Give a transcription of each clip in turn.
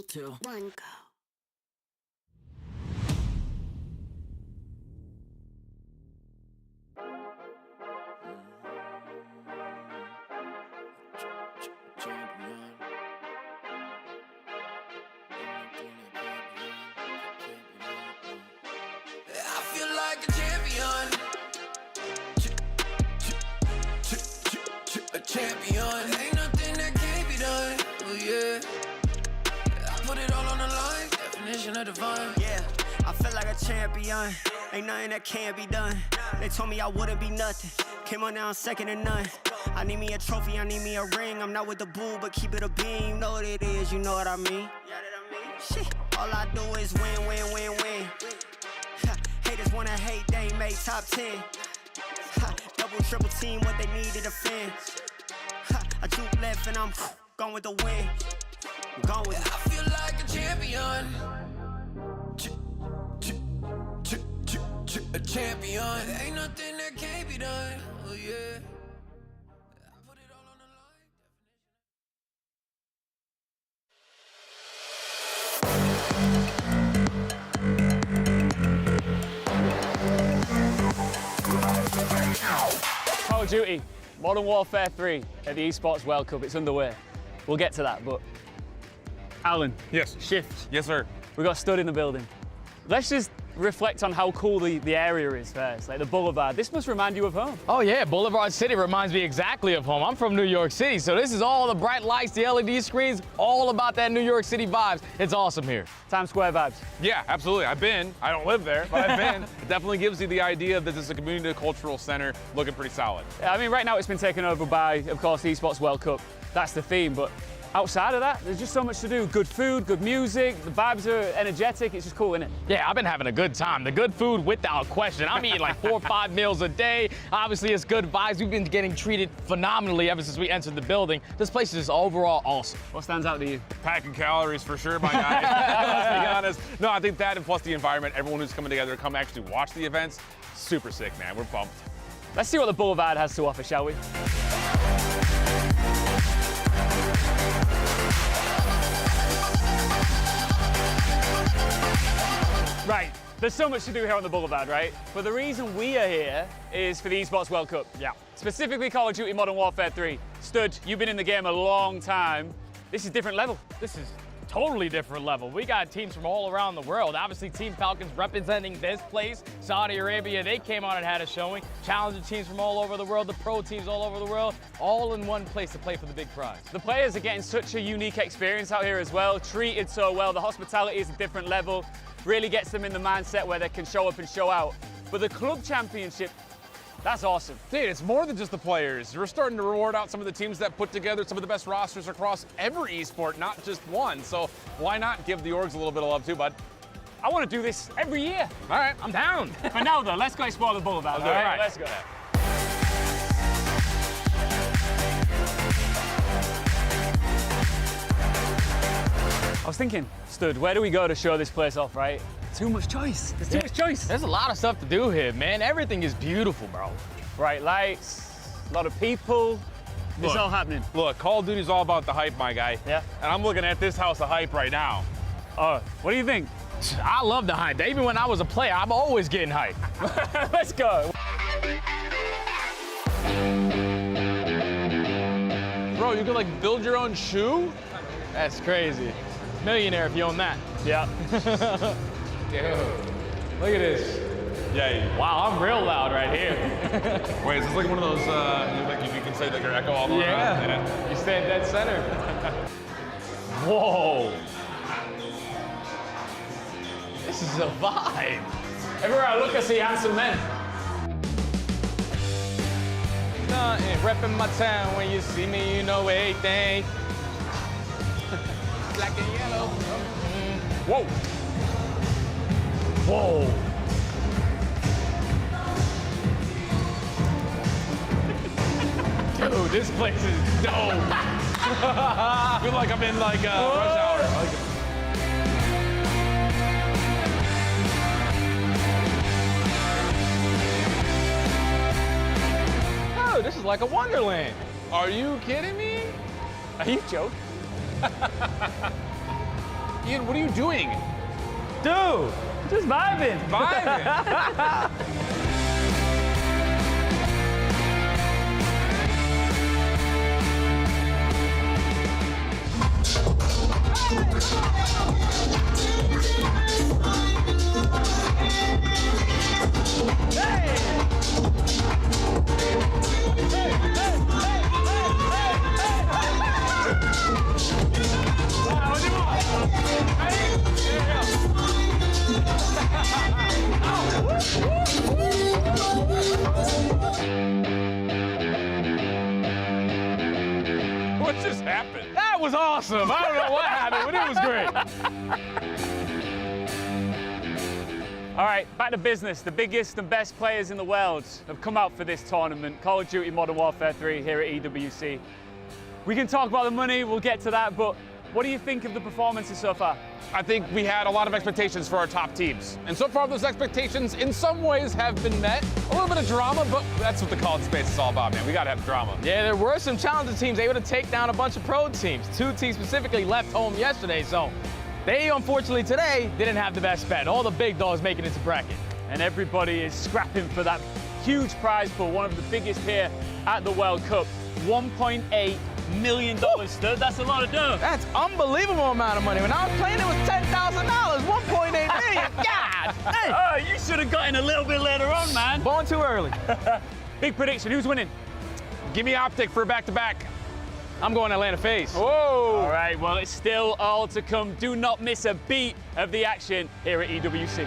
2, 1, go. Champion, ain't nothing that can't be done. Oh yeah, I put it all on the line. Definition of divine. Yeah, I feel like a champion. Ain't nothing that can't be done. They told me I wouldn't be nothing. Came on now, second to none. I need me a trophy, I need me a ring. I'm not with the bull, but keep it a beam. You know what it is, you know what I mean? Shit, all I do is win, win, win, win. Haters wanna hate, they ain't made top 10. Double, triple team, what they need to defend. I juke left and I'm gone with the win. I'm gone with it. I feel like a champion. A champion. Ain't nothing that can't be done. Oh yeah. I put it all on the line. Call of Duty Modern Warfare 3 at the Esports World Cup. It's underway. We'll get to that, but Alan. Yes. Shift. Yes, sir. We got Stud in the building. Let's just reflect on how cool the area is first, like the Boulevard. This must remind you of home. Oh yeah, Boulevard City reminds me exactly of home. I'm from New York City, so this is all the bright lights, the LED screens, all about that New York City vibes. It's awesome here. Times Square vibes. Yeah, absolutely. I've been. I don't live there, but I've been. It definitely gives you the idea that this is a community cultural center looking pretty solid. Yeah, I mean, right now it's been taken over by, of course, the Esports World Cup. That's the theme, but outside of that, there's just so much to do. Good food, good music, the vibes are energetic. It's just cool, isn't it? Yeah, I've been having a good time. The good food without question. I'm eating like 4 or 5 meals a day. Obviously, it's good vibes. We've been getting treated phenomenally ever since we entered the building. This place is overall awesome. What stands out to you? Packing calories for sure, my guy. Let's be honest. No, I think that and plus the environment, everyone who's coming together to come actually watch the events, super sick, man. We're pumped. Let's see what the Boulevard has to offer, shall we? Right, there's so much to do here on the Boulevard, right? But the reason we are here is for the Esports World Cup. Yeah. Specifically Call of Duty Modern Warfare 3. Stud, you've been in the game a long time. This is different level. This is totally different level. We got teams from all around the world. Obviously, Team Falcons representing this place. Saudi Arabia, they came out and had a showing. Challenging teams from all over the world, the pro teams all over the world, all in one place to play for the big prize. The players are getting such a unique experience out here as well, treated so well. The hospitality is a different level, really gets them in the mindset where they can show up and show out. But the club championship, that's awesome. Dude, it's more than just the players. We're starting to reward out some of the teams that put together some of the best rosters across every esport, not just one. So why not give the orgs a little bit of love too, bud? I want to do this every year. All right. I'm down. For now though, let's go explore the Boulevard. All right, let's go. I was thinking, Stud, where do we go to show this place off, right? Too much choice. There's too much choice. There's a lot of stuff to do here, man. Everything is beautiful, bro. Bright lights, a lot of people. It's all happening. Look, Call of Duty's all about the hype, my guy. Yeah. And I'm looking at this house of hype right now. Oh, what do you think? I love the hype. Even when I was a player, I'm always getting hype. Let's go. Bro, you can like build your own shoe? That's crazy. Millionaire if you own that. Yeah. Look at this. Yeah. Wow, I'm real loud right here. Wait, is this like one of those, like you can say like your echo all the way around? Yeah. You stand dead center. Whoa. This is a vibe. Everywhere I look, I see handsome men. Repping my town, when you see me, you know everything. Black and yellow. Whoa. Whoa. Dude, this place is dope. I feel like I'm in like rush hour. Oh, this is like a wonderland. Are you kidding me? Are you joking? Ian, what are you doing? Dude, just vibing. Vibing. What just happened? That was awesome. I don't know what happened, but it was great. All right, back to business. The biggest and best players in the world have come out for this tournament, Call of Duty Modern Warfare 3 here at EWC. We can talk about the money, we'll get to that, but what do you think of the performances so far? I think we had a lot of expectations for our top teams. And so far, those expectations in some ways have been met. A little bit of drama, but that's what the COD space is all about, man. We gotta have drama. Yeah, there were some challenger teams able to take down a bunch of pro teams. 2 teams specifically left home yesterday, so they unfortunately today didn't have the best bet. All the big dogs making it to bracket. And everybody is scrapping for that huge prize pool, one of the biggest here at the World Cup. $1.8 million, stud. That's a lot of dough. That's unbelievable amount of money. When I was playing, it was $10,000, 1.8 million. God, hey. Oh, you should have gotten a little bit later on, man. Born too early. Big prediction, who's winning? Give me Optic for a back-to-back. I'm going Atlanta FaZe. Whoa! All right, well, it's still all to come. Do not miss a beat of the action here at EWC.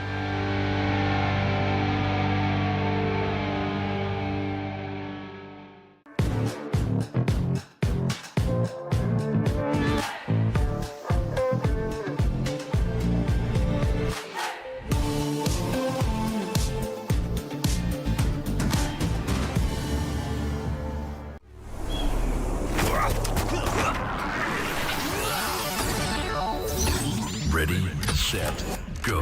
Ready, set, go.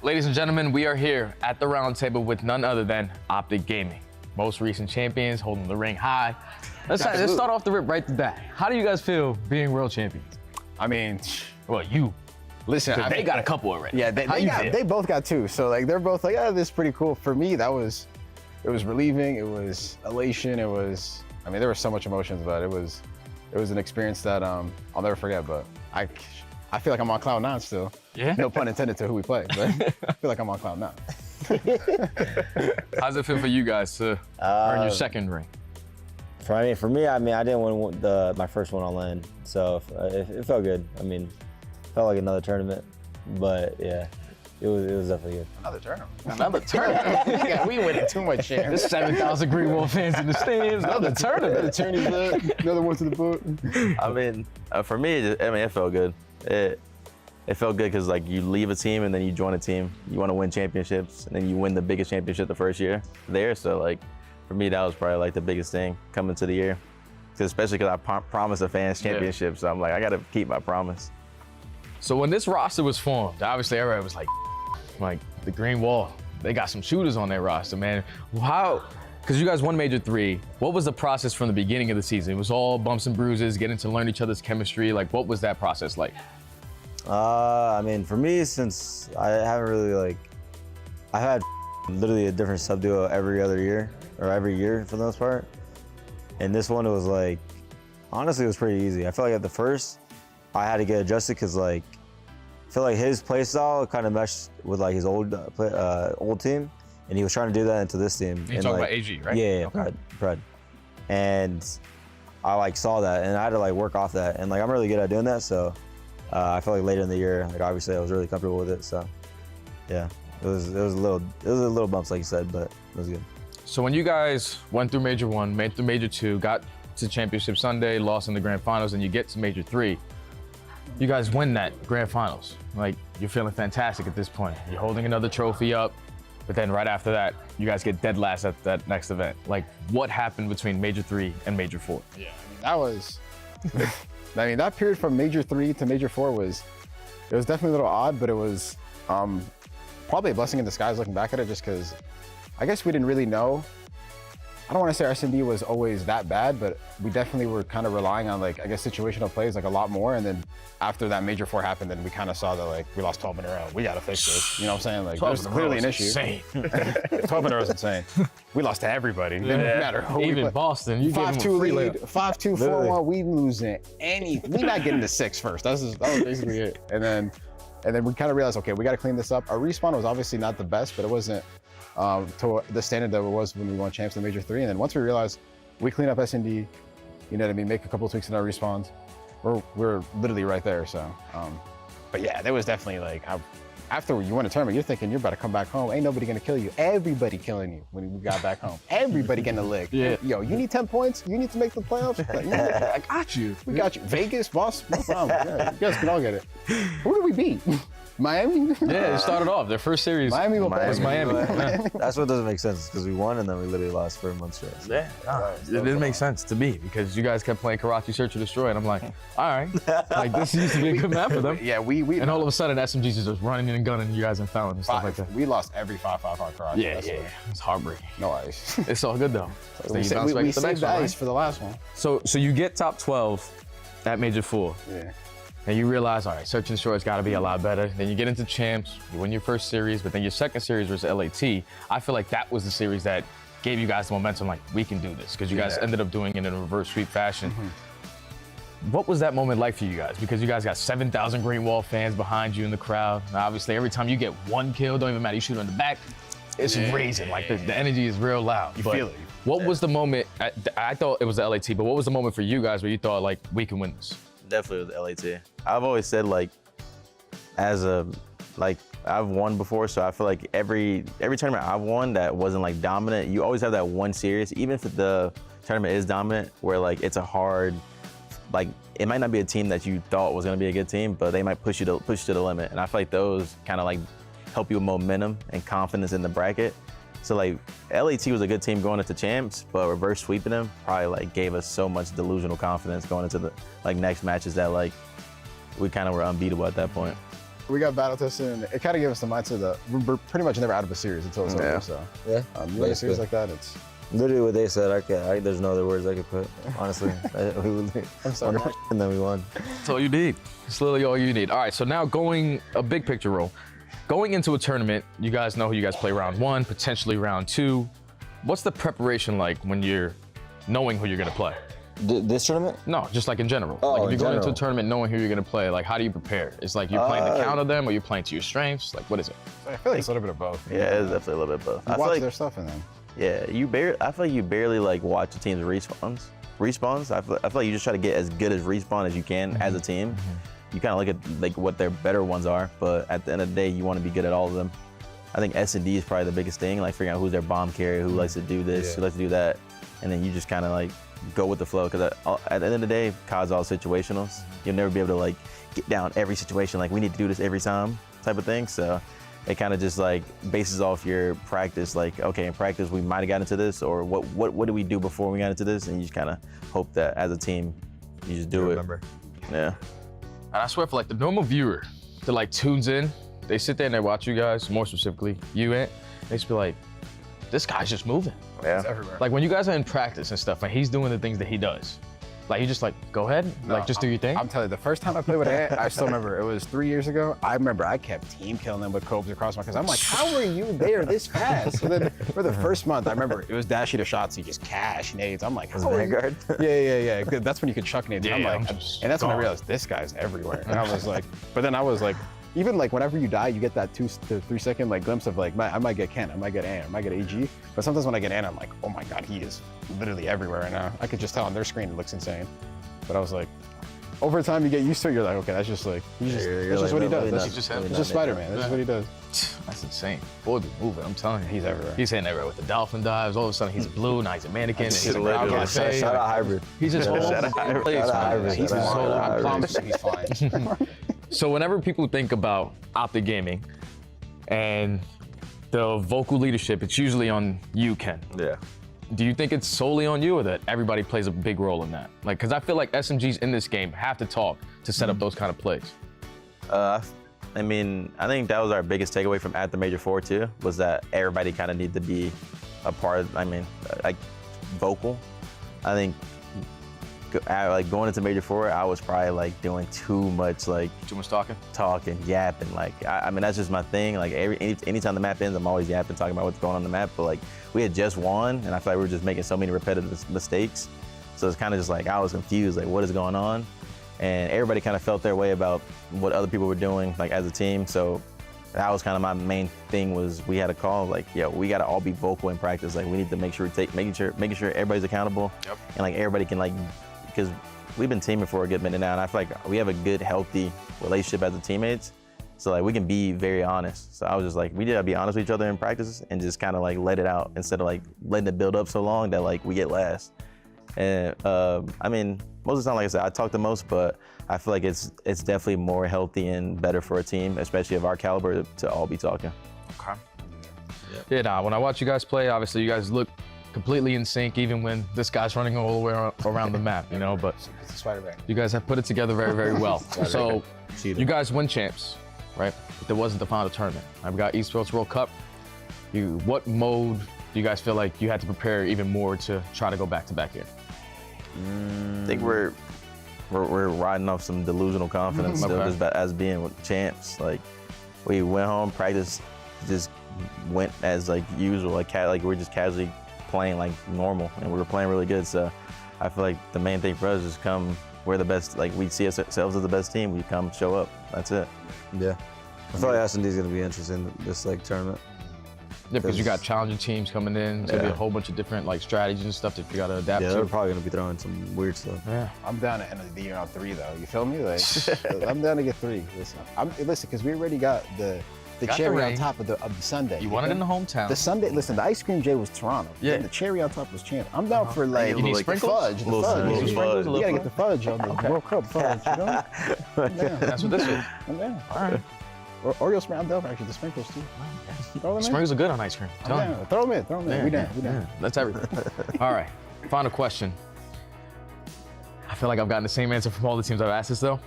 Ladies and gentlemen, we are here at the round table with none other than Optic Gaming. Most recent champions, holding the ring high. Let's start off the rip right to that. How do you guys feel being world champions? I mean, Well, you. Listen, They got a couple already. Yeah, How you feel? they both got 2. So like they're both like, yeah, this is pretty cool. For me, it was relieving. It was elation. It was, I mean, there was so much emotions, but it was an experience that I'll never forget. But I feel like I'm on cloud 9 still. Yeah. No pun intended to who we play, but I feel like I'm on cloud 9. How's it feel for you guys to earn your second ring? For me, I didn't win my first one on land, so it felt good. I mean, felt like another tournament, but yeah, it was definitely good. Another tournament. Another tournament. Yeah, we winning too much share. There's 7,000 Green Wolf fans in the stands. Another tournament. Another tourney's up. Another one to the book. I mean, for me, it felt good. It felt good because like you leave a team and then you join a team. You want to win championships and then you win the biggest championship the first year there. So like for me, that was probably like the biggest thing coming to the year. Especially because I promised the fans championships. So I'm like, I got to keep my promise. So when this roster was formed, obviously everybody was like the Green Wall, they got some shooters on their roster, man. How? Because you guys won Major 3. What was the process from the beginning of the season? It was all bumps and bruises, getting to learn each other's chemistry. Like, what was that process like? I mean, for me, since I haven't really I've had literally a different sub duo every other year, or every year for the most part. And this one, it was like, honestly, it was pretty easy. I felt like at the first, I had to get adjusted because like, I feel like his play style kind of meshed with like his old team, and he was trying to do that into this team. You're talking about AG, right? Yeah, Okay. Pred. And I like saw that, and I had to like work off that, and like I'm really good at doing that. So I feel like later in the year, like obviously I was really comfortable with it. So yeah, it was a little bumps like you said, but it was good. So when you guys went through Major 1, made through Major 2, got to Championship Sunday, lost in the Grand Finals, and you get to Major 3, you guys win that Grand Finals. Like, you're feeling fantastic at this point. You're holding another trophy up, but then right after that, you guys get dead last at that next event. Like, what happened between Major 3 and Major 4? Yeah, that was, that period from Major 3 to Major 4 was definitely a little odd, but it was probably a blessing in disguise looking back at it, just because I guess we didn't really know. I don't want to say our S&D was always that bad, but we definitely were kind of relying on like, I guess, situational plays like a lot more. And then after that Major 4 happened, then we kind of saw that like we lost 12 in a row. We got to fix this. You know what I'm saying? Like there's clearly an issue. Insane. 12 in a row is insane. We lost to everybody. Didn't matter who we Even played. Boston, you 5-2 lead, 5-2, 4-1. We losing anything. We not getting to 6 first. That was basically it. And then we kind of realized, okay, we got to clean this up. Our respawn was obviously not the best, but it wasn't to the standard that it was when we won champs in Major 3. And then once we realized we clean up S&D, you know what I mean, make a couple of tweaks in our respawns, we're literally right there. So, but yeah, there was definitely like, after you win a tournament, you're thinking you're about to come back home. Ain't nobody gonna kill you. Everybody killing you when we got back home. Everybody getting a lick. Yeah. Yo, you need 10 points? You need to make the playoffs? Like, no, I got you. we got you. Vegas, boss, no problem. Yeah, you guys can all get it. Who did we beat? Miami? Yeah, it started off. Their first series Miami was Miami. That's what doesn't make sense, because we won and then we literally lost for a month straight. Yeah, it didn't make sense to me because you guys kept playing Karachi Search and Destroy, and I'm like, all right, like this used to be a good map for them. Yeah, we And all of a sudden, SMGs is just running and gunning you guys and fouling and stuff like that. We lost every 5-5 on Karachi. Yeah, it's heartbreaking. No ice. It's all good though. we saved the ice for the last one. So you get top 12 at Major 4. Yeah. And you realize, all right, Search and Destroy's got to be a lot better. Then you get into champs, you win your first series, but then your second series was LAT. I feel like that was the series that gave you guys the momentum, like, we can do this, because you guys ended up doing it in a reverse sweep fashion. What was that moment like for you guys? Because you guys got 7,000 Green Wall fans behind you in the crowd. Now, obviously, every time you get one kill, don't even matter, you shoot on the back, it's raising. Like, the energy is real loud. You feel it. What was the moment, I thought it was the LAT, but what was the moment for you guys where you thought, like, we can win this? Definitely with the LAT. I've always said like, I've won before, so I feel like every tournament I've won that wasn't like dominant, you always have that one series, even if the tournament is dominant, where like it's a hard, like it might not be a team that you thought was gonna be a good team, but they might push to the limit. And I feel like those kind of like help you with momentum and confidence in the bracket. So like LAT was a good team going into champs, but reverse sweeping them probably like gave us so much delusional confidence going into the like next matches that like we kind of were unbeatable at that point. We got battle tested, and it kind of gave us the mindset that we're pretty much never out of a series until it's over. So Yeah. you win a series like that, it's Literally what they said. There's no other words I could put. Honestly, I'm sorry. And then we won. That's all you need. It's literally all you need. All right, so now going a big picture role. Going into a tournament, you guys know who you guys play round 1, potentially round 2. What's the preparation like when you're knowing who you're gonna play? This tournament? No, just like in general. Oh, like if you're going into a general. tournament knowing who you're gonna play, like how do you prepare? It's like you're playing to counter them or you're playing to your strengths? Like what is it? I feel like it's a little bit of both. Yeah, it's definitely a little bit both. You I feel watch like their stuff and then. yeah, I feel like you barely like watch the team's respawns. I feel like you just try to get as good as respawn as you can as a team. You kind of look at like what their better ones are, but at the end of the day, you want to be good at all of them. I think S&D is probably the biggest thing, like figuring out who's their bomb carrier, who likes to do this, who likes to do that, and then you just kind of like go with the flow. Because at the end of the day, COD's all situational. You'll never be able to like get down every situation, like we need to do this every time type of thing. So it kind of just like bases off your practice. Like, okay, in practice we might have got into this, or what did we do before we got into this? And you just kind of hope that as a team, you just do it. Remember. Yeah. And I swear for like the normal viewer that like tunes in, they sit there and they watch you guys, more specifically you, Ant, they just be like, this guy's just moving. Yeah. It's everywhere. Like when you guys are in practice and stuff and he's doing the things that he does, like you just like, go ahead, like just do your thing. I'm telling you, the first time I played with Ant, I still remember, it was 3 years ago. I remember I kept team killing them with cobes across my, because I'm like, how are you there this fast? So then for the first month, I remember it was dashy to shots, you just cash nades. I'm like, how are you? Vanguard? Yeah. Good. That's when you could chuck nades. And I'm Yeah, like, I'm just and that's when I gone. realized this guy's everywhere. And I was like, but then I was like, even like whenever you die, you get that 2 to 3 second like glimpse of like, I might get Ken, I might get Ant, I might get AG. But sometimes when I get Ant, I'm like, oh my God, he is literally everywhere right now. I could just tell on their screen, it looks insane. But I was like, over time you get used to it, you're like, okay, that's just like, that's just what he does. That's just Spider-Man, that's just what he does. That's insane. Boy, be moving, I'm telling you. He's everywhere. He's hitting everywhere with the dolphin dives. All of a sudden he's a blue, now he's a mannequin, and he's a brown cafe. Shout out Hybrid. He's just all over the place, Shout out man. Hybrid. He's Shout out so I Hybrid. promise you he's fine. So whenever people think about Optic Gaming and the vocal leadership, it's usually on you, Ken. Yeah. Do you think it's solely on you or that everybody plays a big role in that? Like, because I feel like SMGs in this game have to talk to set up those kind of plays. I mean, I think that was our biggest takeaway from at the Major 4 too, was that everybody kind of needed to be a part of, like vocal. I think like going into Major 4, I was probably like doing too much Too much talking? talking, yapping. Like, I mean, that's just my thing. Like anytime the map ends, I'm always yapping, talking about what's going on the map. But like, we had just won, and I feel like we were just making so many repetitive mistakes. So it's kind of just like, I was confused, like what is going on? And everybody kind of felt their way about what other people were doing, like as a team. So that was kind of my main thing, was we had a call, like, yo, we got to all be vocal in practice. Like, we need to make sure making sure everybody's accountable. Yep. And like everybody can like, because we've been teaming for a good minute now, and I feel like we have a good, healthy relationship as the teammates. So like we can be very honest. So I was just like, we gotta be honest with each other in practice and just kind of like let it out instead of like letting it build up so long that like we get last. And I mean, most of the time, like I said, I talk the most, but I feel like it's definitely more healthy and better for a team, especially of our caliber, to all be talking. Okay. Yeah, nah, when I watch you guys play, obviously you guys look completely in sync, even when this guy's running all the way around the map, you know, but It's a Spider-Man. you guys have put it together very, very well. So you guys win champs, right? But there wasn't the final tournament. I've got Esports World Cup. What mode do you guys feel like you had to prepare even more to try to go back-to-back here? I think we're riding off some delusional confidence still, Okay. just as being champs. Like, we went home, practice just went as like usual, like we're just casually playing like normal, and we were playing really good. So I feel like the main thing for us is we're the best, like we see ourselves as the best team, we come show up, that's it. Yeah. I feel like S&D is gonna be interesting this like tournament. Yeah, because you got challenging teams coming in. It's gonna be a Yeah. whole bunch of different like strategies and stuff that you gotta adapt Yeah, to. they're probably gonna be throwing some weird stuff. Yeah. I'm down to end of the year on 3 though. You feel me? Like I'm down to get 3. Listen, because we already got the Got the cherry on ring. top of the Sunday. You won it in the hometown. The Sunday. Listen, the ice cream J was Toronto. Yeah. Then the cherry on top was Champ. I'm down for like You need the sprinkles? fudge. The Little fudge. fudge. You gotta get the fudge on the World Cup fudge. You know? I'm down. That's what this is. I'm down. All right. Oreo sprinkles. I'm down for actually the sprinkles too. Throw them in. Sprinkles are good on ice cream. I'm Tell you. down. Throw them in. Throw them in. We down. We down. Yeah, that's everything. All right, final question. I feel like I've gotten the same answer from all the teams I've asked this though.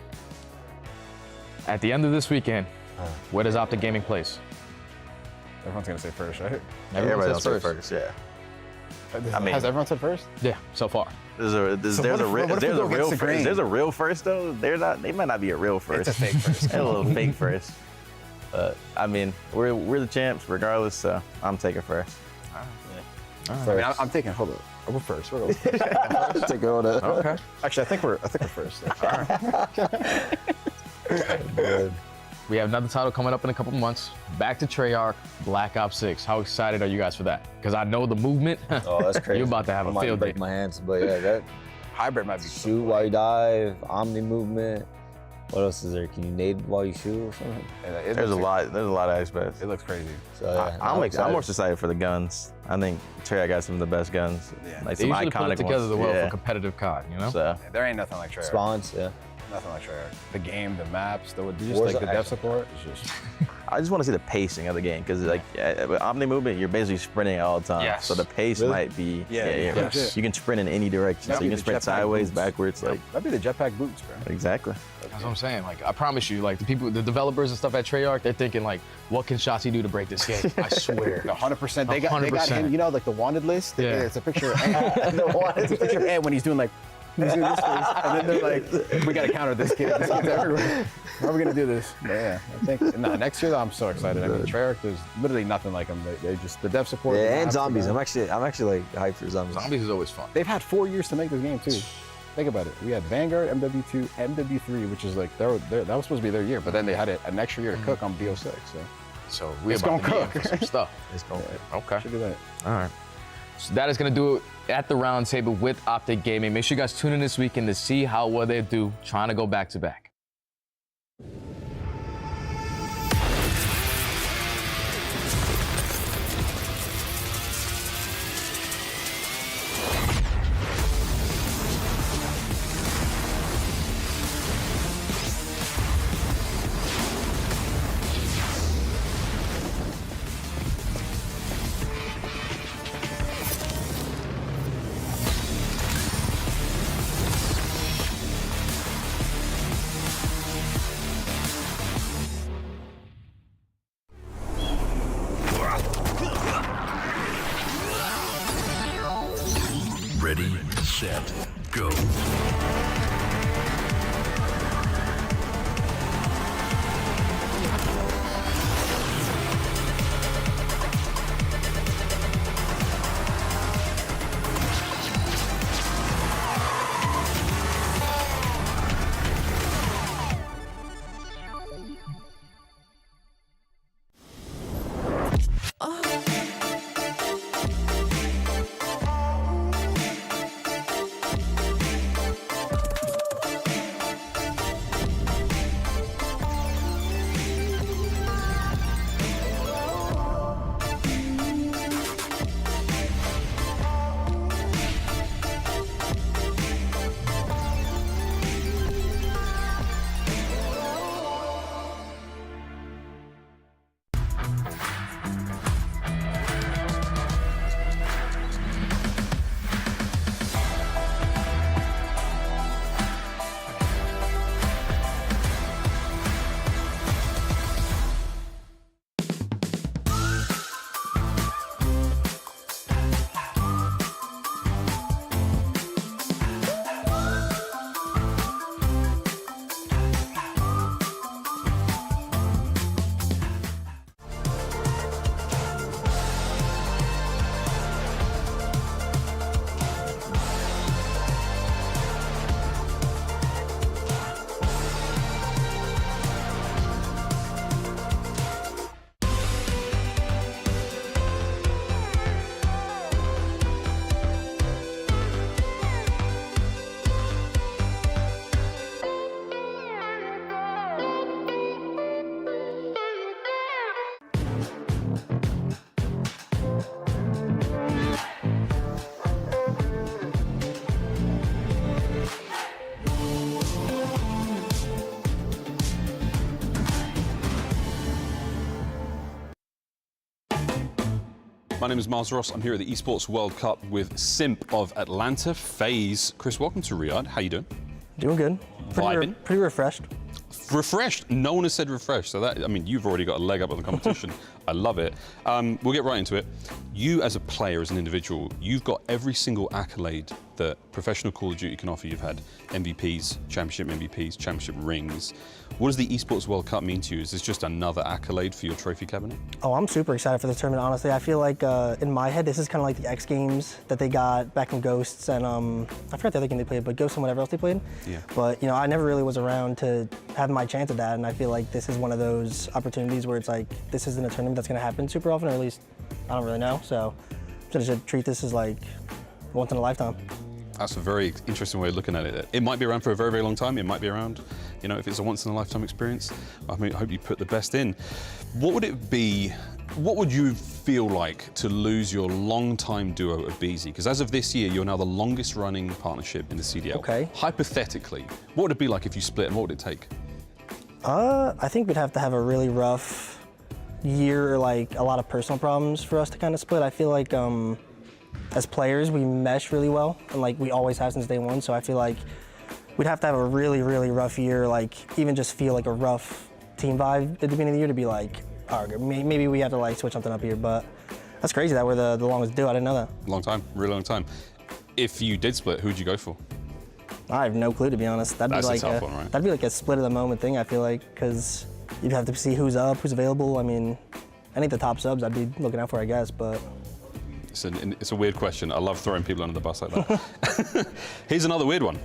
At the end of this weekend, where does Optic Gaming place? Everyone's gonna say first, right? Everyone Everybody says else say first, yeah. I mean, has everyone said first? Yeah, so far. There's a real first though. They might not be a real first. It's a fake first. A little fake first. I mean, we're the champs regardless, so I'm taking first. I mean, I'm taking. Hold on. We're first. We're first. Take all that. Okay. Actually, I think we're first. Good. We have another title coming up in a couple months. Back to Treyarch, Black Ops 6. How excited are you guys for that? Because I know the movement. Oh, that's crazy. You're about to have a field day. break my hands, but yeah, that Hybrid might be shoot while you dive, omni movement. What else is there? Can you nade while you shoot or something? There's a lot of aspects. It looks crazy. So yeah, I'm more excited for the guns. I think Treyarch got some of the best guns. Yeah. Like They some usually iconic put it together ones. well Yeah. for competitive COD, you know? So Yeah, there ain't nothing like Treyarch. Spawns, yeah. Nothing like Treyarch. The game, the maps, just the dev support. It's just. I just want to see the pacing of the game because like with omni movement, you're basically sprinting all the time. Yes. So the pace might be Yes. You can sprint in any direction. So you can sprint sideways, backwards, like That'd be the jetpack boots, bro. exactly. That's what I'm saying. Like, I promise you, like, the developers and stuff at Treyarch, they're thinking, like, what can Shotzi do to break this game? I swear. 100%. They got 100%. him. You know, like the wanted list. Yeah. It's a picture of Ant. It's a picture of Ant when he's doing like. He's doing this face, and then they're like, "We gotta counter this kid. This kid's everywhere. How are we gonna do this?" But yeah, I think next year though, I'm so excited. I mean, Treyarch, there's literally nothing like them. They just the dev support. Yeah, the and maps, zombies. the I'm guns. actually like hyped for zombies. Zombies is always fun. They've had 4 years to make this game too. Think about it. We had Vanguard, MW2, MW3, which is like that was supposed to be their year, but then they had an extra year to cook on BO6. So we're It's about gonna to be in for cook. some stuff. It's going. Okay. Should do that. All right. So that is going to do it at the round table with Optic Gaming. Make sure you guys tune in this weekend to see how well they do trying to go back to back. Ready, set, go. My name is Miles Ross. I'm here at the Esports World Cup with Simp of Atlanta, FaZe. Chris, welcome to Riyadh. How you doing? Doing good. Vibing? Pretty refreshed. Refreshed. No one has said refreshed. So that, I mean, you've already got a leg up on the competition. I love it. We'll get right into it. You as a player, as an individual, you've got every single accolade that professional Call of Duty can offer. You've had MVPs, championship rings. What does the Esports World Cup mean to you? Is this just another accolade for your trophy cabinet? Oh, I'm super excited for this tournament, honestly. I feel like in my head, this is kind of like the X Games that they got back in Ghosts and I forgot the other game they played, but Ghosts and whatever else they played. Yeah. But, you know, I never really was around to have my chance at that, and I feel like this is one of those opportunities where it's like, this isn't a tournament that's going to happen super often, or at least I don't really know. So I'm just going to treat this as like once in a lifetime. That's a very interesting way of looking at it. It might be around for a very, very long time. It might be around, you know, if it's a once-in-a-lifetime experience. I mean, I hope you put the best in. What would it be, what would you feel like to lose your long-time duo of BZ? Because as of this year, you're now the longest-running partnership in the CDL. Okay. Hypothetically, what would it be like if you split, and what would it take? I think we'd have to have a really rough year, or like a lot of personal problems for us to kind of split. I feel like, as players, we mesh really well, and like we always have since day one. So I feel like we'd have to have a really, really rough year, like even just feel like a rough team vibe at the beginning of the year to be like, oh, maybe we have to like switch something up here. But that's crazy that we're the longest duo. I didn't know that. Long time, really long time. If you did split, who'd you go for? I have no clue, to be honest. That'd That's be like a tough one, right? That'd be like a split of the moment thing. I feel like, because you'd have to see who's up, who's available. I mean, any of the top subs I'd be looking out for, I guess, but. It's a weird question. I love throwing people under the bus like that. Here's another weird one.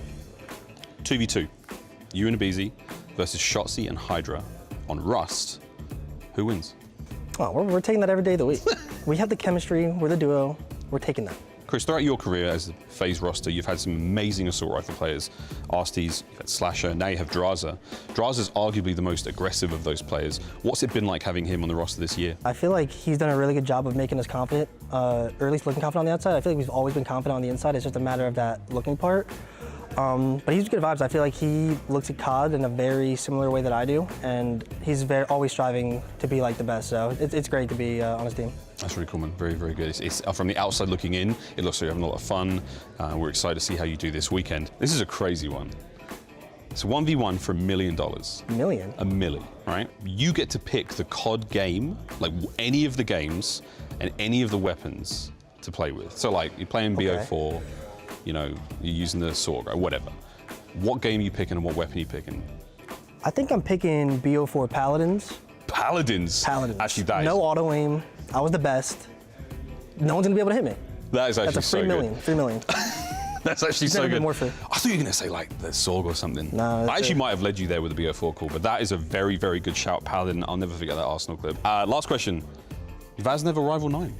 2v2. You and a BZ versus Shotzi and Hydra on Rust. Who wins? Oh, we're taking that every day of the week. We have the chemistry, we're the duo, we're taking that. Chris, throughout your career as a FaZe roster, you've had some amazing assault rifle players. Arstes, you've had Slasher, now you have Draza. Draza's arguably the most aggressive of those players. What's it been like having him on the roster this year? I feel like he's done a really good job of making us confident, or at least looking confident on the outside. I feel like we've always been confident on the inside. It's just a matter of that looking part. But he's good vibes. I feel like he looks at COD in a very similar way that I do, and he's always striving to be like the best. So it's great to be on his team. That's really cool, man. Very, very good. It's from the outside looking in, it looks like you're having a lot of fun. We're excited to see how you do this weekend. This is a crazy one. It's 1v1 for $1 million. $1 million? $1 million, right? You get to pick the COD game, like any of the games and any of the weapons to play with. So like you're playing BO4, you know, you're using the sword, right? Whatever. What game are you picking and what weapon are you picking? I think I'm picking BO4 Paladins. Paladins? Paladins. Actually, that no auto aim. I was the best. No one's gonna be able to hit me. That is actually That's a so $3 million. good. $3 million. That's actually It's so never good. been more fair. I thought you were going to say like the Sorg or something. No, I actually might have led you there with the BO4 call, but that is a very, very good shout, Paladin. I'll never forget that Arsenal clip. Last question. Vaznev or Rival 9?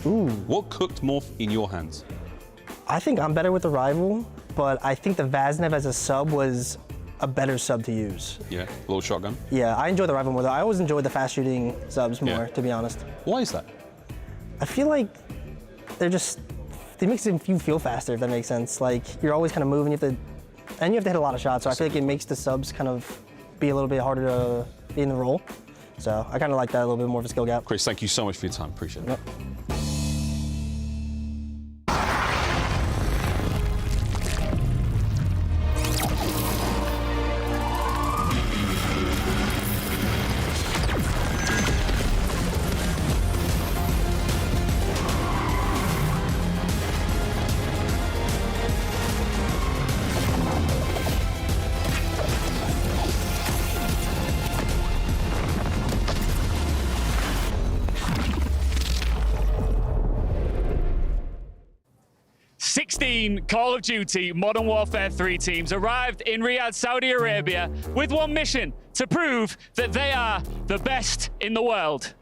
Ooh. What cooked more in your hands? I think I'm better with the Rival, but I think the Vaznev as a sub was a better sub to use. Yeah, little shotgun? Yeah, I enjoy the Rival more though. I always enjoy the fast shooting subs more, to be honest. Why is that? I feel like they're just, it makes you feel faster, if that makes sense. Like, you're always kind of moving, you have to hit a lot of shots, so I feel like it makes the subs kind of be a little bit harder to be in the role. So I kind of like that, a little bit more of a skill gap. Chris, thank you so much for your time. Appreciate it. Yep. Call of Duty Modern Warfare 3 teams arrived in Riyadh, Saudi Arabia with one mission: to prove that they are the best in the world.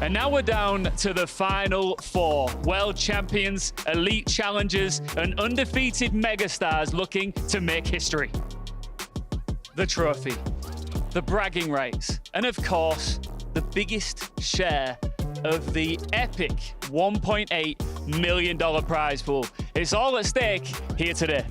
And now we're down to the final four. World champions, elite challengers, and undefeated megastars looking to make history. The trophy, the bragging rights, and of course, the biggest share of the epic $1.8 million prize pool. It's all at stake here today.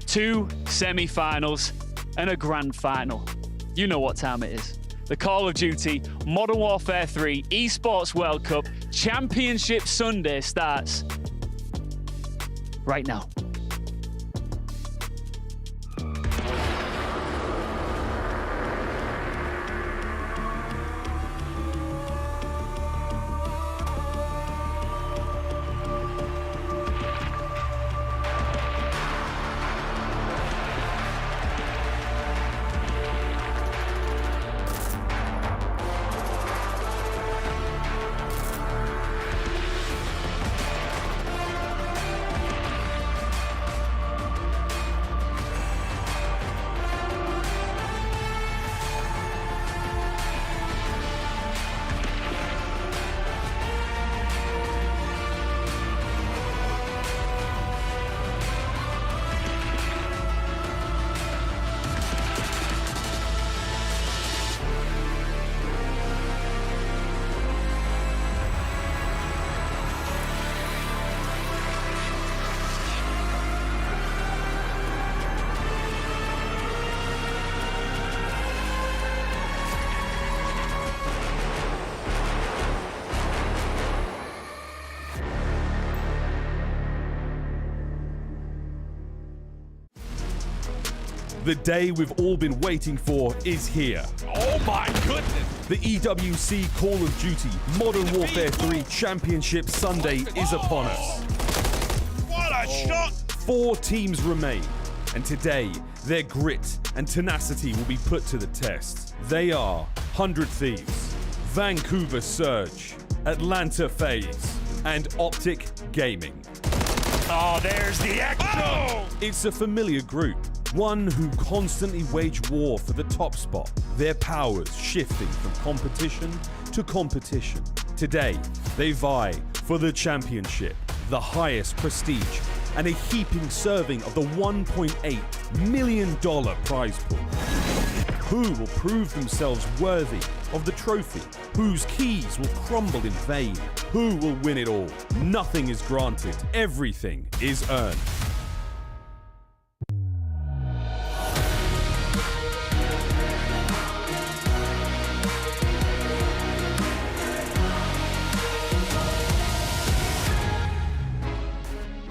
2 semi-finals and a grand final. You know what time it is. The Call of Duty Modern Warfare 3 Esports World Cup Championship Sunday starts right now. The day we've all been waiting for is here. Oh my goodness! The EWC Call of Duty Modern Warfare 3 Championship Sunday is upon us. What a shot! 4 teams remain, and today their grit and tenacity will be put to the test. They are 100 Thieves, Vancouver Surge, Atlanta FaZe, and Optic Gaming. Oh, there's the action! Oh! It's a familiar group, one who constantly wage war for the top spot, their powers shifting from competition to competition. Today, they vie for the championship, the highest prestige, and a heaping serving of the $1.8 million prize pool. Who will prove themselves worthy of the trophy? Whose keys will crumble in vain? Who will win it all? Nothing is granted, everything is earned.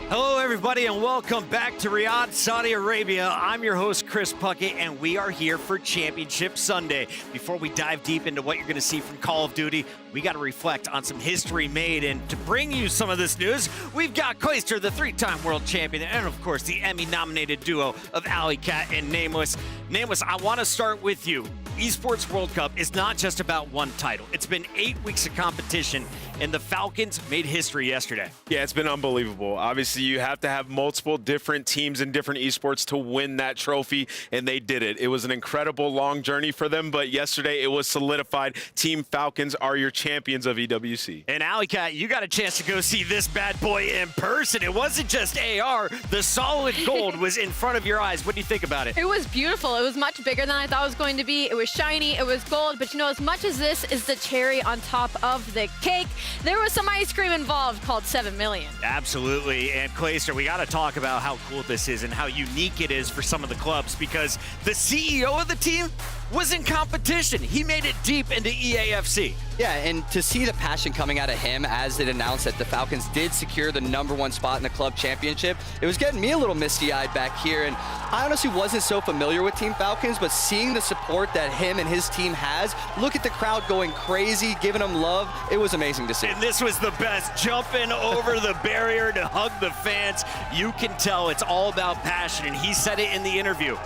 Hello, everybody, and welcome back to Riyadh, Saudi Arabia. I'm your host, Chris Puckett, and we are here for Championship Sunday. Before we dive deep into what you're going to see from Call of Duty, we got to reflect on some history made. And to bring you some of this news, we've got Clayster, the 3-time world champion, and of course, the Emmy-nominated duo of Alley Cat and Nameless. Nameless, I want to start with you. Esports World Cup is not just about one title. It's been 8 weeks of competition, and the Falcons made history yesterday. Yeah, it's been unbelievable. Obviously, you have to have multiple different teams in different esports to win that trophy, and they did it. It was an incredible long journey for them, but yesterday it was solidified. Team Falcons are your champions of EWC. And Alley Cat, you got a chance to go see this bad boy in person. It wasn't just AR. The solid gold was in front of your eyes. What do you think about it? It was beautiful. It was much bigger than I thought it was going to be. It was shiny, it was gold, but you know, as much as this is the cherry on top of the cake, there was some ice cream involved called 7 million. Absolutely, and Clayster, we got to talk about how cool this is and how unique it is for some of the clubs, because the CEO of the team was in competition. He made it deep into EAFC. Yeah, and to see the passion coming out of him as it announced that the Falcons did secure the #1 spot in the club championship, it was getting me a little misty-eyed back here. And I honestly wasn't so familiar with Team Falcons, but seeing the support that him and his team has, look at the crowd going crazy, giving him love, it was amazing to see. And this was the best, jumping over the barrier to hug the fans. You can tell it's all about passion, and he said it in the interview.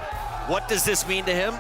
What does this mean to him?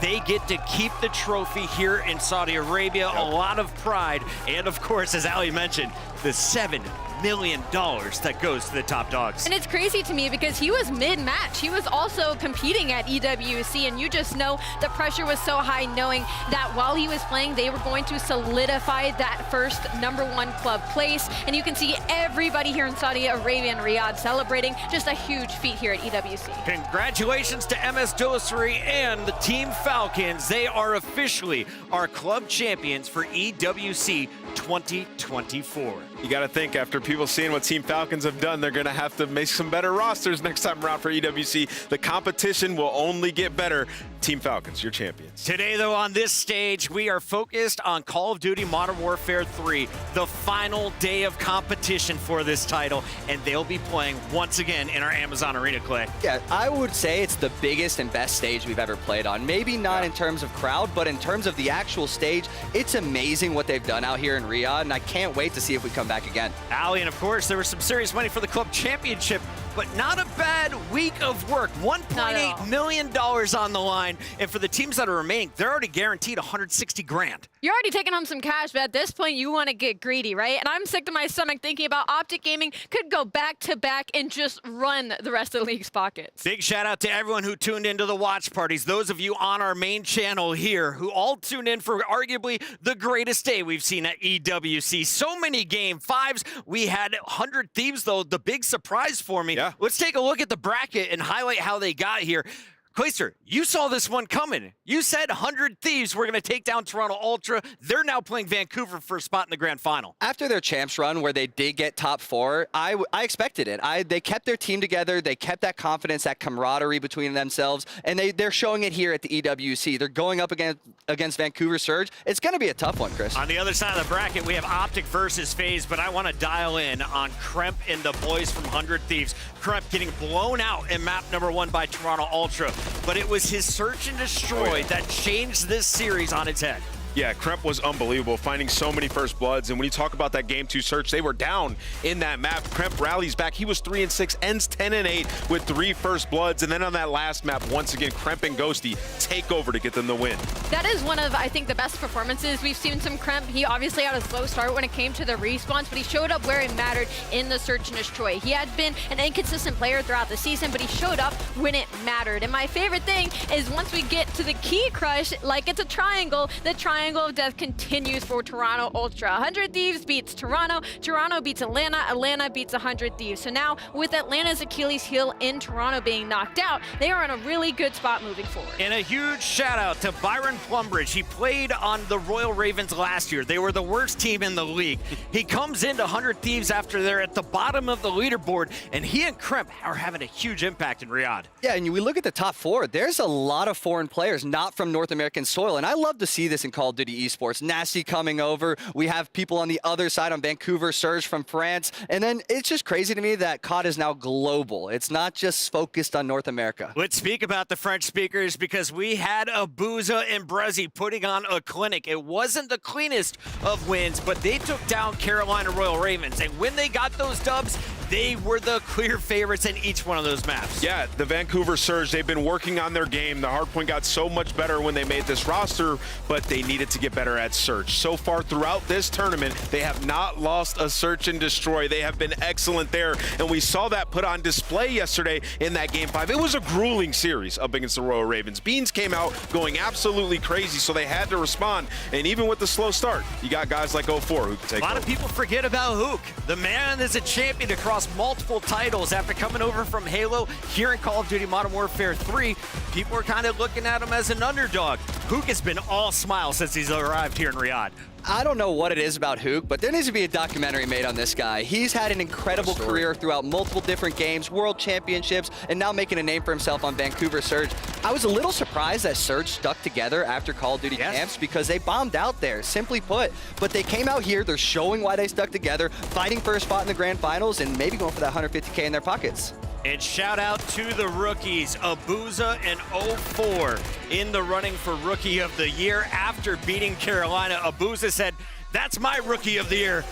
They get to keep the trophy here in Saudi Arabia, a lot of pride, and of course, as Ali mentioned, the $7 million that goes to the top dogs. And it's crazy to me because he was mid-match. He was also competing at EWC, and you just know the pressure was so high knowing that while he was playing, they were going to solidify that first #1 club place. And you can see everybody here in Saudi Arabia and Riyadh celebrating. Just a huge feat here at EWC. Congratulations to MS Dossery and the Team Falcons. They are officially our club champions for EWC 2024. You got to think, after people seeing what Team Falcons have done, they're going to have to make some better rosters next time around for EWC. The competition will only get better. Team Falcons, your champions. Today, though, on this stage, we are focused on Call of Duty Modern Warfare 3, the final day of competition for this title, and they'll be playing once again in our Amazon Arena, Clay. Yeah, I would say it's the biggest and best stage we've ever played on. Maybe not in terms of crowd, but in terms of the actual stage, it's amazing what they've done out here in Riyadh, and I can't wait to see if we come back again. Ali, and of course, there was some serious money for the club championship, but not a bad week of work. $1.8 million on the line, and for the teams that are remaining, they're already guaranteed 160 grand. You're already taking home some cash, but at this point, you want to get greedy, right? And I'm sick to my stomach thinking about Optic Gaming could go back-to-back and just run the rest of the league's pockets. Big shout out to everyone who tuned into the watch parties, those of you on our main channel here who all tuned in for arguably the greatest day we've seen at EWC. So many Game 5s. We had 100 Thieves, though, the big surprise for me. Yeah. Let's take a look at the bracket and highlight how they got here. Clayster, you saw this one coming. You said 100 Thieves were going to take down Toronto Ultra. They're now playing Vancouver for a spot in the grand final. After their champs run where they did get top 4, I expected it. They kept their team together. They kept that confidence, that camaraderie between themselves, and they're showing it here at the EWC. They're going up against Vancouver Surge. It's going to be a tough one, Chris. On the other side of the bracket, we have Optic versus FaZe, but I want to dial in on Kremp and the boys from 100 Thieves. Kremp getting blown out in map #1 by Toronto Ultra. but it was his search and destroy that changed this series on its head. Yeah, Kremp was unbelievable, finding so many first bloods. And when you talk about that game 2 search, they were down in that map. Kremp rallies back. He was 3-6, ends 10-8 with 3 first bloods. And then on that last map, once again, Kremp and Ghosty take over to get them the win. That is one of, I think, the best performances we've seen from Kremp. He obviously had a slow start when it came to the respawns, but he showed up where it mattered in the search and destroy. He had been an inconsistent player throughout the season, but he showed up when it mattered. And my favorite thing is once we get to the key crush, like it's a triangle, the triangle of death continues for Toronto Ultra. 100 Thieves beats Toronto, Toronto beats Atlanta, Atlanta beats 100 Thieves. So now with Atlanta's Achilles heel in Toronto being knocked out, they are in a really good spot moving forward. And a huge shout out to Byron Plumbridge. He played on the Royal Ravens last year. They were the worst team in the league. He comes into 100 Thieves after they're at the bottom of the leaderboard, and he and Kremp are having a huge impact in Riyadh. Yeah, and we look at the top 4. There's a lot of foreign players not from North American soil, and I love to see this in Call of Duty Esports. Nasty coming over. We have people on the other side on Vancouver, Surge from France. And then it's just crazy to me that COD is now global. It's not just focused on North America. Let's speak about the French speakers because we had Abuza and Brezzy putting on a clinic. It wasn't the cleanest of wins, but they took down Carolina Royal Ravens. And when they got those dubs, they were the clear favorites in each one of those maps. Yeah, the Vancouver Surge, they've been working on their game. The hardpoint got so much better when they made this roster, but they needed to get better at search. So far throughout this tournament, they have not lost a search and destroy. They have been excellent there, and we saw that put on display yesterday in that Game 5. It was a grueling series up against the Royal Ravens. Beans came out going absolutely crazy, so they had to respond, and even with the slow start, you got guys like 04 who can take A lot over. of people forget about Hook. The man is a champion across multiple titles after coming over from Halo here in Call of Duty Modern Warfare 3. People are kind of looking at him as an underdog. Hook has been all smiles since he's arrived here in Riyadh. I don't know what it is about Hook, but there needs to be a documentary made on this guy. He's had an incredible career throughout multiple different games, world championships, and now making a name for himself on Vancouver Surge. I was a little surprised that Surge stuck together after Call of Duty camps because they bombed out there, simply put. But they came out here, they're showing why they stuck together, fighting for a spot in the grand finals, and maybe going for that 150K in their pockets. And shout out to the rookies, Abuza and 04 in the running for Rookie of the Year after beating Carolina. Abuza said, "That's my Rookie of the Year."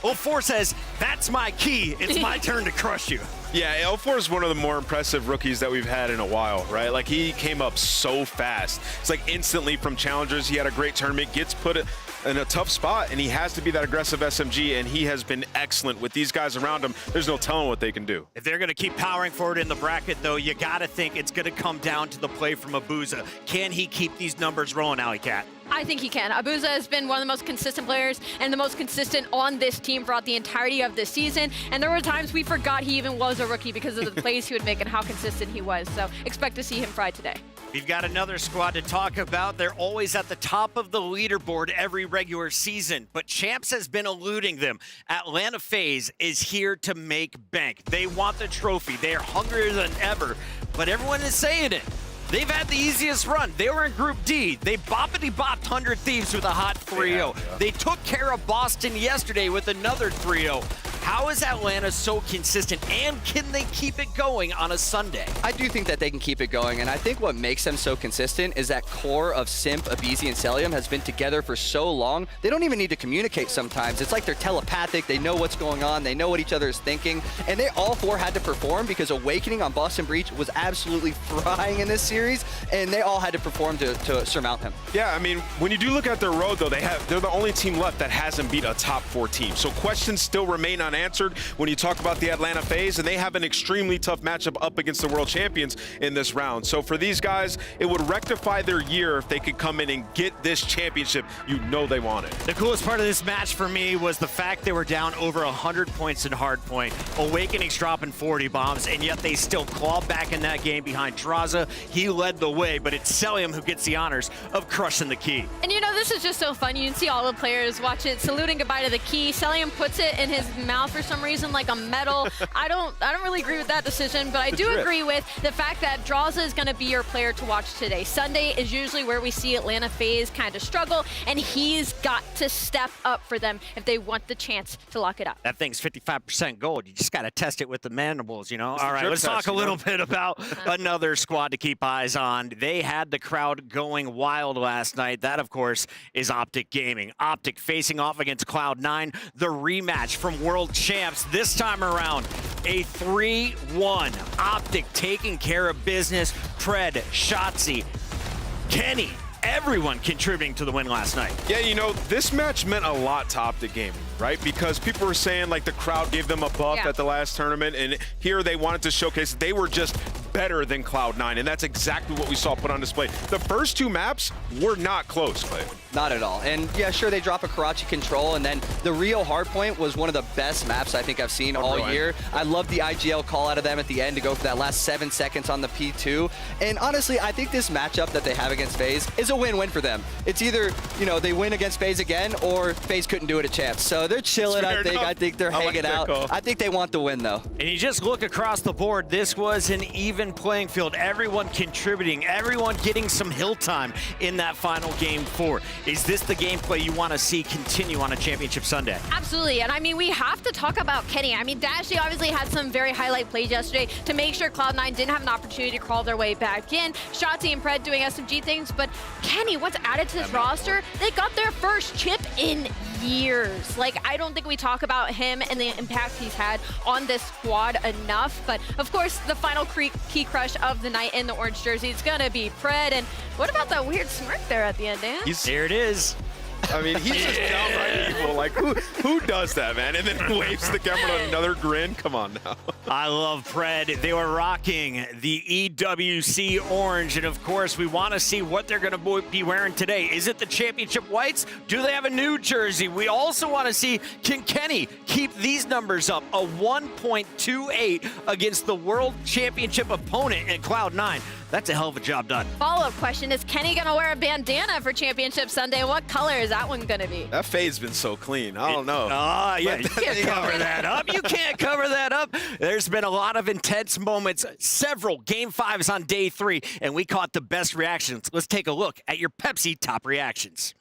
04 says, "That's my key. It's my turn to crush you." Yeah, 04 is one of the more impressive rookies that we've had in a while, right? Like, he came up so fast. It's like instantly from challengers. He had a great tournament, gets put in a tough spot, and he has to be that aggressive SMG, and he has been excellent with these guys around him. There's no telling what they can do. If they're going to keep powering forward in the bracket, though, you got to think it's going to come down to the play from Abuza. Can he keep these numbers rolling, Alley Cat? I think he can. Abuza has been one of the most consistent players and the most consistent on this team throughout the entirety of this season. And there were times we forgot he even was a rookie because of the plays he would make and how consistent he was. So expect to see him fry today. We've got another squad to talk about. They're always at the top of the leaderboard every regular season, but Champs has been eluding them. Atlanta FaZe is here to make bank. They want the trophy. They are hungrier than ever, but everyone is saying it. They've had the easiest run. They were in Group D. They boppity-bopped 100 Thieves with a hot 3-0. They took care of Boston yesterday with another 3-0. How is Atlanta so consistent, and can they keep it going on a Sunday? I do think that they can keep it going, and I think what makes them so consistent is that core of Simp, Abizi, and Celium has been together for so long, they don't even need to communicate sometimes. It's like they're telepathic, they know what's going on, they know what each other is thinking, and they all 4 had to perform because Awakening on Boston Breach was absolutely frying in this series, and they all had to perform to surmount him. Yeah, I mean, when you do look at their road, though, they're the only team left that hasn't beat a top 4 team. So questions still remain unanswered when you talk about the Atlanta FaZe, and they have an extremely tough matchup up against the world champions in this round. So for these guys, it would rectify their year if they could come in and get this championship. You know they want it. The coolest part of this match for me was the fact they were down over 100 points in hardpoint. Awakening's dropping 40 bombs, and yet they still claw back in that game behind Traza. He led the way, but it's Celium who gets the honors of crushing the key. And you know, this is just so fun. You can see all the players watch it, saluting goodbye to the key. Celium puts it in his mouth off for some reason, like a medal. I don't really agree with that decision, but I do agree with the fact that Draza is going to be your player to watch today. Sunday is usually where we see Atlanta FaZe kind of struggle, and he's got to step up for them if they want the chance to lock it up. That thing's 55% gold. You just got to test it with the mandibles, you know? All right, let's talk a little bit about another squad to keep eyes on. They had the crowd going wild last night. That, of course, is Optic Gaming. Optic facing off against Cloud9, the rematch from World Champs. This time around, a 3-1. Optic taking care of business. Pred, Shotzi, Kenny, everyone contributing to the win last night. Yeah, you know, this match meant a lot to Optic Gaming, right? Because people were saying, like, the crowd gave them a buff at the last tournament, and here they wanted to showcase they were just better than Cloud9, and that's exactly what we saw put on display. The first two maps were not close, Clay. Not at all. And yeah, sure, they drop a Karachi control, and then the Rio Hardpoint was one of the best maps I think I've seen all year. I love the IGL call out of them at the end to go for that last 7 seconds on the P2. And honestly, I think this matchup that they have against FaZe is a win-win for them. It's either, you know, they win against FaZe again, or FaZe couldn't do it at Champs. So they're chilling, I think. I think they're hanging out. I think they want the win, though. And you just look across the board, this was an even playing field. Everyone contributing, everyone getting some hill time in that final game 4. Is this the gameplay you want to see continue on a championship Sunday? Absolutely, and I mean, we have to talk about Kenny. I mean, Dashy obviously had some very highlight plays yesterday to make sure Cloud9 didn't have an opportunity to crawl their way back in. Shotzi and Pred doing SMG things, but Kenny, what's added to his roster, they got their first chip in years. Like, I don't think we talk about him and the impact he's had on this squad enough, but of course, the final key crush of the night in the orange jersey is gonna be Pred. And what about that weird smirk there at the end, Dan? There it is. I mean, he's just downright evil. Like, who does that, man? And then waves the camera with another grin. Come on now. I love Pred. They were rocking the EWC orange, and of course, we want to see what they're going to be wearing today. Is it the championship whites? Do they have a new jersey? We also want to see, can Kenny keep these numbers up? A 1.28 against the world championship opponent in Cloud9. That's a hell of a job done. Follow-up question, is Kenny gonna wear a bandana for Championship Sunday? What color is that one gonna be? That fade's been so clean. I don't know. Yeah, you can't cover that up. You can't cover that up. There's been a lot of intense moments, several Game 5s on day 3, and we caught the best reactions. Let's take a look at your Pepsi top reactions.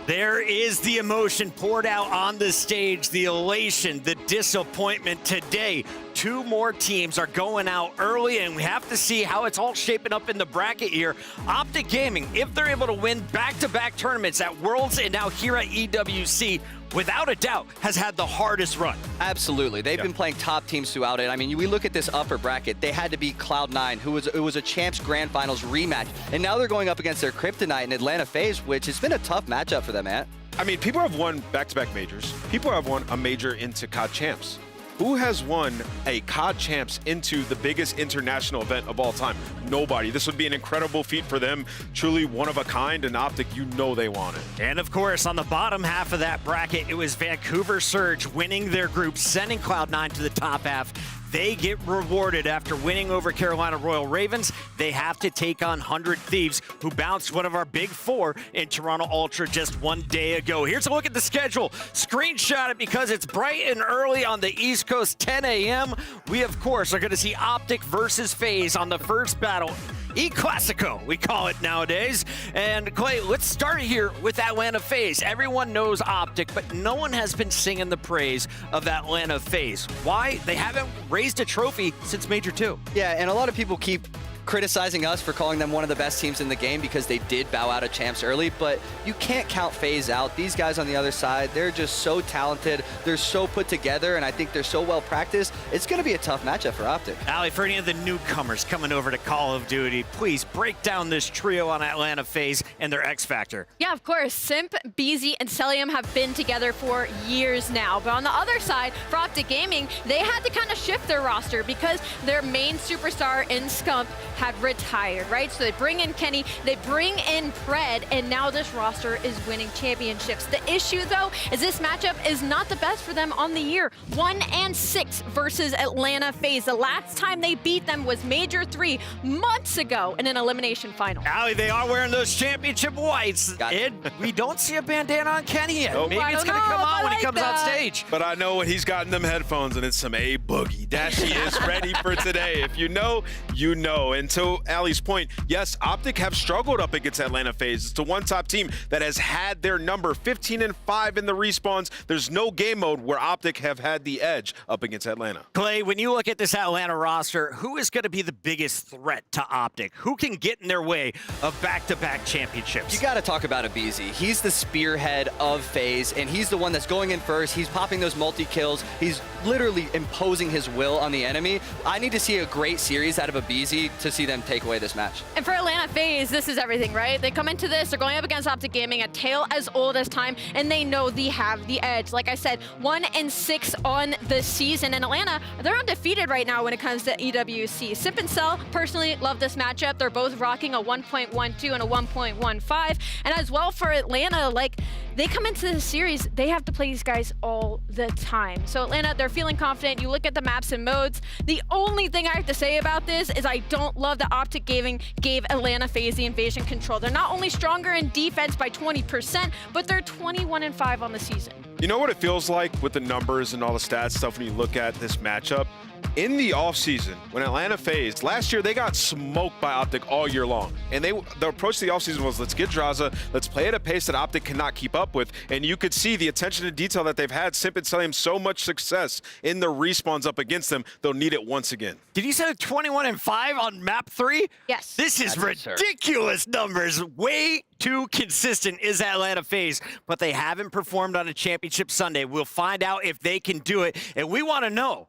There is the emotion poured out on the stage, the elation, the disappointment today. 2 more teams are going out early, and we have to see how it's all shaping up in the bracket here. Optic Gaming, if they're able to win back-to-back tournaments at Worlds and now here at EWC, without a doubt, has had the hardest run. Absolutely. They've been playing top teams throughout it. I mean, we look at this upper bracket. They had to beat Cloud9, it was a Champs Grand Finals rematch. And now they're going up against their Kryptonite and Atlanta FaZe, which has been a tough matchup for them, Matt. I mean, people have won back-to-back majors. People have won a major into COD Champs. Who has won a COD Champs into the biggest international event of all time? Nobody. This would be an incredible feat for them. Truly one of a kind, and Optic, you know they want it. And of course, on the bottom half of that bracket, it was Vancouver Surge winning their group, sending Cloud9 to the top half. They get rewarded after winning over Carolina Royal Ravens. They have to take on 100 Thieves, who bounced one of our big 4 in Toronto Ultra just 1 day ago. Here's a look at the schedule. Screenshot it because it's bright and early on the East Coast, 10 a.m. We, of course, are going to see Optic versus FaZe on the first battle. E-Classico, we call it nowadays. And Clay, let's start here with Atlanta FaZe. Everyone knows Optic, but no one has been singing the praise of Atlanta FaZe. Why? They haven't raised a trophy since Major 2. Yeah, and a lot of people keep criticizing us for calling them one of the best teams in the game because they did bow out of champs early, but you can't count FaZe out. These guys on the other side, they're just so talented. They're so put together, and I think they're so well practiced. It's going to be a tough matchup for Optic. Ali, for any of the newcomers coming over to Call of Duty, please break down this trio on Atlanta FaZe and their X Factor. Yeah, of course. Simp, BZ, and Celium have been together for years now. But on the other side, for Optic Gaming, they had to kind of shift their roster because their main superstar in Scump had retired, right? So they bring in Kenny, they bring in Pred, and now this roster is winning championships. The issue, though, is this matchup is not the best for them on the year. 1-6 versus Atlanta FaZe. The last time they beat them was Major 3 months ago in an elimination final. Ali, they are wearing those championship whites. And we don't see a bandana on Kenny yet. Nope. Maybe it's going to come on when he comes on stage. But I know when he's gotten them headphones and it's some A-Boogie. Dashie is ready for today. If you know, you know. And to Ali's point, yes, Optic have struggled up against Atlanta FaZe. It's the one top team that has had their number 15-5 in the respawns. There's no game mode where Optic have had the edge up against Atlanta. Clay, when you look at this Atlanta roster, who is going to be the biggest threat to Optic? Who can get in their way of back-to-back championships? You got to talk about Abizi. He's the spearhead of FaZe, and he's the one that's going in first. He's popping those multi-kills. He's literally imposing his will on the enemy. I need to see a great series out of Abizi to see them take away this match. And for Atlanta FaZe, this is everything, right? They come into this, they're going up against Optic Gaming, a tale as old as time, and they know they have the edge. Like I said, 1-6 on the season. And Atlanta, they're undefeated right now when it comes to EWC. Simp and Cell, personally, love this matchup. They're both rocking a 1.12 and a 1.15. And as well for Atlanta, like, they come into the series, they have to play these guys all the time. So Atlanta, they're feeling confident. You look at the maps and modes. The only thing I have to say about this is I don't love that Optic Gaming gave Atlanta FaZe the invasion control. They're not only stronger in defense by 20%, but they're 21-5 on the season. You know what it feels like with the numbers and all the stats stuff when you look at this matchup? In the offseason, when Atlanta FaZe, last year they got smoked by Optic all year long. And the approach to the offseason was, let's get Draza, let's play at a pace that Optic cannot keep up with. And you could see the attention to detail that they've had. Simp and Celium so much success in the respawns up against them, they'll need it once again. Did you say 21-5 on map 3? Yes. This is ridiculous numbers. Way too consistent is Atlanta FaZe, but they haven't performed on a championship Sunday. We'll find out if they can do it, and we want to know,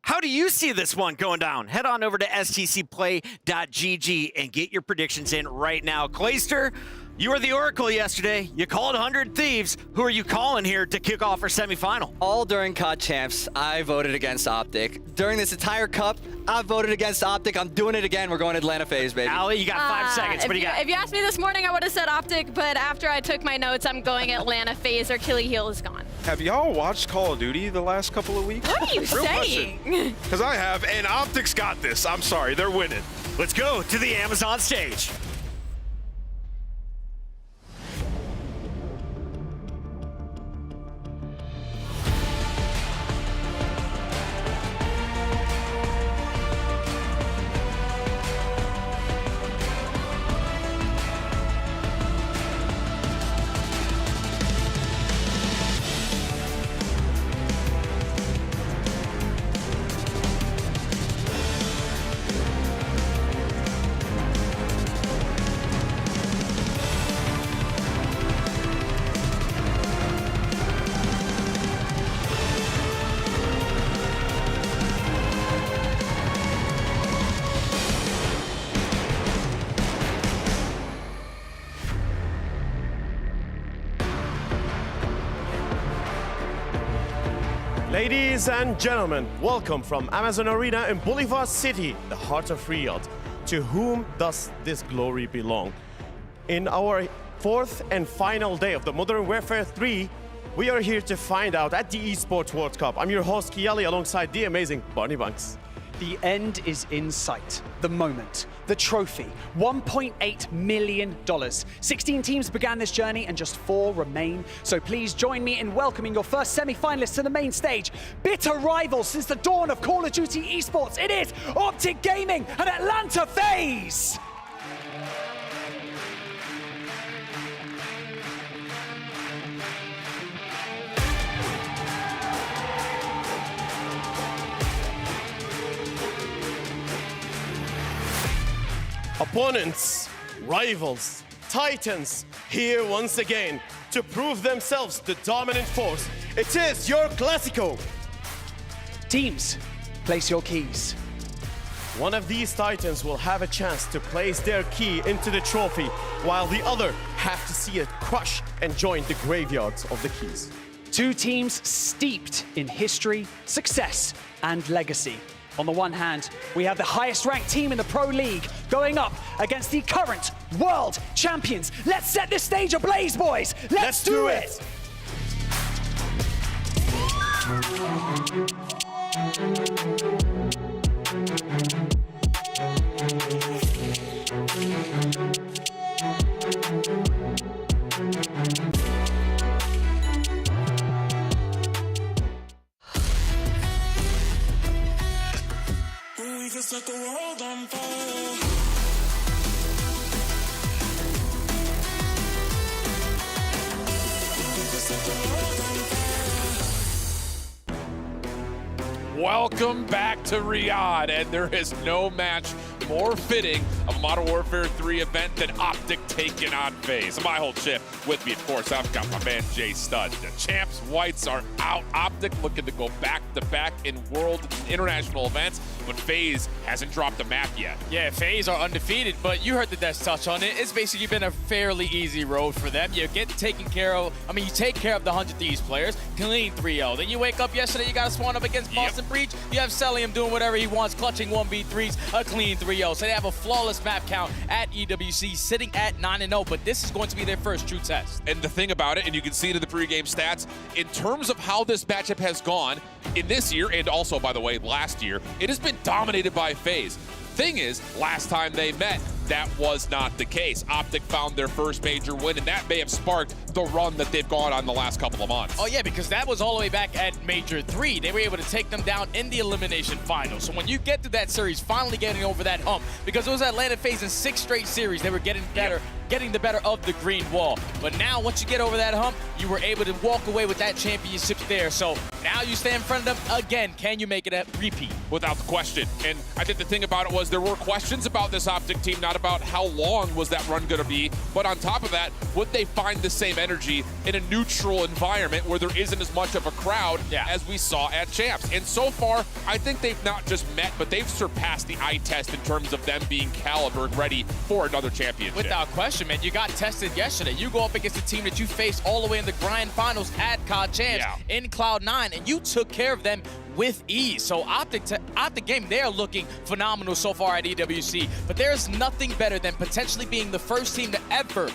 how do you see this one going down? Head on over to stcplay.gg and get your predictions in right now. Clayster, you were the Oracle yesterday. You called 100 Thieves. Who are you calling here to kick off our semifinal? All during COD Champs, I voted against Optic. During this entire cup, I voted against Optic. I'm doing it again. We're going Atlanta FaZe, baby. Ali, you got 5 seconds. What do you got? If you asked me this morning, I would have said Optic, but after I took my notes, I'm going Atlanta FaZe. Their Achilles heel is gone. Have y'all watched Call of Duty the last couple of weeks? What are you saying? Because I have, and Optic's got this. I'm sorry, they're winning. Let's go to the Amazon stage. Ladies and gentlemen, welcome from Amazon Arena in Bolivar City, the heart of Riyadh. To whom does this glory belong? In our 4th and final day of the Modern Warfare 3, we are here to find out at the Esports World Cup. I'm your host, Kiali, alongside the amazing Barney Banks. The end is in sight. The moment. The trophy. $1.8 million. 16 teams began this journey and just 4 remain. So please join me in welcoming your first semi-finalists to the main stage. Bitter rivals since the dawn of Call of Duty Esports. It is Optic Gaming and Atlanta FaZe. Opponents, rivals, titans, here once again to prove themselves the dominant force. It is your Classico. Teams, place your keys. One of these titans will have a chance to place their key into the trophy, while the other have to see it crush and join the graveyards of the keys. Two teams steeped in history, success, and legacy. On the one hand, we have the highest ranked team in the Pro League going up against the current world champions. Let's set this stage ablaze, boys. Let's do it. We can set the world on fire. We can set the world on fire. Welcome back to Riyadh, and there is no match more fitting of a Modern Warfare 3 event than Optic taking on FaZe. My whole chip with me, of course, I've got my man Jay Stud. The champs whites are out. Optic looking to go back-to-back in world and international events, but FaZe hasn't dropped a map yet. Yeah, FaZe are undefeated, but you heard the Des touch on it. It's basically been a fairly easy road for them. You get taken care of, you take care of the 100 Thieves players, clean 3-0. Then you wake up yesterday, you got to spawn up against Boston Breach. You have Celium doing whatever he wants, clutching 1v3s, a clean 3-0. So they have a flawless map count at EWC, sitting at 9-0, but this is going to be their first true test. And the thing about it, and you can see it in the pregame stats, in terms of how this matchup has gone in this year, and also, by the way, last year, it has been dominated by FaZe. Thing is, last time they met, that was not the case. Optic found their first major win, and that may have sparked the run that they've gone on the last couple of months. Oh yeah, because that was all the way back at Major 3. They were able to take them down in the elimination final. So when you get to that series, finally getting over that hump, because it was Atlanta FaZe in 6 straight series, they were getting better, getting the better of the green wall. But now, once you get over that hump, you were able to walk away with that championship there. So now you stand in front of them again. Can you make it a repeat? Without the question. And I think the thing about it was there were questions about this Optic team, not about how long was that run going to be, but on top of that, would they find the same energy in a neutral environment where there isn't as much of a crowd as we saw at Champs? And so far, I think they've not just met, but they've surpassed the eye test in terms of them being caliber and ready for another championship. Without question, man. You got tested yesterday. You go up against a team that you faced all the way in the grand finals at COD Champs in Cloud9, and you took care of them with ease. So Optic game, they are looking phenomenal so far at EWC, but there's nothing better than potentially being the first team to ever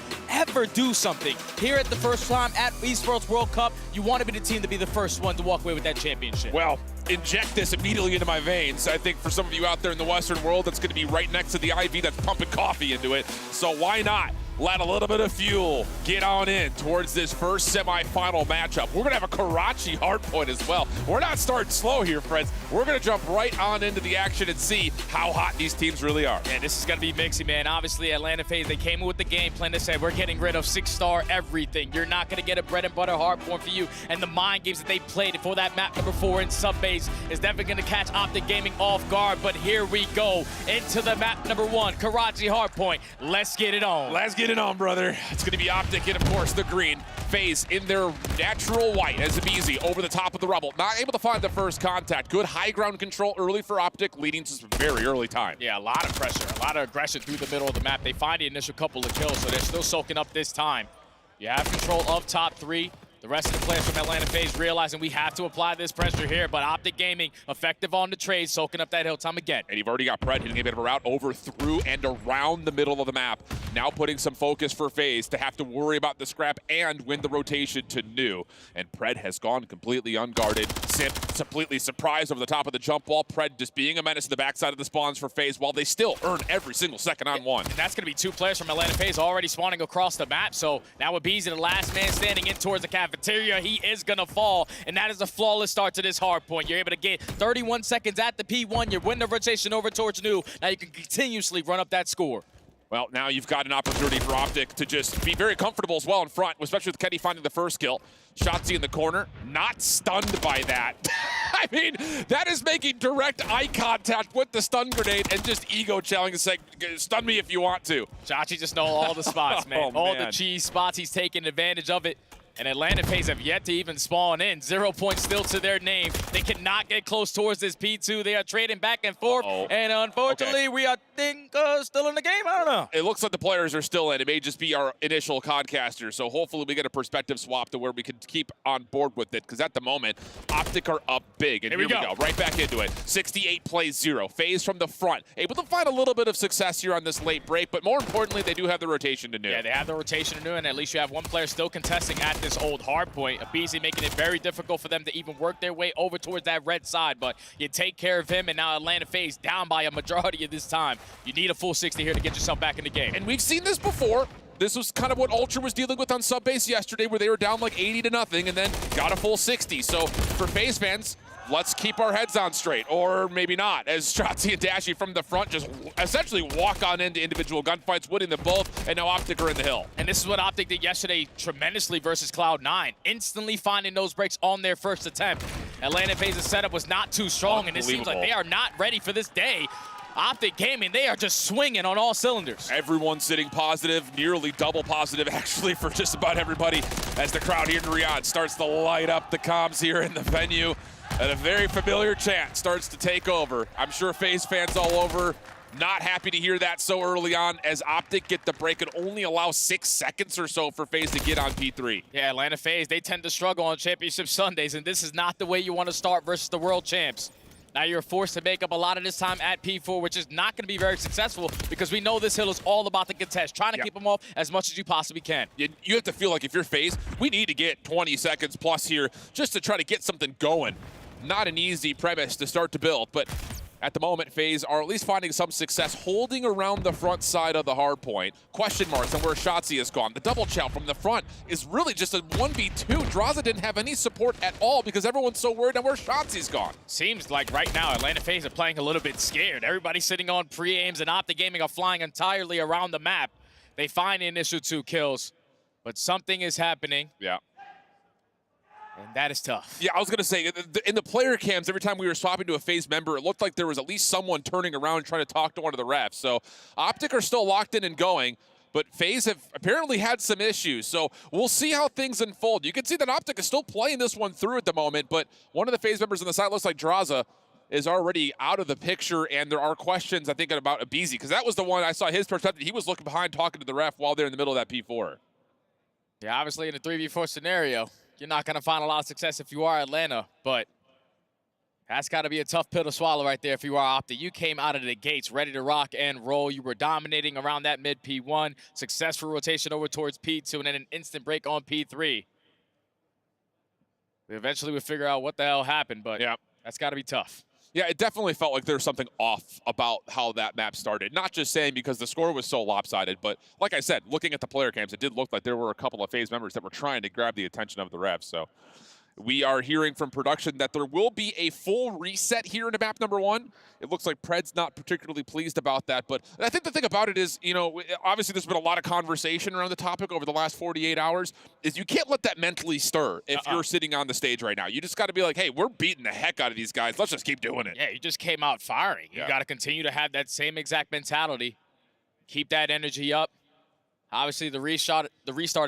do something. Here at the first time at Esports World Cup, you want to be the team to be the first one to walk away with that championship. Well, inject this immediately into my veins. I think for some of you out there in the Western world, that's going to be right next to the IV that's pumping coffee into it. So why not let a little bit of fuel get on in towards this first semifinal matchup? We're going to have a Karachi hardpoint as well. We're not starting slow here, friends. We're going to jump right on into the action and see how hot these teams really are. And this is going to be mixy, man. Obviously, Atlanta FaZe, they came in with the game plan to say, we're getting rid of 6-star everything. You're not going to get a bread and butter hardpoint for you. And the mind games that they played for that map number 4 in sub-base is definitely going to catch Optic Gaming off guard. But here we go into the map number 1, Karachi hardpoint. Let's get it on. Let's get it on, brother. It's going to be Optic and, of course, the green. FaZe in their natural white as Abizi over the top of the rubble. Not able to find the first contact. Good high ground control early for Optic, leading to some very early time. Yeah, a lot of pressure, a lot of aggression through the middle of the map. They find the initial couple of kills, so they're still soaking up this time. You have control of top 3. The rest of the players from Atlanta FaZe realizing we have to apply this pressure here, but Optic Gaming effective on the trade, soaking up that hill time again. And you've already got Pred hitting a bit of a route over, through, and around the middle of the map. Now putting some focus for FaZe to have to worry about the scrap and win the rotation to new. And Pred has gone completely unguarded. Simp completely surprised over the top of the jump wall. Pred just being a menace to the backside of the spawns for FaZe while they still earn every single second on one. And that's going to be 2 players from Atlanta FaZe already spawning across the map. So now with Beezy, the last man standing in towards the cafeteria, he is going to fall. And that is a flawless start to this hard point. You're able to get 31 seconds at the P1. You win the rotation over towards new. Now you can continuously run up that score. Well, now you've got an opportunity for Optic to just be very comfortable as well in front, especially with Kenny finding the first kill. Shotzi in the corner, not stunned by that. I mean, that is making direct eye contact with the stun grenade and just ego challenging, saying, stun me if you want to. Chachi just know all the spots, man. Oh, all man. the cheese spots, he's taking advantage of it. And Atlanta FaZe have yet to even spawn in. 0 points still to their name. They cannot get close towards this P2. They are trading back and forth. And unfortunately, we are still in the game. I don't know. It looks like the players are still in. It may just be our initial CODcasters. So hopefully we get a perspective swap to where we can keep on board with it. Because at the moment, Optic are up big. And here we go. Right back into it. 68 plays 0. FaZe from the front. Able to find a little bit of success here on this late break. But more importantly, they do have the rotation to do. Yeah, they have the rotation to do. And at least you have one player still contesting at this old hard point. Abizi making it very difficult for them to even work their way over towards that red side, but you take care of him, and now Atlanta FaZe down by a majority of this time. You need a full 60 here to get yourself back in the game. And we've seen this before. This was kind of what Ultra was dealing with on Subbase yesterday, where they were down like 80-0 and then got a full 60. So for FaZe fans, let's keep our heads on straight, or maybe not, as Shotzi and Dashy from the front just essentially walk on into individual gunfights, winning them both, and now Optic are in the hill. And this is what Optic did yesterday tremendously versus Cloud9, instantly finding those breaks on their first attempt. Atlanta FaZe's setup was not too strong, and it seems like they are not ready for this day. Optic Gaming, they are just swinging on all cylinders. Everyone sitting positive, nearly double positive actually for just about everybody, as the crowd here in Riyadh starts to light up the comms here in the venue. And a very familiar chant starts to take over. I'm sure FaZe fans all over not happy to hear that so early on, as Optic get the break and only allow 6 seconds or so for FaZe to get on P3. Yeah, Atlanta FaZe, they tend to struggle on Championship Sundays, and this is not the way you want to start versus the world champs. Now you're forced to make up a lot of this time at P4, which is not going to be very successful because we know this hill is all about the contest, trying to keep them off as much as you possibly can. You have to feel like if you're FaZe, we need to get 20 seconds plus here just to try to get something going. Not an easy premise to start to build, but at the moment, FaZe are at least finding some success holding around the front side of the hard point. Question marks on where Shotzi has gone. The double chow from the front is really just a 1v2. Draza didn't have any support at all because everyone's so worried on where Shotzi's gone. Seems like right now Atlanta FaZe are playing a little bit scared. Everybody's sitting on pre-aims, and Optic Gaming are flying entirely around the map. They find the initial 2 kills, but something is happening. Yeah. And that is tough. Yeah, I was going to say, in the player cams, every time we were swapping to a FaZe member, it looked like there was at least someone turning around trying to talk to one of the refs. So Optic are still locked in and going, but FaZe have apparently had some issues. So we'll see how things unfold. You can see that Optic is still playing this one through at the moment, but one of the FaZe members on the side looks like Draza is already out of the picture, and there are questions, I think, about Abizi, because that was the one I saw his perspective. He was looking behind talking to the ref while they're in the middle of that P4. Yeah, obviously in a 3v4 scenario, you're not going to find a lot of success if you are Atlanta, but that's got to be a tough pill to swallow right there if you are Optic. You came out of the gates ready to rock and roll. You were dominating around that mid P1, successful rotation over towards P2, and then an instant break on P3. We eventually would figure out what the hell happened, but yeah, that's got to be tough. Yeah, it definitely felt like there was something off about how that map started. Not just saying because the score was so lopsided, but like I said, looking at the player cams, it did look like there were a couple of FaZe members that were trying to grab the attention of the refs. So we are hearing from production that there will be a full reset here in map number 1. It looks like Pred's not particularly pleased about that, but I think the thing about it is, you know, obviously there's been a lot of conversation around the topic over the last 48 hours, is you can't let that mentally stir if you're sitting on the stage right now. You just got to be like, hey, we're beating the heck out of these guys. Let's just keep doing it. Yeah, you just came out firing. You got to continue to have that same exact mentality. Keep that energy up. Obviously, the restart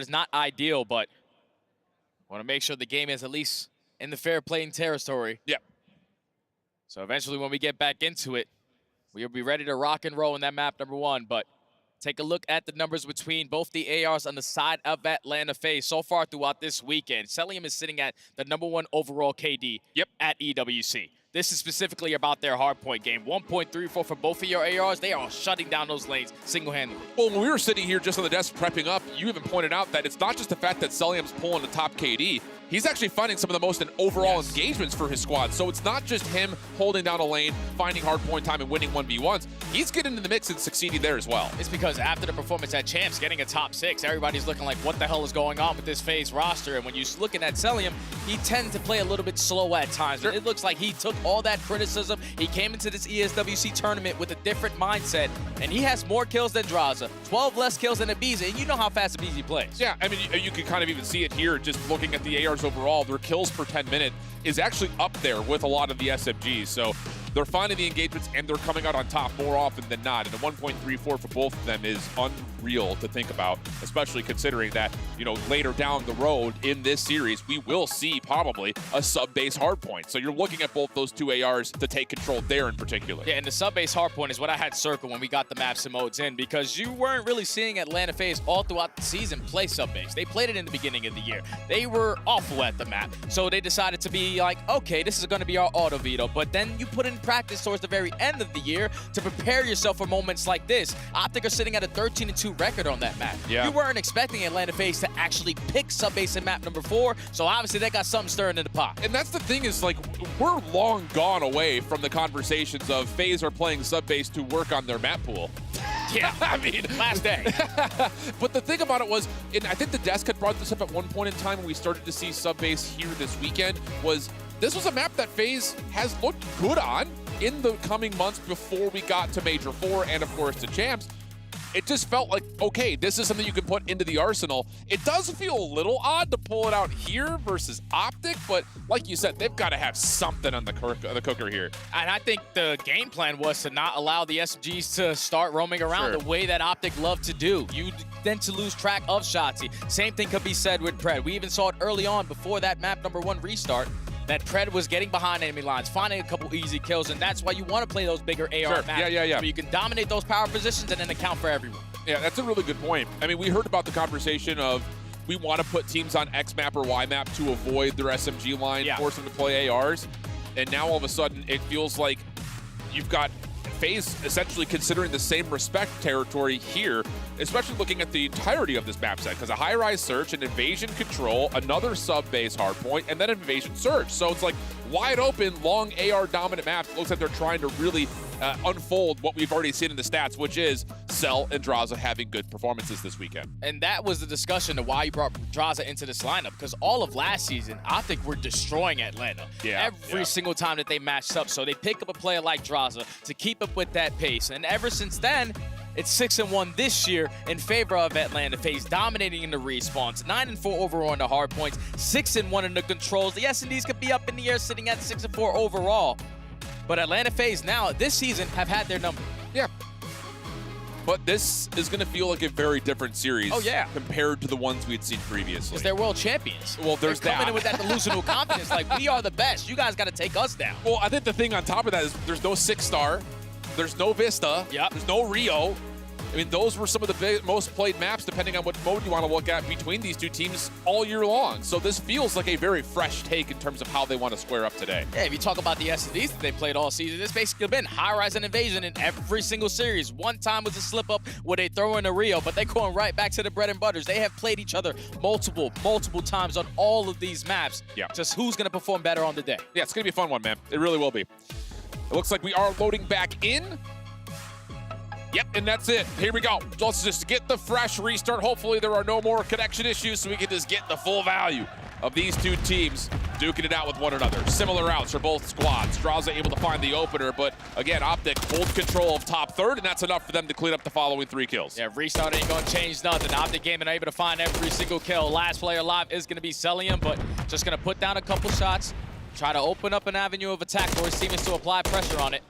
is not ideal, but want to make sure the game is at least in the fair playing territory. Yep. So eventually when we get back into it, we'll be ready to rock and roll in that map number 1. But take a look at the numbers between both the ARs on the side of Atlanta FaZe so far throughout this weekend. Celium is sitting at the #1 overall KD at EWC. This is specifically about their hardpoint game. 1.34 for both of your ARs. They are shutting down those lanes single-handedly. Well, when we were sitting here just on the desk prepping up, you even pointed out that it's not just the fact that Celium's pulling the top KD. he's actually finding some of the most in overall engagements for his squad. So it's not just him holding down a lane, finding hard point time, and winning 1v1s. He's getting in the mix and succeeding there as well. It's because after the performance at Champs, getting a top 6, everybody's looking like, what the hell is going on with this FaZe roster? And when you're looking at Celium, he tends to play a little bit slow at times. Sure. It looks like he took all that criticism. He came into this ESWC tournament with a different mindset, and he has more kills than Draza, 12 less kills than Ibiza, and you know how fast Ibiza plays. Yeah, I mean, you can kind of even see it here, just looking at the ARs overall. Their kills per 10 minutes is actually up there with a lot of the SMGs. So they're finding the engagements and they're coming out on top more often than not. And a 1.34 for both of them is unreal to think about, especially considering that, you know, later down the road in this series, we will see probably a sub-base hardpoint. So you're looking at both those two ARs to take control there in particular. Yeah, and the sub-base hardpoint is what I had circled when we got the maps and modes in, because you weren't really seeing Atlanta FaZe all throughout the season play sub-base. They played it in the beginning of the year. They were awful at the map, so they decided to be like, okay, this is going to be our auto veto. But then you put in practice towards the very end of the year to prepare yourself for moments like this. Optic are sitting at a 13-2 record on that map. Yeah. You weren't expecting Atlanta FaZe to actually pick sub-base in map number 4, so obviously they got something stirring in the pot. And that's the thing is, like, we're long gone away from the conversations of FaZe are playing sub-base to work on their map pool. Yeah, I mean, last day. But the thing about it was, and I think the desk had brought this up at one point in time when we started to see sub-base here this weekend, was this was a map that FaZe has looked good on in the coming months before we got to Major 4 and, of course, to Champs. It just felt like, okay, this is something you can put into the arsenal. It does feel a little odd to pull it out here versus Optic, but like you said, they've got to have something on the cooker here. And I think the game plan was to not allow the SMGs to start roaming around the way that Optic loved to do. You tend to lose track of Shotzi. Same thing could be said with Pred. We even saw it early on before that map number 1 restart, that Pred was getting behind enemy lines, finding a couple easy kills, and that's why you want to play those bigger AR maps. Yeah. So you can dominate those power positions and then account for everyone. Yeah, that's a really good point. I mean, we heard about the conversation of we want to put teams on X map or Y map to avoid their SMG line, force them to play ARs, and now all of a sudden it feels like you've got FaZe essentially considering the same respect territory here, especially looking at the entirety of this map set, because a high-rise search, an invasion control, another sub-base hardpoint, and then an invasion search. So it's like wide open, long AR dominant maps. It looks like they're trying to really unfold what we've already seen in the stats, which is Cell and Draza having good performances this weekend. And that was the discussion of why you brought Draza into this lineup, because all of last season, Optic were destroying Atlanta every single time that they matched up. So they pick up a player like Draza to keep up with that pace. And ever since then, it's 6-1 this year in favor of Atlanta FaZe, dominating in the respawns, 9-4 overall in the hard points, 6-1 in the controls. The S&Ds could be up in the air, sitting at 6-4 overall. But Atlanta FaZe now, this season, have had their number. Yeah. But this is going to feel like a very different series compared to the ones we'd seen previously. Because they're world champions. Well, there's they're coming in with that delusional confidence, like, we are the best. You guys got to take us down. Well, I think the thing on top of that is there's no 6-star. There's no Vista. There's no Rio. I mean, those were some of the most played maps, depending on what mode you want to look at, between these two teams all year long. So this feels like a very fresh take in terms of how they want to square up today. Yeah, if you talk about the S&Ds that they played all season, it's basically been high-rise and invasion in every single series. One time was a slip-up where they throw in a Rio, but they're going right back to the bread and butters. They have played each other multiple times on all of these maps. Yeah. Just who's going to perform better on the day. Yeah, it's going to be a fun one, man. It really will be. It looks like we are loading back in. Yep, and that's it. Here we go. Let's just get the fresh restart. Hopefully there are no more connection issues so we can just get the full value of these two teams duking it out with one another. Similar routes for both squads. Draza able to find the opener, but again, Optic hold control of top third, and that's enough for them to clean up the following 3 kills. Yeah, restart ain't gonna change nothing. Optic Gaming able to find every single kill. Last player alive is gonna be Celium, but just gonna put down a couple shots, try to open up an avenue of attack for his teammates to apply pressure on it.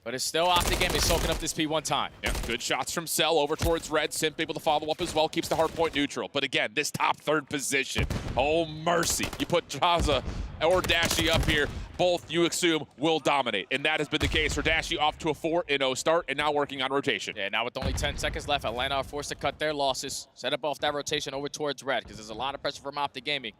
But it's still Optic Gaming soaking up this P one time. Yeah, good shots from Cell over towards Red. Simp able to follow up as well, keeps the hard point neutral. But again, this top third position, oh mercy. You put Draza or Dashy up here, both you assume will dominate. And that has been the case for Dashy, off to a 4-0 start and now working on rotation. Yeah, now with only 10 seconds left, Atlanta are forced to cut their losses, set up off that rotation over towards Red, because there's a lot of pressure from Optic Gaming.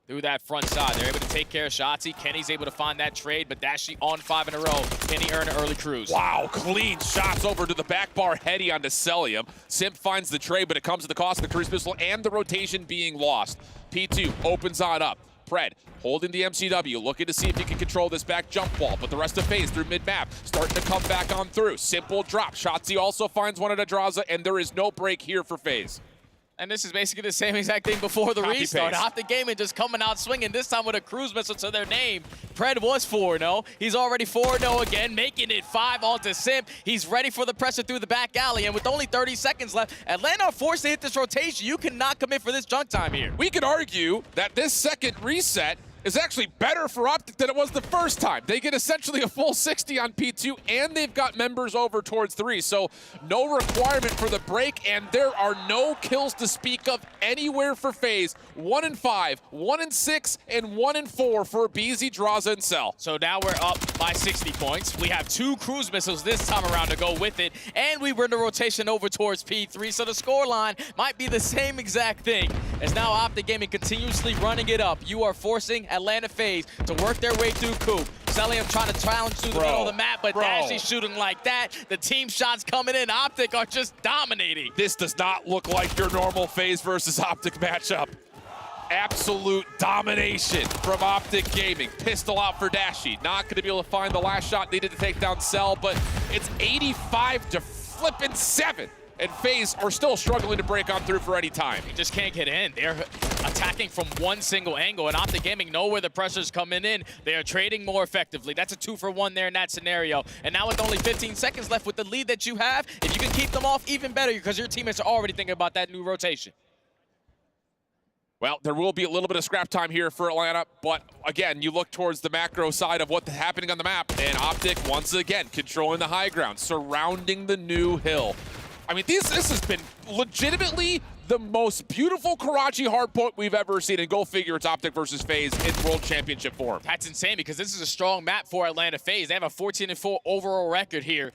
Through that front side, they're able to take care of Shotzi. Kenny's able to find that trade, but Dashy on 5 in a row. Can he earn an early cruise? Wow, clean shots over to the back bar, heady onto Celium. Simp finds the trade, but it comes at the cost of the cruise missile and the rotation being lost. P2 opens on up. Pred holding the MCW, looking to see if he can control this back jump wall, but the rest of FaZe through mid-map starting to come back on through. Simple drop. Shotzi also finds one at Adraza, and there is no break here for FaZe. And this is basically the same exact thing before the Copy restart. paste. Optic Gaming just coming out swinging, this time with a cruise missile to their name. Pred was 4-0. He's already 4-0 again, making it 5 onto Simp. He's ready for the pressure through the back alley, and with only 30 seconds left, Atlanta are forced to hit this rotation. You cannot commit for this junk time here. We could argue that this second reset is actually better for Optic than it was the first time. They get essentially a full 60 on P2, and they've got members over towards 3, so no requirement for the break, and there are no kills to speak of anywhere for FaZe. 1-5, 1-6, and 1-4 for BZ, Draza, and Cell. So now we're up by 60 points. We have 2 cruise missiles this time around to go with it, and we run the rotation over towards P3, so the scoreline might be the same exact thing. As now Optic Gaming continuously running it up. You are forcing Atlanta FaZe to work their way through Coop. Celium trying to challenge through the middle of the map, but Dashy's shooting like that. The team shots coming in. Optic are just dominating. This does not look like your normal FaZe versus Optic matchup. Absolute domination from Optic Gaming. Pistol out for Dashy. Not going to be able to find the last shot needed to take down Cell, but it's 85 to flippin' 7. And FaZe are still struggling to break on through for any time. They just can't get in. They're attacking from one single angle, and Optic Gaming know where the pressure's coming in. They are trading more effectively. That's a 2-for-1 there in that scenario. And now with only 15 seconds left with the lead that you have, if you can keep them off, even better, because your teammates are already thinking about that new rotation. Well, there will be a little bit of scrap time here for Atlanta, but again, you look towards the macro side of what's happening on the map, and Optic, once again, controlling the high ground, surrounding the new hill. I mean, this has been legitimately the most beautiful Karachi hardpoint we've ever seen, and go figure it's Optic versus FaZe in World Championship form. That's insane, because this is a strong map for Atlanta FaZe. They have a 14-4 overall record here.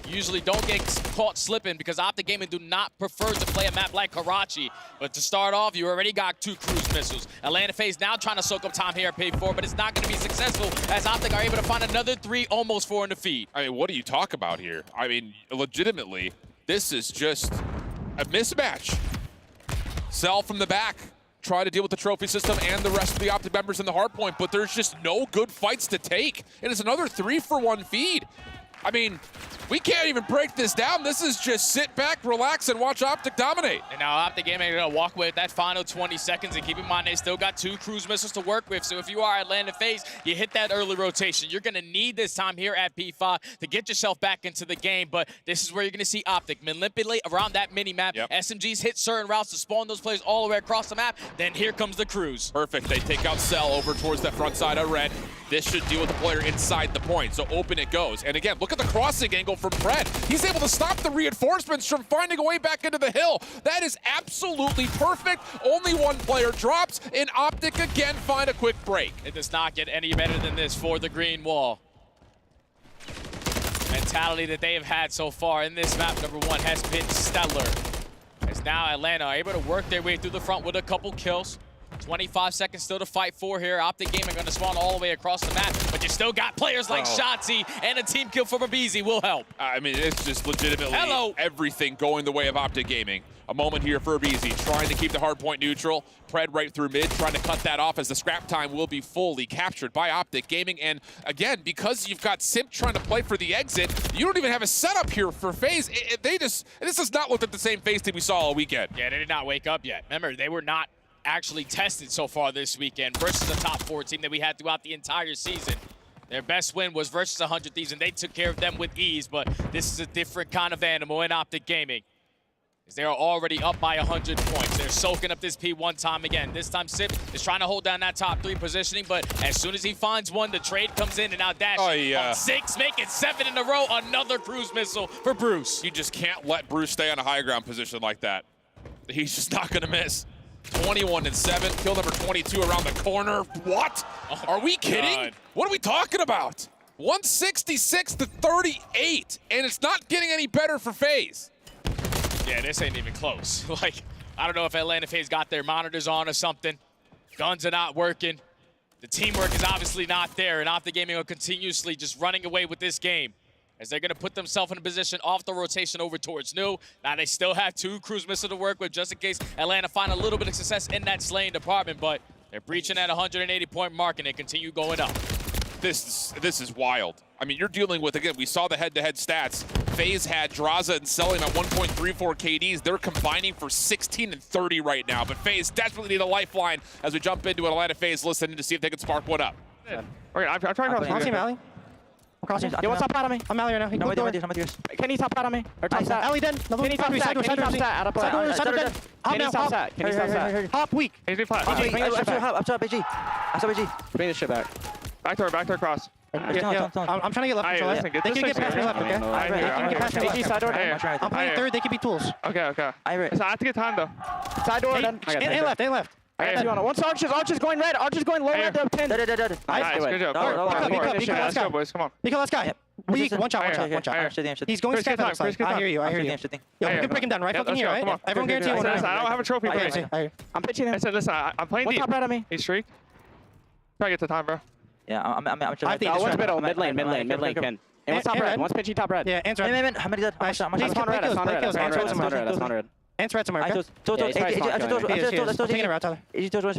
Usually don't get caught slipping because Optic Gaming do not prefer to play a map like Karachi. But to start off, you already got 2 cruise missiles. Atlanta FaZe now trying to soak up time here at Pay 4, but it's not going to be successful as Optic are able to find another 3, almost 4 in the feed. I mean, what do you talk about here? I mean, legitimately, this is just a mismatch. Cell from the back, try to deal with the trophy system and the rest of the Optic members in the hardpoint, but there's just no good fights to take. And it's another 3-for-1 feed. I mean, we can't even break this down. This is just sit back, relax, and watch Optic dominate. And now Optic Gaming are going to walk away with that final 20 seconds. And keep in mind, they still got 2 cruise missiles to work with. So if you are Atlanta FaZe, you hit that early rotation. You're going to need this time here at P5 to get yourself back into the game. But this is where you're going to see Optic manipulate around that mini-map. Yep. SMGs hit certain routes to spawn those players all the way across the map. Then here comes the cruise. Perfect. They take out Cell over towards that front side of red. This should deal with the player inside the point. So open it goes. And again, look at the crossing angle from Pred. He's able to stop the reinforcements from finding a way back into the hill. That is absolutely perfect. Only one player drops, and Optic again find a quick break. It does not get any better than this for the green wall. Mentality that they have had so far in this map, number 1, has been stellar. As now Atlanta are able to work their way through the front with a couple kills. 25 seconds still to fight for here. Optic Gaming going to spawn all the way across the map, but you still got players like Shotzi, and a team kill from Abizi will help. I mean, it's just legitimately everything going the way of Optic Gaming. A moment here for Abizi, trying to keep the hard point neutral. Pred right through mid, trying to cut that off as the scrap time will be fully captured by Optic Gaming. And again, because you've got Simp trying to play for the exit, you don't even have a setup here for FaZe. This does not look like the same FaZe team we saw all weekend. Yeah, they did not wake up yet. Remember, they were not actually tested so far this weekend versus the top 4 team that we had throughout the entire season. Their best win was versus 100 Thieves, and they took care of them with ease, but this is a different kind of animal in Optic Gaming. They are already up by 100 points. They're soaking up this P1 time again. This time Simp is trying to hold down that top 3 positioning, but as soon as he finds one, the trade comes in, and now Dash on 6, making 7 in a row. Another cruise missile for Bruce. You just can't let Bruce stay on a high ground position like that. He's just not going to miss. 21-7, kill number 22 around the corner. What? Are we kidding? God. What are we talking about? 166 to 38, and it's not getting any better for FaZe. Yeah, this ain't even close. Like, I don't know if Atlanta FaZe got their monitors on or something. Guns are not working. The teamwork is obviously not there, and Optic Gaming are continuously just running away with this game, as they're going to put themselves in a position off the rotation over towards New. Now they still have 2 cruise missiles to work with just in case Atlanta find a little bit of success in that slaying department, but They're breaching at 180-point mark, and they continue going up. This is wild. I mean, you're dealing with, again, we saw the head-to-head stats. FaZe had Draza and Selim at 1.34 KDs. They're combining for 16 and 30 right now, but FaZe desperately need a lifeline as we jump into an Atlanta FaZe listening to see if they can spark one up. Okay, I'm trying to cross. Team Alley. I'm crossing. You want top plat on me? I'm Alley right now. No, with yours. Kenny top plat on me. Or top stat. Alley dead. Kenny top stat. Kenny top stat. Out of play. Side door dead. Hop now. top stat. Kenny top stat. Hop weak. Kenny flat. Up top, AG. Bring this shit back. Back door cross. I'm trying to get left control. They can get past me left, okay? They can get past me AG side door. I'm playing third. They can be tools. Okay. So I have to get time though. Side door. A left. I got 2 on it. One's Archer's going red. Archer's going low red to 10. Dead. Nice, good job. Let's go, boys. Come on. Let's go. Weak. One shot. He's going to step out. I hear you. Yo, we can break him down right fucking here, right? Everyone guarantee one. I don't have a trophy. I'm pitching him. Listen, I'm playing deep. One top red on me. He's streak. Try to get to time, bro. Yeah, I'm trying to. One's middle, mid lane, Ken. And one's top red. One's pitching top red. Yeah, answer. How many dead? That's on red. Answer at tomorrow. He's taking it around, Tyler. He's middle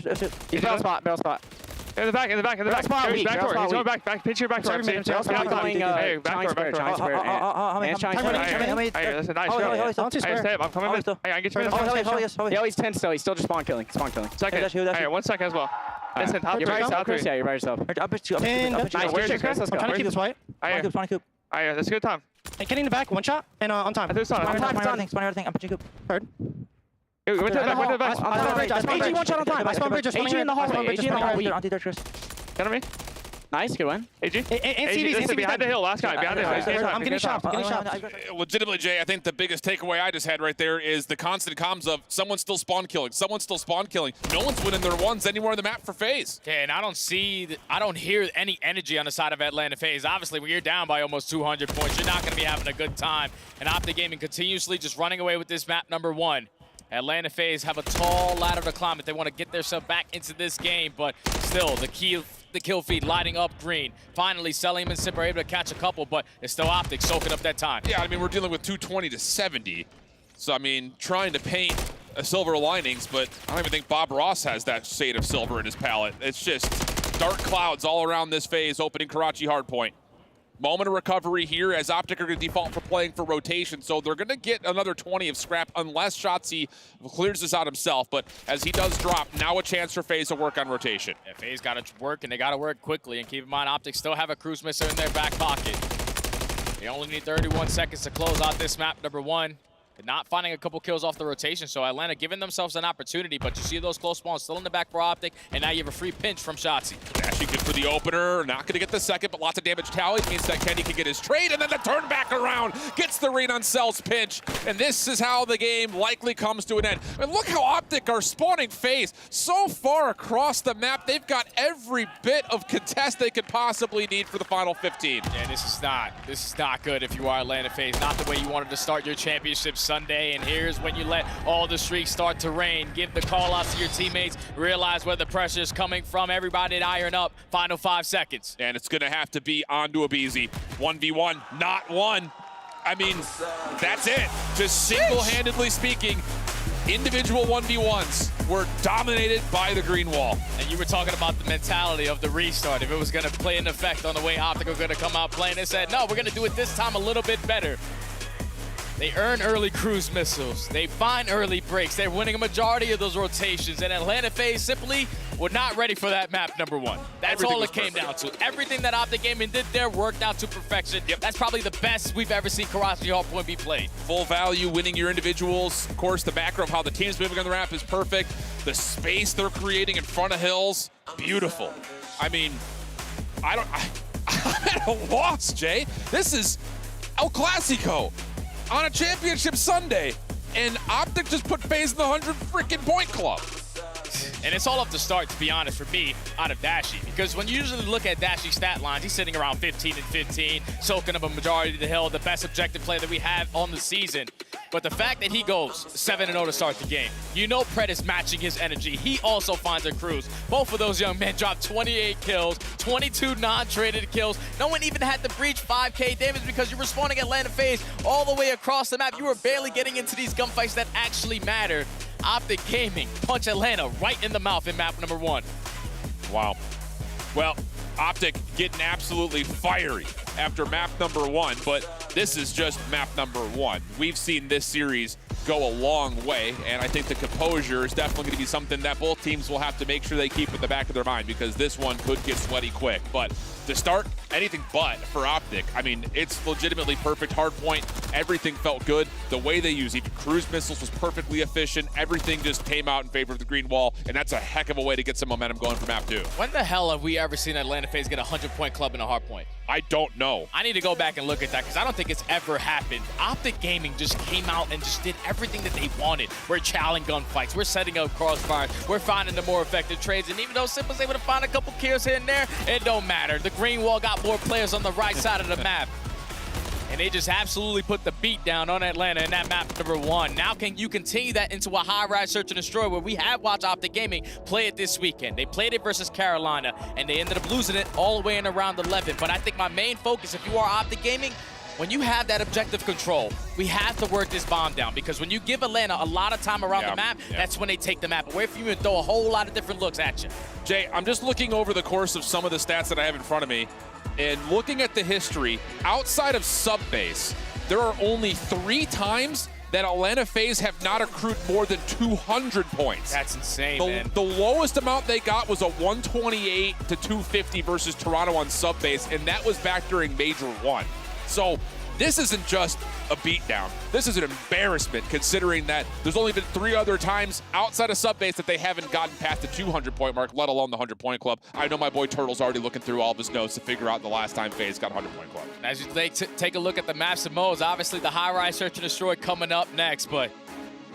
spot. In the back. Spot weak. Back door. Back. Pitch your back door. Back door. I'm coming with. Hey, I get you in the Yo, he's 10 still. He's still just spawn killing. Second. Hey, 1 second as well. Listen, you're by yourself. Yeah, you're by yourself. Nice. Where's your Chris? Let's go. I'm trying to keep this white. Alright, that's a good time. And getting in the back, one shot, and on time. I'm pitching Coop. Heard. Went to the back. AG one shot on time. I spawn bridge. AG in the hallway. Get me. Nice, good one. AG. And CV's behind the hill. Last guy behind the hill. I'm getting shots. Legitimately, Jay, I think the biggest takeaway I just had right there is the constant comms of someone's still spawn killing. No one's winning their ones anywhere on the map for FaZe. Okay, and I don't hear any energy on the side of Atlanta FaZe. Obviously, when you're down by almost 200 points, you're not going to be having a good time. And Optic Gaming continuously just running away with this map number 1. Atlanta FaZe have a tall ladder to climb if they want to get themselves back into this game, but still, the kill feed lighting up green. Finally, Selim and Simp are able to catch a couple, but it's still Optic soaking up that time. Yeah, I mean, we're dealing with 220 to 70. So, I mean, trying to paint a silver linings, but I don't even think Bob Ross has that shade of silver in his palette. It's just dark clouds all around this FaZe opening Karachi hardpoint. Moment of recovery here as Optic are going to default for playing for rotation, so they're going to get another 20 of scrap unless Shotzi clears this out himself. But as he does drop, now a chance for FaZe to work on rotation. Yeah, FaZe got to work, and they got to work quickly. And keep in mind, Optic still have a cruise missile in their back pocket. They only need 31 seconds to close out this map number 1. They're not finding a couple kills off the rotation, so Atlanta giving themselves an opportunity, but you see those close spawns still in the back for Optic, and now you have a free pinch from Shotzi. Dashing good for the opener, not going to get the second, but lots of damage tallied, means that Kenny can get his trade, and then the turn back around, gets the read on Cell's pinch, and this is how the game likely comes to an end. And look how Optic are spawning FaZe so far across the map. They've got every bit of contest they could possibly need for the final 15. Yeah, this is not good if you are Atlanta FaZe, not the way you wanted to start your championship Sunday, and here's when you let all the streaks start to rain. Give the call outs to your teammates, realize where the pressure is coming from, everybody to iron up. Final 5 seconds. And it's gonna have to be onto a Beezy. 1v1, not one. I mean, that's it. Just single-handedly speaking, individual 1v1s were dominated by the green wall. And you were talking about the mentality of the restart, if it was gonna play an effect on the way Optic are gonna come out playing. They said, no, we're gonna do it this time a little bit better. They earn early cruise missiles. They find early breaks. They're winning a majority of those rotations. And Atlanta FaZe simply were not ready for that map number 1. That's all it came down to. Everything that Optic Gaming did there worked out to perfection. Yep. That's probably the best we've ever seen Karachi hardpoint be played. Full value, winning your individuals. Of course, the macro of how the team's moving on the map is perfect. The space they're creating in front of hills, beautiful. I mean, I'm at a loss, Jay. This is El Clasico on a championship Sunday, and Optic just put FaZe in the 100 freaking point club. And it's all up to start, to be honest, for me, out of Dashy. Because when you usually look at Dashy's stat lines, he's sitting around 15 and 15, soaking up a majority of the hill, the best objective play that we have on the season. But the fact that he goes 7-0 to start the game, you know Pred is matching his energy. He also finds a cruise. Both of those young men dropped 28 kills, 22 non-traded kills. No one even had to breach 5K damage because you're respawning Atlanta FaZe all the way across the map. You were barely getting into these gunfights that actually matter. Optic Gaming punch Atlanta right in the mouth in map number 1. Wow. Well, Optic getting absolutely fiery after map number 1, but this is just map number 1. We've seen this series go a long way, and I think the composure is definitely going to be something that both teams will have to make sure they keep in the back of their mind, because this one could get sweaty quick. But to start, anything but for Optic. I mean, it's legitimately perfect. Hard point, everything felt good. The way they used even cruise missiles was perfectly efficient. Everything just came out in favor of the green wall, and that's a heck of a way to get some momentum going for map 2. When the hell have we ever seen Atlanta FaZe get a 100-point club in a hard point? I don't know. I need to go back and look at that because I don't think it's ever happened. Optic Gaming just came out and just did everything that they wanted. We're challenging gunfights. We're setting up crossfires. We're finding the more effective trades. And even though Simp was able to find a couple kills here and there, it don't matter. The green wall got more players on the right side of the map. And they just absolutely put the beat down on Atlanta in that map number 1. Now can you continue that into a high-rise search and destroy where we have watched Optic Gaming play it this weekend. They played it versus Carolina, and they ended up losing it all the way in around 11. But I think my main focus, if you are Optic Gaming, when you have that objective control, we have to work this bomb down, because when you give Atlanta a lot of time around the map, that's when they take the map away from you and throw a whole lot of different looks at you. Jay, I'm just looking over the course of some of the stats that I have in front of me, and looking at the history, outside of sub-base, there are only 3 times that Atlanta FaZe have not accrued more than 200 points. That's insane, man. The lowest amount they got was a 128 to 250 versus Toronto on sub-base, and that was back during Major 1. So this isn't just a beatdown. This is an embarrassment, considering that there's only been 3 other times outside of sub-base that they haven't gotten past the 200-point mark, let alone the 100-point club. I know my boy Turtle's already looking through all of his notes to figure out the last time FaZe got a 100-point club. As you take a look at the maps and modes, obviously the high-rise search and destroy coming up next, but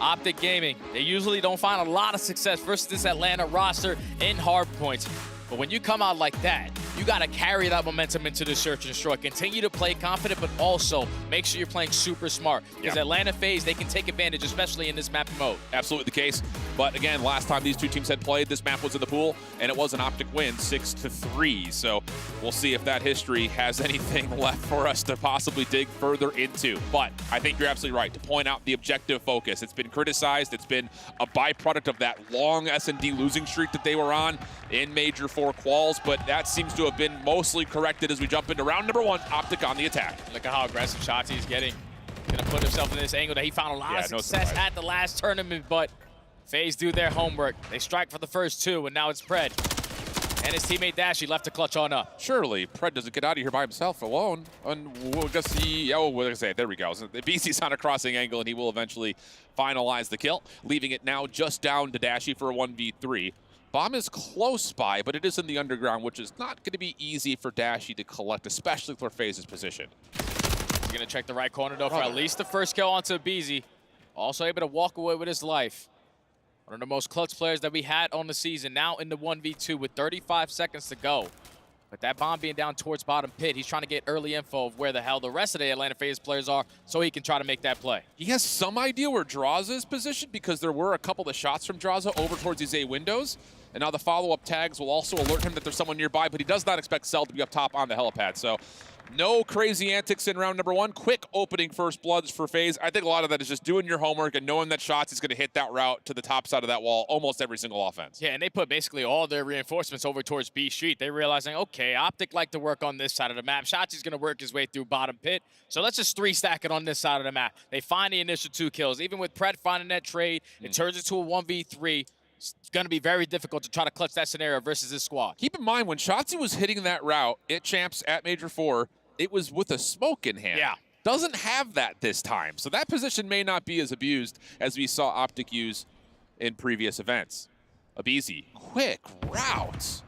Optic Gaming, they usually don't find a lot of success versus this Atlanta roster in hard points. But when you come out like that, you got to carry that momentum into the search and destroy. Continue to play confident, but also make sure you're playing super smart. Because Atlanta FaZe, they can take advantage, especially in this map mode. Absolutely the case. But again, last time these two teams had played, this map was in the pool, and it was an Optic win, 6-3. So we'll see if that history has anything left for us to possibly dig further into. But I think you're absolutely right to point out the objective focus. It's been criticized. It's been a byproduct of that long S&D losing streak that they were on in Major 4 quals, but that seems to have been mostly corrected as we jump into round number 1, Optic on the attack. Look at how aggressive shots he's getting. Gonna put himself in this angle that he found a lot of success at the last tournament, but FaZe do their homework. They strike for the first 2, and now it's Pred. And his teammate Dashy left to clutch on up. Surely Pred doesn't get out of here by himself alone. And we'll just see, oh, what did I say? There we go. So the BC's on a crossing angle, and he will eventually finalize the kill, leaving it now just down to Dashy for a 1v3. Bomb is close by, but it is in the underground, which is not going to be easy for Dashy to collect, especially for FaZe's position. He's going to check the right corner, though, for at least the first kill onto BZ. Also able to walk away with his life. One of the most clutch players that we had on the season, now in the 1v2 with 35 seconds to go. But that bomb being down towards bottom pit, he's trying to get early info of where the hell the rest of the Atlanta FaZe players are so he can try to make that play. He has some idea where Draza is positioned because there were a couple of shots from Draza over towards these A windows. And now the follow-up tags will also alert him that there's someone nearby, but he does not expect Cell to be up top on the helipad. So no crazy antics in round number 1. Quick opening first bloods for FaZe. I think a lot of that is just doing your homework and knowing that shots is going to hit that route to the top side of that wall almost every single offense. Yeah, and they put basically all their reinforcements over towards B Street. They're realizing, okay, Optic like to work on this side of the map. Shotzi's going to work his way through bottom pit. So let's just 3-stack it on this side of the map. They find the initial 2 kills. Even with Pred finding that trade, it turns into a 1v3. It's going to be very difficult to try to clutch that scenario versus this squad. Keep in mind, when Shotzi was hitting that route at Champs at Major 4, it was with a smoke in hand. Yeah. Doesn't have that this time. So that position may not be as abused as we saw Optic use in previous events. Abizi, quick routes.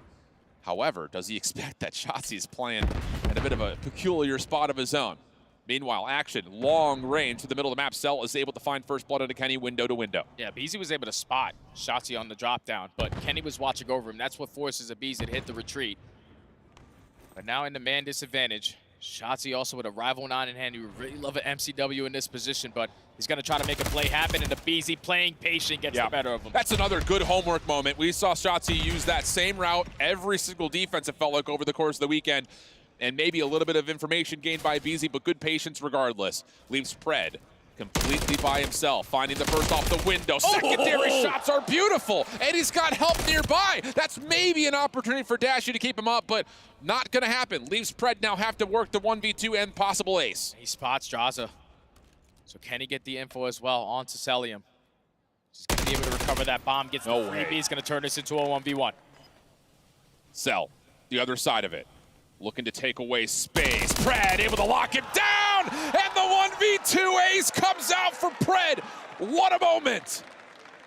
However, does he expect that Shotzi's playing in a bit of a peculiar spot of his own? Meanwhile, action, long range to the middle of the map. Cell is able to find first blood into Kenny window to window. Yeah, Beezy was able to spot Shotzi on the drop down, but Kenny was watching over him. That's what forces Abizi to hit the retreat. But now in the man disadvantage, Shotzi also with a rival 9 in hand. You really love an MCW in this position, but he's going to try to make a play happen, and the BZ playing patient gets the better of him. That's another good homework moment. We saw Shotzi use that same route every single defense, it felt like, over the course of the weekend. And maybe a little bit of information gained by BZ, but good patience regardless. Leaves Pred completely by himself, finding the first off the window. Secondary shots are beautiful, and he's got help nearby. That's maybe an opportunity for Dashy to keep him up, but not gonna happen. Leaves Pred now have to work the 1v2 and possible ace. He spots Draza. So can he get the info as well onto Celium? He's gonna be able to recover that bomb, gets the freebie. He's gonna turn this into a 1v1. Cell, the other side of it. Looking to take away space. Pred able to lock him down, and the 1v2 ace comes out for Pred. What a moment.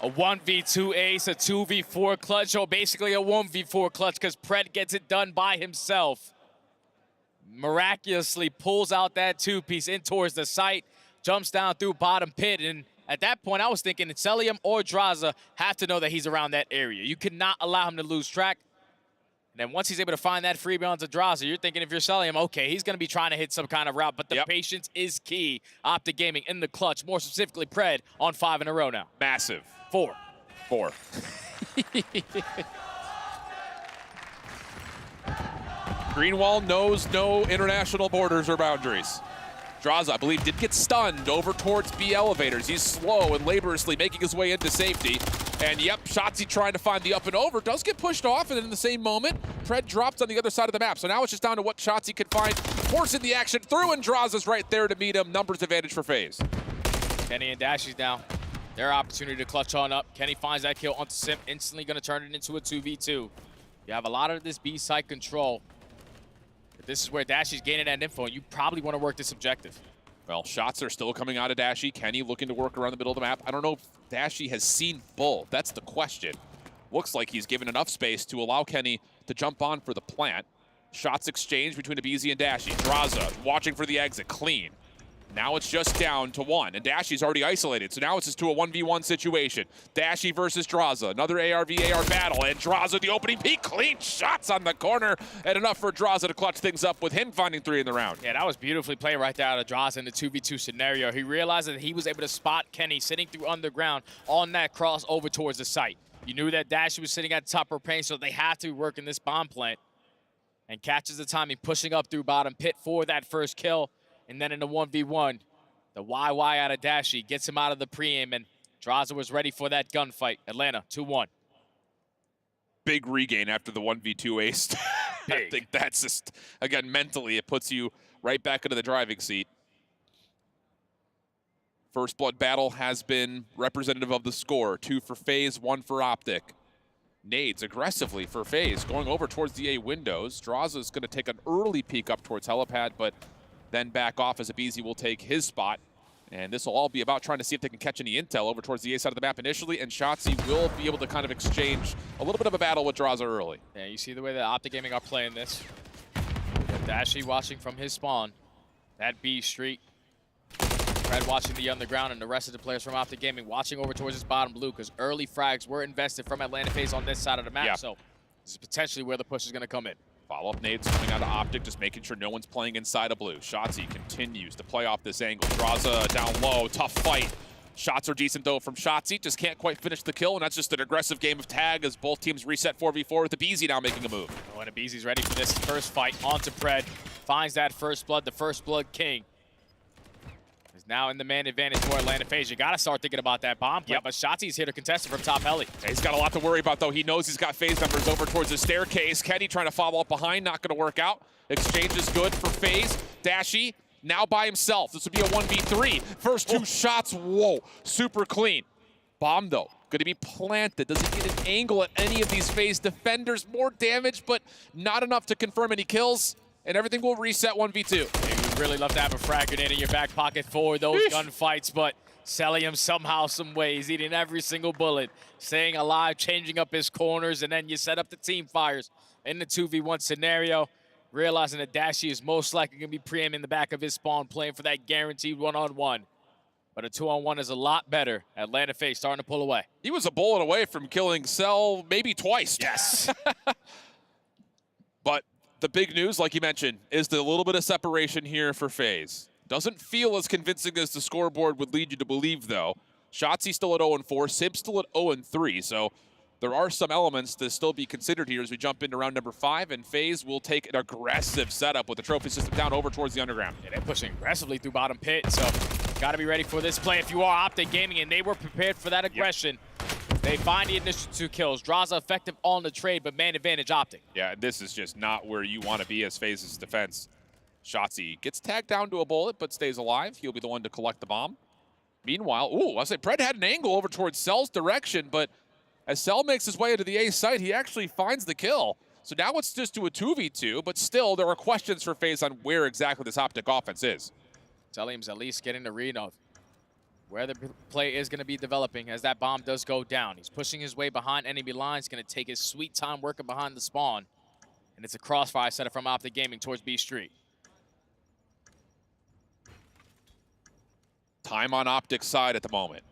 A 1v2 ace, a 2v4 clutch, or basically a 1v4 clutch because Pred gets it done by himself. Miraculously pulls out that 2-piece in towards the site, jumps down through bottom pit, and at that point I was thinking Celium or Draza have to know that he's around that area. You cannot allow him to lose track. And then once he's able to find that freebie onto Draza, you're thinking if you're Celium, okay, he's going to be trying to hit some kind of route, but the patience is key. Optic Gaming in the clutch, more specifically Pred on 5 in a row now. Massive. 4. Greenwall knows no international borders or boundaries. Draza, I believe, did get stunned over towards B elevators. He's slow and laboriously making his way into safety. And yep, Shotzi trying to find the up and over, does get pushed off, and then in the same moment, Pred drops on the other side of the map. So now it's just down to what Shotzi can find, forcing the action through, and Draza's right there to meet him. Numbers advantage for FaZe. Kenny and Dashies now. Their opportunity to clutch on up. Kenny finds that kill onto Simp, instantly gonna turn it into a 2v2. You have a lot of this B side control. But this is where Dashy's gaining that info, and you probably want to work this objective. Well, shots are still coming out of Dashy. Kenny looking to work around the middle of the map. I don't know if Dashy has seen Bull. That's the question. Looks like he's given enough space to allow Kenny to jump on for the plant. Shots exchanged between BZ and Dashy. Draza watching for the exit, clean. Now it's just down to 1, and Dashy's already isolated, so now it's just to a 1v1 situation. Dashy versus Draza, another AR-v-AR battle, and Draza the opening peek, clean shots on the corner, and enough for Draza to clutch things up with him finding 3 in the round. Yeah, that was beautifully played right there out of Draza in the 2v2 scenario. He realized that he was able to spot Kenny sitting through underground on that cross over towards the site. You knew that Dashy was sitting at top of paint, so they had to work in this bomb plant. And catches the timing, pushing up through bottom pit for that first kill. And then in the 1v1, the YY out of Dashy gets him out of the pre-aim, and Draza was ready for that gunfight. Atlanta, 2-1. Big regain after the 1v2 ace. I think that's just, again, mentally, it puts you right back into the driving seat. First blood battle has been representative of the score. 2 for FaZe, 1 for Optic. Nades aggressively for FaZe, going over towards the A windows. Draza's going to take an early peek up towards helipad, but then back off as Abizi will take his spot. And this will all be about trying to see if they can catch any intel over towards the A side of the map initially, and Shotzi will be able to kind of exchange a little bit of a battle with Draza early. Yeah, you see the way that Optic Gaming are playing this. Dashy watching from his spawn. That B street. Fred watching the underground, and the rest of the players from Optic Gaming watching over towards his bottom blue, because early frags were invested from Atlanta FaZe on this side of the map. So this is potentially where the push is going to come in. Follow-up nades coming out of Optic, just making sure no one's playing inside of blue. Shotzi continues to play off this angle. Draza down low, tough fight. Shots are decent though from Shotzi, just can't quite finish the kill, and that's just an aggressive game of tag as both teams reset 4v4 with the BZ now making a move. Oh, and Abizi's ready for this first fight onto Pred. Finds that first blood, the first blood king. Is now in the man advantage for Atlanta FaZe. You gotta start thinking about that bomb plant, but Shotzi's here to contest it from top heli. He's got a lot to worry about though. He knows he's got FaZe members over towards the staircase. Kenny trying to follow up behind, not gonna work out. Exchange is good for FaZe. Dashy now by himself. This would be a 1v3. First 2 shots, whoa, super clean. Bomb though, gonna be planted. Doesn't get an angle at any of these FaZe defenders. More damage, but not enough to confirm any kills. And everything will reset 1v2. You would really love to have a frag grenade in your back pocket for those gunfights, but Celium somehow, some ways, eating every single bullet, staying alive, changing up his corners, and then you set up the team fires in the 2v1 scenario, realizing that Dashy is most likely going to be pre-aiming in the back of his spawn, playing for that guaranteed one-on-one. But a 2-on-1 is a lot better. Atlanta FaZe starting to pull away. He was a bullet away from killing Cell maybe twice. Yes. But the big news, like you mentioned, is the little bit of separation here for FaZe. Doesn't feel as convincing as the scoreboard would lead you to believe, though. Shotzzy still at 0-4, Simp still at 0-3, so there are some elements to still be considered here as we jump into round number 5, and FaZe will take an aggressive setup with the trophy system down over towards the underground. Yeah, they're pushing aggressively through bottom pit, so got to be ready for this play if you are Optic Gaming, and they were prepared for that aggression. Yep. They find the initial 2 kills. Draza effective on the trade, but man advantage Optic. Yeah, this is just not where you want to be as FaZe's defense. Shotzzy gets tagged down to a bullet, but stays alive. He'll be the one to collect the bomb. Meanwhile, I say Pred had an angle over towards Cell's direction, but as Cell makes his way into the A site, he actually finds the kill. So now it's just to a 2v2, but still there are questions for FaZe on where exactly this Optic offense is. Tellium's at least getting the read of where the play is going to be developing as that bomb does go down. He's pushing his way behind enemy lines, going to take his sweet time working behind the spawn. And it's a crossfire setup from Optic Gaming towards B Street. Time on Optic's side at the moment.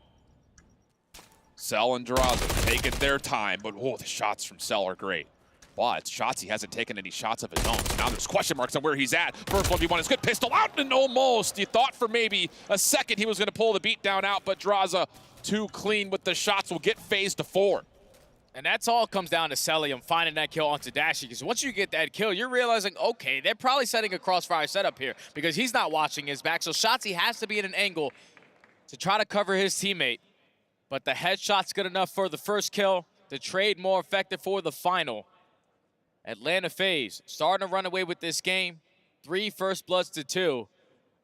Cell and Draza taking their time, but the shots from Cell are great. But Shotzzy hasn't taken any shots of his own, so now there's question marks on where he's at. First 1v1 is good, pistol out and almost. You thought for maybe a second he was gonna pull the beat down out, but Draza too clean with the shots will get FaZe to 4. And that's all comes down to Cellium finding that kill onto Dashy, because once you get that kill, you're realizing, okay, they're probably setting a crossfire setup here because he's not watching his back, so Shotzzy has to be at an angle to try to cover his teammate. But the headshot's good enough for the first kill, the trade more effective for the final. Atlanta FaZe starting to run away with this game, 3 first bloods to 2.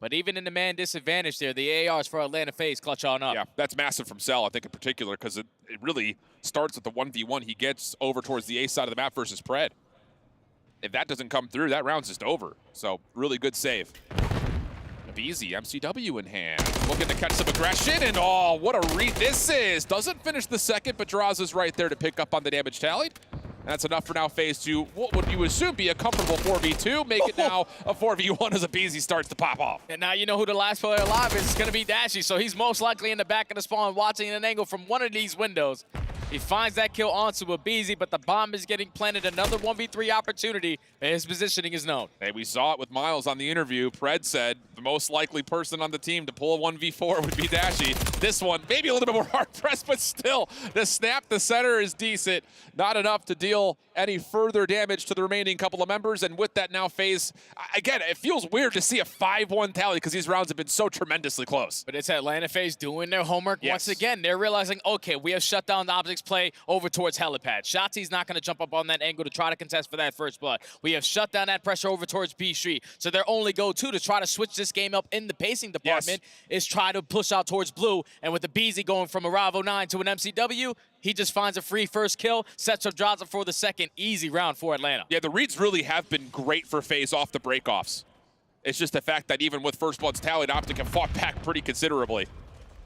But even in the man disadvantage there, the ARs for Atlanta FaZe clutch on up. Yeah, that's massive from Cell, I think, in particular, because it really starts with the 1v1 he gets over towards the A side of the map versus Pred. If that doesn't come through, that round's just over. So, really good save. Easy, MCW in hand. Looking to catch some aggression, and what a read this is. Doesn't finish the second, but Draza's right there to pick up on the damage tallied. That's enough for now FaZe to what would you assume be a comfortable 4v2. Make it now a 4v1 as a Beezy starts to pop off. And now you know who the last player alive is. It's going to be Dashy, so he's most likely in the back of the spawn watching an angle from one of these windows. He finds that kill onto a Beezy, but the bomb is getting planted. Another 1v3 opportunity, and his positioning is known. Hey, we saw it with Miles on the interview. Pred said the most likely person on the team to pull a 1v4 would be Dashy. This one, maybe a little bit more hard-pressed, but still, the snap the center is decent. Not enough to deal any further damage to the remaining couple of members, and with that now FaZe, again, it feels weird to see a 5-1 tally because these rounds have been so tremendously close. But it's Atlanta FaZe doing their homework once again. They're realizing, okay, we have shut down the Optic's play over towards Helipad. Shotzzy's not going to jump up on that angle to try to contest for that first blood. We have shut down that pressure over towards B Street. So their only go-to to try to switch this game up in the pacing department is try to push out towards blue. And with the Beezy going from a Ravo 9 to an MCW, he just finds a free first kill, sets up Draza for the second. Easy round for Atlanta. Yeah, the reads really have been great for FaZe off the breakoffs. It's just the fact that even with first bloods tallied, Optic have fought back pretty considerably.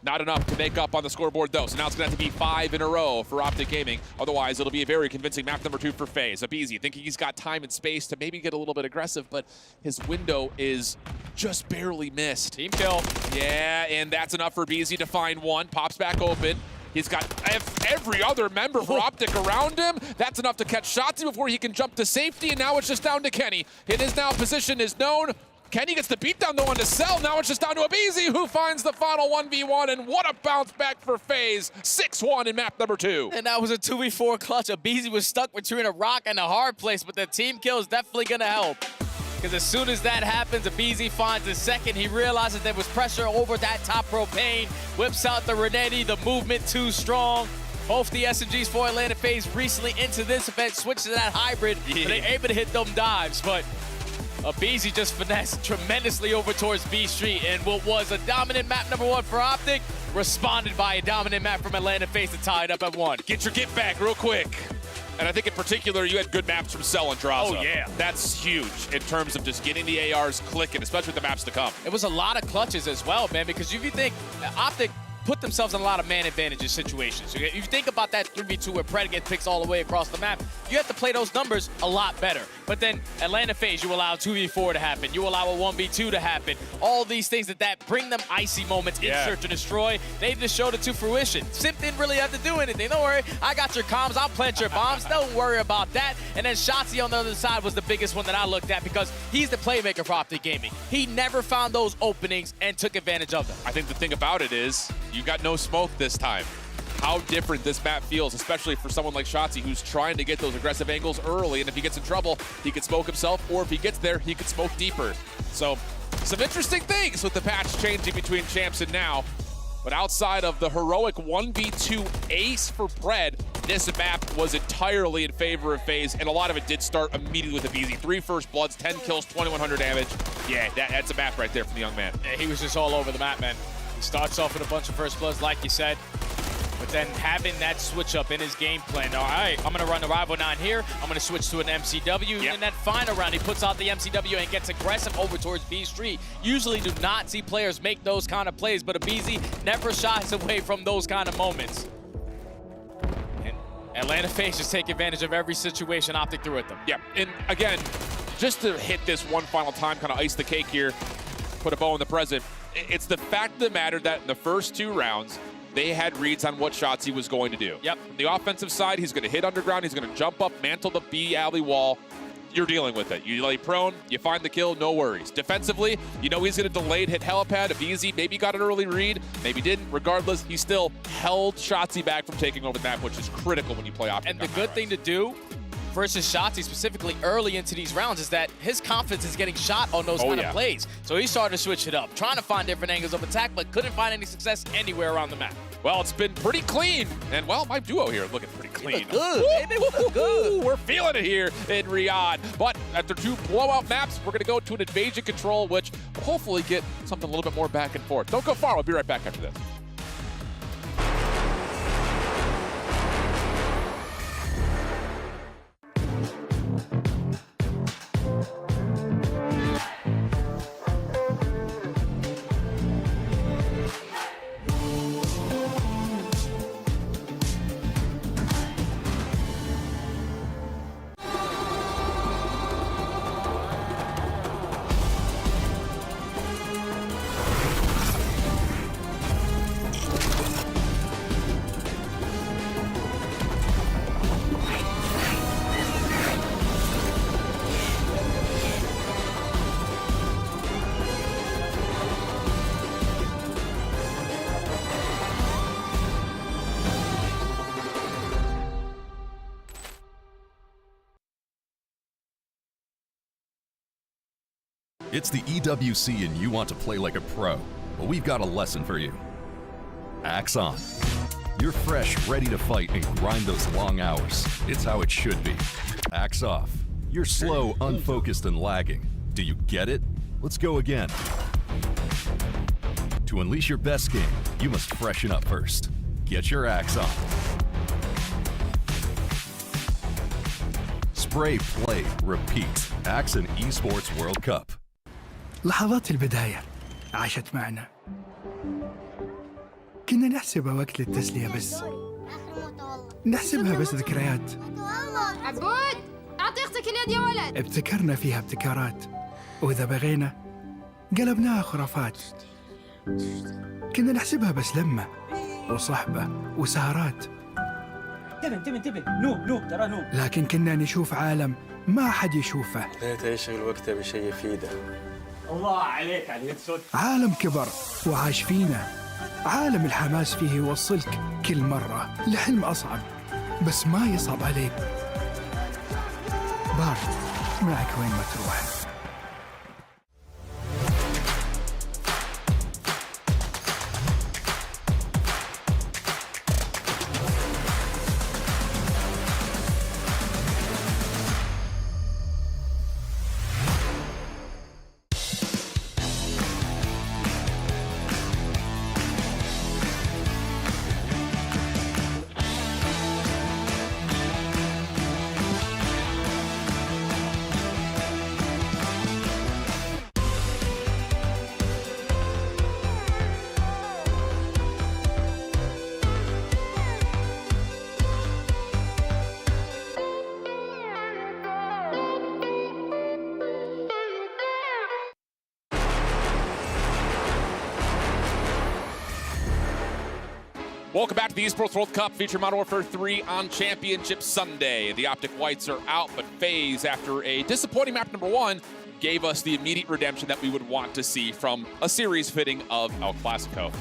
Not enough to make up on the scoreboard, though. So now it's going to have to be 5 in a row for Optic Gaming. Otherwise, it'll be a very convincing map number 2 for FaZe. Abizi thinking he's got time and space to maybe get a little bit aggressive, but his window is just barely missed. Team kill. Yeah, and that's enough for Abizi to find one. Pops back open. He's got every other member for Optic around him. That's enough to catch Shotzzy before he can jump to safety, and now it's just down to Kenny. His now position is known. Kenny gets the beatdown though on to Cell. Now it's just down to Abizi who finds the final 1v1, and what a bounce back for FaZe. 6-1 in map number 2. And that was a 2v4 clutch. Abizi was stuck between a rock and a hard place, but the team kill is definitely going to help. Because as soon as that happens, Abizi finds the second. He realizes there was pressure over that top propane. Whips out the Renetti, the movement too strong. Both the SMGs for Atlanta FaZe recently into this event switched to that hybrid. Yeah. They're able to hit them dives, but Abizi just finessed tremendously over towards B Street, and what was a dominant map number 1 for Optic responded by a dominant map from Atlanta FaZe to tie it up at 1. Get your get back real quick. And I think in particular, you had good maps from Cell and Draza. Oh, yeah. That's huge in terms of just getting the ARs clicking, especially with the maps to come. It was a lot of clutches as well, man, because if you think Optic put themselves in a lot of man advantages situations. So if you think about that 3v2 where Pred gets picks all the way across the map, you have to play those numbers a lot better. But then Atlanta FaZe, you allow 2v4 to happen. You allow a 1v2 to happen. All these things that bring them icy moments in Search and Destroy. They've just showed it to fruition. Simp didn't really have to do anything. Don't worry, I got your comms. I'll plant your bombs. Don't worry about that. And then Shotzi on the other side was the biggest one that I looked at because he's the playmaker for Optic Gaming. He never found those openings and took advantage of them. I think the thing about it is you got no smoke this time. How different this map feels, especially for someone like Shotzi who's trying to get those aggressive angles early, and if he gets in trouble, he could smoke himself, or if he gets there, he could smoke deeper. So some interesting things with the patch changing between champs and now. But outside of the heroic 1v2 ace for Pred, this map was entirely in favor of FaZe, and a lot of it did start immediately with a BZ. 3 first bloods, 10 kills, 2,100 damage. Yeah, that's a map right there from the young man. Yeah, he was just all over the map, man. He starts off with a bunch of first bloods, like you said. But then having that switch up in his game plan. All right, I'm going to run the Rival 9 here. I'm going to switch to an MCW. And in that final round, he puts out the MCW and gets aggressive over towards B Street. Usually do not see players make those kind of plays, but a BZ never shies away from those kind of moments. And Atlanta FaZe just take advantage of every situation Optic threw at them. Yeah, and again, just to hit this one final time, kind of ice the cake here, put a bow in the present, it's the fact of the matter that in the first 2 rounds, they had reads on what Shotzi was going to do. Yep. From the offensive side, he's going to hit underground. He's going to jump up, mantle the B alley wall. You're dealing with it. You lay prone, you find the kill, no worries. Defensively, you know he's going to delay hit helipad. If easy, maybe got an early read, maybe didn't. Regardless, he still held Shotzi back from taking over the map, which is critical when you play Optic. And the good thing to do versus Shotzi specifically early into these rounds is that his confidence is getting shot on those kind of plays. So he started to switch it up, trying to find different angles of attack, but couldn't find any success anywhere around the map. Well, it's been pretty clean. And, well, my duo here looking pretty clean. Good, baby, good. We're feeling it here in Riyadh. But after 2 blowout maps, we're going to go to an invasion control, which will hopefully get something a little bit more back and forth. Don't go far. We'll be right back after this. It's the EWC and you want to play like a pro. Well, we've got a lesson for you. Axe on. You're fresh, ready to fight and grind those long hours. It's how it should be. Axe off. You're slow, unfocused, and lagging. Do you get it? Let's go again. To unleash your best game, you must freshen up first. Get your axe on. Spray, play, repeat. Axe and Esports World Cup. لحظات البداية عاشت معنا. كنا نحسبها وقت للتسلية بس. نحسبها بس ذكريات. عبود أعطي أختك اليد يا ولد. ابتكرنا فيها ابتكارات، وإذا بغينا قلبناها خرافات. كنا نحسبها بس لمة وصحبة وسهرات. انتبه نو ترى نو. لكن كنا نشوف عالم ما حد يشوفه. ليت يشغل وقته بشيء يفيده. الله عليك على الصوت. عالم كبر وعاش فينا. عالم الحماس فيه يوصلك كل مرة لحلم أصعب، بس ما يصعب عليك. بارد معك وين ما تروح. Welcome back to the Esports World Cup, featuring Modern Warfare 3 on Championship Sunday. The Optic Whites are out, but FaZe, after a disappointing map number 1, gave us the immediate redemption that we would want to see from a series fitting of El Clasico.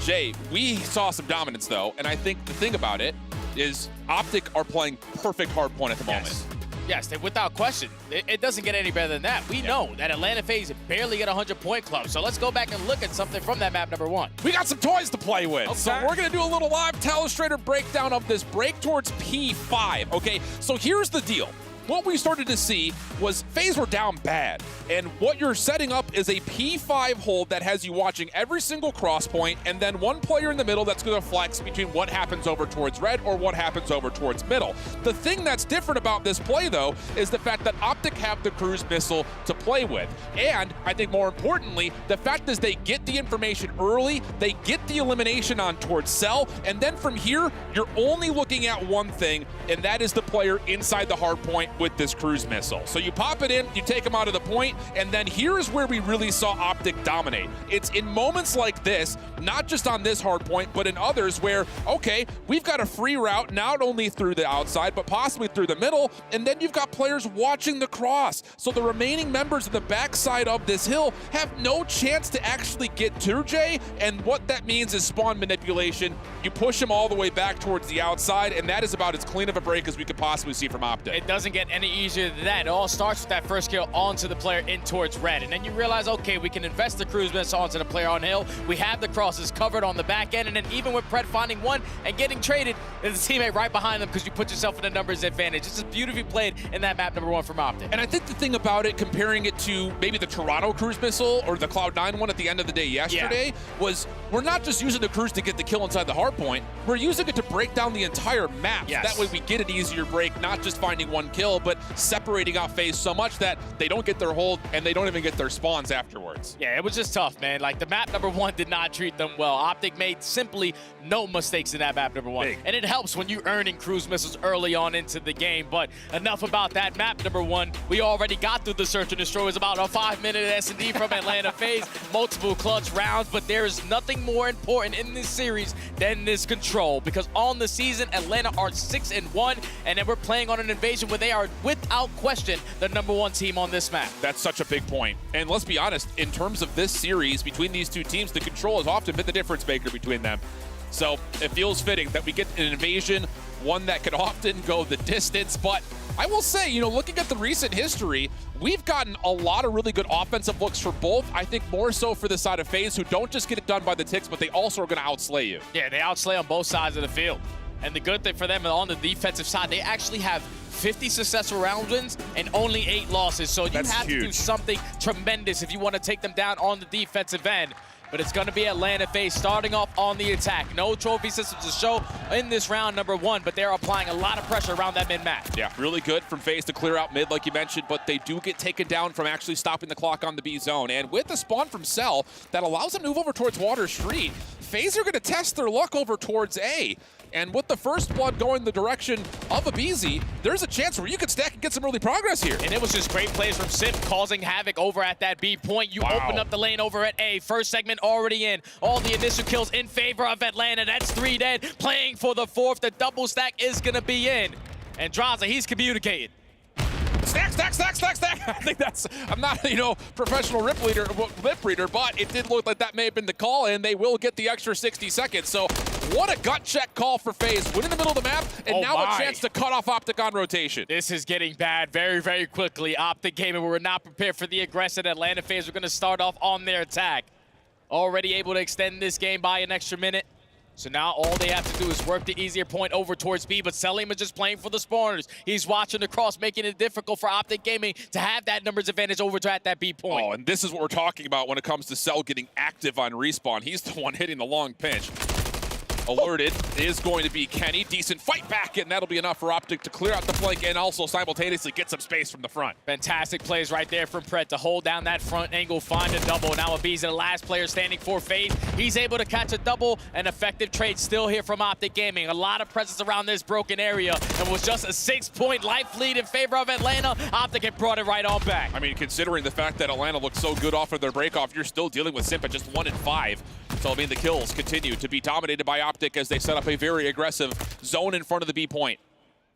Jay, we saw some dominance, though, and I think the thing about it is Optic are playing perfect hardpoint at the moment. Yes, without question. It doesn't get any better than that. We know that Atlanta FaZe barely get a 100-point club. So let's go back and look at something from that map number 1. We got some toys to play with. Okay. So we're going to do a little live telestrator breakdown of this break towards P5. Okay, so here's the deal. What we started to see was FaZe were down bad. And what you're setting up is a P5 hold that has you watching every single cross point, and then one player in the middle that's going to flex between what happens over towards red or what happens over towards middle. The thing that's different about this play, though, is the fact that Optic have the cruise missile to play with. And I think more importantly, the fact is they get the information early, they get the elimination on towards cell, and then from here, you're only looking at one thing, and that is the player inside the hard point with this cruise missile. So you pop it in, you take them out of the point, and then here's where we really saw Optic dominate. It's in moments like this, not just on this hard point, but in others where, okay, we've got a free route, not only through the outside, but possibly through the middle, and then you've got players watching the cross. So the remaining members of the backside of this hill have no chance to actually get to Jay, and what that means is spawn manipulation. You push them all the way back towards the outside, and that is about as clean of a break as we could possibly see from Optic. It doesn't get any easier than that. It all starts with that first kill onto the player in towards red. And then you realize, okay, we can invest the cruise missile onto the player on hill. We have the crosses covered on the back end. And then even with Pred finding one and getting traded, there's a teammate right behind them because you put yourself in a numbers advantage. It's just beautifully played in that map number 1 from Optic. And I think the thing about it, comparing it to maybe the Toronto cruise missile or the Cloud9 one at the end of the day yesterday, was we're not just using the cruise to get the kill inside the hard point. We're using it to break down the entire map. Yes. That way we get an easier break, not just finding one kill, but separating out FaZe so much that they don't get their hold and they don't even get their spawns afterwards. Yeah, it was just tough, man. Like, the map number 1 did not treat them well. Optic made simply no mistakes in that map number 1. And it helps when you're earning cruise missiles early on into the game. But enough about that map number 1. We already got through the search and destroy. It was about a 5-minute S&D from Atlanta FaZe. Multiple clutch rounds, but there is nothing more important in this series than this control. Because on the season, Atlanta are 6-1, and then we're playing on an invasion where they are, without question, the number 1 team on this map. That's such a big point. And let's be honest, in terms of this series between these two teams, the control has often been the difference maker between them. So it feels fitting that we get an invasion, one that can often go the distance. But I will say, you know, looking at the recent history, we've gotten a lot of really good offensive looks for both. I think more so for the side of FaZe, who don't just get it done by the ticks, but they also are going to outslay you. Yeah, they outslay on both sides of the field. And the good thing for them on the defensive side, they actually have 50 successful round wins and only 8 losses. So you have to do something tremendous if you want to take them down on the defensive end. But it's going to be Atlanta FaZe starting off on the attack. No trophy systems to show in this round number 1, but they're applying a lot of pressure around that mid-map. Yeah, really good from FaZe to clear out mid, like you mentioned, but they do get taken down from actually stopping the clock on the B zone. And with the spawn from Cell, that allows them to move over towards Water Street. FaZe are going to test their luck over towards A. And with the first blood going the direction of a BZ, there's a chance where you could stack and get some early progress here. And it was just great plays from Simp, causing havoc over at that B point. You open up the lane over at A. First segment already in. All the initial kills in favor of Atlanta. That's 3 dead. Playing for the 4th. The double stack is going to be in. And Draza, he's communicating. Stack, stack, stack, stack, stack. I think that's, I'm not, you know, professional lip reader, but it did look like that may have been the call, and they will get the extra 60 seconds. So what a gut check call for FaZe. Win in the middle of the map, and now a chance to cut off Optic on rotation. This is getting bad very, very quickly. Optic Gaming were not prepared for the aggressive Atlanta FaZe. We're going to start off on their attack. Already able to extend this game by an extra minute. So now all they have to do is work the easier point over towards B, but Selim is just playing for the spawners. He's watching the cross, making it difficult for Optic Gaming to have that numbers advantage over to at that B point. Oh, and this is what we're talking about when it comes to Cell getting active on respawn. He's the one hitting the long pinch. Alerted is going to be Kenny. Decent fight back, and that'll be enough for Optic to clear out the flank and also simultaneously get some space from the front. Fantastic plays right there from Pred to hold down that front angle, find a double. Now Abiz, the last player standing for FaZe. He's able to catch a double. An effective trade still here from Optic Gaming. A lot of presence around this broken area, and was just a 6-point life lead in favor of Atlanta. Optic had brought it right on back. I mean, considering the fact that Atlanta looked so good off of their breakoff, you're still dealing with Simp at just 1 and 5. So I mean, the kills continue to be dominated by Optic as they set up a very aggressive zone in front of the B point.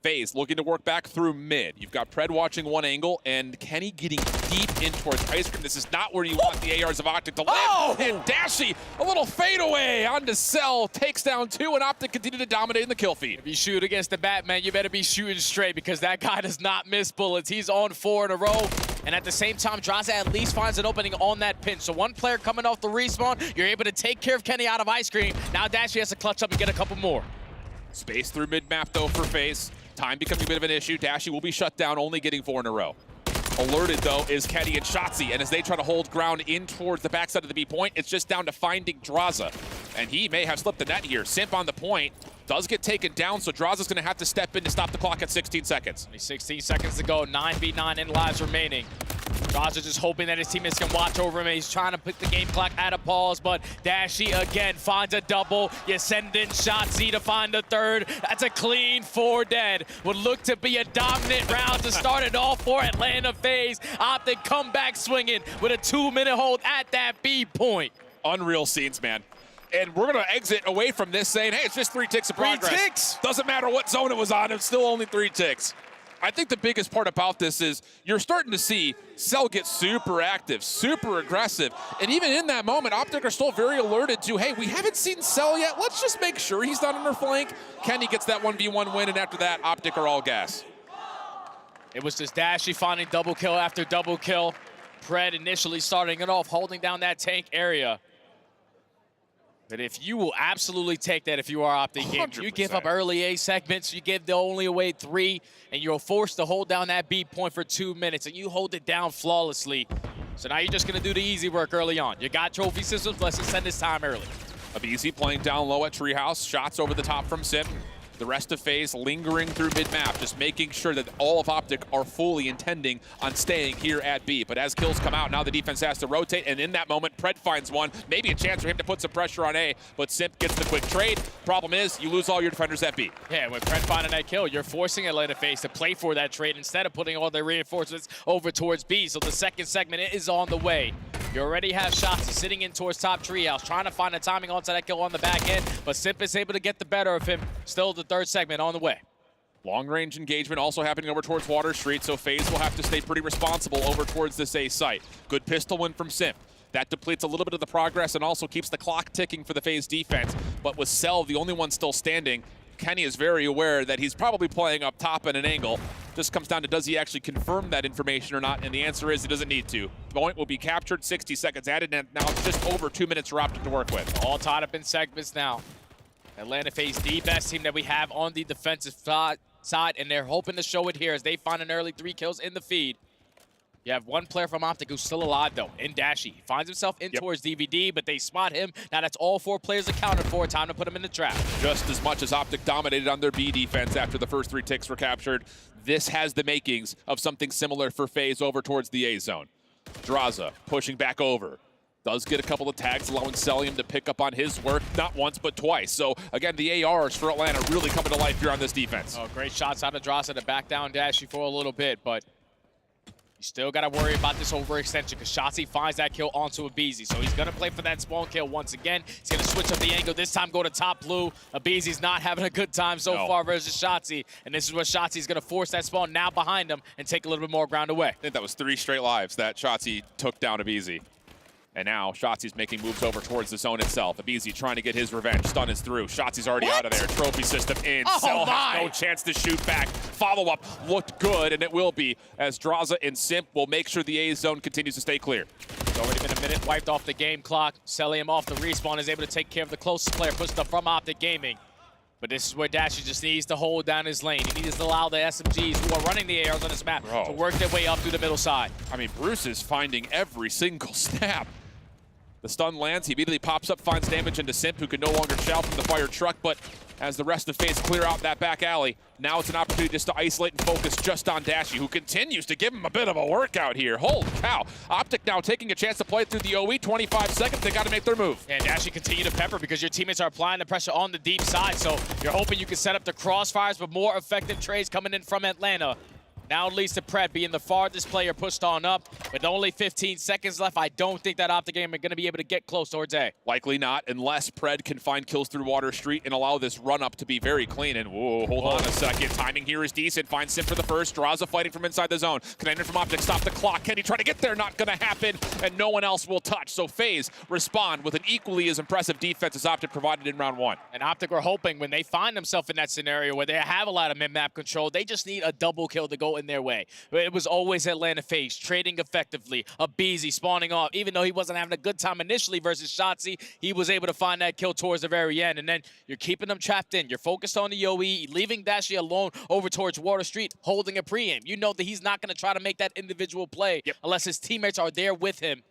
FaZe looking to work back through mid. You've got Pred watching one angle and Kenny getting deep in towards Ice Cream. This is not where you want the ARs of Optic to live. Oh! And Dashy, a little fadeaway onto Cell, takes down 2, and Optic continue to dominate in the kill feed. If you shoot against the Batman, you better be shooting straight because that guy does not miss bullets. He's on 4 in a row. And at the same time, Draza at least finds an opening on that pinch. So one player coming off the respawn, you're able to take care of Kenny out of Ice Cream. Now Dashy has to clutch up and get a couple more. Space through mid-map, though, for FaZe. Time becoming a bit of an issue. Dashy will be shut down, only getting 4 in a row. Alerted, though, is Kenny and Shotzi. And as they try to hold ground in towards the backside of the B point, it's just down to finding Draza. And he may have slipped the net here. Simp on the point. Does get taken down, so Draza's going to have to step in to stop the clock at 16 seconds. Only 16 seconds to go. 9v9 in lives remaining. Draza just hoping that his teammates can watch over him. He's trying to put the game clock at a pause, but Dashy again finds a double. You send in Shotzi to find a third. That's a clean 4 dead. Would look to be a dominant round to start it all for Atlanta FaZe. Optic come back swinging with a 2-minute hold at that B point. Unreal scenes, man. And we're going to exit away from this saying, hey, it's just 3 ticks of progress. 3 ticks! Doesn't matter what zone it was on, it's still only 3 ticks. I think the biggest part about this is you're starting to see Cell get super active, super aggressive. And even in that moment, Optic are still very alerted to, hey, we haven't seen Cell yet. Let's just make sure he's not on our flank. Kenny gets that 1v1 win, and after that, Optic are all gas. It was just Dashy finding double kill after double kill. Pred initially starting it off, holding down that tank area. But if you will absolutely take that if you are Optic game, you give up early A segments, you give the only away 3, and you're forced to hold down that B point for 2 minutes, and you hold it down flawlessly. So now you're just going to do the easy work early on. You got trophy systems, let's just send this time early. Abizi playing down low at Treehouse, shots over the top from Simp. The rest of FaZe lingering through mid-map, just making sure that all of Optic are fully intending on staying here at B. But as kills come out, now the defense has to rotate, and in that moment, Pred finds one. Maybe a chance for him to put some pressure on A, but Simp gets the quick trade. Problem is, you lose all your defenders at B. Yeah, with Pred finding that kill, you're forcing Atlanta FaZe to play for that trade instead of putting all their reinforcements over towards B. So the second segment is on the way. You already have shots sitting in towards top Treehouse, trying to find the timing onto that kill on the back end, but Simp is able to get the better of him. Still the third segment on the way. Long-range engagement also happening over towards Water Street, so FaZe will have to stay pretty responsible over towards this A site. Good pistol win from Simp. That depletes a little bit of the progress and also keeps the clock ticking for the FaZe defense. But with Cell, the only one still standing, Kenny is very aware that he's probably playing up top at an angle. Just comes down to, does he actually confirm that information or not? And the answer is he doesn't need to. Point will be captured, 60 seconds added, and now it's just over 2 minutes for Optic to work with. All tied up in segments now. Atlanta FaZe, the best team that we have on the defensive side, and they're hoping to show it here as they find an early 3 kills in the feed. You have one player from Optic who's still alive, though, in Dashy. He finds himself in towards DVD, but they spot him. Now that's all 4 players accounted for. Time to put him in the trap. Just as much as Optic dominated on their B defense after the first 3 ticks were captured, this has the makings of something similar for FaZe over towards the A zone. Draza pushing back over. Does get a couple of tags, allowing Celium to pick up on his work, not once, but twice. So, again, the ARs for Atlanta really coming to life here on this defense. Oh, great shots out of Draza to back down Dashy for a little bit, but you still got to worry about this overextension because Shotzi finds that kill onto Abizi. So he's going to play for that spawn kill once again. He's going to switch up the angle, this time go to top blue. Abizi's not having a good time so far versus Shotzi. And this is where Shotzi's going to force that spawn now behind him and take a little bit more ground away. I think that was 3 straight lives that Shotzi took down Abizi. And now Shotzi's making moves over towards the zone itself. Abizi trying to get his revenge. Stun is through. Shotzi's already out of there. Trophy system in. Cell has no chance to shoot back. Follow-up looked good, and it will be, as Draza and Simp will make sure the A zone continues to stay clear. It's already been a minute wiped off the game clock. Celium off the respawn is able to take care of the closest player, pushed up from Optic Gaming. But this is where Dashy just needs to hold down his lane. He needs to allow the SMGs who are running the ARs on this map to work their way up through the middle side. I mean, Bruce is finding every single snap. The stun lands, he immediately pops up, finds damage into Simp, who can no longer shout from the fire truck, but as the rest of FaZe clear out that back alley, now it's an opportunity just to isolate and focus just on Dashy, who continues to give him a bit of a workout here. Holy cow. Optic now taking a chance to play through the OE, 25 seconds, they got to make their move. And Dashy continue to pepper because your teammates are applying the pressure on the deep side, so you're hoping you can set up the crossfires, but more effective trades coming in from Atlanta. Now it leads to Pred being the farthest player pushed on up. With only 15 seconds left, I don't think that Optic game are going to be able to get close towards A. Likely not, unless Pred can find kills through Water Street and allow this run up to be very clean. And whoa, hold on a second. Timing here is decent. Finds Simp for the first. Draza fighting from inside the zone. Connected from Optic. Stop the clock. Can he try to get there? Not going to happen. And no one else will touch. So FaZe respond with an equally as impressive defense as Optic provided in round 1. And Optic are hoping when they find themselves in that scenario where they have a lot of mid-map control, they just need a double kill to go in their way. It was always Atlanta FaZe trading effectively. A Beezy spawning off. Even though he wasn't having a good time initially versus Shotzzy, he was able to find that kill towards the very end. And then you're keeping them trapped in. You're focused on the OE, leaving Dashi alone over towards Water Street, holding a pre-aim. You know that he's not going to try to make that individual play unless his teammates are there with him.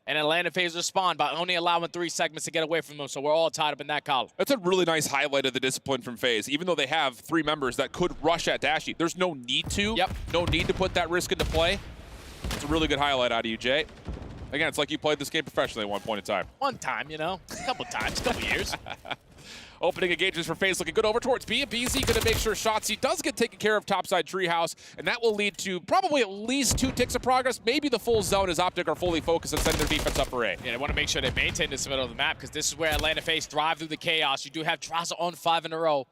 And Atlanta FaZe respond by only allowing 3 segments to get away from them, so we're all tied up in that column. That's a really nice highlight of the discipline from FaZe. Even though they have 3 members that could rush at Dashi, there's no need to. No need to put that risk into play. It's a really good highlight out of you, Jay. Again, it's like you played this game professionally at one point in time. One time, you know, a couple times, a couple years. Opening engagements for FaZe looking good over towards B. BZ going to make sure Shotzzy does get taken care of topside Treehouse, and that will lead to probably at least 2 ticks of progress, maybe the full zone as Optic are fully focused on sending their defense up for A. Yeah, they want to make sure they maintain this middle of the map because this is where Atlanta FaZe thrive through the chaos. You do have Draza on 5 in a row.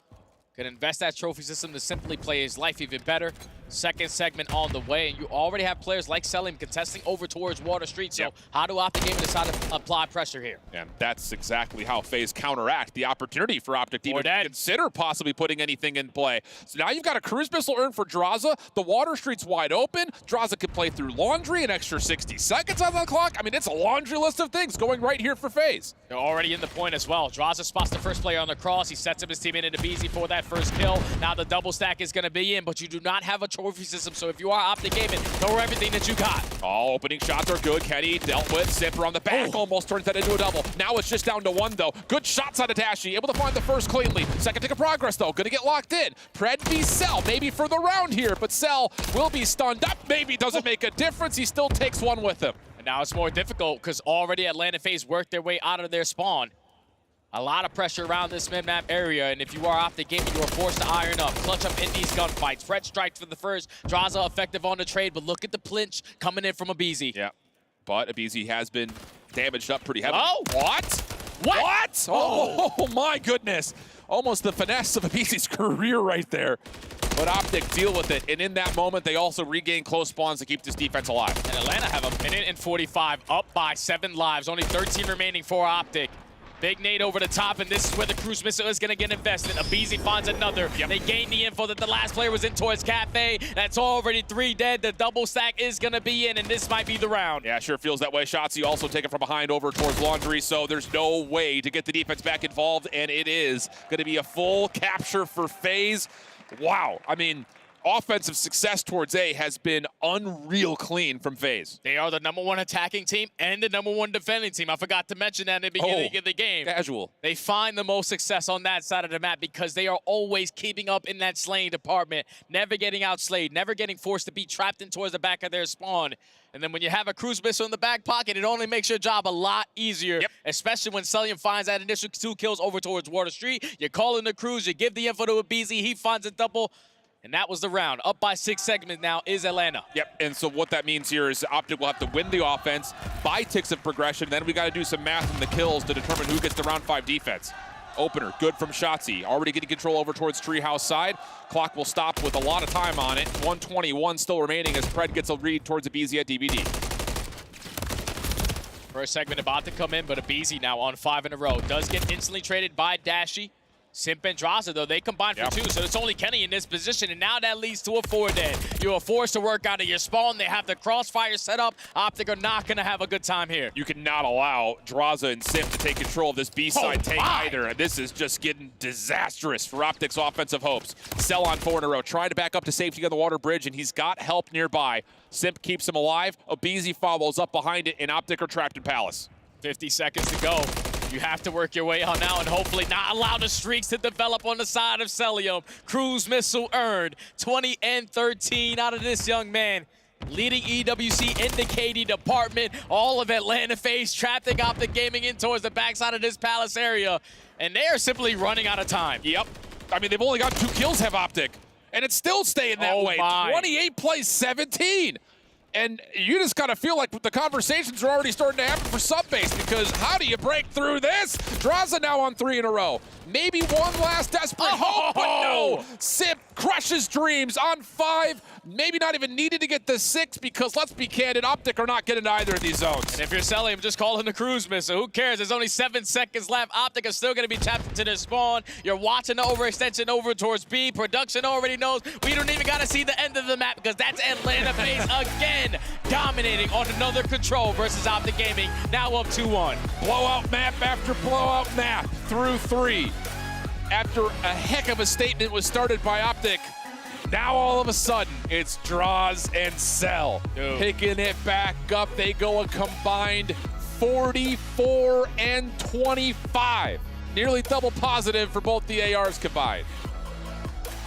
Can invest that trophy system to simply play his life even better. Second segment on the way, and you already have players like Selim contesting over towards Water Street. So how do Optic game decide to apply pressure here? And that's exactly how FaZe counteract the opportunity for Optic to even consider possibly putting anything in play. So now you've got a cruise missile earned for Draza. The Water Street's wide open. Draza can play through Laundry, an extra 60 seconds on the clock. I mean, it's a laundry list of things going right here for FaZe. They're already in the point as well. Draza spots the first player on the cross. He sets up his team into BZ for that first kill. Now the double stack is going to be in, but you do not have a trophy system. So if you are Optic gaming, throw everything that you got. All opening shots are good. Kenny dealt with. Zipper on the back almost turns that into a double. Now it's just down to 1, though. Good shots out of Dashi. Able to find the first cleanly. Second tick of progress, though. Going to get locked in. Pred v Cell. Maybe for the round here, but Cell will be stunned up. Maybe doesn't make a difference. He still takes 1 with him. And now it's more difficult because already Atlanta FaZe worked their way out of their spawn. A lot of pressure around this mid-map area, and if you are Optic gaming, you are forced to iron up, clutch up in these gunfights. Pred strikes for the first. Draza effective on the trade, but look at the clinch coming in from Abizi. Yeah, but Abizi has been damaged up pretty heavily. Oh! What? Oh, my goodness. Almost the finesse of Abizi's career right there. But Optic deal with it, and in that moment, they also regain close spawns to keep this defense alive. And Atlanta have 1:45, up by 7 lives, only 13 remaining for Optic. Big nade over the top, and this is where the cruise missile is going to get invested. Abizi finds another. They gain the info that the last player was in towards Cafe. That's already 3 dead. The double stack is going to be in, and this might be the round. Yeah, sure feels that way. Shotzzy also taken from behind over towards Laundry, so there's no way to get the defense back involved, and it is going to be a full capture for FaZe. Wow. I mean, offensive success towards A has been unreal clean from FaZe. They are the #1 attacking team and the #1 defending team. I forgot to mention that in the beginning of the game. Casual. They find the most success on that side of the map because they are always keeping up in that slaying department, never getting outslayed, never getting forced to be trapped in towards the back of their spawn. And then when you have a cruise missile in the back pocket, it only makes your job a lot easier, especially when Celium finds that initial 2 kills over towards Water Street. You call in the cruise, you give the info to Abizi, he finds a double. And that was the round. Up by 6 segments now is Atlanta. Yep, and so what that means here is Optic will have to win the offense by ticks of progression. Then we got to do some math in the kills to determine who gets the round 5 defense. Opener, good from Shotzzy. Already getting control over towards Treehouse side. Clock will stop with a lot of time on it. 1:21 still remaining as Pred gets a read towards Abizi at DVD. First segment about to come in, but Abizi now on 5 in a row. Does get instantly traded by Dashi. Simp and Draza, though, they combine for 2, so it's only Kenny in this position, and now that leads to a 4 dead. You are forced to work out of your spawn. They have the crossfire set up. Optic are not going to have a good time here. You cannot allow Draza and Simp to take control of this B-side tank either, and this is just getting disastrous for Optic's offensive hopes. Cell on 4 in a row, trying to back up to safety on the water bridge, and he's got help nearby. Simp keeps him alive. Abizi follows up behind it, and Optic are trapped in Palace. 50 seconds to go. You have to work your way out now and hopefully not allow the streaks to develop on the side of Celium. Cruise missile earned. 20 and 13 out of this young man. Leading EWC in the KD department. All of Atlanta FaZe trapping Optic gaming in towards the backside of this Palace area. And they are simply running out of time. Yep. I mean, they've only got 2 kills, have Optic. and it's still staying that way. 28 plays 17. And you just gotta feel like the conversations are already starting to happen for Subbase, because how do you break through this? Draza now on 3 in a row. Maybe one last desperate hope, but no! Simp crushes dreams on 5. Maybe not even needed to get the 6, because let's be candid, Optic are not getting to either of these zones. And if you're selling him, just call in the cruise missile. Who cares? There's only 7 seconds left. Optic is still going to be tapped into their spawn. You're watching the overextension over towards B. Production already knows. We don't even got to see the end of the map, because that's Atlanta FaZe again, dominating on another control versus Optic Gaming, now up 2-1. Blowout map after blowout map through 3. After a heck of a statement was started by Optic, now all of a sudden it's Draws and Cell picking it back up. They go a combined 44 and 25. Nearly double positive for both the ARs combined.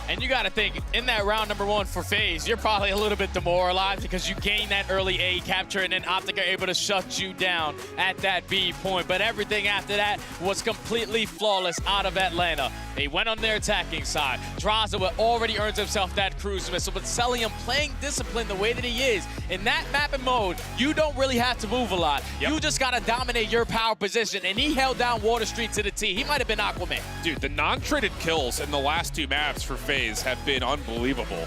And you got to think, in that round number 1 for FaZe, you're probably a little bit demoralized because you gain that early A capture, and then Optic are able to shut you down at that B point. But everything after that was completely flawless out of Atlanta. They went on their attacking side. Draza already earns himself that cruise missile, but Celium playing discipline the way that he is, in that map and mode, you don't really have to move a lot. You just got to dominate your power position, and he held down Water Street to the T. He might have been Aquaman. Dude, the non-traded kills in the last 2 maps for FaZe have been unbelievable.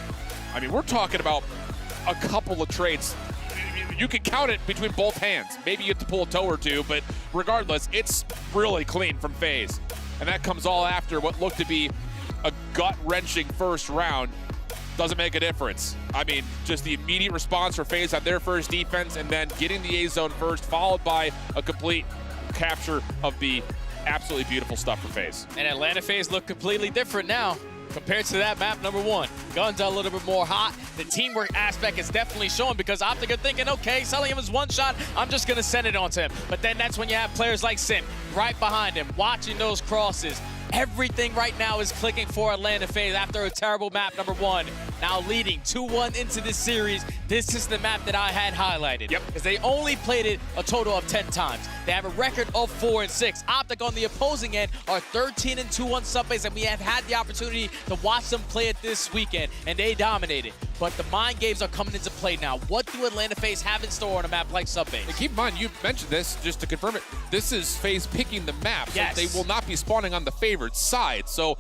I mean, we're talking about a couple of trades. You can count it between both hands. Maybe you have to pull a toe or two, but regardless, it's really clean from FaZe. And that comes all after what looked to be a gut-wrenching first round. Doesn't make a difference. I mean, just the immediate response for FaZe on their first defense, and then getting the A zone first, followed by a complete capture of B. Absolutely beautiful stuff for FaZe. And Atlanta FaZe look completely different now compared to that map number 1. Guns are a little bit more hot. The teamwork aspect is definitely showing, because Optic are thinking, okay, selling him as one shot, I'm just gonna send it on to him. But then that's when you have players like Simp right behind him, watching those crosses. Everything right now is clicking for Atlanta FaZe after a terrible map number 1. Now leading 2-1 into this series. This is the map that I had highlighted. Yep. Because they only played it a total of 10 times. They have a record of 4-6. Optic on the opposing end are 13-2 on Subbase, and we have had the opportunity to watch them play it this weekend, and they dominated. But the mind games are coming into play now. What do Atlanta FaZe have in store on a map like Subbase? And keep in mind, you mentioned this, just to confirm it, this is FaZe picking the map. Yes. So they will not be spawning on the favored side. So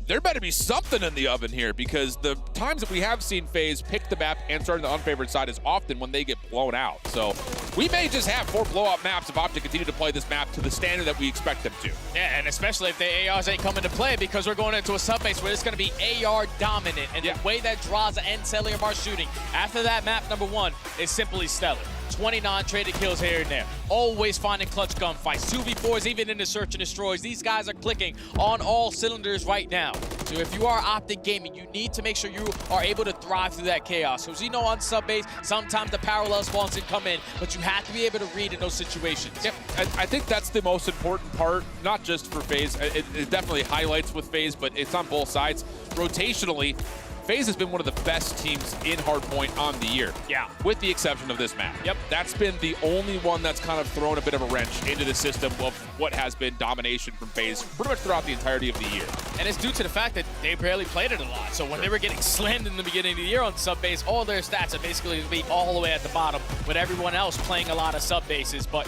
there better be something in the oven here, because the times that we have seen FaZe pick the map and start on the unfavored side is often when they get blown out. So we may just have 4 blowout maps if Optic continue to play this map to the standard that we expect them to. Yeah, and especially if the ARs ain't coming to play, because we're going into a Subbase where it's going to be AR dominant. And the way that Draza and Celium are shooting after that map number 1 is simply stellar. 29 traded kills here and there. Always finding clutch gunfights. 2v4s, even in the search and destroys. These guys are clicking on all cylinders right now. So if you are Optic Gaming, you need to make sure you are able to thrive through that chaos. Because you know on Subbase, sometimes the parallel spawns can come in, but you have to be able to read in those situations. Yep, I think that's the most important part, not just for FaZe. It definitely highlights with FaZe, but it's on both sides. Rotationally, FaZe has been one of the best teams in Hardpoint on the year. Yeah. With the exception of this map. Yep. That's been the only one that's kind of thrown a bit of a wrench into the system of what has been domination from FaZe pretty much throughout the entirety of the year. And it's due to the fact that they barely played it a lot. So when they were getting slammed in the beginning of the year on Subbase, all their stats are basically going to be all the way at the bottom, with everyone else playing a lot of Subbases. But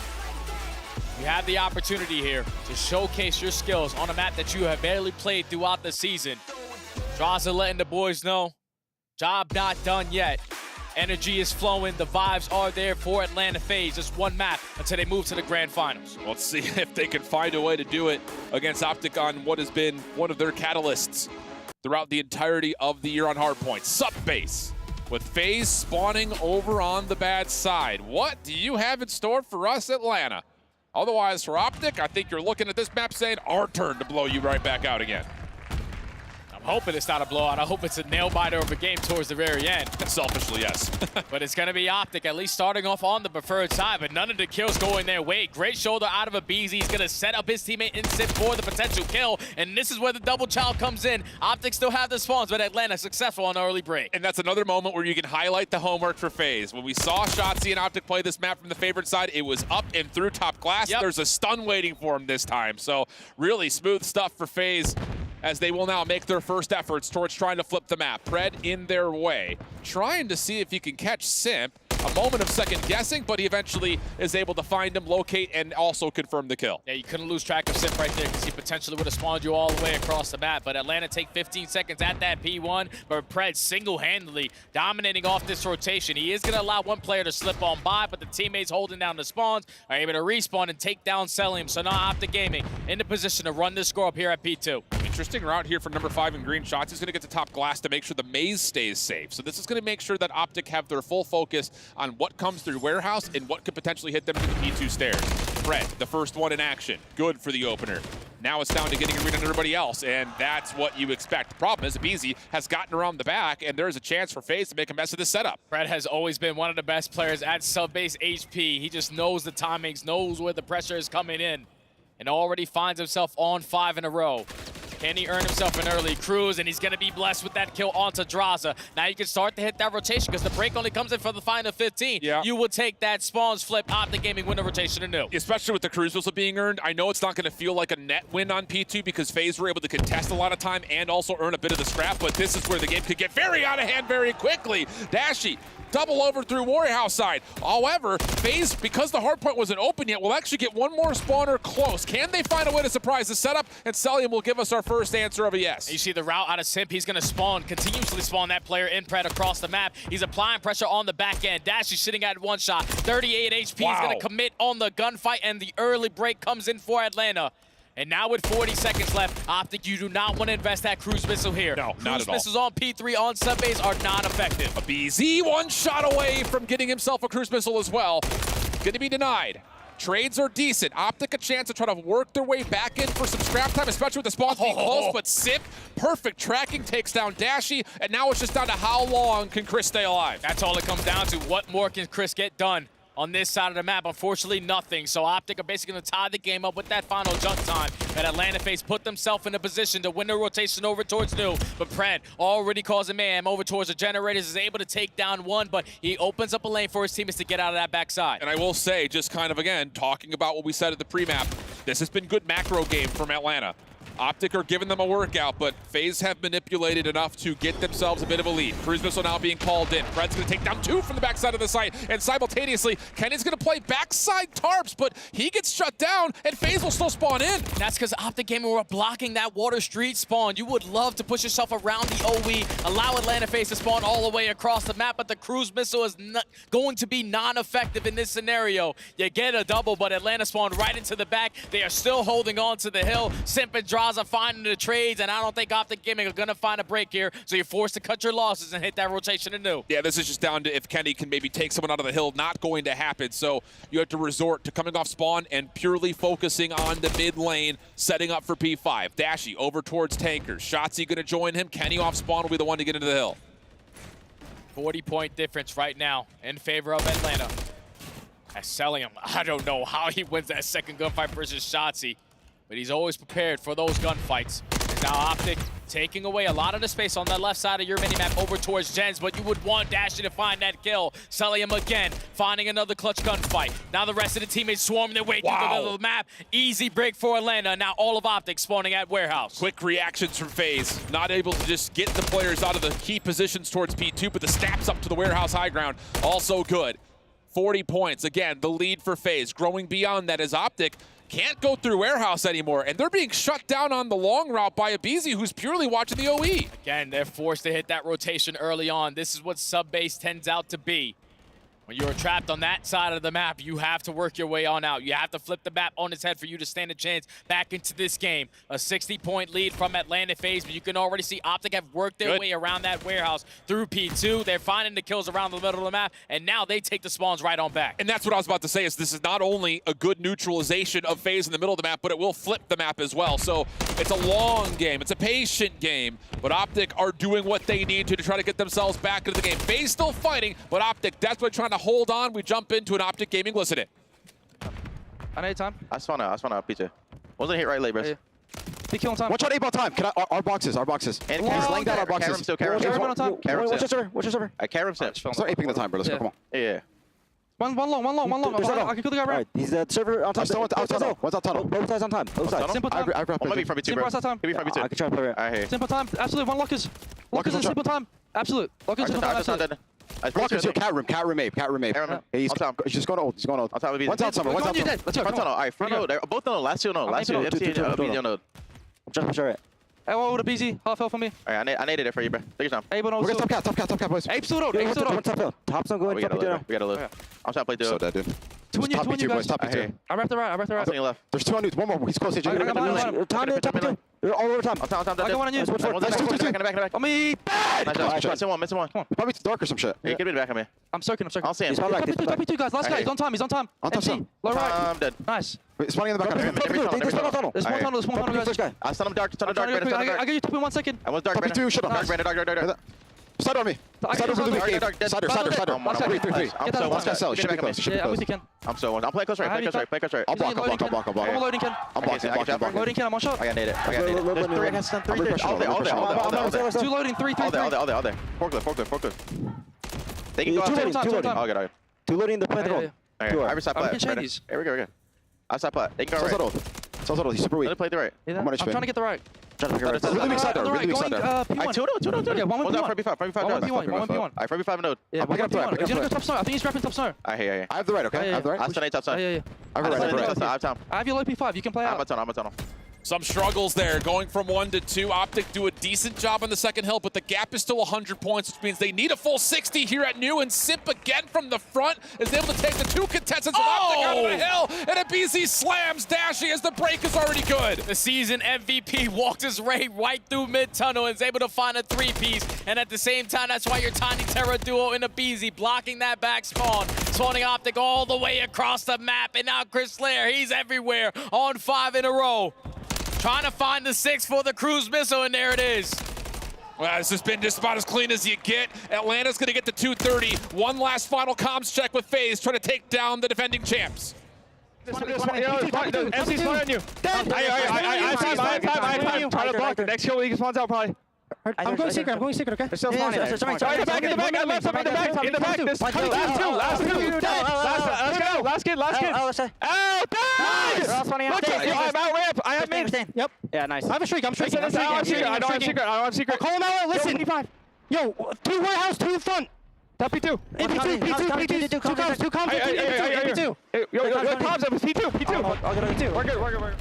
you have the opportunity here to showcase your skills on a map that you have barely played throughout the season. Draza letting the boys know, job not done yet. Energy is flowing, the vibes are there for Atlanta FaZe. Just one map until they move to the grand finals. Let's see if they can find a way to do it against Optic on what has been one of their catalysts throughout the entirety of the year on Hardpoint. Subbase, with FaZe spawning over on the bad side. What do you have in store for us, Atlanta? Otherwise, for Optic, I think you're looking at this map saying, our turn to blow you right back out again. I'm hoping it's not a blowout. I hope it's a nail-biter of a game towards the very end. Selfishly, yes. But it's going to be Optic, at least starting off on the preferred side, but none of the kills going their way. Great shoulder out of a BZ. He's going to set up his teammate in Simp for the potential kill, and this is where the double child comes in. Optic still have the spawns, but Atlanta successful on the early break. And that's another moment where you can highlight the homework for FaZe. When we saw Shotzi and Optic play this map from the favored side, it was up and through top glass. Yep. There's a stun waiting for him this time, so really smooth stuff for FaZe. as they will now make their first efforts towards trying to flip the map. Pred in their way, trying to see if he can catch Simp. A moment of second guessing, but he eventually is able to find him, locate, and also confirm the kill. Yeah, you couldn't lose track of Simp right there because he potentially would have spawned you all the way across the map. But Atlanta take 15 seconds at that P1, but Pred single-handedly dominating off this rotation. He is going to allow one player to slip on by, but the teammates holding down the spawns are able to respawn and take down Celium. So now Optic Gaming in the position to run this score up here at P2. Interesting route here for number 5 in green shots. He's going to get to top glass to make sure the maze stays safe. So this is going to make sure that Optic have their full focus on what comes through warehouse and what could potentially hit them to the P2 stairs. Pred, the first one in action. Good for the opener. Now it's down to getting a read on everybody else, and that's what you expect. The problem is Abizi has gotten around the back, and there's a chance for FaZe to make a mess of this setup. Pred has always been one of the best players at sub-base HP. He just knows the timings, knows where the pressure is coming in, and already finds himself on 5 in a row. Can he earn himself an early cruise? And he's going to be blessed with that kill onto Draza. Now you can start to hit that rotation because the break only comes in for the final 15. Yeah. You would take that spawns flip, Optic Gaming win the rotation anew. Especially with the cruise whistle being earned, I know it's not going to feel like a net win on P2 because FaZe were able to contest a lot of time and also earn a bit of the scrap, but this is where the game could get very out of hand very quickly. Dashy double over through Warehouse side. However, FaZe, because the hardpoint wasn't open yet, will actually get one more spawner close. Can they find a way to surprise the setup? And Celium will give us our first answer of a yes. You see the route out of Simp. He's going to spawn, continuously spawn that player in Pred across the map. He's applying pressure on the back end. Dash is sitting at one shot. 38 HP. Wow. He's going to commit on the gunfight, and the early break comes in for Atlanta. And now with 40 seconds left, Optic, you do not want to invest that cruise missile here. No, not at all. Cruise missiles on P3 on subbase are not effective. A BZ one shot away from getting himself a cruise missile as well. Going to be denied. Trades are decent. Optic a chance to try to work their way back in for some scrap time, especially with the spawns being close, but Simp, perfect tracking, takes down Dashy, and now it's just down to how long can Chris stay alive. That's all it comes down to. What more can Chris get done on this side of the map? Unfortunately, nothing. So Optic are basically going to tie the game up with that final jump time. But Atlanta FaZe put themselves in a position to win the rotation over towards New. But Pred already causing mayhem over towards the generators, is able to take down one, but he opens up a lane for his teammates to get out of that backside. And I will say, just kind of again, talking about what we said at the pre-map, this has been good macro game from Atlanta. Optic are giving them a workout, but FaZe have manipulated enough to get themselves a bit of a lead. Cruise missile now being called in. Pred's going to take down 2 from the backside of the site, and simultaneously, Kenny's going to play backside tarps, but he gets shut down, and FaZe will still spawn in. That's because Optic Gaming were blocking that Water Street spawn. You would love to push yourself around the OE, allow Atlanta FaZe to spawn all the way across the map, but the cruise missile is not going to be non-effective in this scenario. You get a double, but Atlanta spawned right into the back. They are still holding on to the hill. Simp and Draza finding the trades, and I don't think Optic Gaming are going to find a break here, so you're forced to cut your losses and hit that rotation anew. Yeah, this is just down to if Kenny can maybe take someone out of the hill. Not going to happen, so you have to resort to coming off spawn and purely focusing on the mid lane, setting up for P5. Dashy over towards Tankers. Shotzzy going to join him. Kenny off spawn will be the one to get into the hill. 40-point difference right now in favor of Atlanta. As Celium, I don't know how he wins that second gunfight versus Shotzzy, but he's always prepared for those gunfights. And now Optic taking away a lot of the space on the left side of your minimap over towards Jens, but you would want Dashy to find that kill. Celium again, finding another clutch gunfight. Now the rest of the teammates swarming their way through the middle of the map. Easy break for Atlanta. Now all of Optic spawning at Warehouse. Quick reactions from FaZe. Not able to just get the players out of the key positions towards P2, but the snaps up to the Warehouse high ground, also good. 40 points. Again, the lead for FaZe. Growing beyond that as Optic can't go through Warehouse anymore, and they're being shut down on the long route by Abizi, who's purely watching the OE. Again, they're forced to hit that rotation early on. This is what sub-base tends out to be. When you're trapped on that side of the map, you have to work your way on out. You have to flip the map on its head for you to stand a chance back into this game. A 60-point lead from Atlanta FaZe, but you can already see Optic have worked their way around that Warehouse through P2. They're finding the kills around the middle of the map, and now they take the spawns right on back. And that's what I was about to say, is this is not only a good neutralization of FaZe in the middle of the map, but it will flip the map as well. So it's a long game. It's a patient game, but Optic are doing what they need to try to get themselves back into the game. FaZe still fighting, but Optic desperately trying to hold on. We jump into an Optic Gaming. Listen it. I know time. I spawn out, PJ. Wasn't hit right late, bro. Be kill on time. Watch out 8 ball time. Can I, our boxes. And he's laying down our boxes. Watch your server. I carry him. Start aping the time, bro. Let's go, come on. Yeah. One long. I can kill the guy right. He's the server on top. One's out tunnel. Both sides on time. Both sides. Simple time. I might be from B2, Simple bro. time. Could be from B2. I can try to play right. I hear you. Simple time. Absolute. One lockers. Lockers in simple time. Absolute. Lockers in simple time. Absolute. Lockers here. Cat room Ape. He's just going old. I'll tell you. One's out tunnel. Let's go. Front tunnel. All right, front node. Both node. Last two node. MC node. I'm trying to push right. Hey, what would a BZ? Half health for me. All right, I needed it for you, bro. Take your time. Abe on We're gonna top cat, boys. Ape still out. One top hill. Top's not going. We gotta live. I'm trying to play duo. So dead, dude. Two on you guys. Top B2. I wrapped the right. I'm on your left. There's 2 on you. One more. He's close. I got one. Time, top B2. You're all over time. I'm I got one on you. In the back. On me. Bad. Missing one. Probably dark or some shit. Yeah, get me back on me. I'm soaking. I'll see him. Top B2 guys. Last guy. He's on time. He's on time. MC. Low right. I'm dead. Nice. Spawning in the back. There's one tunnel guys. I stun him dark. I get you top in 1 second. I was dark. Top B2. Shut up. Dark. Side on me. Side over the cave. Cider. Three. Get that Last guy sell. Should be close. Yeah, I'm with you, Ken. I'm playing close right. Play close right. I'll block. I'm loading, Ken. I'm blocking. Loading, Ken. I'm on shot. I got needed. There's 3 I can stun 3. All there. 2 loading, 3. All there. Forklift. They can go out too. Oh, good. 2 loading the plant. I reset We plat. can chain these. Here we go. I reset plat. They can go right. He's super weak. Let me play the right. I'm trying to get the right. Really weak side there. Going P1. 2. Okay, one with P1. One P1. All right, from B5 node. Yeah, one P1. He's gonna go top snow. I think he's grabbing top snow. I hear you. I have the right, okay? I have the right. I stun 8 top side. Yeah. I have time. I have your low P5. You can play out. I'm a tunnel. Some struggles there, going from 1 to 2. Optic do a decent job on the second hill, but the gap is still 100 points, which means they need a full 60 here at New, and Simp again from the front is able to take the 2 contestants of Optic out of the hill, and a BZ slams Dashy as the break is already good. The season MVP walked his way right through mid-tunnel and is able to find a 3-piece, and at the same time, that's why your Tiny Terra duo in a BZ blocking that back spawn, spawning Optic all the way across the map, and now Chris Slayer, he's everywhere on 5 in a row. Trying to find the 6 for the cruise missile, and there it is. Well, this has been just about as clean as you get. Atlanta's going to get to 230. One last final comms check with FaZe, trying to take down the defending champs. MC's flying on you. I have time. Try to block the next kill. He spawns out probably. I'm going secret, okay? They're still spawning. In the back. I left him in the back. This last two. Let's go. Last kid. Oh, nice! I'm out ramp. I have mid. Yep. Yeah, nice. I have a streak. I'm streaking. I don't have secret. Call him out. Listen. Yo, 2 warehouse, 2 front. Top P2. P2. 2 comms. P2. Yo, comms up with P2. I'll get on P2. We're good.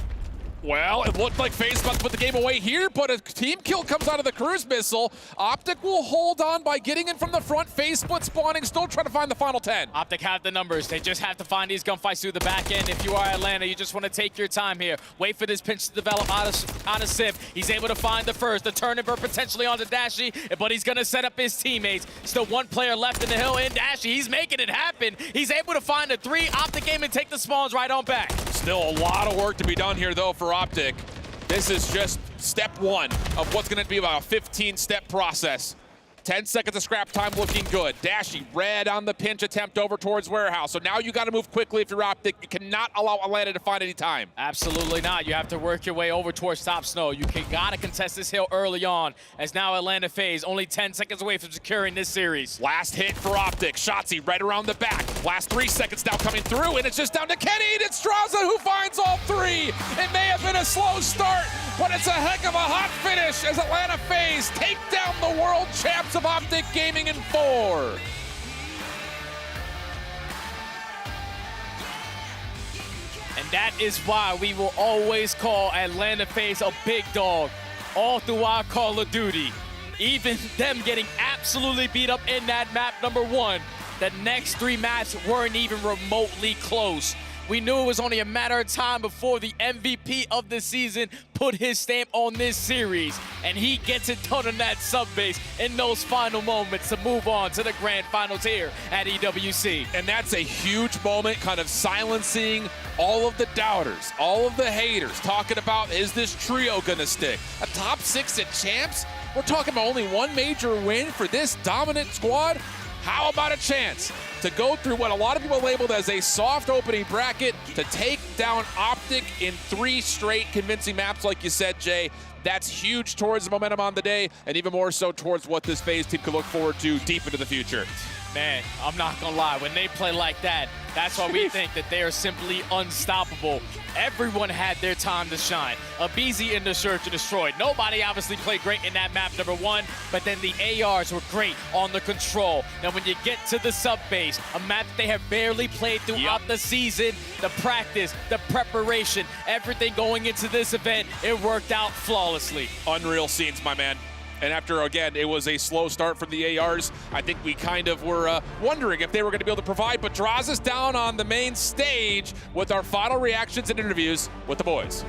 Well, it looked like FaZe about to put the game away here, but a team kill comes out of the cruise missile. Optic will hold on by getting in from the front. FaZe split spawning, still trying to find the final 10. Optic have the numbers. They just have to find these gunfights through the back end. If you are Atlanta, you just want to take your time here. Wait for this pinch to develop out of Simp. He's able to find the first. The turnover potentially onto Dashy, but he's going to set up his teammates. Still 1 player left in the hill, and Dashy, he's making it happen. He's able to find a 3. Optic game and take the spawns right on back. Still a lot of work to be done here, though, for Optic. This is just step 1 of what's going to be about a 15-step process. 10 seconds of scrap time looking good. Dashy red on the pinch attempt over towards warehouse. So now you got to move quickly if you're Optic. You cannot allow Atlanta to find any time. Absolutely not. You have to work your way over towards top snow. You got to contest this hill early on, as now Atlanta FaZe only 10 seconds away from securing this series. Last hit for Optic. Shotzi right around the back. Last 3 seconds now coming through, and it's just down to Kenny. And it's Straza who finds all 3. It may have been a slow start, but it's a heck of a hot finish as Atlanta FaZe take down the world champs of Optic Gaming in 4. And that is why we will always call Atlanta FaZe a big dog all through our Call of Duty. Even them getting absolutely beat up in that map number 1, the next 3 maps weren't even remotely close. We knew it was only a matter of time before the MVP of the season put his stamp on this series, and he gets it done on that sub-base in those final moments to move on to the grand finals here at EWC. And that's a huge moment, kind of silencing all of the doubters, all of the haters, talking about, is this trio gonna stick? A top 6 at champs? We're talking about only 1 major win for this dominant squad? How about a chance to go through what a lot of people labeled as a soft opening bracket to take down Optic in 3 straight convincing maps, like you said, Jay? That's huge towards the momentum on the day, and even more so towards what this FaZe team could look forward to deep into the future. Man, I'm not gonna lie, when they play like that, that's why we think that they are simply unstoppable. Everyone had their time to shine. Abizi in the search and destroyed. Nobody obviously played great in that map, number one, but then the ARs were great on the control. Now when you get to the sub base, a map that they have barely played throughout the season, the practice, the preparation, everything going into this event, it worked out flawlessly. Unreal scenes, my man. And after, again, it was a slow start from the ARs, I think we kind of were wondering if they were going to be able to provide, but draws us down on the main stage with our final reactions and interviews with the boys.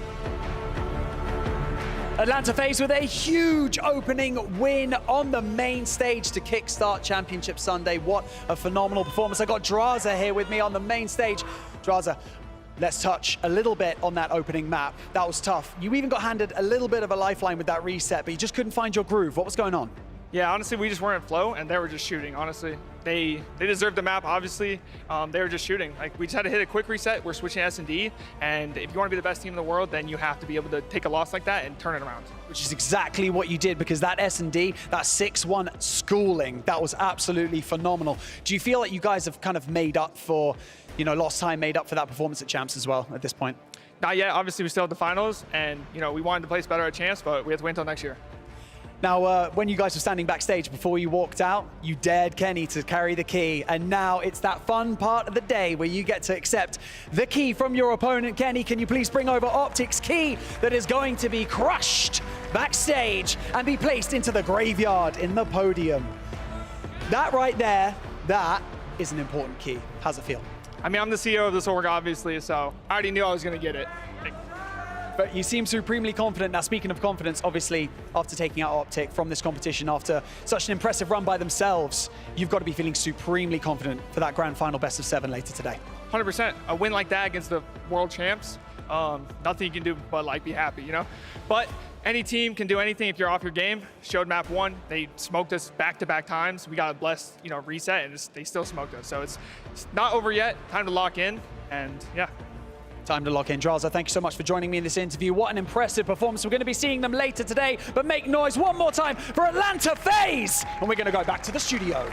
Atlanta FaZe with a huge opening win on the main stage to kickstart Championship Sunday. What a phenomenal performance. I got Draza here with me on the main stage. Draza, let's touch a little bit on that opening map. That was tough. You even got handed a little bit of a lifeline with that reset, but you just couldn't find your groove. What was going on? Yeah, honestly, we just weren't in flow, and they were just shooting, honestly. They deserved the map, obviously. They were just shooting. Like, we just had to hit a quick reset. We're switching S&D, and if you want to be the best team in the world, then you have to be able to take a loss like that and turn it around. Which is exactly what you did, because that S&D, that 6-1 schooling, that was absolutely phenomenal. Do you feel like you guys have kind of made up for, you know, lost time, made up for that performance at Champs as well at this point? Not yet. Obviously, we still have the finals, and, you know, we wanted to place better at Champs, but we have to wait until next year. Now, when you guys were standing backstage before you walked out, you dared Kenny to carry the key, and now it's that fun part of the day where you get to accept the key from your opponent. Kenny, can you please bring over Optic's key that is going to be crushed backstage and be placed into the graveyard in the podium? That right there, that is an important key. How's it feel? I mean, I'm the CEO of this org, obviously, so I already knew I was going to get it. But you seem supremely confident. Now, speaking of confidence, obviously, after taking out Optic from this competition, after such an impressive run by themselves, you've got to be feeling supremely confident for that grand final best of 7 later today. 100%. A win like that against the world champs, nothing you can do but, like, be happy, you know? But any team can do anything if you're off your game. Showed map 1, they smoked us back-to-back times. We got a blessed, you know, reset, and they still smoked us. So it's not over yet. Time to lock in, and yeah. Time to lock in. Draza, thank you so much for joining me in this interview. What an impressive performance. We're going to be seeing them later today, but make noise one more time for Atlanta FaZe. And we're going to go back to the studio.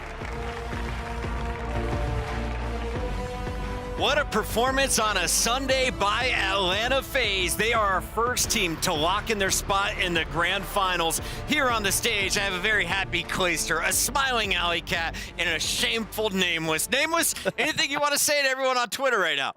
What a performance on a Sunday by Atlanta FaZe. They are our first team to lock in their spot in the grand finals. Here on the stage, I have a very happy Clayster, a smiling alley cat, and a shameful Nameless. Nameless, anything you want to say to everyone on Twitter right now?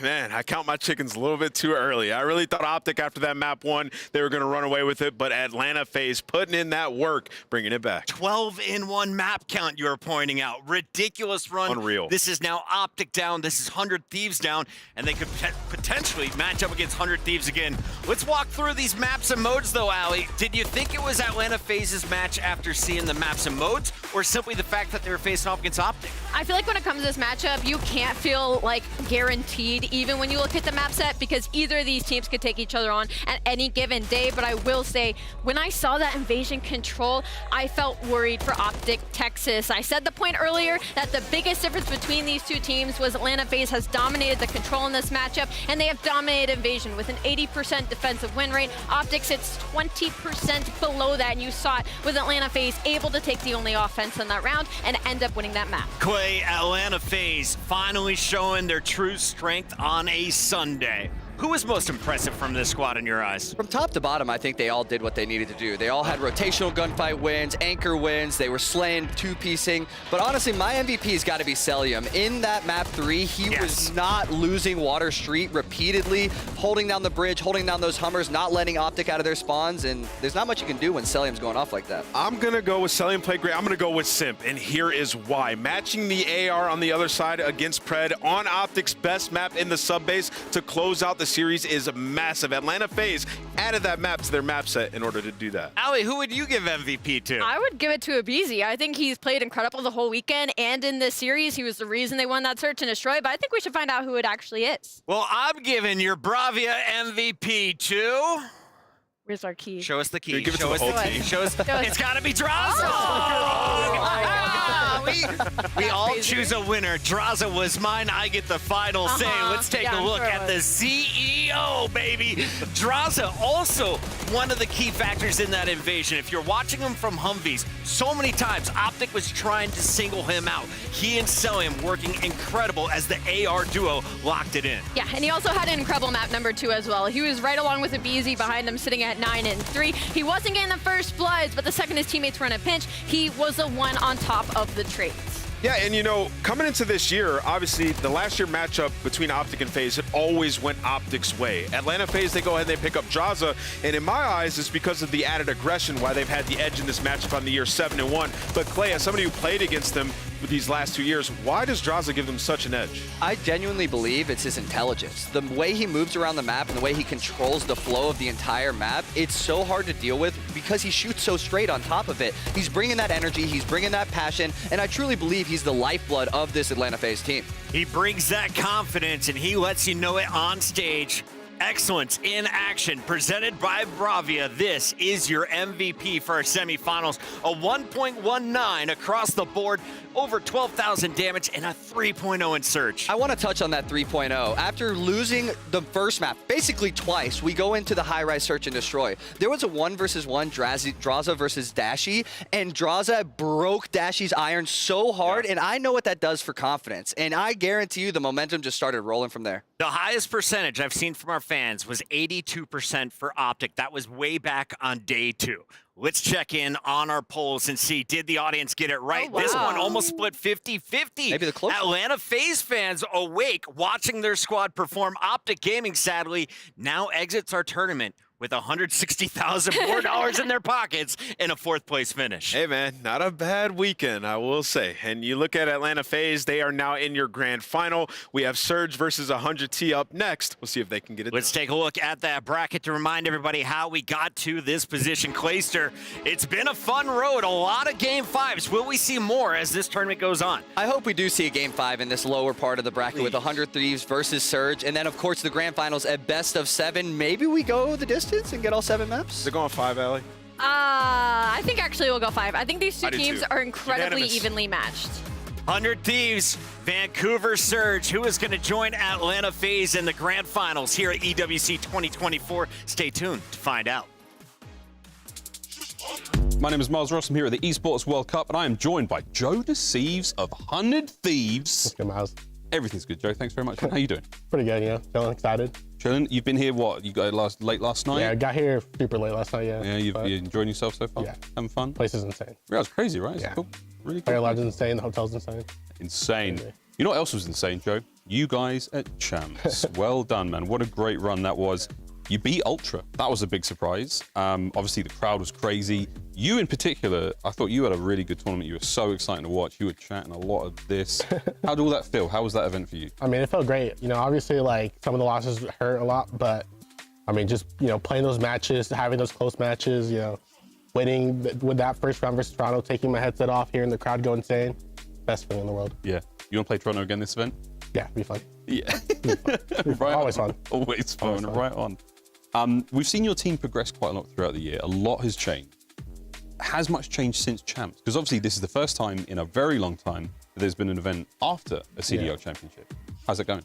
Man, I count my chickens a little bit too early. I really thought Optic after that map 1, they were going to run away with it, but Atlanta FaZe putting in that work, bringing it back. 12-in-1 map count you are pointing out. Ridiculous run. Unreal. This is now Optic down. This is 100 Thieves down, and they could potentially match up against 100 Thieves again. Let's walk through these maps and modes, though, Ali. Did you think it was Atlanta FaZe's match after seeing the maps and modes, or simply the fact that they were facing off against Optic? I feel like when it comes to this matchup, you can't feel like guaranteed even when you look at the map set, because either of these teams could take each other on at any given day. But I will say, when I saw that invasion control, I felt worried for Optic Texas. I said the point earlier that the biggest difference between these two teams was Atlanta FaZe has dominated the control in this matchup, and they have dominated invasion with an 80% defensive win rate. Optic sits 20% below that, and you saw it with Atlanta FaZe able to take the only offense in that round and end up winning that map. Clay, Atlanta FaZe finally showing their true strength on a Sunday. Who was most impressive from this squad in your eyes? From top to bottom, I think they all did what they needed to do. They all had rotational gunfight wins, anchor wins, they were slaying, two-piecing. But honestly, my MVP's got to be Celium. In that map 3, he was not losing Water Street repeatedly, holding down the bridge, holding down those Hummers, not letting Optic out of their spawns, and there's not much you can do when Celium's going off like that. I'm going to go with Celium play great. I'm going to go with Simp, and here is why. Matching the AR on the other side against Pred on Optic's best map in the sub-base to close out the series is massive. Atlanta FaZe added that map to their map set in order to do that. Ali, who would you give MVP to? I would give it to Abizi. I think he's played incredible the whole weekend, and in this series, he was the reason they won that search and destroy, but I think we should find out who it actually is. Well, I'm giving your Bravia MVP to... Where's our key? Show us the key. Give it to the whole team. Show us. It's got to be Draza. we all choose a winner. Draza was mine. I get the final say. Let's take a look at the CEO, baby. Draza also one of the key factors in that invasion. If you're watching him from Humvees, so many times Optic was trying to single him out. He and Celium working incredible as the AR duo locked it in. Yeah, and he also had an incredible map number 2 as well. He was right along with the BZ behind him, sitting at 9 and 3. He wasn't getting the first bloods, but the second his teammates were in a pinch, he was the one on top of the trades. Yeah, and you know, coming into this year, obviously the last year matchup between Optic and FaZe, it always went Optic's way. Atlanta FaZe, they go ahead and they pick up Draza, and in my eyes, it's because of the added aggression why they've had the edge in this matchup on the year 7-1. But Clay, as somebody who played against them with these last 2 years, why does Draza give them such an edge? I genuinely believe it's his intelligence. The way he moves around the map and the way he controls the flow of the entire map, it's so hard to deal with because he shoots so straight on top of it. He's bringing that energy, he's bringing that passion, and I truly believe he's the lifeblood of this Atlanta FaZe team. He brings that confidence and he lets you know it on stage. Excellence in action, presented by Bravia. This is your MVP for our semifinals. A 1.19 across the board, over 12,000 damage, and a 3.0 in Surge. I want to touch on that 3.0. After losing the first map, basically twice, we go into the Highrise Search and Destroy. There was a 1 versus 1 Draza versus Dashy, and Draza broke Dashy's iron so hard, and I know what that does for confidence. And I guarantee you the momentum just started rolling from there. The highest percentage I've seen from our fans was 82% for Optic. That was way back on day 2. Let's check in on our polls and see, did the audience get it right? Oh, wow. This one almost split 50-50. Maybe the close. Atlanta FaZe fans awake, watching their squad perform. Optic Gaming, sadly, now exits our tournament with $160,000 more dollars in their pockets and a 4th place finish. Hey man, not a bad weekend, I will say. And you look at Atlanta FaZe, they are now in your grand final. We have Surge versus 100T up next. We'll see if they can get it Let's take a look at that bracket to remind everybody how we got to this position. Clayster, it's been a fun road, a lot of game 5s. Will we see more as this tournament goes on? I hope we do see a game 5 in this lower part of the bracket with 100 Thieves versus Surge, and then of course the grand finals at best of 7. Maybe we go the distance and get all 7 maps? They're going 5, Allie. I think actually we'll go 5. I think these two teams are incredibly Unanimous. evenly matched. 100 Thieves, Vancouver Surge. Who is going to join Atlanta FaZe in the grand finals here at EWC 2024? Stay tuned to find out. My name is Miles Ross. I'm here at the Esports World Cup, and I am joined by Joe Deceives of 100 Thieves. What's good, Miles? Everything's good, Joe. Thanks very much. How you doing? Pretty good, yeah. Feeling excited. Chilling. You've been here, what? You got late last night? Yeah, I got here super late last night, yeah. Yeah, you enjoying yourself so far? Yeah. Having fun? Place is insane. Yeah, it's crazy, right? It's Yeah. cool. Really cool. Player lodge is insane. The hotel's insane. Insane. You know what else was insane, Joe? You guys at Champs. Well done, man. What a great run that was. You beat Ultra. That was a big surprise. Obviously, the crowd was crazy. You in particular, I thought you had a really good tournament. You were so exciting to watch. You were chatting a lot of this. How did all that feel? How was that event for you? I mean, it felt great. You know, obviously, like, some of the losses hurt a lot, but, I mean, just, you know, playing those matches, having those close matches, you know, winning with that first round versus Toronto, taking my headset off, hearing the crowd go insane, best feeling in the world. Yeah. You want to play Toronto again this event? Yeah, it'd be fun. Yeah. Right always fun. Always fun. Right on. We've seen your team progress quite a lot throughout the year. A lot has changed. Has much changed since Champs? Because obviously this is the first time in a very long time that there's been an event after a CDL championship. How's it going?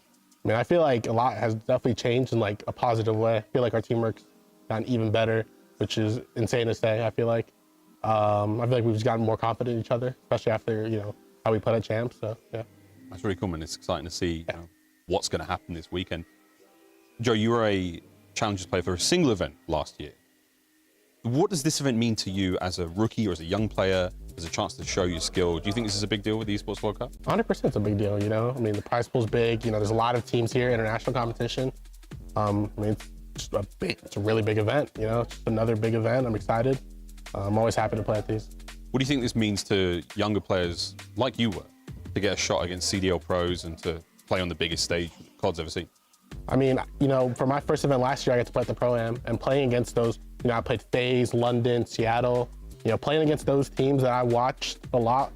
I mean, I feel like a lot has definitely changed in, like, a positive way. I feel like our teamwork's gotten even better, which is insane to say, I feel like. I feel like we've just gotten more confident in each other, especially after, you know, how we played at Champs, so, yeah. That's really cool, man. It's exciting to see you know, what's going to happen this weekend. Joe, you were a Challengers player for a single event last year. What does this event mean to you as a rookie or as a young player, as a chance to show your skill? Do you think this is a big deal with the Esports World Cup? 100% it's a big deal, you know? I mean, the prize pool's big. You know, there's a lot of teams here, international competition. I mean, it's a really big event, you know? It's just another big event. I'm excited. I'm always happy to play at these. What do you think this means to younger players like you were to get a shot against CDL pros and to play on the biggest stage COD's ever seen? I mean, you know, for my first event last year, I got to play at the Pro-Am, and playing against those, you know, I played FaZe, London, Seattle, you know, playing against those teams that I watched a lot,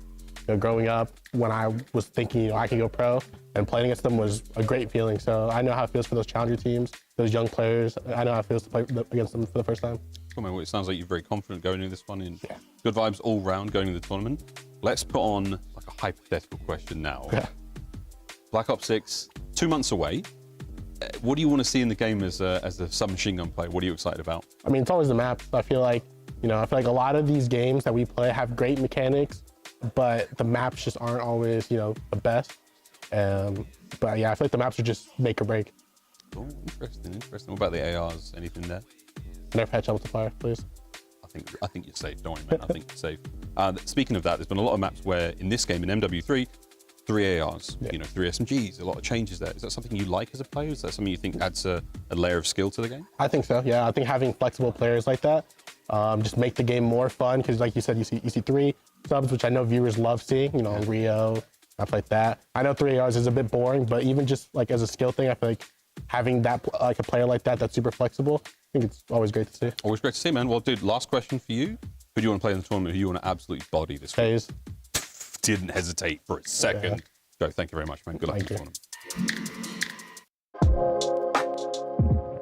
you know, growing up when I was thinking, you know, I could go pro, and playing against them was a great feeling. So I know how it feels for those challenger teams, those young players. I know how it feels to play against them for the first time. Cool, man. Well, it sounds like you're very confident going into this one, and good vibes all round going into the tournament. Let's put on like a hypothetical question now. Yeah. Black Ops 6, 2 months away. What do you want to see in the game as a submachine gun player? What are you excited about? I mean, it's always the map. I feel like a lot of these games that we play have great mechanics, but the maps just aren't always, the best. But yeah, I feel like the maps are just make or break. Oh, interesting. What about the ARs? Anything there? Nerf hatch amplifier, please. I think you're safe. Don't worry, man. I think you're safe. Speaking of that, there's been a lot of maps where in this game, in MW3, 3 ARs, 3 SMGs, a lot of changes there. Is that something you like as a player? Is that something you think adds a layer of skill to the game? I think so, yeah. I think having flexible players like that just make the game more fun, because like you said, you see 3 subs, which I know viewers love seeing, Rio, stuff like that. I know 3 ARs is a bit boring, but even just like as a skill thing, I feel like having that, like a player like that that's super flexible, I think it's always great to see. Always great to see, man. Well, dude, last question for you. Who do you want to play in the tournament? Who do you want to absolutely body this week? FaZe. Didn't hesitate for a second. Go, thank you very much, man. Good luck in the tournament.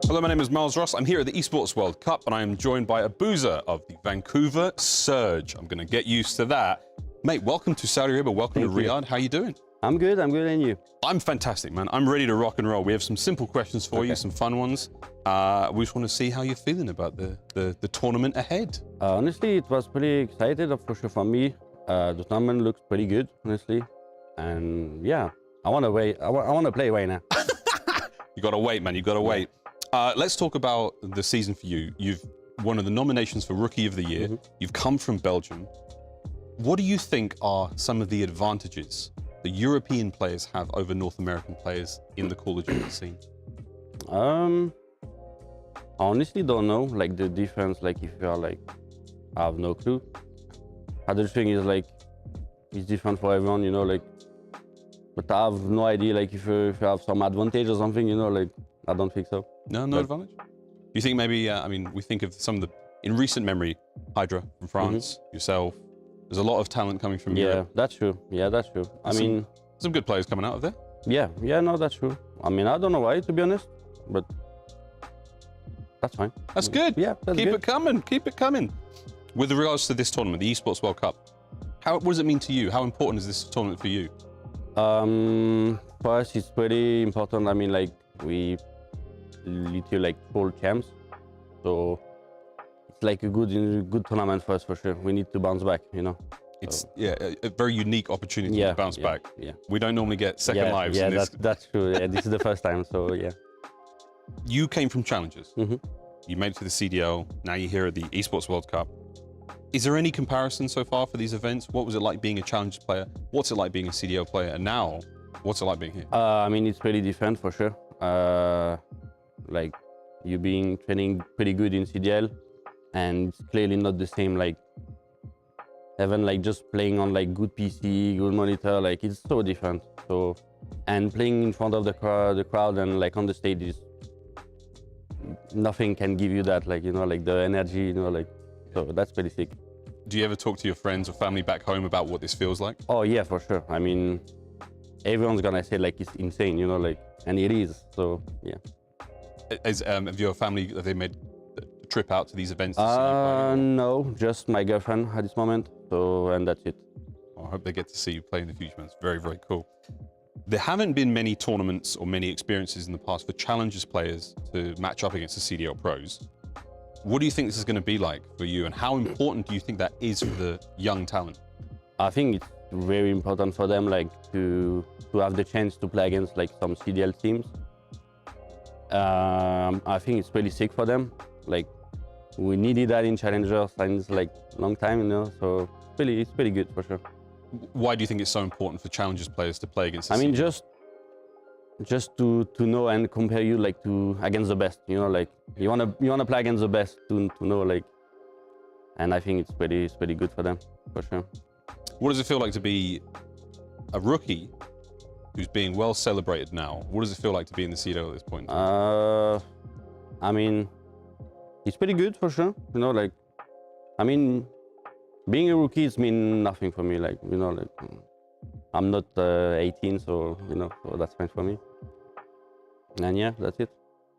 Hello, my name is Miles Ross. I'm here at the Esports World Cup, and I am joined by a boozer of the Vancouver Surge. I'm going to get used to that. Mate, welcome to Saudi Arabia. Welcome to Riyadh. How you doing? I'm good, and you? I'm fantastic, man. I'm ready to rock and roll. We have some simple questions for you, some fun ones. We just want to see how you're feeling about the tournament ahead. Honestly, it was pretty excited, for sure, for me. The tournament looks pretty good, honestly. And yeah, I want to wait. I want to play right now. You got to wait, man. You got to wait. Let's talk about the season for you. You've one of the nominations for Rookie of the Year. You've come from Belgium. What do you think are some of the advantages the European players have over North American players in the Call of Duty scene? I honestly don't know, like the difference, like if you are like, I have no clue. Other thing is like, it's different for everyone, like, but I have no idea, like if you have some advantage or something, like, I don't think so. No advantage? You think maybe, I mean, we think of some of the, in recent memory, Hydra from France, yourself, there's a lot of talent coming from Europe. Yeah, that's true. Yeah, that's true. I mean, some good players coming out of there. Yeah, no, that's true. I mean, I don't know why, to be honest, but that's fine. That's good. Yeah, that's Keep good. it coming. Keep it coming. With regards to this tournament, the Esports World Cup, what does it mean to you? How important is this tournament for you? For us, it's pretty important. I mean, like, we literally like full champs, so it's like a good tournament for us for sure. We need to bounce back, It's a very unique opportunity to bounce back. Yeah, we don't normally get second lives. Yeah, in this. that's true. Yeah, this is the first time, so yeah. You came from Challengers. You made it to the CDL. Now you're here at the Esports World Cup. Is there any comparison so far for these events? What was it like being a Challengers player? What's it like being a CDL player? And now, what's it like being here? I mean, it's pretty different for sure. Like, you being training pretty good in CDL, and it's clearly not the same, like, even like just playing on like good PC, good monitor, like it's so different. So, and playing in front of the crowd and like on the stage is, nothing can give you that, like, like the energy, like, so that's pretty sick. Do you ever talk to your friends or family back home about what this feels like? Oh yeah, for sure. I mean, everyone's gonna say like it's insane, like, and it is, so yeah. Have your family, have they made a trip out to these events? To see you play? No, just my girlfriend at this moment, so, and that's it. I hope they get to see you play in the future, man. It's very, very cool. There haven't been many tournaments or many experiences in the past for Challengers players to match up against the CDL pros. What do you think this is going to be like for you, and how important do you think that is for the young talent? I think it's very important for them, like, to have the chance to play against like some CDL teams. I think it's pretty sick for them. Like, we needed that in Challengers since like long time, so it's pretty good for sure. Why do you think it's so important for Challengers players to play against the I mean, CDL? just to know and compare you like against the best, like you wanna play against the best to know, like, and I think it's pretty good for them for sure. What does it feel like to be a rookie who's being well celebrated now? What does it feel like to be in the CDL at this point? I mean, it's pretty good for sure. Like, I mean, being a rookie it's mean nothing for me. Like, like, I'm not 18, so so that's fine for me. And yeah, that's it.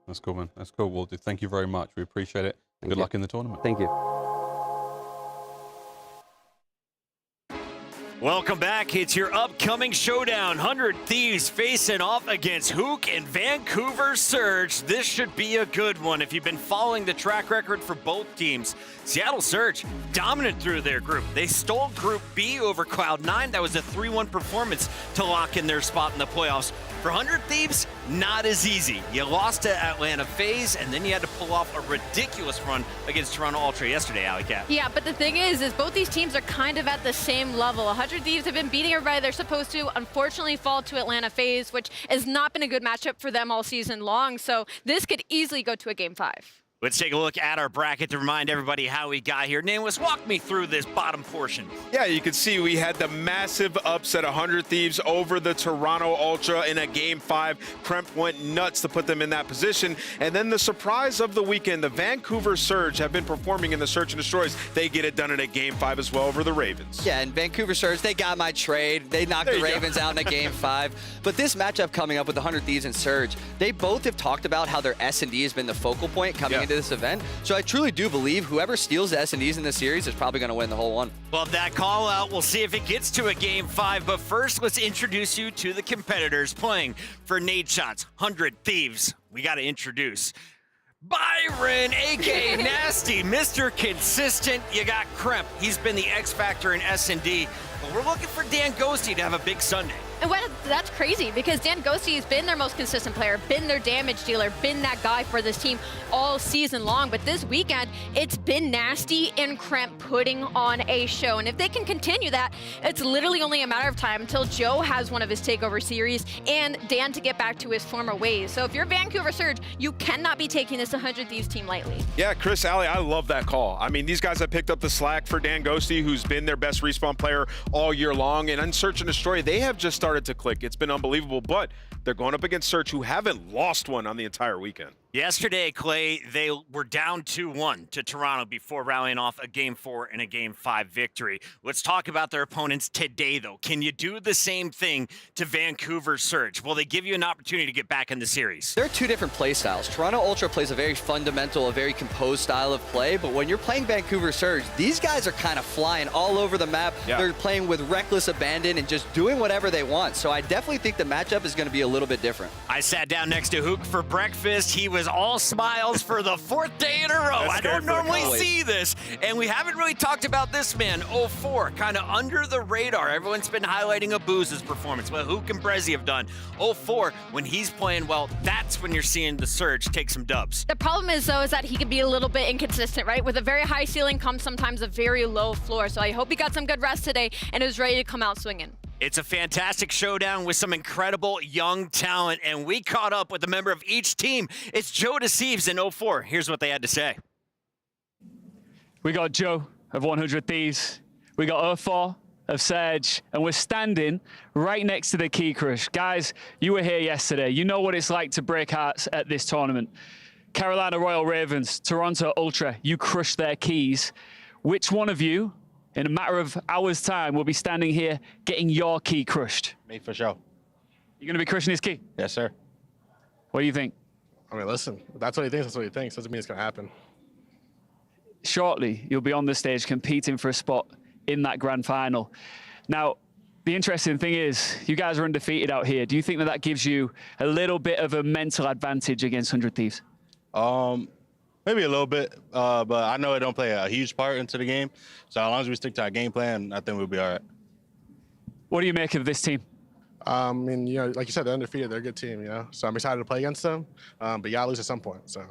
That's cool, man. That's cool. Well, thank you very much. We appreciate it. Good luck in the tournament. Thank you. Welcome back. It's your upcoming showdown. 100 Thieves facing off against Hook and Vancouver Surge. This should be a good one if you've been following the track record for both teams. Seattle Surge dominant through their group. They stole Group B over Cloud9. That was a 3-1 performance to lock in their spot in the playoffs. For 100 Thieves, not as easy. You lost to Atlanta FaZe, and then you had to pull off a ridiculous run against Toronto Ultra yesterday, Alley Cat. Yeah, but the thing is both these teams are kind of at the same level. 100 Thieves have been beating everybody they're supposed to, unfortunately fall to Atlanta FaZe, which has not been a good matchup for them all season long, so this could easily go to a Game 5. Let's take a look at our bracket to remind everybody how we got here. Nameless, walk me through this bottom portion. Yeah, you can see we had the massive upset, 100 Thieves over the Toronto Ultra in a Game 5. Kremp went nuts to put them in that position. And then the surprise of the weekend, the Vancouver Surge have been performing in the Search and Destroys. They get it done in a Game 5 as well over the Ravens. Yeah, and Vancouver Surge, they got my trade. They knocked the Ravens out in a Game 5. But this matchup coming up with 100 Thieves and Surge, they both have talked about how their S&D has been the focal point coming into this event. So I truly do believe whoever steals the S&Ds in this series is probably going to win the whole one. Love that call out. We'll see if it gets to a Game 5. But first, let's introduce you to the competitors playing for Nade Shots, 100 Thieves. We got to introduce Byron, a.k.a. Nasty, Mr. Consistent. You got Kremp. He's been the X factor in S&D. But we're looking for Dan Ghosty to have a big Sunday. And that's crazy because Dan Ghosty has been their most consistent player, been their damage dealer, been that guy for this team all season long. But this weekend, it's been Nasty and Kremp putting on a show. And if they can continue that, it's literally only a matter of time until Joe has one of his takeover series and Dan to get back to his former ways. So if you're Vancouver Surge, you cannot be taking this 100 Thieves team lightly. Yeah, Chris, Alley, I love that call. I mean, these guys have picked up the slack for Dan Ghosty, who's been their best respawn player all year long. And on Search and Destroy, they have just started to click. It's been unbelievable, but they're going up against Search, who haven't lost one on the entire weekend. Yesterday, Clay, they were down 2-1 to Toronto before rallying off a Game 4 and a Game 5 victory. Let's talk about their opponents today, though. Can you do the same thing to Vancouver Surge? Will they give you an opportunity to get back in the series? There are two different play styles. Toronto Ultra plays a very fundamental, a very composed style of play, but when you're playing Vancouver Surge, these guys are kind of flying all over the map. Yeah. They're playing with reckless abandon and just doing whatever they want. So I definitely think the matchup is going to be a little bit different. I sat down next to Hook for breakfast. He was all smiles for the 4th day in a row. I don't normally see this, and we haven't really talked about this man, 04, kind of under the radar. Everyone's been highlighting Abuza's performance, what Hook and Brezzy have done. 04, when he's playing well, that's when you're seeing the Surge take some dubs. The problem is, though, is that he can be a little bit inconsistent, right? With a very high ceiling comes sometimes a very low floor. So I hope he got some good rest today and is ready to come out swinging. It's a fantastic showdown with some incredible young talent, and we caught up with a member of each team. It's Joe Deceives in 04. Here's what they had to say. We got Joe of 100 Thieves. We got 04 of Surge, and we're standing right next to the Key Crush. Guys, you were here yesterday. You know what it's like to break hearts at this tournament. Carolina Royal Ravens, Toronto Ultra, you crushed their keys. Which one of you, in a matter of hours' time, will be standing here getting your key crushed? Me, for sure. You're going to be crushing his key? Yes, sir. What do you think? I mean, listen, if that's what he thinks, that's what he thinks. Doesn't mean it's going to happen. Shortly, you'll be on the stage competing for a spot in that grand final. Now, the interesting thing is, you guys are undefeated out here. Do you think that that gives you a little bit of a mental advantage against 100 Thieves? Maybe a little bit, but I know it don't play a huge part into the game. So as long as we stick to our game plan, I think we'll be all right. What do you make of this team? I mean, you know, like you said, they're undefeated. They're a good team, you know. So I'm excited to play against them, but you gotta lose at some point. So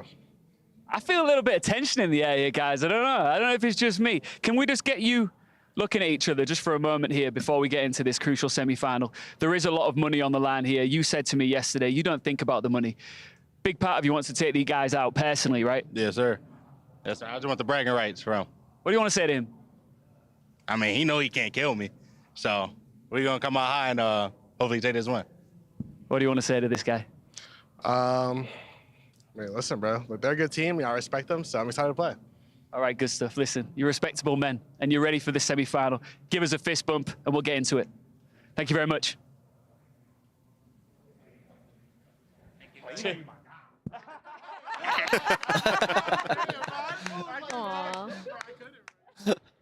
I feel a little bit of tension in the air here, guys. I don't know if it's just me. Can we just get you looking at each other just for a moment here before we get into this crucial semi-final? There is a lot of money on the line here. You said to me yesterday, you don't think about the money. Big part of you wants to take these guys out personally, right? Yes, sir. Yes, sir. I just want the bragging rights from him. What do you want to say to him? I mean, he know he can't kill me. So we're going to come out high and hopefully take this one. What do you want to say to this guy? I mean, listen, bro. They're a good team. I respect them, so I'm excited to play. All right, good stuff. Listen, you're respectable men, and you're ready for the semi-final. Give us a fist bump, and we'll get into it. Thank you very much. Thank you.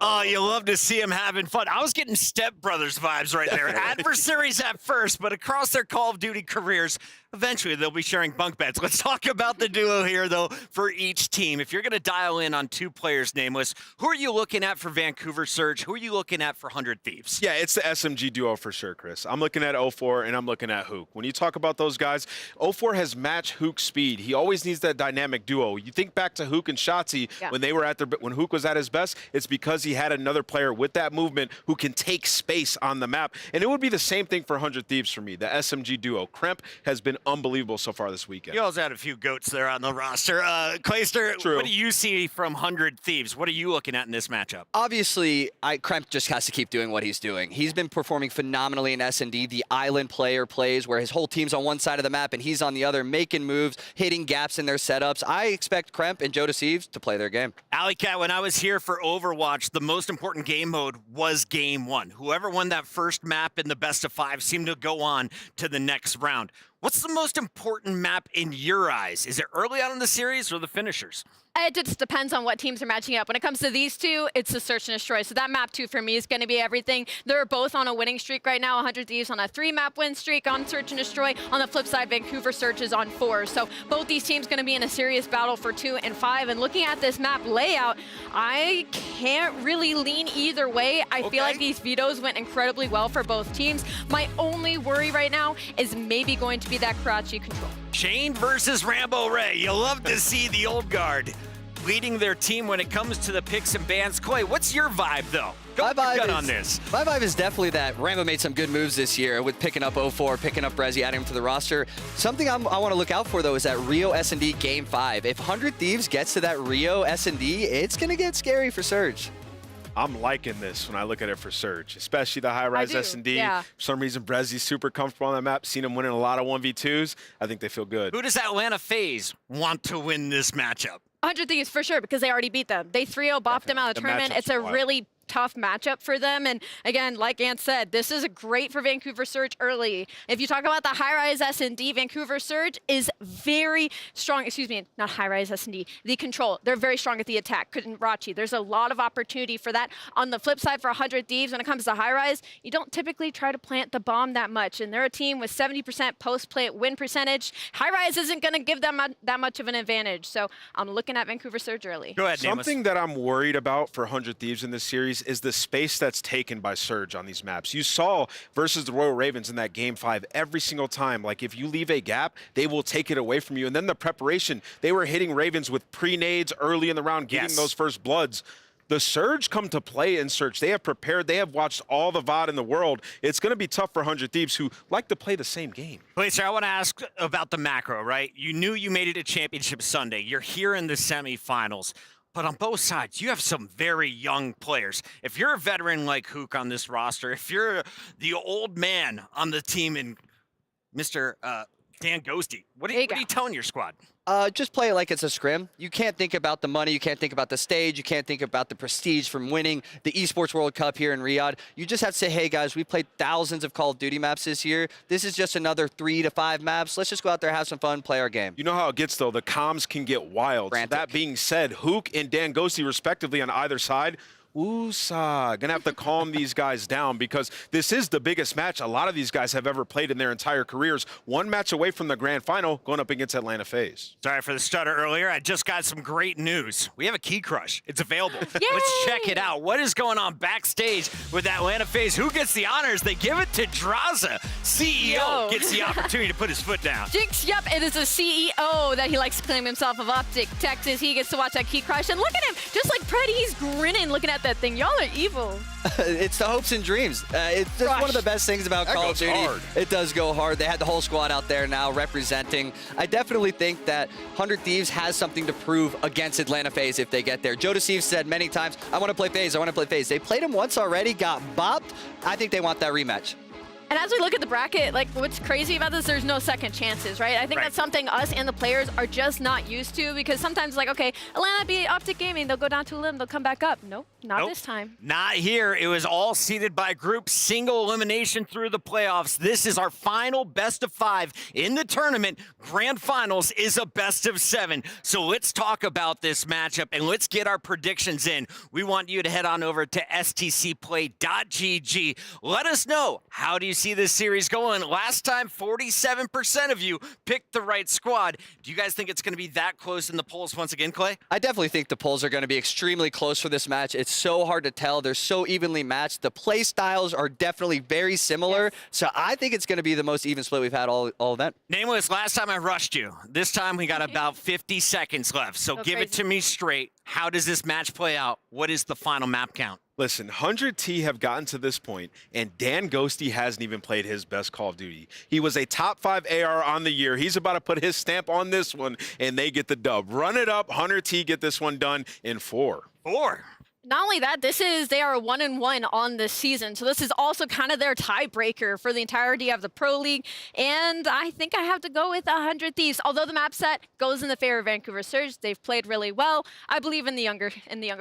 Oh, you love to see them having fun. I was getting Step Brothers vibes right there. Adversaries at first, but across their Call of Duty careers, eventually they'll be sharing bunk beds. Let's talk about the duo here, though, for each team. If you're going to dial in on 2 players nameless, who are you looking at for Vancouver Surge? Who are you looking at for 100 Thieves? Yeah, it's the SMG duo for sure, Chris. I'm looking at 04 and I'm looking at Hook. When you talk about those guys, 04 has matched Hook's speed. He always needs that dynamic duo. You think back to Hook and Shotzi when they were when Hook was at his best, it's because he had another player with that movement who can take space on the map. And it would be the same thing for 100 Thieves for me. The SMG duo. Kremp has been unbelievable so far this weekend. You also had a few goats there on the roster. Clayster, what do you see from 100 Thieves? What are you looking at in this matchup? Obviously, Kremp just has to keep doing what he's doing. He's been performing phenomenally in S&D. The island player plays where his whole team's on one side of the map and he's on the other, making moves, hitting gaps in their setups. I expect Kremp and Joe Thieves to play their game. Alley Cat, when I was here for Overwatch, the most important game mode was Game 1. Whoever won that first map in the best of 5 seemed to go on to the next round. What's the most important map in your eyes? Is it early on in the series or the finishers? It just depends on what teams are matching up. When it comes to these two, it's the search and destroy. So that map 2 for me is going to be everything. They're both on a winning streak right now. 100 Thieves on a 3-map win streak on search and destroy. On the flip side, Vancouver Surge is on 4. So both these teams going to be in a serious battle for 2 and 5. And looking at this map layout, I can't really lean either way. I feel like these vetoes went incredibly well for both teams. My only worry right now is maybe going to be that Karachi control. Shane versus Rambo Ray. You love to see the old guard leading their team when it comes to the picks and bans. Clay, what's your vibe, though? Go with your gut on this. My vibe is definitely that Rambo made some good moves this year with picking up 04, picking up Brezzy, adding him to the roster. Something I want to look out for, though, is that Rio S&D Game 5. If 100 Thieves gets to that Rio S&D, it's going to get scary for Surge. I'm liking this when I look at it for Surge, especially the high-rise S&D. For some reason, Brezzy's super comfortable on that map. Seen him winning a lot of 1v2s. I think they feel good. Who does Atlanta FaZe want to win this matchup? 100 Thieves for sure, because they already beat them. They 3-0 bopped them out of the tournament. It's a really tough matchup for them. And again, like Ant said, this is great for Vancouver Surge early. If you talk about the high-rise S&D, Vancouver Surge is very strong. Excuse me, not high-rise S&D. The control, they're very strong at the attack. Karachi, there's a lot of opportunity for that. On the flip side, for 100 Thieves, when it comes to high-rise, you don't typically try to plant the bomb that much. And they're a team with 70% post-plant win percentage. High-rise isn't going to give them that much of an advantage. So I'm looking at Vancouver Surge early. Go ahead, Something that I'm worried about for 100 Thieves in this series is the space that's taken by Surge on these maps. You saw versus the Royal Ravens in that Game 5 every single time. Like, if you leave a gap, they will take it away from you. And then the preparation, they were hitting Ravens with pre-nades early in the round, getting those first bloods. The Surge come to play in Surge. They have prepared. They have watched all the VOD in the world. It's going to be tough for 100 Thieves who like to play the same game. Wait, sir, I want to ask about the macro, right? You knew you made it to Championship Sunday. You're here in the semifinals. But on both sides, you have some very young players. If you're a veteran like Hook on this roster, if you're the old man on the team and Mr. Dan Ghosty, what are you telling your squad? Just play it like it's a scrim. You can't think about the money. You can't think about the stage. You can't think about the prestige from winning the Esports World Cup here in Riyadh. You just have to say, hey, guys, we played thousands of Call of Duty maps this year. This is just another 3 to 5 maps. Let's just go out there, have some fun, play our game. You know how it gets, though. The comms can get wild. So that being said, Hook and Dan Ghosty, respectively, on either side, gonna have to calm these guys down because this is the biggest match a lot of these guys have ever played in their entire careers. One match away from the grand final, going up against Atlanta FaZe. Sorry for the stutter earlier. I just got some great news. We have a key crush. It's available. Let's check it out. What is going on backstage with Atlanta FaZe? Who gets the honors? They give it to Draza. CEO gets the opportunity to put his foot down. Jinx, yep, it is a CEO that he likes to claim himself of Optic, Texas. He gets to watch that key crush. And look at him, just like Pretty, he's grinning looking at that thing. Y'all are evil. It's the hopes and dreams. It's just one of the best things about Call of Duty. Hard. It does go hard. They had the whole squad out there now representing. I definitely think that 100 Thieves has something to prove against Atlanta FaZe if they get there. Joe Thieves said many times, I want to play FaZe, I want to play FaZe. They played him once already, got bopped. I think they want that rematch. And as we look at the bracket, like, what's crazy about this, there's no second chances, right? I think that's something us and the players are just not used to, because sometimes, like, okay, Atlanta beat Optic Gaming, they'll go down to a limb, they'll come back up. Nope, Not this time. Not here. It was all seeded by group, single elimination through the playoffs. This is our final best of 5 in the tournament. Grand Finals is a best of 7. So let's talk about this matchup and let's get our predictions in. We want you to head on over to stcplay.gg. Let us know, how do you see this series going? Last time, 47% of you picked the right squad. Do you guys think it's going to be that close in the polls once again, Clay? I definitely think the polls are going to be extremely close for this match. It's so hard to tell. They're so evenly matched. The play styles are definitely very similar. So I think it's going to be the most even split we've had all event. Nameless, last time I rushed you. This time we got about 50 seconds left. So give it to me straight. How does this match play out? What is the final map count? Listen, 100T have gotten to this point, and Dan Ghosty hasn't even played his best Call of Duty. He was a top 5 AR on the year. He's about to put his stamp on this one, and they get the dub. Run it up, 100T get this one done in 4. 4. Not only that, they are 1-1 on this season. So this is also kind of their tiebreaker for the entirety of the Pro League. And I think I have to go with 100 Thieves. Although the map set goes in the favor of Vancouver Surge, they've played really well. I believe in the younger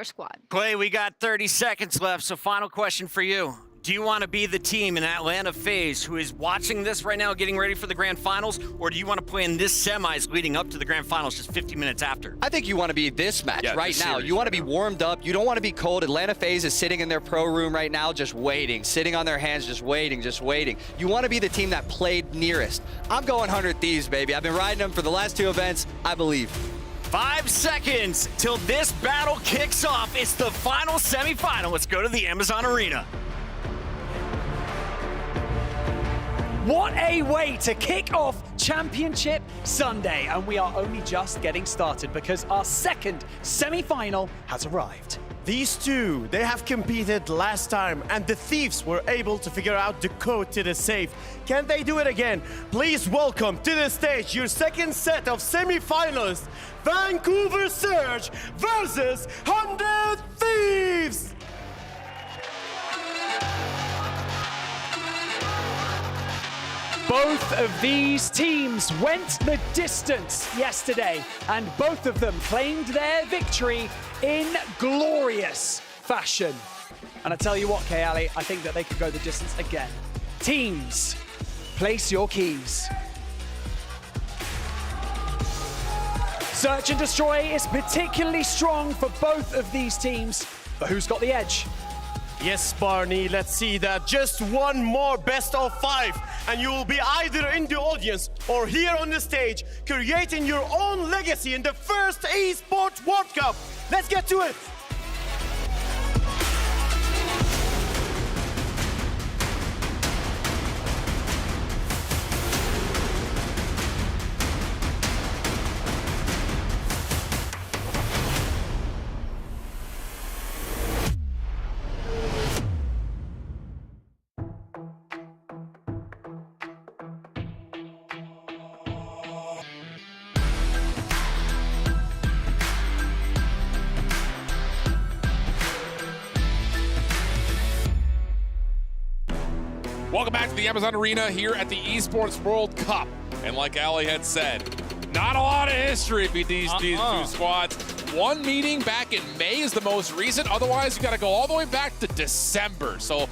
squad. Clay, we got 30 seconds left. So final question for you. Do you want to be the team in Atlanta FaZe who is watching this right now, getting ready for the Grand Finals, or do you want to play in this semis leading up to the Grand Finals just 50 minutes after? I think you want to be this match right now. You want to be warmed up. You don't want to be cold. Atlanta FaZe is sitting in their pro room right now just waiting, sitting on their hands just waiting, just waiting. You want to be the team that played nearest. I'm going 100 Thieves, baby. I've been riding them for the last 2 events. I believe. 5 seconds till this battle kicks off. It's the final semifinal. Let's go to the Amazon Arena. What a way to kick off Championship Sunday. And we are only just getting started because our second semi-final has arrived. These two, they have competed last time and the Thieves were able to figure out the code to the safe. Can they do it again? Please welcome to the stage your second set of semi-finalists, Vancouver Surge versus 100 Thieves! Both of these teams went the distance yesterday, and both of them claimed their victory in glorious fashion. And I tell you what, Kayali, I think that they could go the distance again. Teams, place your keys. Search and Destroy is particularly strong for both of these teams, but who's got the edge? Yes, Barney, let's see that. Just one more best of 5, and you will be either in the audience or here on the stage, creating your own legacy in the first Esports World Cup. Let's get to it. Welcome back to the Amazon Arena here at the Esports World Cup. And like Ali had said, not a lot of history between these two squads. One meeting back in May is the most recent. Otherwise, you got to go all the way back to December. So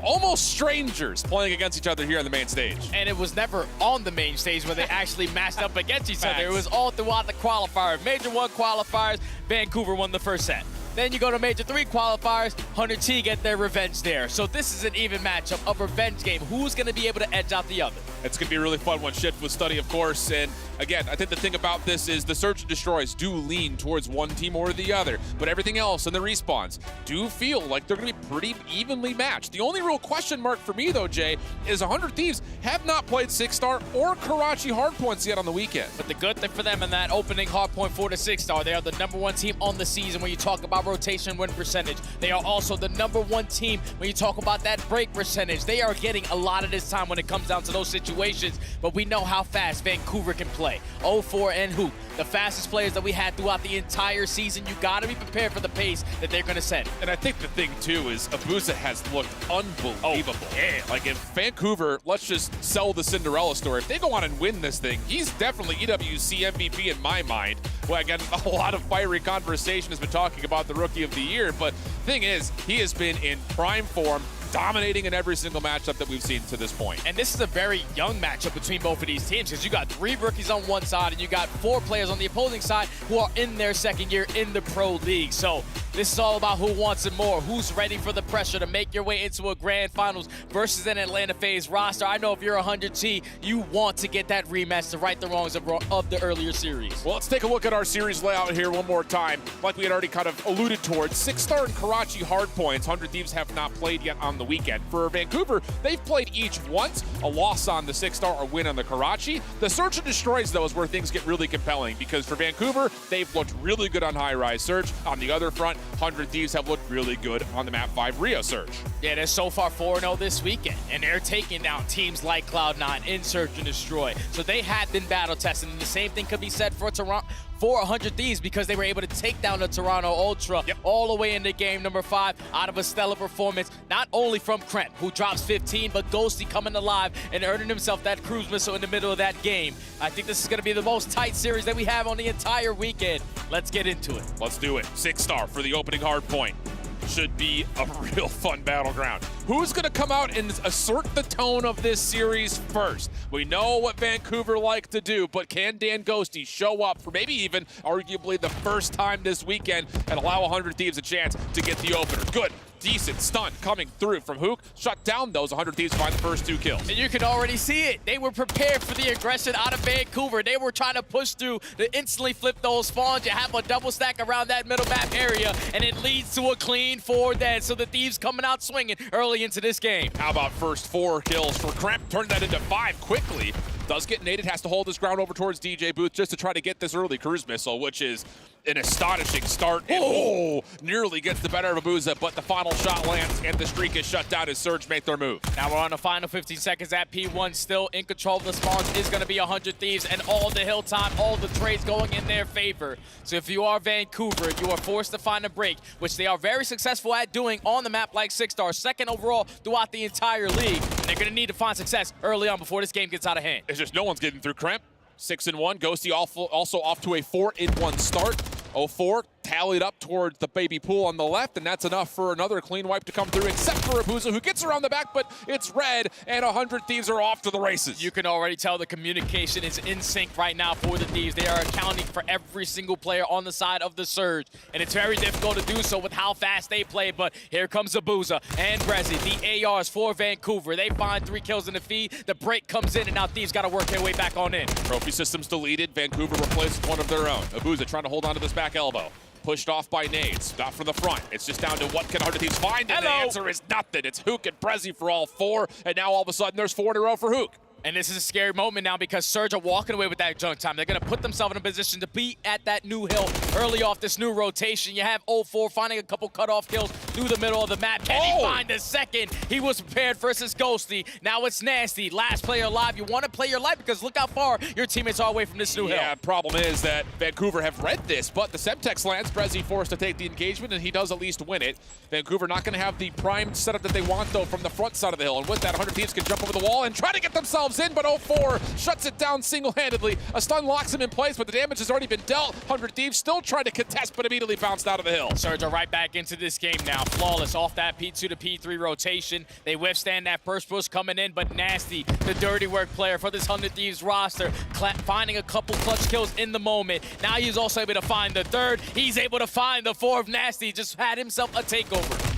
almost strangers playing against each other here on the main stage. And it was never on the main stage where they actually matched up against each other. It was all throughout the qualifier. Major 1 qualifiers, Vancouver won the first set. Then you go to Major 3 qualifiers, 100T get their revenge there. So this is an even matchup, a revenge game. Who's going to be able to edge out the other? It's going to be a really fun one. Shift with Study, of course. And again, I think the thing about this is the Search and Destroys do lean towards one team or the other. But everything else in the respawns do feel like they're going to be pretty evenly matched. The only real question mark for me, though, Jay, is 100 Thieves have not played 6-star or Karachi hardpoints yet on the weekend. But the good thing for them in that opening hardpoint 4 to 6-star, they are the #1 team on the season when you talk about rotation win percentage. They are also the #1 team when you talk about that break percentage. They are getting a lot of this time when it comes down to those situations situations, but we know how fast Vancouver can play. 0-4 and Hoop, the fastest players that we had throughout the entire season. You got to be prepared for the pace that they're going to send. And I think the thing, too, is Abuza has looked unbelievable. Oh, yeah. Like, if Vancouver, let's just sell the Cinderella story. If they go on and win this thing, he's definitely EWC MVP in my mind. Well, again, a lot of fiery conversation has been talking about the Rookie of the Year, but thing is, he has been in prime form, dominating in every single matchup that we've seen to this point. And this is a very young matchup between both of these teams because you got 3 rookies on one side and you got 4 players on the opposing side who are in their second year in the pro league. So this is all about who wants it more, who's ready for the pressure to make your way into a grand finals versus an Atlanta FaZe roster. I know if you're 100T, you want to get that rematch to right the wrongs of the earlier series. Well, let's take a look at our series layout here one more time. Like we had already kind of alluded towards, 6-star and Karachi hardpoints. 100 Thieves have not played yet on the weekend. For Vancouver, they've played each once, a loss on the 6-star, a win on the Karachi. The Search and Destroys, though, is where things get really compelling because for Vancouver, they've looked really good on Highrise Search. On the other front, 100 Thieves have looked really good on the Map 5 Rio Search. Yeah, they're so far 4-0 this weekend, and they're taking down teams like Cloud9 in Search and Destroy. So they have been battle tested, and the same thing could be said for Toronto. For 100 Thieves because they were able to take down the Toronto Ultra all the way into game number 5 out of a stellar performance, not only from Kremp, who drops 15, but Ghosty coming alive and earning himself that cruise missile in the middle of that game. I think this is going to be the most tight series that we have on the entire weekend. Let's get into it. Let's do it. 6-star for the opening hard point. Should be a real fun battleground. Who's going to come out and assert the tone of this series first? We know what Vancouver like to do, but can Dan Ghosty show up for maybe even arguably the first time this weekend and allow 100 Thieves a chance to get the opener? Good. Decent stun coming through from Hook. Shut down those 100 Thieves, find the first 2 kills. And you can already see it. They were prepared for the aggression out of Vancouver. They were trying to push through to instantly flip those spawns. You have a double stack around that middle map area, and it leads to a clean 4 dead. So the Thieves coming out swinging early into this game. How about first 4 kills for Kremp? Turned that into 5 quickly. Does get naded, has to hold his ground over towards DJ Booth just to try to get this early cruise missile, which is an astonishing start. And, nearly gets the better of Abuza, but the final shot lands and the streak is shut down as Surge make their move. Now we're on the final 15 seconds at P1. Still in control of the spawns is going to be 100 Thieves, and all the hill time, all the trades going in their favor. So if you are Vancouver, you are forced to find a break, which they are very successful at doing on the map like 6-star, second overall throughout the entire league. And they're going to need to find success early on before this game gets out of hand. It's just no one's getting through Kremp. 6-1. Ghosty also off to a 4-1 start. 0-4 tallied up towards the baby pool on the left, and that's enough for another clean wipe to come through, except for Abuza, who gets around the back, but it's red, and 100 Thieves are off to the races. You can already tell the communication is in sync right now for the Thieves. They are accounting for every single player on the side of the Surge, and it's very difficult to do so with how fast they play, but here comes Abuza and Brezzy, the ARs for Vancouver. They find 3 kills in the feed, the break comes in, and now Thieves got to work their way back on in. Trophy systems deleted, Vancouver replaced one of their own. Abuza trying to hold on to this back elbow. Pushed off by nades, not from the front. It's just down to what can 100 Thieves find, and the answer is nothing. It's Hook and Brezzy for all 4, and now all of a sudden there's 4 in a row for Hook. And this is a scary moment now because Surge are walking away with that junk time. They're going to put themselves in a position to be at that new hill early off this new rotation. You have 0-4 finding a couple cutoff kills through the middle of the map. Can he find the second? He was prepared versus Ghosty. Now it's Nasty. Last player alive. You want to play your life because look how far your teammates are away from this new hill. Yeah, problem is that Vancouver have read this, but the Semtex lands. Brezzy forced to take the engagement, and he does at least win it. Vancouver not going to have the prime setup that they want, though, from the front side of the hill. And with that, 100 Thieves can jump over the wall and try to get themselves in, but 0-4 shuts it down single-handedly. A stun locks him in place, but the damage has already been dealt. 100 Thieves still trying to contest, but immediately bounced out of the hill. Surge are right back into this game now. Flawless off that P2 to P3 rotation. They withstand that first push coming in, but Nasty, the dirty work player for this 100 Thieves roster, finding a couple clutch kills in the moment. Now he's also able to find the third. He's able to find the 4th. Nasty just had himself a takeover.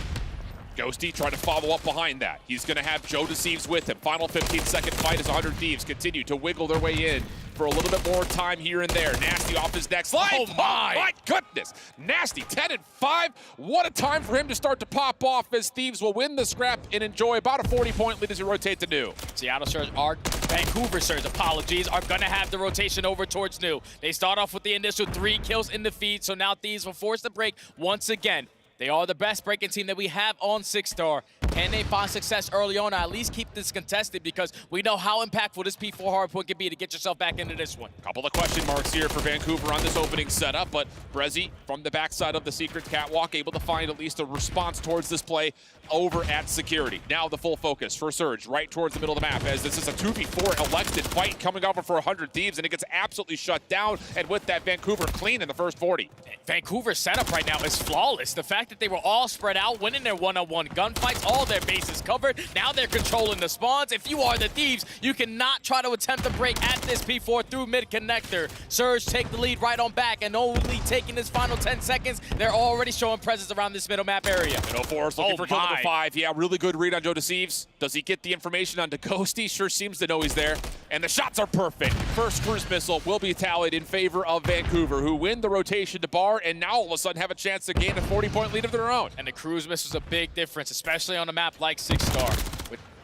Ghosty trying to follow up behind that. He's going to have Joe Deceives with him. Final 15-second fight as 100 Thieves continue to wiggle their way in for a little bit more time here and there. Nasty off his next life. Oh my Goodness. Nasty 10-5. What a time for him to start to pop off as Thieves will win the scrap and enjoy about a 40-point lead as he rotate to new. Seattle Surge, Vancouver Surge, apologies, are going to have the rotation over towards new. They start off with the initial 3 kills in the feed, so now Thieves will force the break once again. They are the best breaking team that we have on 6-star. Can they find success early on, or at least keep this contested, because we know how impactful this P4 hardpoint can be to get yourself back into this one. Couple of question marks here for Vancouver on this opening setup, but Brezzy from the backside of the secret catwalk able to find at least a response towards this play over at security. Now the full focus for Surge right towards the middle of the map, as this is a 2v4 elected fight coming over for 100 Thieves, and it gets absolutely shut down, and with that Vancouver clean in the first 40. Vancouver's setup right now is flawless. The fact that they were all spread out, winning their one-on-one gunfights, all their bases covered. Now they're controlling the spawns. If you are the Thieves, you cannot try to attempt to break at this P4 through mid-connector. Surge take the lead right on back, and only taking this final 10 seconds, they're already showing presence around this middle map area. And 04 is looking for kill number 5. Yeah, really good read on Joe Deceives. Does he get the information onto Ghosty? Sure seems to know he's there. And the shots are perfect. First cruise missile will be tallied in favor of Vancouver, who win the rotation to bar, and now all of a sudden have a chance to gain a 40-point lead of their own. And the cruise missile is a big difference, especially on a map like 6-star.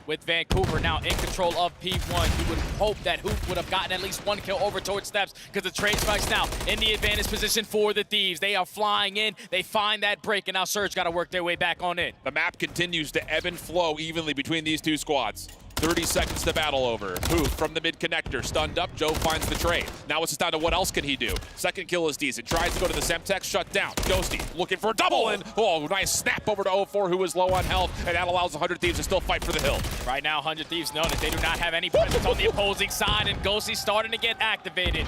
With Vancouver now in control of P1, you would hope that Hoop would have gotten at least one kill over towards Steps, because the trade spikes now in the advantage position for the Thieves. They are flying in, they find that break, and now Surge got to work their way back on in. The map continues to ebb and flow evenly between these two squads. 30 seconds to battle over. Hoop from the mid connector, stunned up. Joe finds the trade. Now it's just down to what else can he do. Second kill is decent. Tries to go to the Semtex, shut down. Ghosty looking for a double, and oh, nice snap over to 04, who is low on health, and that allows 100 Thieves to still fight for the hill. Right now, 100 Thieves know that they do not have any presence on the opposing side, and Ghosty's starting to get activated.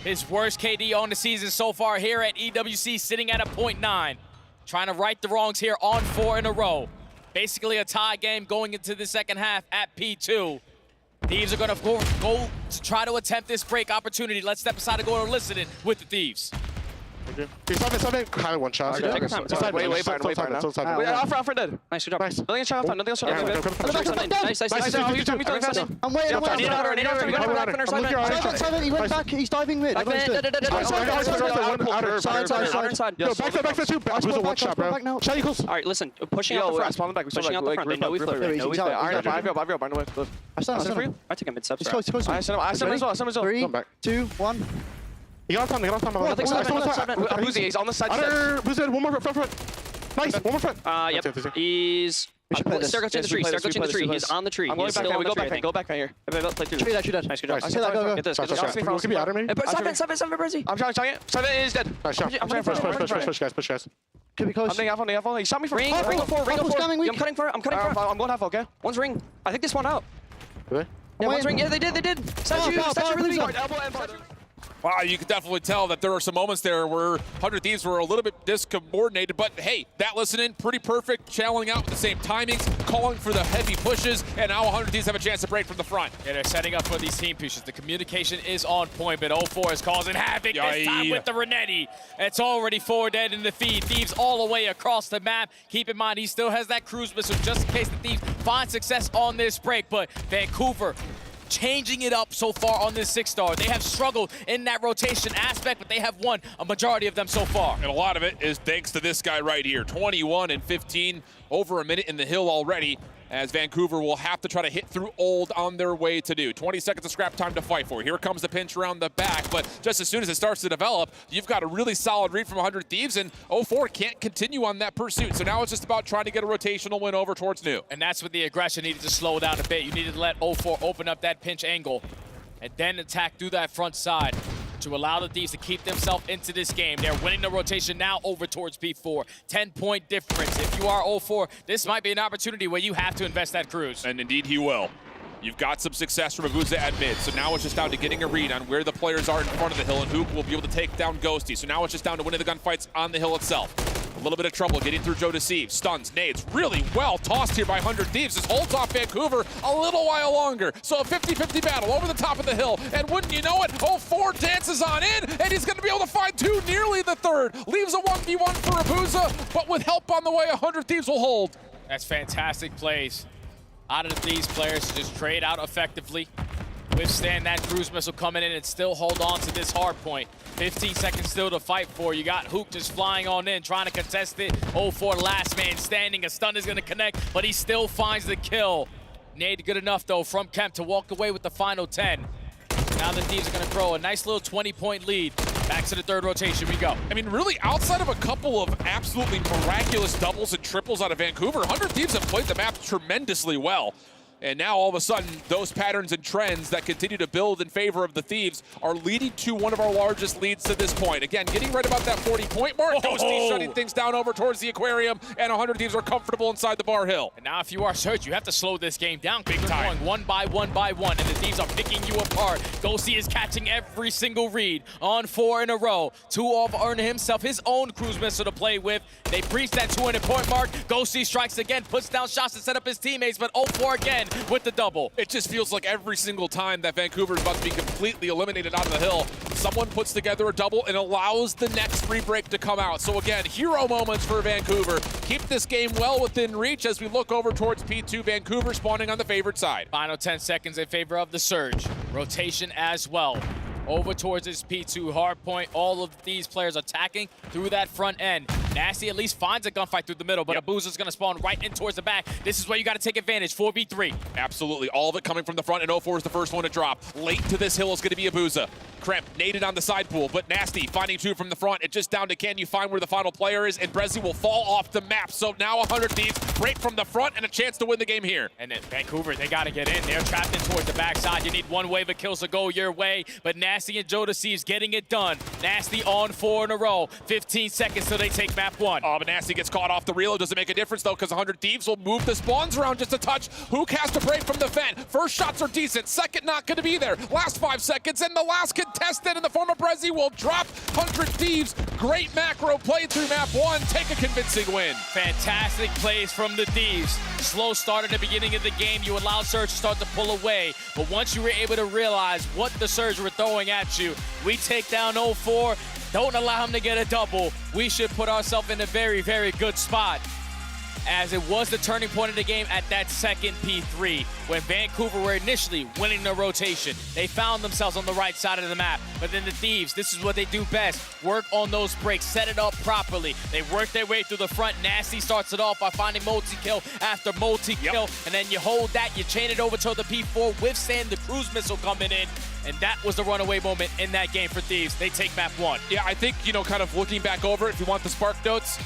His worst KD on the season so far here at EWC, sitting at a 0.9. Trying to right the wrongs here on 4 in a row. Basically a tie game going into the second half at P2. Thieves are going to go to try to attempt this break opportunity. Let's step aside and go and listen in with the Thieves. He's something kind of one shot. Take your time. Way behind now. Off dead. Nice, good job. Nice. Nothing else shot off time. Nothing else shot off time. Nice. I'm waiting. He went back. He's diving mid. Back Alright, listen. Pushing out the front. Pushing out the front. They know we flip. I stand for you. I take a mid step. I stand as well. 3, 2, 1. You got time. He's on the side. One more front. Nice. One more front. Yep. He's... Circle to the tree. Circle to the tree. He's on the tree. I'm going back now. We go back here. Tree that. Nice, good job. Go. Get this. Could be out of me. Seven, Brizzy. I'm trying it. 7 is dead. Nice shot. Push, guys. Could be close. I'm on the He shot me from ring 4. I'm cutting for it. I'm going half, okay? One's ring. I think this one out. Really? Yeah, one's ring. Yeah, they did. Statue really good. Elbow and farther. Wow, you can definitely tell that there are some moments there where 100 Thieves were a little bit discoordinated, but hey, that listening, pretty perfect, channeling out with the same timings, calling for the heavy pushes, and now 100 Thieves have a chance to break from the front. Yeah, they're setting up for these team pushes. The communication is on point, but 04 is causing havoc this time with the Renetti. It's already 4 dead in the feed. Thieves all the way across the map. Keep in mind, he still has that cruise missile just in case the Thieves find success on this break, but Vancouver changing it up so far on this 6-star. They have struggled in that rotation aspect, but they have won a majority of them so far. And a lot of it is thanks to this guy right here. 21 and 15, over a minute in the hill already, as Vancouver will have to try to hit through old on their way to do. 20 seconds of scrap time to fight for. Here comes the pinch around the back, but just as soon as it starts to develop, you've got a really solid read from 100 Thieves, and 04 can't continue on that pursuit. So now it's just about trying to get a rotational win over towards New. And that's what the aggression needed to slow down a bit. You needed to let 04 open up that pinch angle and then attack through that front side to allow the Thieves to keep themselves into this game. They're winning the rotation now over towards P4. 10-point difference. If you are 04, this might be an opportunity where you have to invest that cruise. And indeed he will. You've got some success from Abuza at mid, so now it's just down to getting a read on where the players are in front of the hill, and Hoop will be able to take down Ghosty. So now it's just down to winning the gunfights on the hill itself. A little bit of trouble getting through Joe Deceive. Stuns, nades, really well tossed here by 100 Thieves. This holds off Vancouver a little while longer. So a 50-50 battle over the top of the hill. And wouldn't you know it, 04 dances on in, and he's gonna be able to find 2, nearly the 3rd. Leaves a 1v1 for Abuza, but with help on the way, 100 Thieves will hold. That's fantastic plays out of these players to just trade out effectively, withstand that cruise missile coming in and still hold on to this hard point. 15 seconds still to fight for. You got Hook just flying on in, trying to contest it. 04 last man standing. A stun is going to connect, but he still finds the kill. Nade good enough, though, from Kemp to walk away with the final 10. Now the Thieves are going to grow a nice little 20-point lead. Back to the third rotation we go. I mean, really, outside of a couple of absolutely miraculous doubles and triples out of Vancouver, 100 Thieves have played the map tremendously well. And now all of a sudden, those patterns and trends that continue to build in favor of the Thieves are leading to one of our largest leads to this point. Again, getting right about that 40-point mark. Ghosty shutting things down over towards the aquarium, and 100 Thieves are comfortable inside the bar hill. And now if you are Surge, you have to slow this game down. Big time. Going one by one by one, and the Thieves are picking you apart. Ghosty is catching every single read on 4 in a row. 2 off earning himself his own cruise missile to play with. They breach that 200-point mark. Ghosty strikes again, puts down shots to set up his teammates, but 0-4 again with the double. It just feels like every single time that Vancouver is about to be completely eliminated out of the hill, someone puts together a double and allows the next free break to come out. So again, hero moments for Vancouver. Keep this game well within reach as we look over towards P2. Vancouver spawning on the favored side. Final 10 seconds in favor of the Surge. Rotation as well. Over towards his P2 hard point. All of these players attacking through that front end. Nasty at least finds a gunfight through the middle, but Abuza's gonna spawn right in towards the back. This is where you gotta take advantage, 4v3. Absolutely, all of it coming from the front, and 0-4 is the first one to drop. Late to this hill is gonna be Abuza. Kremp naded on the side pool, but Nasty finding 2 from the front. It's just down to can you find where the final player is, and Brezzy will fall off the map. So now 100 Thieves right from the front and a chance to win the game here. And then Vancouver, they gotta get in. They're trapped in towards the backside. You need one wave of kills to go your way, but Nasty and Joe Deceives getting it done. Nasty on 4 in a row. 15 seconds till they take map 1. Oh, but Nasty gets caught off the reload. Doesn't make a difference though, because 100 Thieves will move the spawns around just a touch. Who cast a break from the vent? First shots are decent. Second not gonna be there. Last 5 seconds, and the last contested in the form of Brezzy will drop 100 Thieves. Great macro play through map 1. Take a convincing win. Fantastic plays from the Thieves. Slow start at the beginning of the game. You allowed Surge to start to pull away. But once you were able to realize what the Surge were throwing at you, we take down 0-4. Don't allow him to get a double. We should put ourselves in a very, very good spot, as it was the turning point of the game at that second P3 when Vancouver were initially winning the rotation. They found themselves on the right side of the map, but then the Thieves, this is what they do best. Work on those breaks, set it up properly. They work their way through the front. Nasty starts it off by finding multi-kill after multi-kill, and then you hold that, you chain it over to the P4, withstand the cruise missile coming in, and that was the runaway moment in that game for Thieves. They take map 1. Yeah, I think, you know, kind of looking back over it, if you want the spark notes,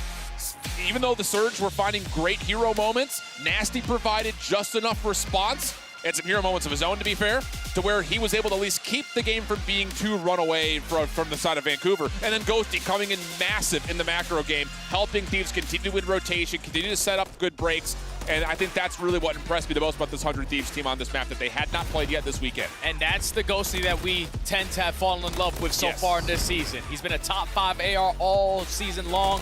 even though the Surge were finding great hero moments, Nasty provided just enough response and some hero moments of his own, to be fair, to where he was able to at least keep the game from being too runaway from the side of Vancouver. And then Ghosty coming in massive in the macro game, helping Thieves continue with rotation, continue to set up good breaks. And I think that's really what impressed me the most about this 100 Thieves team on this map that they had not played yet this weekend. And that's the Ghosty that we tend to have fallen in love with so far in this season. He's been a top 5 AR all season long,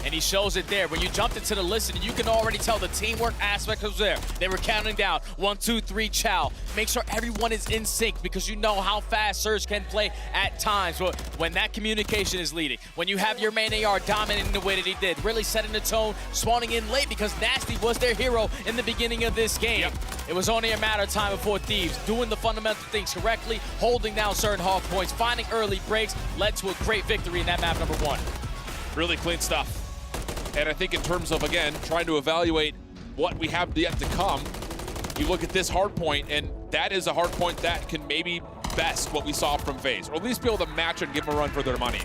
and he shows it there. When you jumped into the list, you can already tell the teamwork aspect was there. They were counting down 1, 2, 3, chow. Make sure everyone is in sync, because you know how fast Surge can play at times. But when that communication is leading, when you have your main AR dominating the way that he did, really setting the tone, spawning in late, because Nasty was their hero in the beginning of this game. It was only a matter of time before Thieves doing the fundamental things correctly, holding down certain hard points, finding early breaks, led to a great victory in that map number 1. Really clean stuff. And I think in terms of, again, trying to evaluate what we have yet to come, you look at this hard point, and that is a hard point that can maybe best what we saw from FaZe, or at least be able to match and give them a run for their money.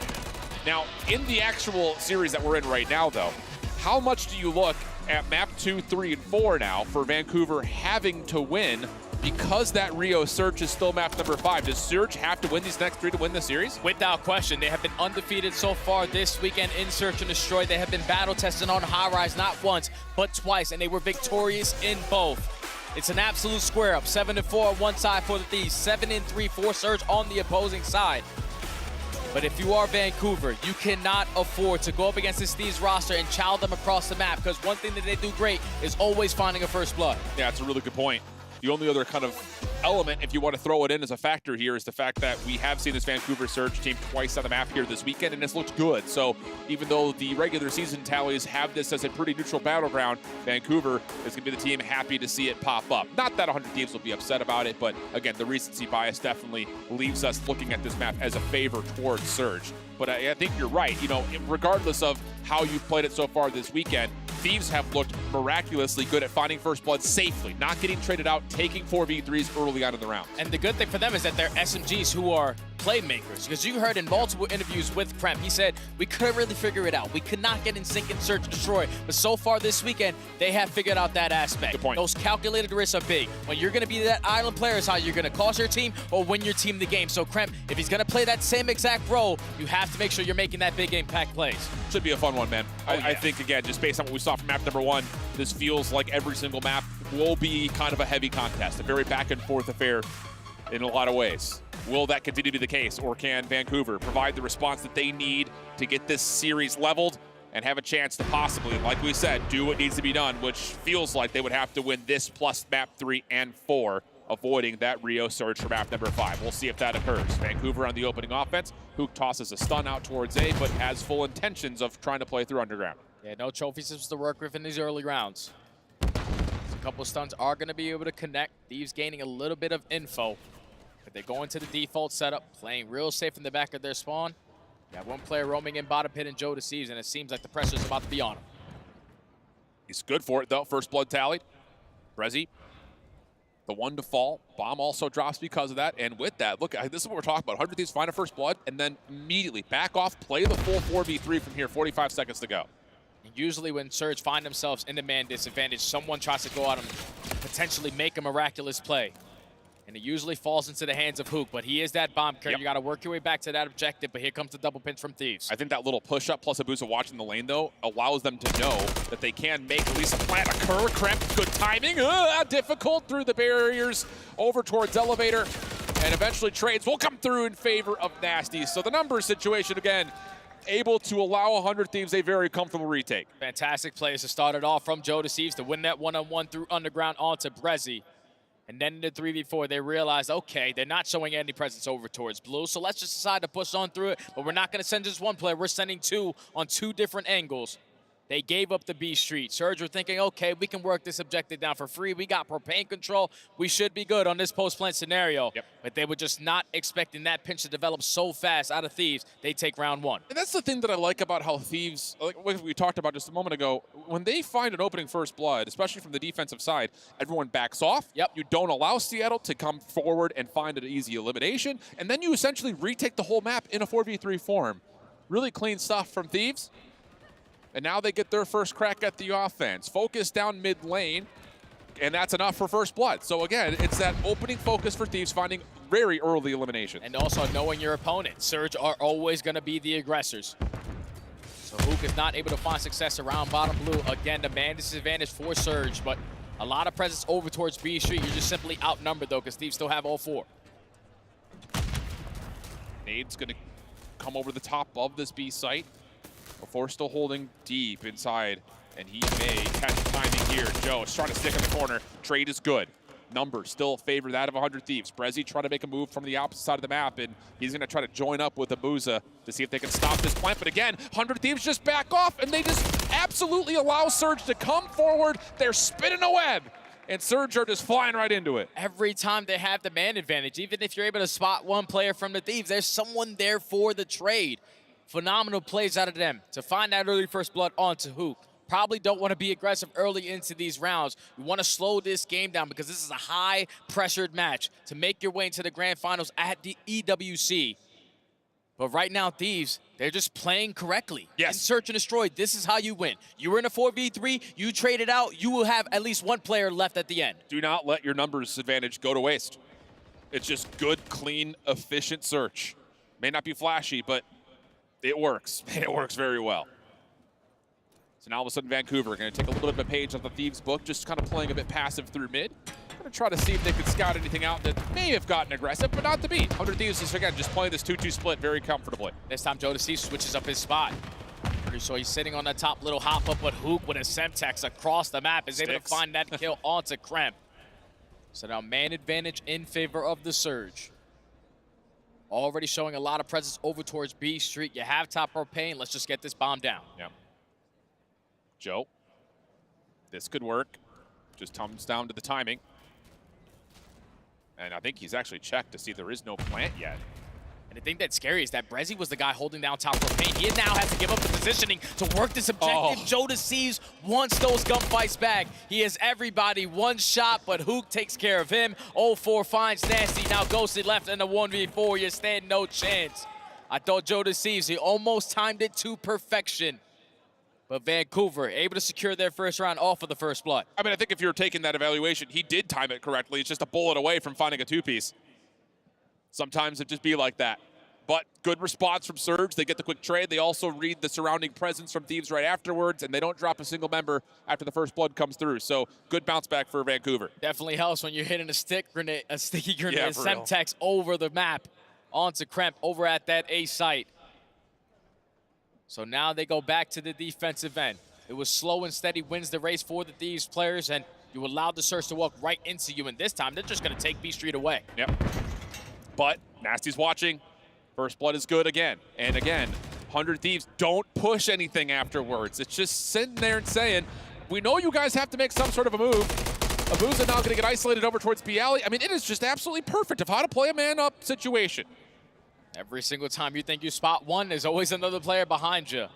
Now, in the actual series that we're in right now, though, how much do you look at map 2, 3, and 4 now for Vancouver having to win, because that Rio Surge is still map number 5? Does Surge have to win these next 3 to win the series? Without question. They have been undefeated so far this weekend in Search and Destroy. They have been battle tested on Highrise not once, but twice, and they were victorious in both. It's an absolute square up. 7-4 on one side for the Thieves, 7-3 for Surge on the opposing side. But if you are Vancouver, you cannot afford to go up against this Thieves roster and chow them across the map, because one thing that they do great is always finding a first blood. Yeah, it's a really good point. The only other kind of element, if you want to throw it in as a factor here, is the fact that we have seen this Vancouver Surge team twice on the map here this weekend, and it's looked good. So even though the regular season tallies have this as a pretty neutral battleground, Vancouver is going to be the team happy to see it pop up. Not that 100 Thieves will be upset about it, but again, the recency bias definitely leaves us looking at this map as a favor towards Surge. But I think you're right. You know, regardless of how you've played it so far this weekend, Thieves have looked miraculously good at finding first blood safely, not getting traded out, taking 4v3s early on in the round. And the good thing for them is that they're SMGs who are playmakers, because you heard in multiple interviews with Kremp, he said, we couldn't really figure it out. We could not get in sync and search and destroy. But so far this weekend, they have figured out that aspect. Good point. Those calculated risks are big. When you're going to be that island player is how you're going to cost your team or win your team the game. So Kremp, if he's going to play that same exact role, you have to make sure you're making that big impact plays. Should be a fun one, man. I think, again, just based on what we saw from map number 1, this feels like every single map will be kind of a heavy contest, a very back and forth affair in a lot of ways. Will that continue to be the case, or can Vancouver provide the response that they need to get this series leveled and have a chance to possibly, like we said, do what needs to be done, which feels like they would have to win this plus map 3 and 4, avoiding that Rio surge for map number 5. We'll see if that occurs. Vancouver on the opening offense. Hook tosses a stun out towards A, but has full intentions of trying to play through underground. Yeah, no trophy systems to work with in these early rounds. A couple of stuns are going to be able to connect. Thieves gaining a little bit of info. But they go into the default setup, playing real safe in the back of their spawn. You have one player roaming in bottom pit and Joe Deceives, and it seems like the pressure's about to be on him. He's good for it, though. First blood tallied. Brezzy, the one to fall. Bomb also drops because of that. And with that, look, this is what we're talking about. 100 Thieves find a first blood, and then immediately back off, play the full 4v3 from here. 45 seconds to go. And usually when Surge find themselves in the man disadvantage, someone tries to go out and potentially make a miraculous play. And it usually falls into the hands of Hook, but he is that bomb carrier. Yep. You got to work your way back to that objective, but here comes the double pinch from Thieves. I think that little push-up plus a boost of watching the lane, though, allows them to know that they can make at least a plant occur. Kremp, good timing. Difficult through the barriers over towards elevator. And eventually trades will come through in favor of Nasty. So the numbers situation, again, able to allow 100 Thieves a very comfortable retake. Fantastic plays to start it off from Joe Deceives to win that one-on-one through underground onto Brezzy. And then in the 3v4, they realized, okay, they're not showing any presence over towards blue, so let's just decide to push on through it. But we're not going to send just one player. We're sending two on two different angles. They gave up the B Street. Surge were thinking, okay, we can work this objective down for free. We got propane control. We should be good on this post-plant scenario. Yep. But they were just not expecting that pinch to develop so fast out of Thieves. They take round one. And that's the thing that I like about how Thieves, like what we talked about just a moment ago, when they find an opening first blood, especially from the defensive side, everyone backs off. Yep. You don't allow Seattle to come forward and find an easy elimination. And then you essentially retake the whole map in a 4v3 form. Really clean stuff from Thieves. And now they get their first crack at the offense. Focus down mid lane, and that's enough for first blood. So again, it's that opening focus for Thieves, finding very early elimination. And also knowing your opponent. Surge are always going to be the aggressors. So Hook is not able to find success around bottom blue. Again, the man disadvantage for Surge, but a lot of presence over towards B Street. You're just simply outnumbered, though, because Thieves still have all four. Nade's going to come over the top of this B site. Before still holding deep inside, and he may catch timing here. Joe is trying to stick in the corner. Trade is good. Numbers still favor that of 100 Thieves. Brezzy trying to make a move from the opposite side of the map, and he's going to try to join up with Abuza to see if they can stop this plant. But again, 100 Thieves just back off, and they just absolutely allow Surge to come forward. They're spinning a web, and Surge are just flying right into it. Every time they have the man advantage, even if you're able to spot one player from the Thieves, there's someone there for the trade. Phenomenal plays out of them to find that early first blood onto Hook. Probably don't want to be aggressive early into these rounds. You want to slow this game down because this is a high-pressured match to make your way into the grand finals at the EWC. But right now, Thieves, they're just playing correctly. Yes. In Search and Destroy, this is how you win. You were in a 4v3, you trade it out, you will have at least one player left at the end. Do not let your numbers advantage go to waste. It's just good, clean, efficient search. May not be flashy, but it works. It works very well. So now all of a sudden Vancouver are going to take a little bit of a page off the Thieves book, just kind of playing a bit passive through mid. Going to try to see if they could scout anything out that may have gotten aggressive, but not to be. 100 Thieves is, again, just playing this 2-2 split very comfortably. This time Joe Deceives switches up his spot. Pretty sure he's sitting on that top little hop up, but Hook with a Semtex across the map is able to find that kill onto Kremp. So now man advantage in favor of the Surge. Already showing a lot of presence over towards B Street. You have top propane. Let's just get this bomb down. Yeah. Joe, this could work. Just comes down to the timing. And I think he's actually checked to see there is no plant yet. And the thing that's scary is that Brezzy was the guy holding down top propane. He now has to give up the positioning to work this objective. Joe Deceives wants those gunfights back. He has everybody one shot, but Hook takes care of him. 0-4 finds Nasty. Now Ghosty left in the 1v4. You stand no chance. I thought Joe Deceives, he almost timed it to perfection. But Vancouver able to secure their first round off of the first blood. I mean, I think if you're taking that evaluation, he did time it correctly. It's just a bullet away from finding a two-piece. Sometimes it just be like that. But good response from Surge. They get the quick trade. They also read the surrounding presence from Thieves right afterwards, and they don't drop a single member after the first blood comes through. So good bounce back for Vancouver. Definitely helps when you're hitting a sticky grenade, Yeah, Semtex over the map onto Kremp over at that A site. So now they go back to the defensive end. It was slow and steady wins the race for the Thieves players, and you allowed the Surge to walk right into you, and this time they're just going to take B Street away. Yep. But Nasty's watching. First blood is good again. And again, 100 Thieves don't push anything afterwards. It's just sitting there and saying, we know you guys have to make some sort of a move. Abuza now going to get isolated over towards Bialy. I mean, it is just absolutely perfect of how to play a man-up situation. Every single time you think you spot one, there's always another player behind you.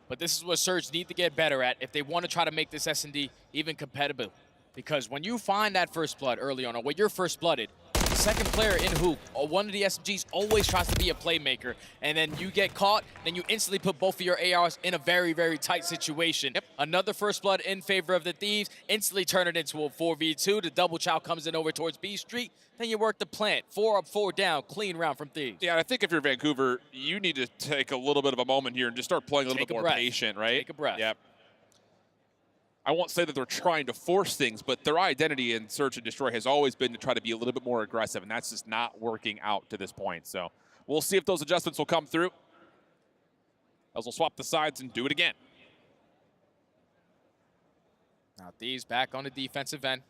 But this is what Surge need to get better at if they want to try to make this S&D even competitive. Because when you find that first blood early on, or when you're first blooded, the second player in Hoop, or one of the SMGs, always tries to be a playmaker. And then you get caught, then you instantly put both of your ARs in a very, very tight situation. Another first blood in favor of the Thieves, instantly turn it into a 4v2. The double chow comes in over towards B Street. Then you work the plant. 4 up, 4 down. Clean round from Thieves. Yeah, I think if you're Vancouver, you need to take a little bit of a moment here and just start playing a little bit more patient, right? Take a breath. Yep. I won't say that they're trying to force things, but their identity in Search and Destroy has always been to try to be a little bit more aggressive, and that's just not working out to this point. So we'll see if those adjustments will come through. As we'll swap the sides and do it again. Now Thieves back on the defensive end.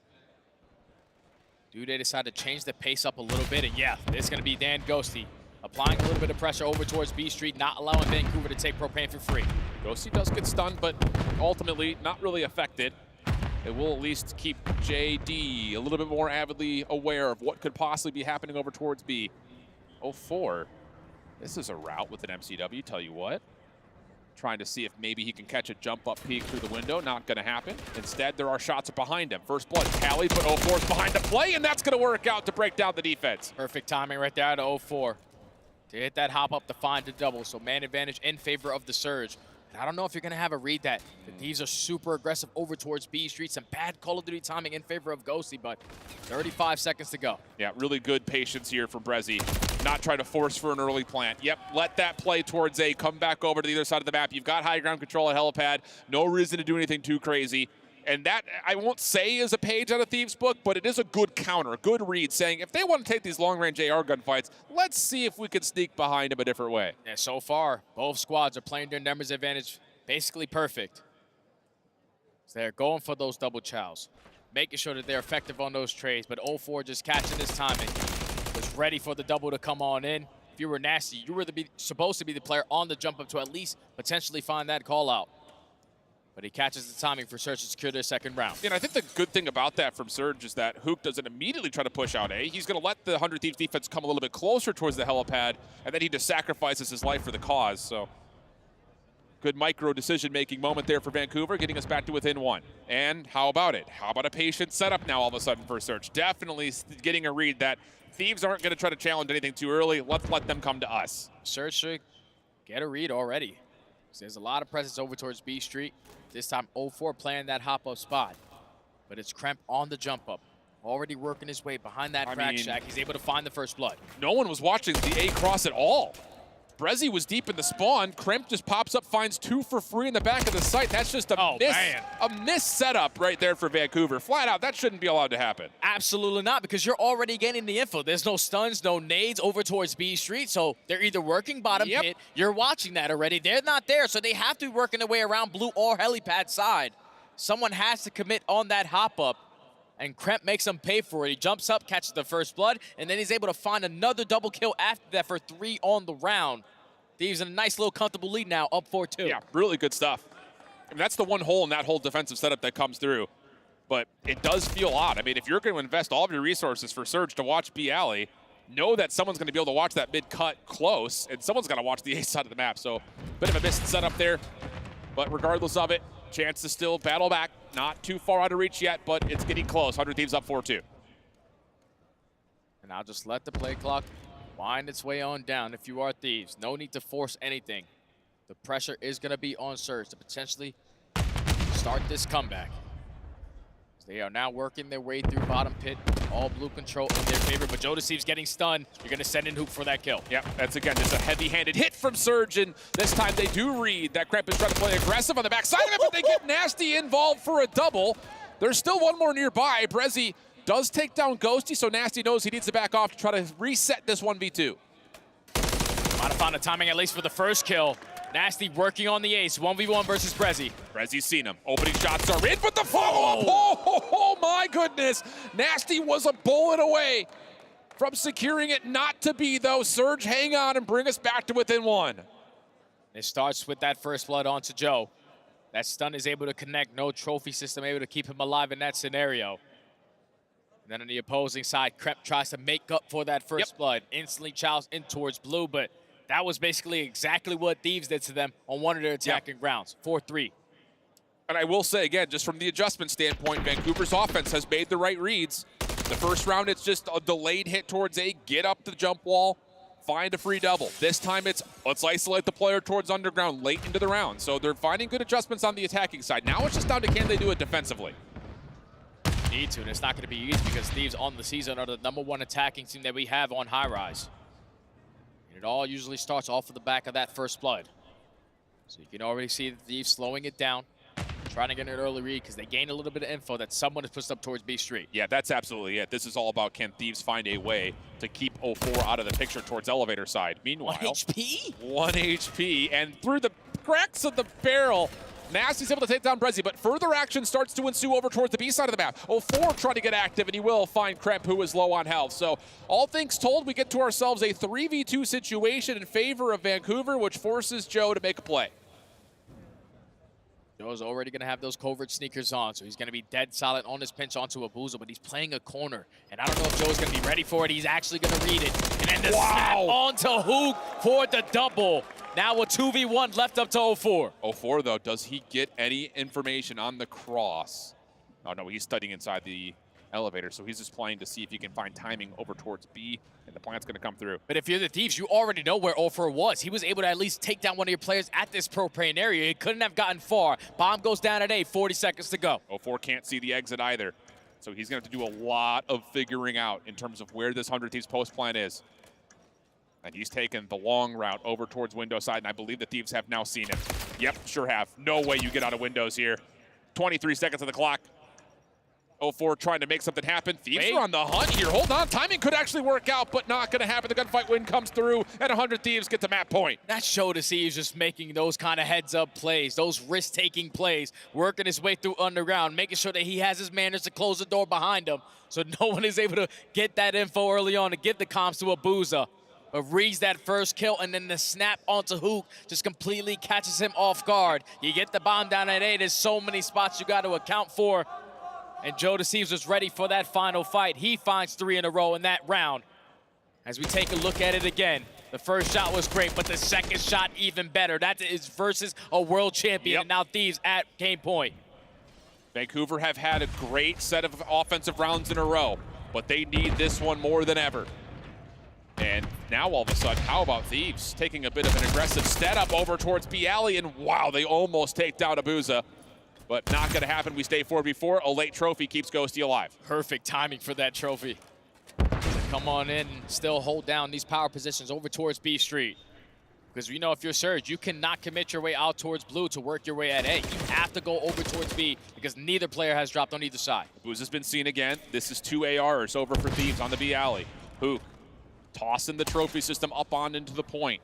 Do they decide to change the pace up a little bit? And yeah, it's going to be Dan Ghosty applying a little bit of pressure over towards B Street, not allowing Vancouver to take propane for free. Ghosty does get stunned, but ultimately not really affected. It will at least keep JD a little bit more avidly aware of what could possibly be happening over towards B. 0-4. This is a route with an MCW, tell you what. Trying to see if maybe he can catch a jump up peek through the window. Not going to happen. Instead, there are shots behind him. First blood tallied, but 0-4's behind the play, and that's going to work out to break down the defense. Perfect timing right there to 0-4. To hit that hop up to find the double. So man advantage in favor of the Surge. And I don't know if you're going to have a read that. The Thieves are super aggressive over towards B Street. Some bad Call of Duty timing in favor of Ghosty, but 35 seconds to go. Yeah, really good patience here for Brezzy. Not trying to force for an early plant. Yep, let that play towards A. Come back over to the other side of the map. You've got high ground control at helipad. No reason to do anything too crazy. And that, I won't say is a page out of Thieves' book, but it is a good counter, a good read, saying if they want to take these long-range AR gunfights, let's see if we can sneak behind them a different way. Yeah, so far, both squads are playing their numbers advantage basically perfect. So they're going for those double chows, making sure that they're effective on those trades, but 0-4 just catching his timing. Was ready for the double to come on in. If you were Nasty, you were supposed to be the player on the jump up to at least potentially find that call out. But he catches the timing for Surge to secure their second round. And I think the good thing about that from Surge is that Hook doesn't immediately try to push out A. He's going to let the 100 Thieves defense come a little bit closer towards the helipad, and then he just sacrifices his life for the cause. So good micro decision-making moment there for Vancouver, getting us back to within one. And how about it? How about a patient setup now all of a sudden for Surge? Definitely getting a read that Thieves aren't going to try to challenge anything too early. Let's let them come to us. Surge should get a read already. So there's a lot of presence over towards B Street. This time 0-4 playing that hop-up spot. But it's Kremp on the jump-up. Already working his way behind that crack shack. He's able to find the first blood. No one was watching the A cross at all. Brezzy was deep in the spawn. Kremp just pops up, finds 2 for free in the back of the site. That's just a miss setup right there for Vancouver. Flat out, that shouldn't be allowed to happen. Absolutely not, because you're already getting the info. There's no stuns, no nades over towards B Street, so they're either working bottom pit. You're watching that already. They're not there, so they have to be working their way around blue or helipad side. Someone has to commit on that hop-up, and Kremp makes him pay for it. He jumps up, catches the first blood, and then he's able to find another double kill after that for 3 on the round. Thieves in a nice little comfortable lead now, up 4-2. Yeah, really good stuff. I mean, that's the one hole in that whole defensive setup that comes through. But it does feel odd. I mean, if you're going to invest all of your resources for Surge to watch B Alley, know that someone's going to be able to watch that mid-cut close, and someone's got to watch the A side of the map. So bit of a missed setup there. But regardless of it, chance to still battle back. Not too far out of reach yet, but it's getting close. 100 Thieves up 4-2. And I'll just let the play clock wind its way on down if you are Thieves. No need to force anything. The pressure is going to be on Surge to potentially start this comeback. They are now working their way through bottom pit. All blue control in their favor, but Jodeci's getting stunned. You're going to send in Hoop for that kill. Yep, that's again just a heavy-handed hit from Surge, and this time they do read that Kremp is trying to play aggressive on the backside of it, but they get Nasty involved for a double. There's still one more nearby. Brezzy does take down Ghosty, so Nasty knows he needs to back off to try to reset this 1v2. Might have found the timing at least for the first kill. Nasty working on the ace, 1v1 versus Brezzy. Brezzy's seen him. Opening shots are in, but the follow-up, oh my goodness. Nasty was a bullet away from securing it. Not to be, though. Surge, hang on and bring us back to within one. It starts with that first blood onto Joe. That stun is able to connect. No trophy system able to keep him alive in that scenario. And then on the opposing side, Kremp tries to make up for that first blood. Instantly chows in towards blue, but that was basically exactly what Thieves did to them on one of their attacking rounds. 4-3. And I will say, again, just from the adjustment standpoint, Vancouver's offense has made the right reads. The first round, it's just a delayed hit towards A, get up the jump wall, find a free double. This time it's, let's isolate the player towards underground late into the round. So they're finding good adjustments on the attacking side. Now it's just down to can they do it defensively. Need to, and it's not going to be easy because Thieves on the season are the #1 attacking team that we have on Highrise. It all usually starts off of the back of that first blood. So you can already see the Thieves slowing it down, trying to get an early read because they gain a little bit of info that someone is pushed up towards B Street. Yeah, that's absolutely it. This is all about can Thieves find a way to keep 04 out of the picture towards elevator side. Meanwhile, 1 HP? 1 HP, and through the cracks of the barrel, Nasty's able to take down Brezzy, but further action starts to ensue over towards the B side of the map. 04 trying to get active, and he will find Kremp, who is low on health. So all things told, we get to ourselves a 3v2 situation in favor of Vancouver, which forces Joe to make a play. Joe's already going to have those covert sneakers on, so he's going to be dead solid on his pinch onto Abuza, but he's playing a corner. And I don't know if Joe's going to be ready for it. He's actually going to read it. And then the snap onto Hook for the double. Now a 2v1 left up to 04. 04, though, does he get any information on the cross? Oh, no, he's studying inside the elevator, so he's just playing to see if he can find timing over towards B, and the plant's going to come through. But if you're the Thieves, you already know where 04 was. He was able to at least take down one of your players at this propane area. He couldn't have gotten far. Bomb goes down at A, 40 seconds to go. 04 can't see the exit either, so he's going to have to do a lot of figuring out in terms of where this 100 Thieves post plan is. And he's taken the long route over towards window side, and I believe the Thieves have now seen him. Yep, sure have. No way you get out of windows here. 23 seconds on the clock. 04 trying to make something happen. Thieves are on the hunt here. Hold on, timing could actually work out, but not going to happen. The gunfight win comes through, and 100 Thieves get the map point. That show to see is just making those kind of heads-up plays, those risk-taking plays, working his way through underground, making sure that he has his manners to close the door behind him, so no one is able to get that info early on to give the comms to Abuza. But reads that first kill, and then the snap onto Hook just completely catches him off guard. You get the bomb down at A. There's so many spots you got to account for. And Joe Deceives was ready for that final fight. He finds 3 in a row in that round. As we take a look at it again, the first shot was great, but the second shot even better. That is versus a world champion, and now Thieves at game point. Vancouver have had a great set of offensive rounds in a row, but they need this one more than ever. And now all of a sudden, how about Thieves taking a bit of an aggressive step up over towards B Alley, and wow, they almost take down Abuza. But not going to happen. We stay 4v4. A late trophy keeps Ghosty alive. Perfect timing for that trophy. Come on in and still hold down these power positions over towards B Street. Because we know if you're Surge, you cannot commit your way out towards blue to work your way at A. You have to go over towards B because neither player has dropped on either side. Abuza's been seen again. This is 2 ARs over for Thieves on the B Alley. Hook tossing the trophy system up on into the point.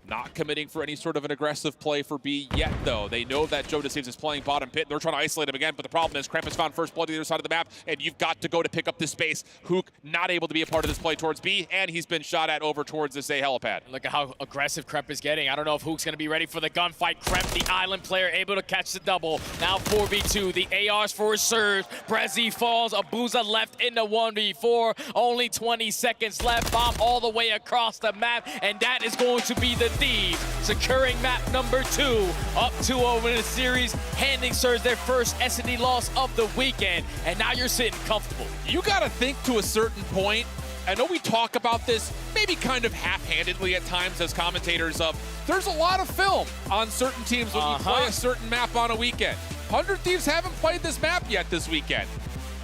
Not committing for any sort of an aggressive play for B yet, though. They know that Joe Deceives is playing bottom pit. They're trying to isolate him again, but the problem is Kremp has found first blood to the other side of the map, and you've got to go to pick up this space. Hook not able to be a part of this play towards B, and he's been shot at over towards this A helipad. Look at how aggressive Kremp is getting. I don't know if Hook's going to be ready for the gunfight. Kremp, the island player, able to catch the double. Now 4v2, the ARs for a surge. Brezzy falls, Abuza left in the 1v4. Only 20 seconds left. Bomb all the way across the map, and that is going to be the Thieves. Securing map number 2, up 2-0 in the series, handing Surge their first S&D loss of the weekend, and now you're sitting comfortable. You gotta think to a certain point. I know we talk about this maybe kind of half-handedly at times as commentators of, there's a lot of film on certain teams when you play a certain map on a weekend. 100 Thieves haven't played this map yet this weekend.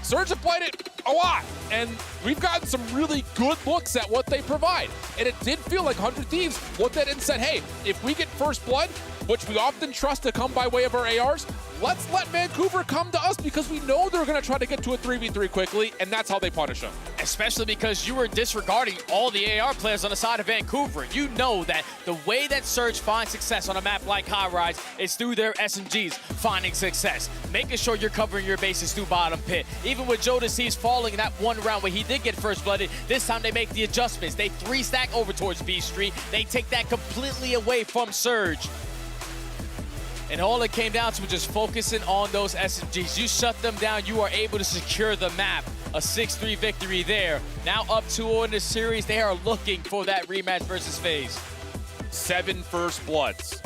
Surge have played it a lot, and we've gotten some really good looks at what they provide. And it did feel like 100 Thieves looked at it and said, hey, if we get first blood, which we often trust to come by way of our ARs, let's let Vancouver come to us because we know they're going to try to get to a 3v3 quickly, and that's how they punish them. Especially because you were disregarding all the AR players on the side of Vancouver. You know that the way that Surge finds success on a map like Highrise is through their SMGs finding success, making sure you're covering your bases through bottom pit. Even with Joe Deceives falling in that one round where he did get first blooded, this time they make the adjustments. They 3-stack over towards B Street. They take that completely away from Surge. And all it came down to was just focusing on those SMGs. You shut them down, you are able to secure the map. A 6-3 victory there. Now up 2-0 in the series. They are looking for that rematch versus FaZe. 7 first bloods.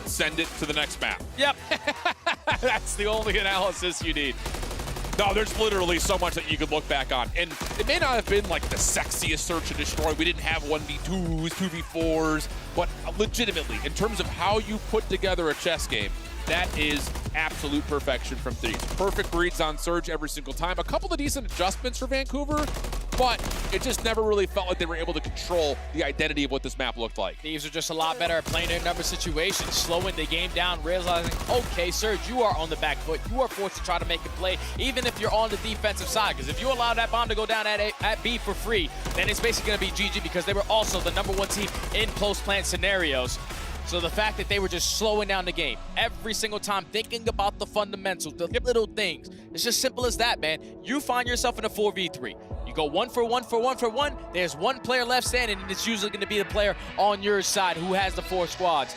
Send it to the next map. Yep. That's the only analysis you need. No, there's literally so much that you could look back on. And it may not have been like the sexiest search and destroy. We didn't have 1v2s, 2v4s, but legitimately, in terms of how you put together a chess game, that is absolute perfection from Thieves. Perfect reads on Surge every single time. A couple of decent adjustments for Vancouver, but it just never really felt like they were able to control the identity of what this map looked like. Thieves are just a lot better at playing their number situations, slowing the game down, realizing, okay, Surge, you are on the back foot. You are forced to try to make a play, even if you're on the defensive side. Because if you allow that bomb to go down at B for free, then it's basically going to be GG because they were also the #1 team in post-plant scenarios. So the fact that they were just slowing down the game every single time, thinking about the fundamentals, the little things. It's just simple as that, man. You find yourself in a 4v3. You go 1 for 1 for 1 for 1. There's one player left standing, and it's usually going to be the player on your side who has the 4 squads.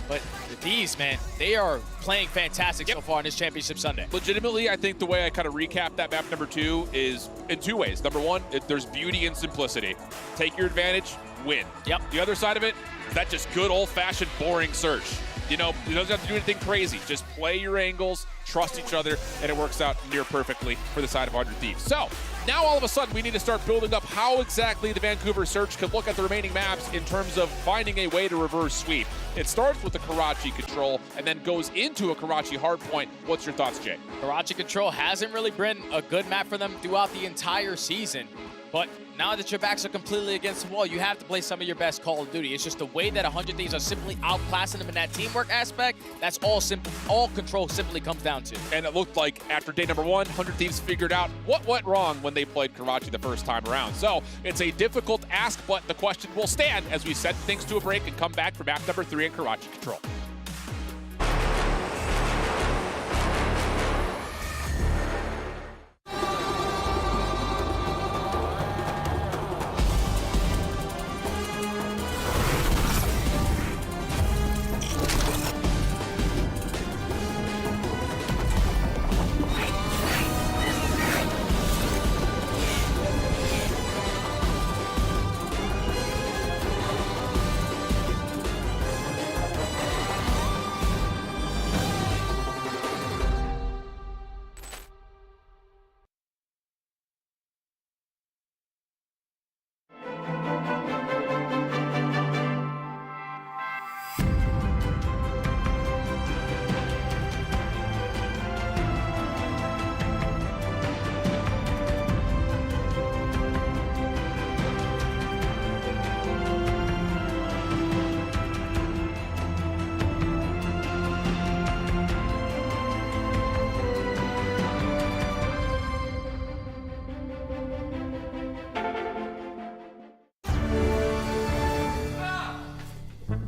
But the D's, man, they are playing fantastic so far in this championship Sunday. Legitimately, I think the way I kind of recap that map number 2 is in 2 ways. Number 1, there's beauty and simplicity. Take your advantage, win. Yep. The other side of it, that's just good old-fashioned boring search. You know, you don't have to do anything crazy. Just play your angles, trust each other, and it works out near perfectly for the side of 100 Thieves. So, now all of a sudden we need to start building up how exactly the Vancouver Surge could look at the remaining maps in terms of finding a way to reverse sweep. It starts with the Karachi control and then goes into a Karachi hardpoint. What's your thoughts, Jay? Karachi control hasn't really been a good map for them throughout the entire season. But now that your backs are completely against the wall, you have to play some of your best Call of Duty. It's just the way that 100 Thieves are simply outclassing them in that teamwork aspect. That's all control simply comes down to. And it looked like after day number 1, 100 Thieves figured out what went wrong when they played Karachi the first time around. So it's a difficult ask, but the question will stand as we send things to a break and come back for map number 3 in Karachi control.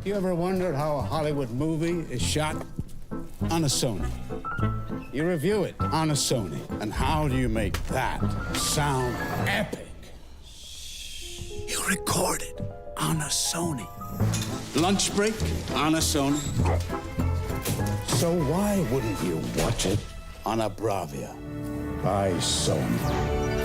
You ever wondered how a Hollywood movie is shot? On a Sony. You review it on a Sony. And how do you make that sound epic? You record it on a Sony. Lunch break on a Sony. So why wouldn't you watch it on a Bravia by Sony?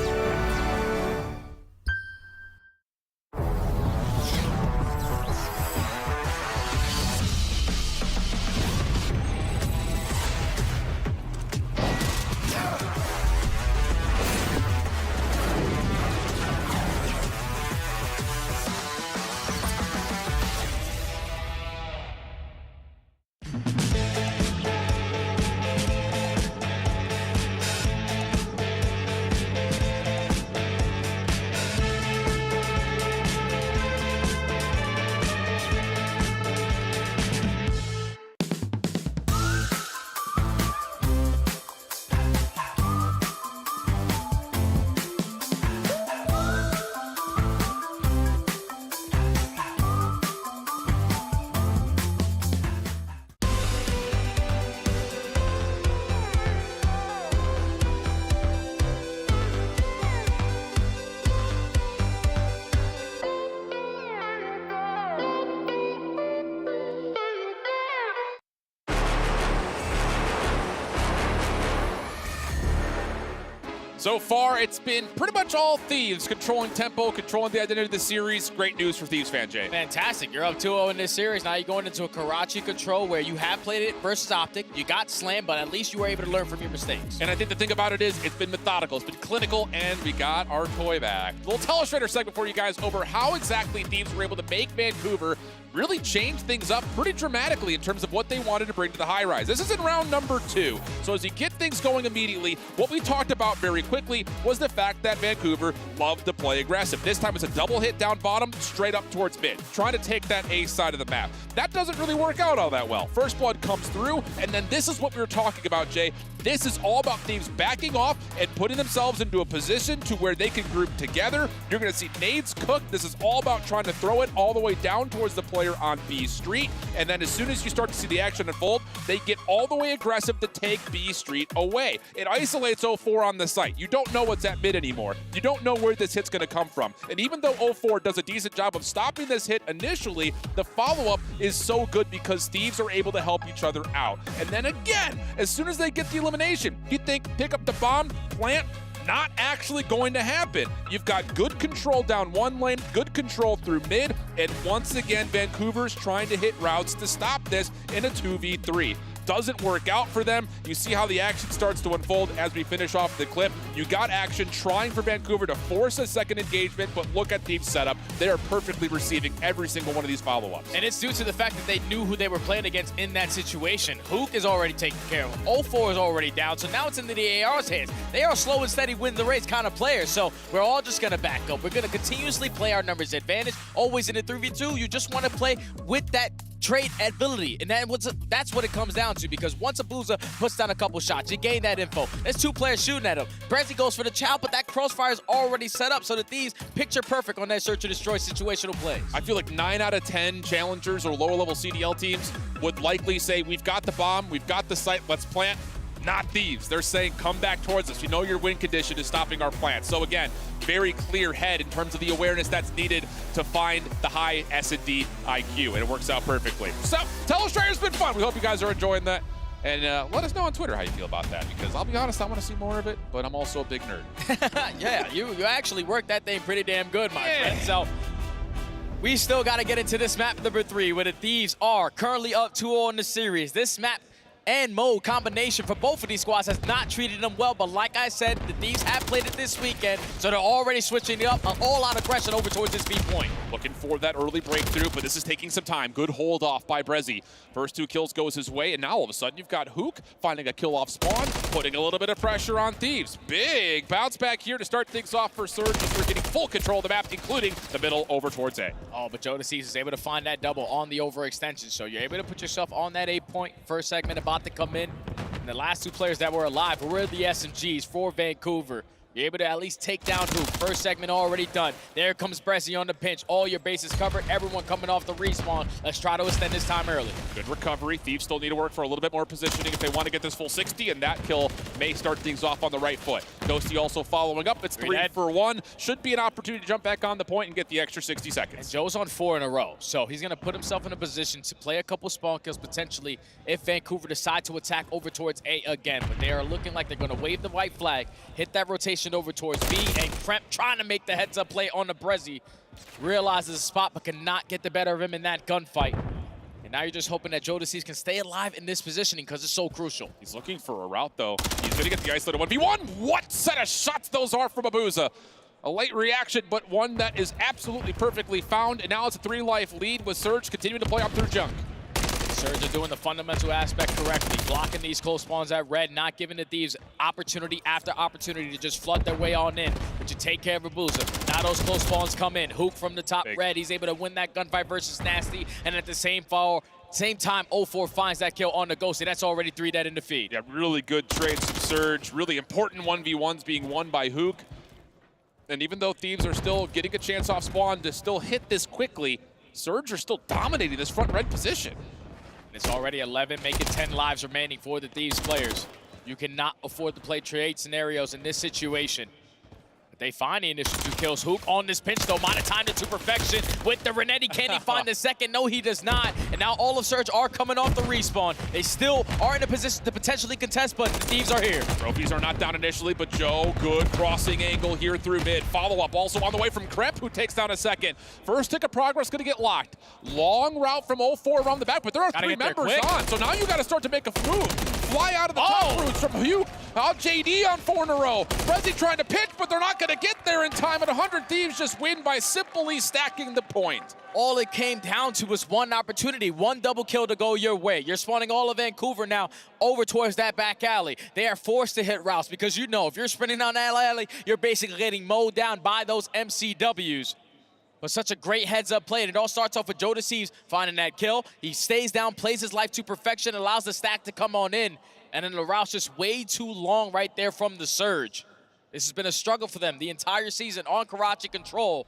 So far, it's been pretty much all Thieves controlling tempo, controlling the identity of the series. Great news for Thieves fan, Jay. Fantastic. You're up 2-0 in this series. Now you're going into a Karachi control where you have played it versus Optic. You got slammed, but at least you were able to learn from your mistakes. And I think the thing about it is it's been methodical, it's been clinical, and we got our toy back. A little Telestrator segment for you guys over how exactly Thieves were able to make Vancouver really change things up pretty dramatically in terms of what they wanted to bring to the Highrise. This is in round number 2. So as you get things going immediately, what we talked about very quickly was the fact that Vancouver loved to play aggressive. This time it's a double hit down bottom, straight up towards mid, trying to take that A side of the map. That doesn't really work out all that well. First blood comes through, and then this is what we were talking about, Jay. This is all about Thieves backing off and putting themselves into a position to where they can group together. You're going to see nades cook. This is all about trying to throw it all the way down towards the player on B Street. And then as soon as you start to see the action unfold, they get all the way aggressive to take B Street away. It isolates 04 on the site. You don't know what's at mid anymore. You don't know where this hit's going to come from. And even though 04 does a decent job of stopping this hit initially, the follow-up is so good because Thieves are able to help each other out. And then again, as soon as they get the elimination, you think pick up the bomb, plant, not actually going to happen. You've got good control down one lane, good control through mid, and once again, Vancouver's trying to hit routes to stop this in a 2v3. Doesn't work out for them. You see how the action starts to unfold as we finish off the clip. You got action trying for Vancouver to force a second engagement, but look at Thieves' setup. They are perfectly receiving every single one of these follow-ups. And it's due to the fact that they knew who they were playing against in that situation. Hook is already taken care of. 04 is already down, so now it's into the AR's hands. They are slow and steady, win the race kind of players, so we're all just going to back up. We're going to continuously play our numbers advantage. Always in a 3v2, you just want to play with that trait ability, and that's what it comes down to, because once a Boozer puts down a couple shots, you gain that info. There's two players shooting at him. Brezzy goes for the chow, but that crossfire is already set up, so the Thieves picture perfect on that search and destroy situational plays. I feel like 9 out of 10 challengers or lower level CDL teams would likely say, we've got the bomb, we've got the site, let's plant. Not Thieves. They're saying, come back towards us. You know your win condition is stopping our plant. So again, very clear head in terms of the awareness that's needed to find the high S&D IQ, and it works out perfectly. So, Telestrator's been fun. We hope you guys are enjoying that. And let us know on Twitter how you feel about that, because I'll be honest, I want to see more of it, but I'm also a big nerd. Yeah, you actually worked that thing pretty damn good, my friend. So, we still got to get into this map number 3, where the Thieves are currently up 2-0 in the series. This map and mode combination for both of these squads has not treated them well, but like I said, the Thieves have played it this weekend, so they're already switching it up, an all-out aggression over towards this B point. Looking for that early breakthrough, but this is taking some time. Good hold off by Brezzy. First 2 kills goes his way, and now all of a sudden you've got Hook finding a kill off spawn, putting a little bit of pressure on Thieves. Big bounce back here to start things off for Surge as we're getting full control of the map, including the middle over towards A. Oh, but Joe Thieves is able to find that double on the overextension, so you're able to put yourself on that A point. First segment about to come in. And the last 2 players that were alive were the SMGs for Vancouver. You're able to at least take down Hoop. First segment already done. There comes Bressy on the pinch. All your bases covered. Everyone coming off the respawn. Let's try to extend this time early. Good recovery. Thieves still need to work for a little bit more positioning if they want to get this full 60, and that kill may start things off on the right foot. Ghosty also following up. It's 3 for 1. Should be an opportunity to jump back on the point and get the extra 60 seconds. And Joe's on 4 in a row, so he's going to put himself in a position to play a couple spawn kills potentially if Vancouver decide to attack over towards A again. But they are looking like they're going to wave the white flag, hit that rotation over towards B, and Kremp trying to make the heads-up play on the Brezzy. Realizes the spot, but cannot get the better of him in that gunfight. And now you're just hoping that Jodeci's can stay alive in this positioning because it's so crucial. He's looking for a route, though. He's going to get the isolated 1v1. What set of shots those are from Abuza. A late reaction, but one that is absolutely perfectly found. And now it's a 3-life lead with Surge continuing to play up through Junk. Surge are doing the fundamental aspect correctly, blocking these close spawns at red, not giving the Thieves opportunity after opportunity to just flood their way on in. But you take care of Abuza. Now those close spawns come in. Hook from the top red. He's able to win that gunfight versus Nasty. And at the same time, 0-4 finds that kill on the Ghosty. That's already 3 dead in the feed. Yeah, really good trades from Surge. Really important 1v1s being won by Hook. And even though Thieves are still getting a chance off spawn to still hit this quickly, Surge are still dominating this front red position. It's already 11, making 10 lives remaining for the Thieves players. You cannot afford to play trade scenarios in this situation. But they find the initial 2 kills. Hook on this pinch, though, might have timed it to perfection with the Renetti. Can he find the second? No, he does not. And now all of Surge are coming off the respawn. They still are in a position to potentially contest, but the Thieves are here. Trophies are not down initially, but Joe, good crossing angle here through mid. Follow-up also on the way from Kremp, who takes down a second. First tick of progress going to get locked. Long route from 0-4 around the back, but there are 3 members on. So now you got to start to make a move. Fly out of the top roots from Hugh. Out JD on 4 in a row. Brezzy trying to pitch, but they're not going to get there in time. At 100, Thieves just win by simply stacking the point. All it came down to was one opportunity, one double kill to go your way. You're spawning all of Vancouver now over towards that back alley. They are forced to hit routes because you know if you're sprinting down that alley, you're basically getting mowed down by those MCWs. But such a great heads-up play, and it all starts off with Joe Deceives finding that kill. He stays down, plays his life to perfection, allows the stack to come on in, and then the route's just way too long right there from the Surge. This has been a struggle for them the entire season on Karachi control,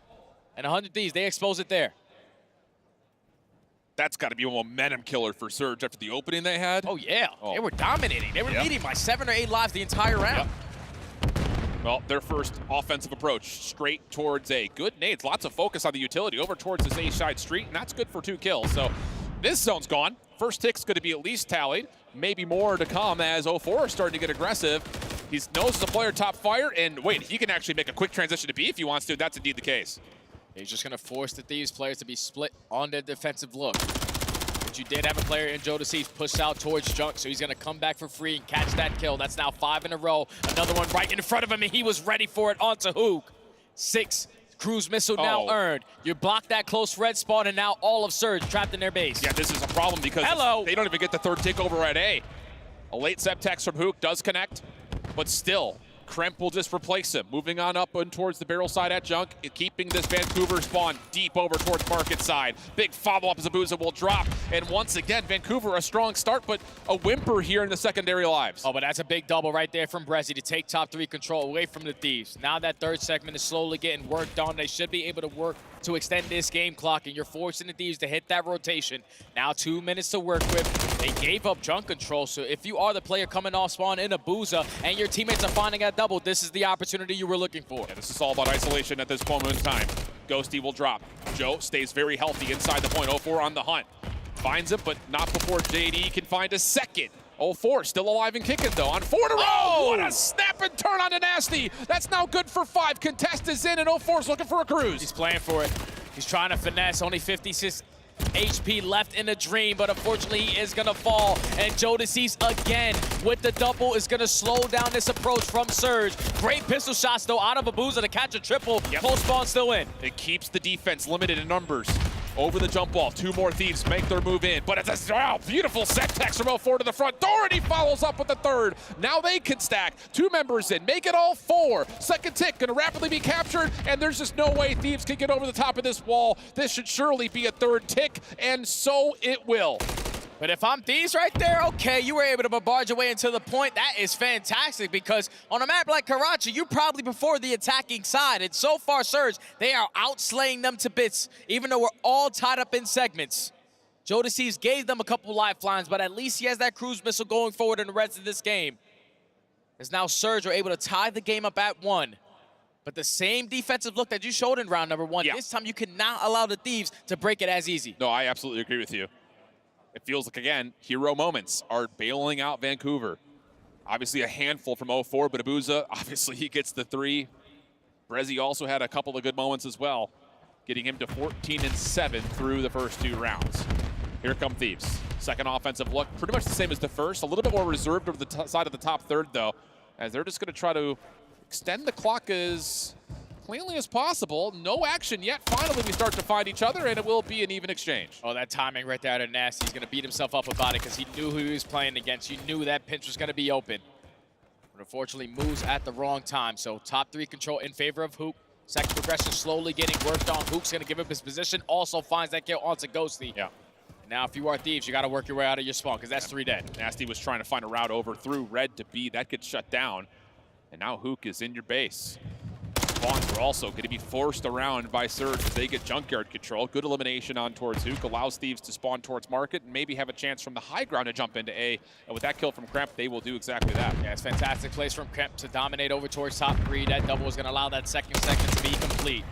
and 100 Thieves, they expose it there. That's got to be a momentum killer for Surge after the opening they had. Oh, yeah. They were dominating. They were leading by 7 or 8 lives the entire round. Well, their first offensive approach straight towards A. Good nades, lots of focus on the utility over towards this A side street, and that's good for 2 kills. So this zone's gone. First tick's going to be at least tallied. Maybe more to come as 0-4 is starting to get aggressive. He knows the player top fire, and wait, he can actually make a quick transition to B if he wants to. That's indeed the case. He's just going to force the Thieves players to be split on their defensive look. But you did have a player in Joe Deceives push out towards Junk, so he's going to come back for free and catch that kill. That's now 5 in a row. Another one right in front of him, and he was ready for it onto Hook. 6 cruise missile now earned. You block that close red spawn, and now all of Surge trapped in their base. Yeah, this is a problem because they don't even get the 3rd tick over at A. A late Septex from Hook does connect, but still, Kremp will just replace him. Moving on up and towards the barrel side at Junk, keeping this Vancouver spawn deep over towards market side. Big follow-up as Abuza will drop. And once again, Vancouver a strong start, but a whimper here in the secondary lives. Oh, but that's a big double right there from Brezzy to take top 3 control away from the Thieves. Now that 3rd segment is slowly getting worked on. They should be able to work to extend this game clock, and you're forcing the Thieves to hit that rotation. Now 2 minutes to work with. They gave up Junk control, so if you are the player coming off spawn in Abuza and your teammates are finding a double, this is the opportunity you were looking for. Yeah, this is all about isolation at this moment in time. Ghosty will drop. Joe stays very healthy inside the point. 0-4 on the hunt. Finds it, but not before JD can find a second. 0-4 still alive and kicking, though, on 4 in a row. Oh, what a snap and turn on to Nasty. That's now good for 5. Contest is in, and 0-4's looking for a cruise. He's playing for it. He's trying to finesse. Only 56 HP left in the dream, but unfortunately he is gonna fall. And Joe Deceives again with the double is gonna slow down this approach from Surge. Great pistol shots though out of Abuza to catch a triple. Close spawn still in. It keeps the defense limited in numbers. Over the jump ball, 2 more Thieves make their move in, but it's a beautiful set text from 0-4 to the front. Doherty follows up with the 3rd. Now they can stack 2 members in, make it all 4. Second tick gonna rapidly be captured, and there's just no way Thieves can get over the top of this wall. This should surely be a 3rd tick, and so it will. But if I'm Thieves right there, okay, you were able to barge your way into the point. That is fantastic because on a map like Karachi, you probably prefer the attacking side. And so far, Surge, they are outslaying them to bits, even though we're all tied up in segments. Jodeci's gave them a couple lifelines, but at least he has that cruise missile going forward in the rest of this game. As now Surge are able to tie the game up at 1. But the same defensive look that you showed in round number 1, this time you cannot allow the Thieves to break it as easy. No, I absolutely agree with you. It feels like, again, hero moments are bailing out Vancouver. Obviously a handful from 0-4, but Abuza, obviously he gets the 3. Brezzy also had a couple of good moments as well, getting him to 14-7 through the first 2 rounds. Here come Thieves. Second offensive look, pretty much the same as the first. A little bit more reserved over the side of the top third, though, as they're just going to try to extend the clock as cleanly as possible. No action yet. Finally, we start to find each other, and it will be an even exchange. Oh, that timing right there out of Nasty. He's going to beat himself up about it because he knew who he was playing against. You knew that pinch was going to be open. But unfortunately, moves at the wrong time. So top 3 control in favor of Hook. Second progression slowly getting worked on. Hook's going to give up his position. Also finds that kill onto Ghosty. Yeah. Now, if you are Thieves, you got to work your way out of your spawn because that's 3 dead. Nasty was trying to find a route over through red to B. That gets shut down. And now Hook is in your base. Spawns are also going to be forced around by Surge as they get junkyard control. Good elimination on towards Hook. Allows Thieves to spawn towards market and maybe have a chance from the high ground to jump into A. And with that kill from Kremp, they will do exactly that. Yeah, it's fantastic place from Kremp to dominate over towards top 3. That double is going to allow that second segment to be complete.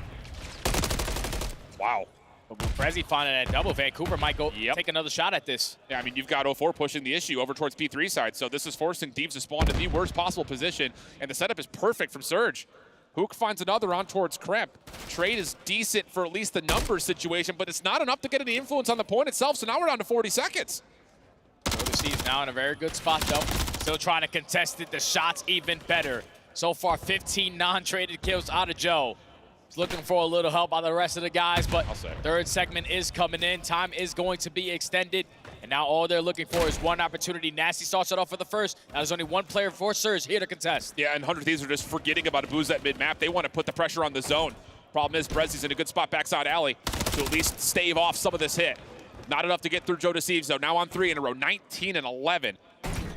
Wow. But with Brezzy finding that double, Vancouver might go take another shot at this. Yeah, I mean, you've got 0-4 pushing the issue over towards P3 side, so this is forcing Thieves to spawn to the worst possible position, and the setup is perfect from Surge. Hook finds another on towards Kremp. Trade is decent for at least the numbers situation, but it's not enough to get any influence on the point itself, so now we're down to 40 seconds. Jodeci's now in a very good spot, though. Still trying to contest it. The shot's even better. So far, 15 non-traded kills out of Joe. He's looking for a little help by the rest of the guys, but third segment is coming in. Time is going to be extended, and now all they're looking for is one opportunity. Nasty starts it off for the first. Now there's only one player for Surge here to contest. Yeah, and 100 Thieves are just forgetting about Abuza at mid-map. They want to put the pressure on the zone. Problem is, Brezzy's in a good spot backside alley to at least stave off some of this hit. Not enough to get through Jodeci, though. Now on 3 in a row, 19-11.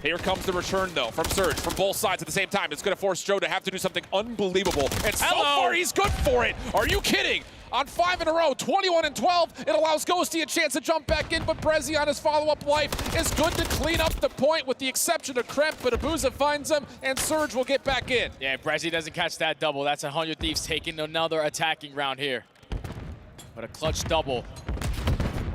Here comes the return, though, from Surge, from both sides at the same time. It's going to force Joe to have to do something unbelievable. And so far, he's good for it. Are you kidding? On 5 in a row, 21-12, it allows Ghosty a chance to jump back in, but Brezzy on his follow-up life is good to clean up the point with the exception of Kremp, but Abuza finds him, and Surge will get back in. Yeah, Brezzy doesn't catch that double. That's 100 Thieves taking another attacking round here. But a clutch double.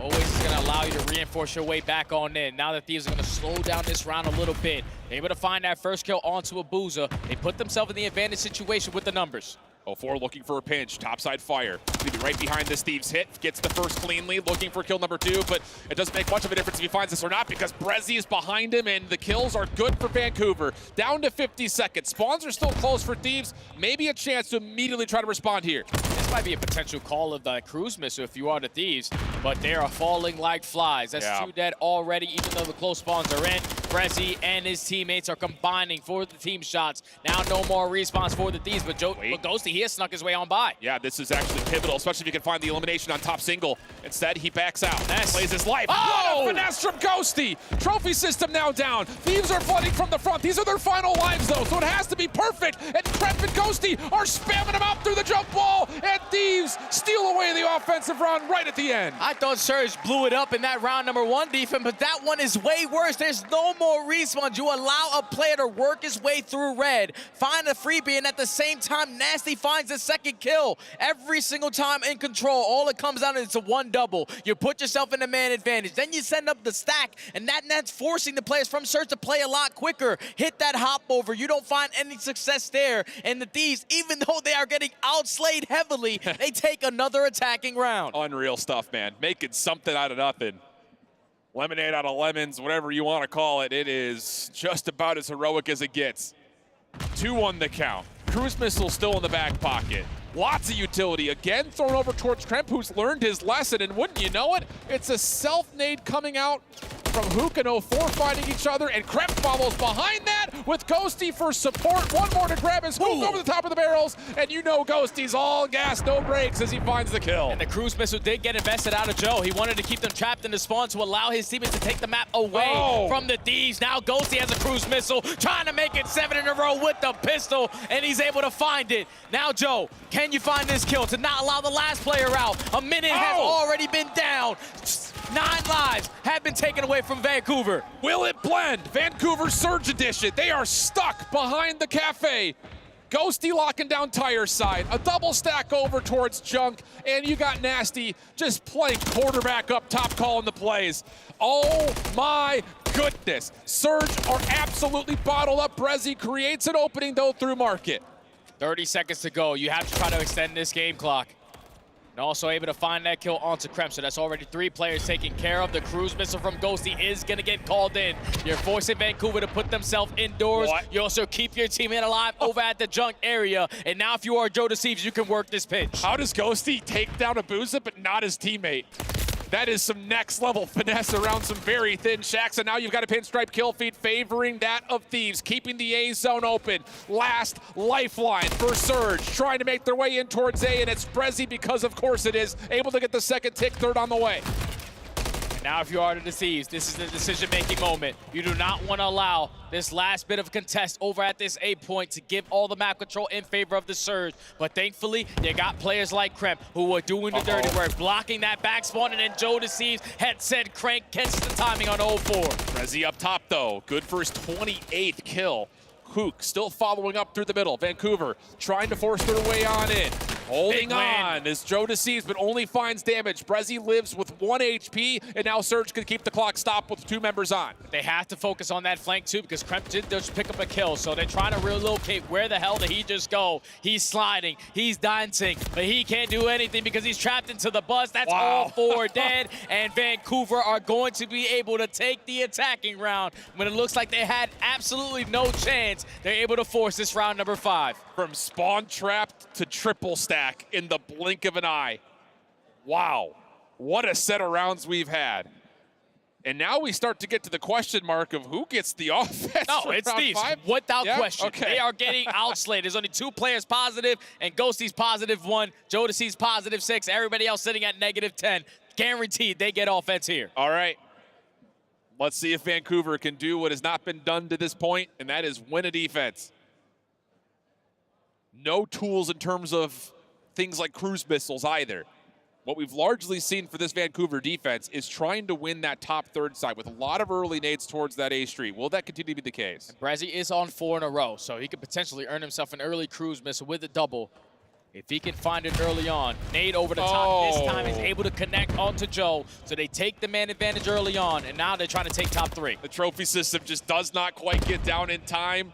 Always is going to allow you to reinforce your way back on in. Now that Thieves are going to slow down this round a little bit. They're able to find that first kill onto Abuza. They put themselves in the advantage situation with the numbers. 0-4 looking for a pinch, topside fire. Gonna be right behind this Thieves hit, gets the first cleanly, looking for kill number 2, but it doesn't make much of a difference if he finds this or not because Brezzy is behind him and the kills are good for Vancouver. Down to 50 seconds. Spawns are still close for Thieves. Maybe a chance to immediately try to respond here. This might be a potential call of the cruise missile if you are the Thieves, but they are falling like flies. That's 2 dead already, even though the close spawns are in. Brezzy and his teammates are combining for the team shots. Now no more respawns for the Thieves, but Ghosty, he has snuck his way on by. Yeah, this is actually pivotal, especially if you can find the elimination on top single. Instead, he backs out. Plays his life. Oh! What a finesse from Ghosty! Trophy system now down. Thieves are flooding from the front. These are their final lives, though, so it has to be perfect. And Kremp and Ghosty are spamming him out through the jump wall, and Thieves steal away the offensive round right at the end. I thought Surge blew it up in that round number 1 defense, but that one is way worse. There's no more respawns. You allow a player to work his way through red, find a freebie, and at the same time, Nasty finds the second kill. Every single time in control, all it comes down to is a 1 double. You put yourself in a man advantage. Then you send up the stack, and that's forcing the players from Surge to play a lot quicker. Hit that hop over. You don't find any success there. And the Thieves, even though they are getting outslayed heavily, they take another attacking round. Unreal stuff, man. Making something out of nothing. Lemonade out of lemons, whatever you want to call it. It is just about as heroic as it gets. 2-1 the count. Cruise missile still in the back pocket. Lots of utility. Again, thrown over towards Kremp, who's learned his lesson. And wouldn't you know it, it's a self-nade coming out from Hook and 04 fighting each other, and Kremp follows behind that with Ghosty for support. One more to grab his Hook over the top of the barrels, and you know Ghosty's all gas, no brakes as he finds the kill. And the cruise missile did get invested out of Joe. He wanted to keep them trapped in the spawn to allow his teammates to take the map away from the Thieves. Now Ghosty has a cruise missile, trying to make it 7 in a row with the pistol, and he's able to find it. Now, Joe, can you find this kill to not allow the last player out? A minute has already been down. 9 lives have been taken away from Vancouver. Will it blend? Vancouver Surge Edition. They are stuck behind the cafe. Ghosty locking down tire side, a double stack over towards Junk, and you got Nasty just playing quarterback up top, calling the plays. Oh my goodness. Surge are absolutely bottled up. Brezzy creates an opening though through Market. 30 seconds to go. You have to try to extend this game clock. And also able to find that kill onto Kremp, so that's already 3 players taken care of. The cruise missile from Ghosty is gonna get called in. You're forcing Vancouver to put themselves indoors. You also keep your teammate alive over at the junk area. And now if you are Joe Deceives, you can work this pitch. How does Ghosty take down Abuza but not his teammate? That is some next level finesse around some very thin shacks, and now you've got a pinstripe kill feed favoring that of Thieves, keeping the A zone open. Last lifeline for Surge, trying to make their way in towards A, and it's Brezzy, because of course it is, able to get the second tick, third on the way. And now if you are the Deceives, this is the decision-making moment. You do not want to allow this last bit of contest over at this A point to give all the map control in favor of the Surge. But thankfully, you got players like Kremp who are doing the dirty work, blocking that back spawn, and then Joe Deceives, headset crank, catches the timing on 04. Brezzy up top though, good for his 28th kill. Hook still following up through the middle. Vancouver trying to force their way on in. Holding on as Joe Deceives, but only finds damage. Brezzy lives with 1 HP, and now Surge can keep the clock stopped with 2 members on. They have to focus on that flank too, because Kremp did just pick up a kill, so they're trying to relocate. Where the hell did he just go? He's sliding, he's dancing, but he can't do anything because he's trapped into the bus. That's all 4 dead, and Vancouver are going to be able to take the attacking round. When it looks like they had absolutely no chance, they're able to force this round number 5. From spawn trapped to triple stack in the blink of an eye. Wow, what a set of rounds we've had. And now we start to get to the question mark of who gets the offense. No, it's Thieves, without question. Okay. They are getting outslayed. There's only 2 players positive, and Ghosty's positive 1, Joe Deceives positive 6, everybody else sitting at negative 10. Guaranteed they get offense here. All right. Let's see if Vancouver can do what has not been done to this point, and that is win a defense. No tools in terms of things like cruise missiles either. What we've largely seen for this Vancouver defense is trying to win that top third side with a lot of early nades towards that A street. Will that continue to be the case? And Brezzy is on 4 in a row, so he could potentially earn himself an early cruise missile with a double. If he can find it early on, nade over the top. This time is able to connect onto Joe, so they take the man advantage early on, and now they're trying to take top 3. The trophy system just does not quite get down in time.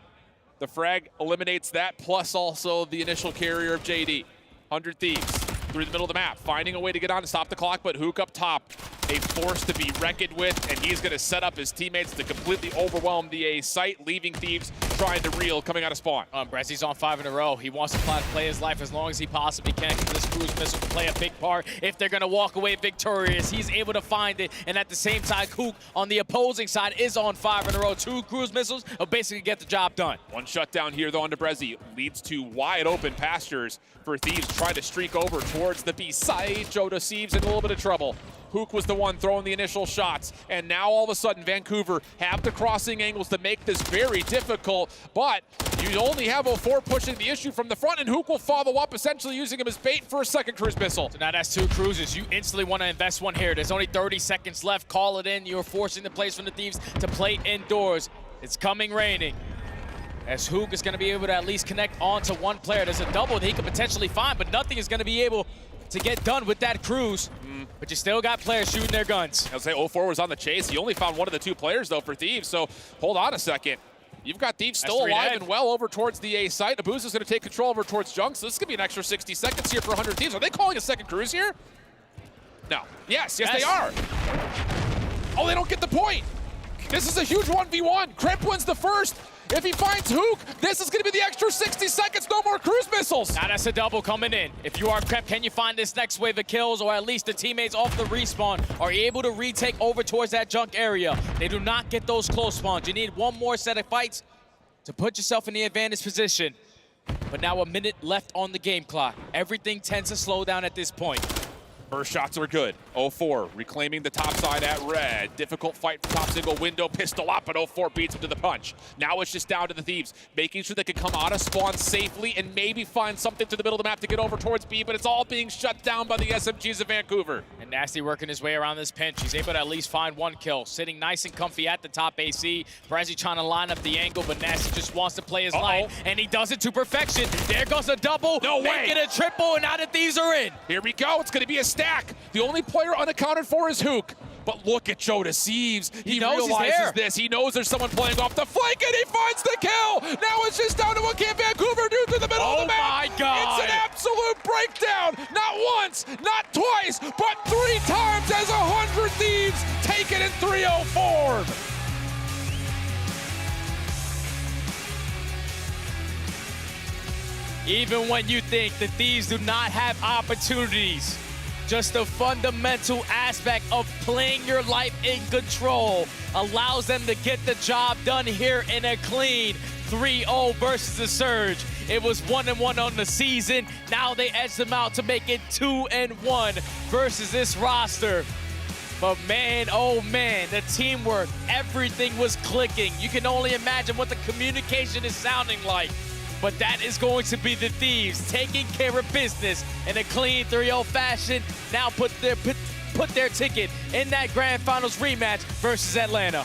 The frag eliminates that, plus also the initial carrier of JD. 100 Thieves through the middle of the map, finding a way to get on to stop the clock, but Hook up top, a force to be reckoned with, and he's going to set up his teammates to completely overwhelm the A site, leaving Thieves trying to reel coming out of spawn. Brezzy's on 5 in a row. He wants to play his life as long as he possibly can, because this cruise missile can play a big part if they're going to walk away victorious. He's able to find it, and at the same time, Hook on the opposing side is on 5 in a row. 2 cruise missiles will basically get the job done. One shutdown here, though, onto Brezzy leads to wide open pastures for Thieves trying to streak over towards the B side. Joe Deceives in a little bit of trouble. Hook was the one throwing the initial shots, and now all of a sudden Vancouver have the crossing angles to make this very difficult, but you only have 04 pushing the issue from the front, and Hook will follow up, essentially using him as bait for a second cruise missile. So now that's 2 cruises. You instantly want to invest 1 here. There's only 30 seconds left. Call it in. You're forcing the plays from the Thieves to play indoors. It's coming raining, as Hook is going to be able to at least connect onto 1 player. There's a double that he could potentially find, but nothing is going to be able to get done with that cruise. But you still got players shooting their guns. I'll say 04 was on the chase. He only found 1 of the 2 players, though, for Thieves. So hold on a second. You've got Thieves still alive and well over towards the A site. Abuza's going to take control over towards Junk, so this is going to be an extra 60 seconds here for 100 Thieves. Are they calling a second cruise here? No. Yes, they are. Oh, they don't get the point. This is a huge 1v1. Kremp wins the first. If he finds Hook, this is going to be the extra 60 seconds. No more cruise missiles. Now that's a double coming in. If you are Crep, can you find this next wave of kills, or at least the teammates off the respawn are able to retake over towards that junk area? They do not get those close spawns. You need one more set of fights to put yourself in the advantage position. But now a minute left on the game clock. Everything tends to slow down at this point. First shots are good. 0-4 reclaiming the top side at red. Difficult fight for top single window. Pistol up, but 0-4 beats him to the punch. Now it's just down to the Thieves, making sure they can come out of spawn safely and maybe find something to the middle of the map to get over towards B, but it's all being shut down by the SMGs of Vancouver. And Nasty working his way around this pinch. He's able to at least find one kill. Sitting nice and comfy at the top AC. Brezzy trying to line up the angle, but Nasty just wants to play his line, and he does it to perfection. There goes a double. No way. Make it a triple, and now the Thieves are in. Here we go. It's going to be a stack. The only player unaccounted for is Hook. But look at Joe Deceives. He realizes this. He knows there's someone playing off the flank, and he finds the kill. Now it's just down to what can Vancouver do through the middle of the map. Oh my God. It's an absolute breakdown. Not once, not twice, but 3 times as 100 Thieves take it in 3-0 form. Even when you think the Thieves do not have opportunities, just the fundamental aspect of playing your life in control allows them to get the job done here in a clean 3-0 versus the Surge. It was 1-1 on the season. Now they edge them out to make it 2-1 versus this roster. But man, oh man, the teamwork, everything was clicking. You can only imagine what the communication is sounding like. But that is going to be the Thieves taking care of business in a clean 3-0 fashion. Now put their ticket in that Grand Finals rematch versus Atlanta.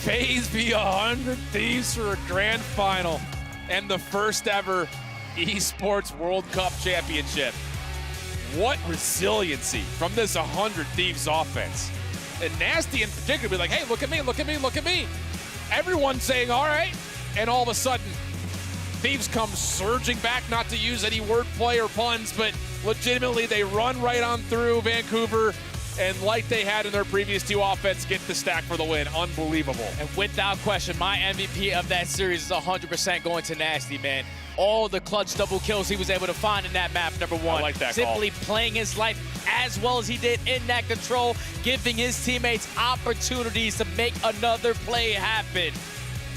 FaZe be 100 Thieves for a Grand Final and the first ever Esports World Cup championship. What resiliency from this 100 Thieves offense. And Nasty in particular be like, hey, look at me, look at me, look at me. Everyone saying, all right. And all of a sudden, Thieves come surging back, not to use any wordplay or puns, but legitimately they run right on through Vancouver, and like they had in their previous 2 offense, get the stack for the win. Unbelievable. And without question, my MVP of that series is 100% going to Nasty, man. All the clutch double kills he was able to find in that map, number 1. I like that Simply call. playing his life as well as he did in that control, giving his teammates opportunities to make another play happen.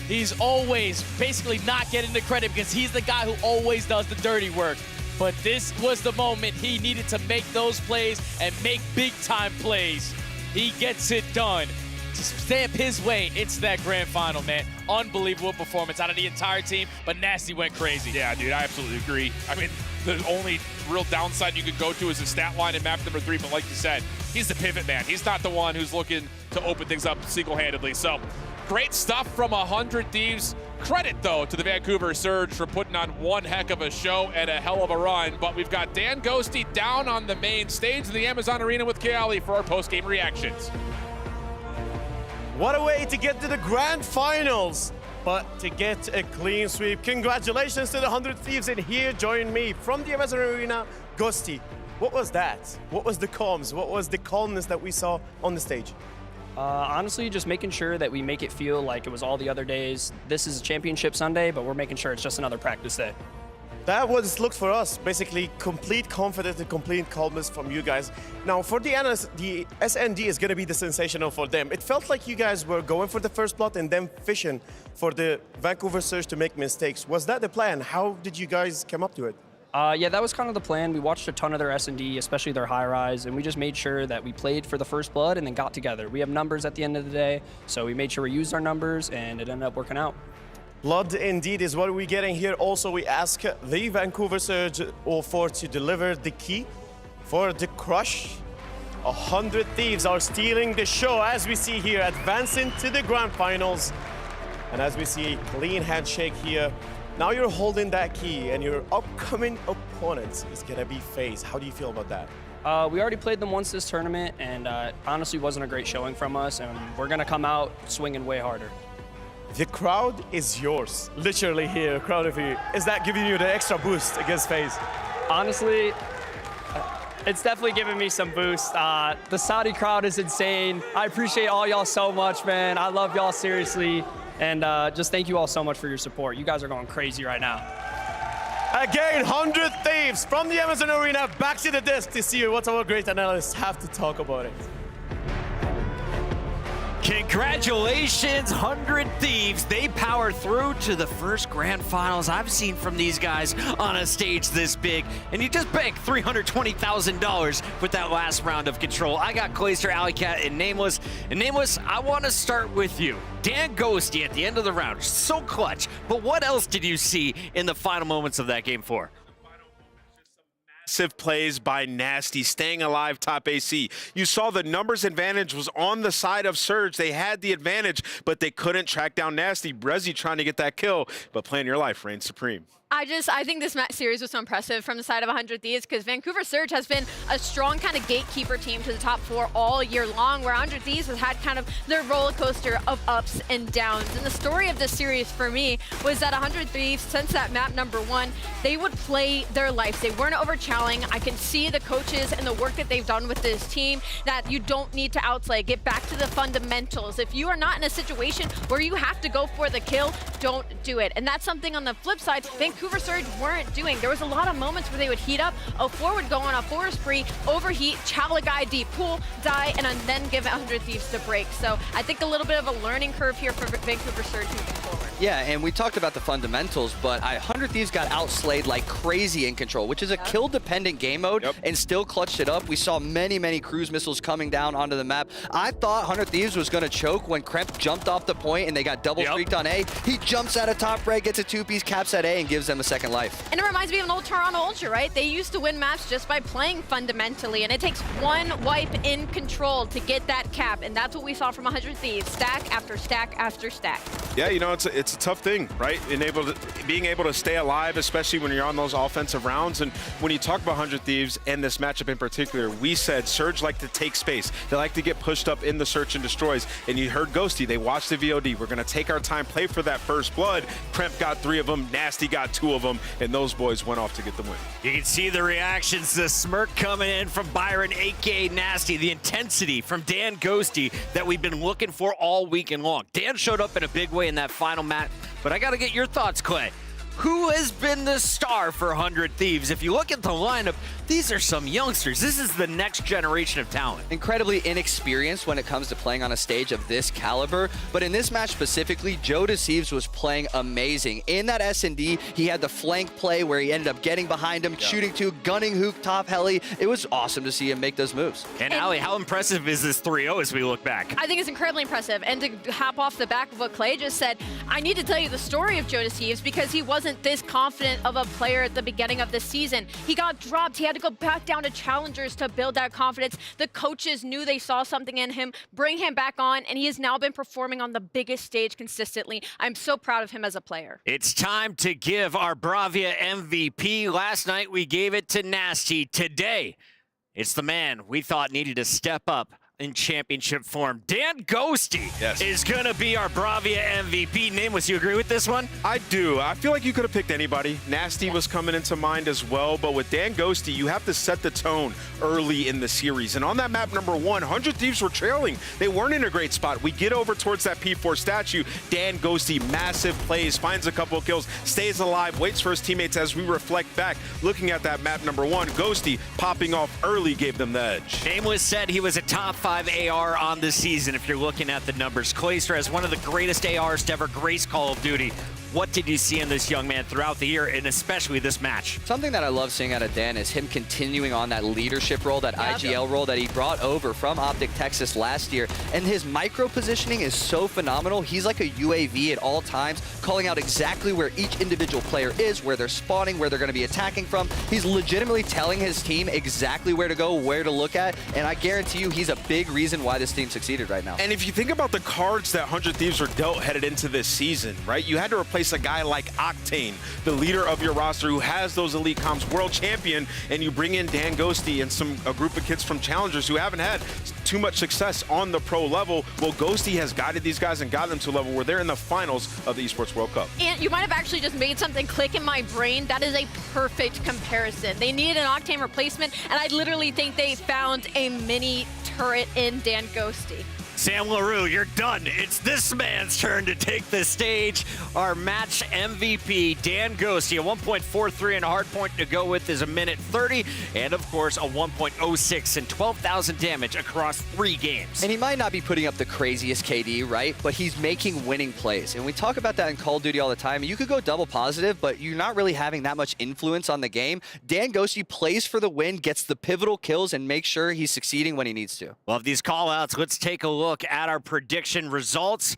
He's always basically not getting the credit because he's the guy who always does the dirty work. But this was the moment he needed to make those plays and make big-time plays. He gets it done to stamp his way into that Grand Final, man. Unbelievable performance out of the entire team, but Nasty went crazy. Yeah, dude, I absolutely agree. I mean, the only real downside you could go to is the stat line in map number 3, but like you said, he's the pivot man. He's not the one who's looking to open things up single-handedly. So, great stuff from 100 Thieves. Credit, though, to the Vancouver Surge for putting on one heck of a show and a hell of a run. But we've got Dan Ghosty down on the main stage in the Amazon Arena with Kayali for our post-game reactions. What a way to get to the Grand Finals, but to get a clean sweep. Congratulations to the 100 Thieves, and here join me from the Amazon Arena, Ghosty. What was that? What was the comms? What was the calmness that we saw on the stage? Honestly, just making sure that we make it feel like it was all the other days. This is Championship Sunday, but we're making sure it's just another practice day. That was looked for us, basically complete confidence and complete calmness from you guys. Now for the SND is going to be the sensational for them. It felt like you guys were going for the first plot and then fishing for the Vancouver Surge to make mistakes. Was that the plan? How did you guys come up to it? Yeah, that was kind of the plan. We watched a ton of their S&D, especially their Highrise, and we just made sure that we played for the first blood and then got together. We have numbers at the end of the day, so we made sure we used our numbers, and it ended up working out. Blood indeed is what we're getting here. Also, we ask the Vancouver Surge 04 to deliver the key for the crush. 100 Thieves are stealing the show, as we see here, advancing to the Grand Finals. And as we see, clean handshake here. Now you're holding that key, and your upcoming opponent is gonna be FaZe. How do you feel about that? We already played them once this tournament, and honestly wasn't a great showing from us, and we're gonna come out swinging way harder. The crowd is yours, literally here, a crowd of you. Is that giving you the extra boost against FaZe? Honestly, it's definitely giving me some boost. The Saudi crowd is insane. I appreciate all y'all so much, man. I love y'all seriously. And just thank you all so much for your support. You guys are going crazy right now. Again, 100 Thieves from the Amazon Arena back to the desk to see what our great analysts have to talk about it. Congratulations, 100 Thieves. They power through to the first grand finals I've seen from these guys on a stage this big. And you just banked $320,000 with that last round of control. I got Clayster, Alleycat, and Nameless. And Nameless, I want to start with you. Dan Ghosty at the end of the round, so clutch. But what else did you see in the final moments of that game 4? Massive plays by Nasty, staying alive top AC. You saw the numbers advantage was on the side of Surge. They had the advantage, but they couldn't track down Nasty. Brezzy trying to get that kill, but playing your life reigns supreme. I think this series was so impressive from the side of 100 Thieves because Vancouver Surge has been a strong kind of gatekeeper team to the top 4 all year long, where 100 Thieves has had kind of their roller coaster of ups and downs. And the story of this series for me was that 100 Thieves, since that map #1, they would play their life. They weren't over-challenging. I can see the coaches and the work that they've done with this team, that you don't need to outplay. Get back to the fundamentals. If you are not in a situation where you have to go for the kill, don't do it. And that's something on the flip side, Vancouver Surge weren't doing. There was a lot of moments where they would heat up, 04 would go on a 4 spree, overheat, chow a guy deep pool, die, and then give 100 Thieves the break. So I think a little bit of a learning curve here for Vancouver Surge moving forward. Yeah, and we talked about the fundamentals, but 100 Thieves got outslayed like crazy in Control, which is a kill-dependent game mode, and still clutched it up. We saw many, many cruise missiles coming down onto the map. I thought 100 Thieves was going to choke when Kremp jumped off the point and they got double streaked on A. He jumps out of top red, gets a 2-piece, caps at A, and gives them a second life. And it reminds me of an old Toronto Ultra, right? They used to win maps just by playing fundamentally, and it takes one wipe in Control to get that cap, and that's what we saw from 100 Thieves, stack after stack after stack. Yeah, you know, it's a tough thing, right? Being able to stay alive, especially when you're on those offensive rounds. And when you talk about 100 Thieves and this matchup in particular, we said Surge like to take space. They like to get pushed up in the search and destroys. And you heard Ghosty, they watched the VOD. We're going to take our time, play for that first blood. Kremp got 3 of them, Nasty got 2 of them, and those boys went off to get the win. You can see the reactions, the smirk coming in from Byron, aka Nasty, the intensity from Dan Ghosty that we've been looking for all weekend long. Dan showed up in a big way in that final match, but I got to get your thoughts, Clay. Who has been the star for 100 Thieves? If you look at the lineup, these are some youngsters. This is the next generation of talent. Incredibly inexperienced when it comes to playing on a stage of this caliber, but in this match specifically, Joe Deceives was playing amazing. In that S&D, he had the flank play where he ended up getting behind him, shooting 2, gunning Hook top heli. It was awesome to see him make those moves. And Ali, how impressive is this 3-0 as we look back? I think it's incredibly impressive. And to hop off the back of what Clay just said, I need to tell you the story of Joe Deceives because he wasn't this confident of a player at the beginning of the season. He got dropped. He had to go back down to challengers to build that confidence. The coaches knew they saw something in him, bring him back on, and he has now been performing on the biggest stage consistently. I'm so proud of him as a player. It's time to give our Bravia MVP. Last night we gave it to Nasty. Today, it's the man we thought needed to step up in championship form. Dan Ghosty is going to be our Bravia MVP. Nameless, you agree with this one? I do. I feel like you could have picked anybody. Nasty was coming into mind as well, but with Dan Ghosty, you have to set the tone early in the series. And on that map #1, 100 Thieves were trailing. They weren't in a great spot. We get over towards that P4 statue. Dan Ghosty, massive plays, finds a couple of kills, stays alive, waits for his teammates as we reflect back. Looking at that map #1, Ghosty popping off early gave them the edge. Nameless said he was a top 5 AR on the season if you're looking at the numbers. Clayster has one of the greatest ARs to ever grace Call of Duty. What did you see in this young man throughout the year, and especially this match? Something that I love seeing out of Dan is him continuing on that leadership role, that IGL role that he brought over from Optic Texas last year. And his micro positioning is so phenomenal. He's like a UAV at all times, calling out exactly where each individual player is, where they're spawning, where they're going to be attacking from. He's legitimately telling his team exactly where to go, where to look at, and I guarantee you he's a big reason why this team succeeded right now. And if you think about the cards that 100 Thieves were dealt headed into this season, right? You had to replace a guy like Octane, the leader of your roster who has those elite comms, world champion, and you bring in Dan Ghosty and a group of kids from challengers who haven't had too much success on the pro level. Well, Ghosty has guided these guys and got them to a level where they're in the finals of the Esports World Cup. And you might have actually just made something click in my brain. That is a perfect comparison. They needed an Octane replacement, and I literally think they found a mini turret in Dan Ghosty. Sam LaRue, you're done. It's this man's turn to take the stage. Our match MVP, Dan Ghosty, a 1.43 and a hard point to go with is a minute 30, and of course a 1.06 and 12,000 damage across 3 games. And he might not be putting up the craziest KD, right? But he's making winning plays. And we talk about that in Call of Duty all the time. You could go double positive, but you're not really having that much influence on the game. Dan Ghosty plays for the win, gets the pivotal kills, and makes sure he's succeeding when he needs to. Love these call-outs. Let's take a look at our prediction results.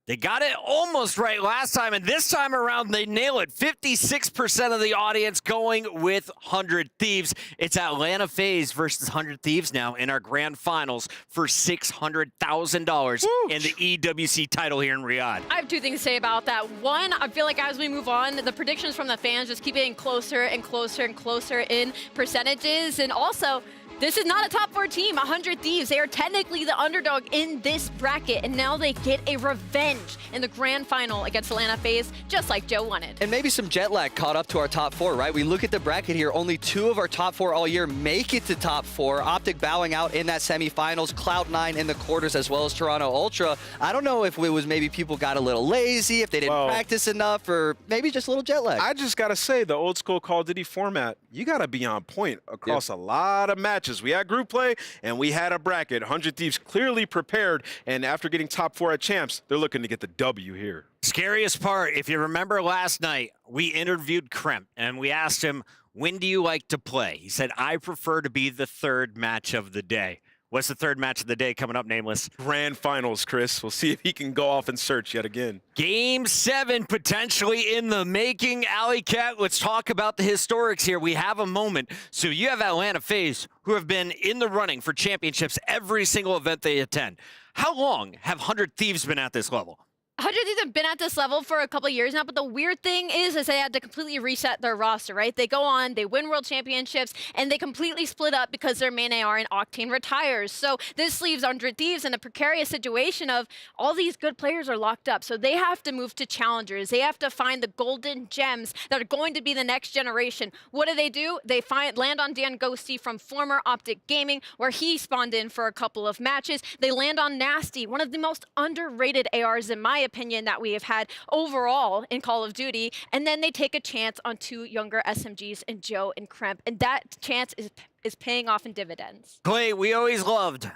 They got it almost right last time, and this time around they nail it. 56% of the audience going with 100 Thieves. It's Atlanta FaZe versus 100 Thieves now in our grand finals for $600,000 in the EWC title here in Riyadh. I have 2 things to say about that. One, I feel like as we move on, the predictions from the fans just keep getting closer and closer and closer in percentages. And also, this is not a top 4 team, 100 Thieves. They are technically the underdog in this bracket, and now they get a revenge in the grand final against Atlanta FaZe, just like Joe wanted. And maybe some jet lag caught up to our top 4, right? We look at the bracket here, only 2 of our top 4 all year make it to top 4. Optic bowing out in that semifinals, Cloud9 in the quarters, as well as Toronto Ultra. I don't know if it was maybe people got a little lazy, if they didn't practice enough, or maybe just a little jet lag. I just got to say, the old school Call of Duty format, you got to be on point across a lot of matches. We had group play and we had a bracket. 100 Thieves clearly prepared, and after getting top 4 at champs, they're looking to get the W here. Scariest part, if you remember last night, we interviewed Kremp and we asked him, when do you like to play? He said, I prefer to be the 3rd match of the day. What's the 3rd match of the day coming up, Nameless? Grand finals, Chris. We'll see if he can go off and search yet again. Game 7 potentially in the making. Alley Cat, let's talk about the historics here. We have a moment. So you have Atlanta FaZe, who have been in the running for championships every single event they attend. How long have 100 Thieves been at this level? 100 Thieves have been at this level for a couple of years now, but the weird thing is they had to completely reset their roster, right? They go on, they win world championships, and they completely split up because their main AR and Octane retires. So this leaves 100 Thieves in a precarious situation of all these good players are locked up. So they have to move to challengers. They have to find the golden gems that are going to be the next generation. What do? They land on Dan Ghosty from former Optic Gaming, where he spawned in for a couple of matches. They land on Nasty, one of the most underrated ARs in my opinion that we have had overall in Call of Duty, and then they take a chance on 2 younger SMGs in Joe and Kremp, and that chance is paying off in dividends. Clay, we always loved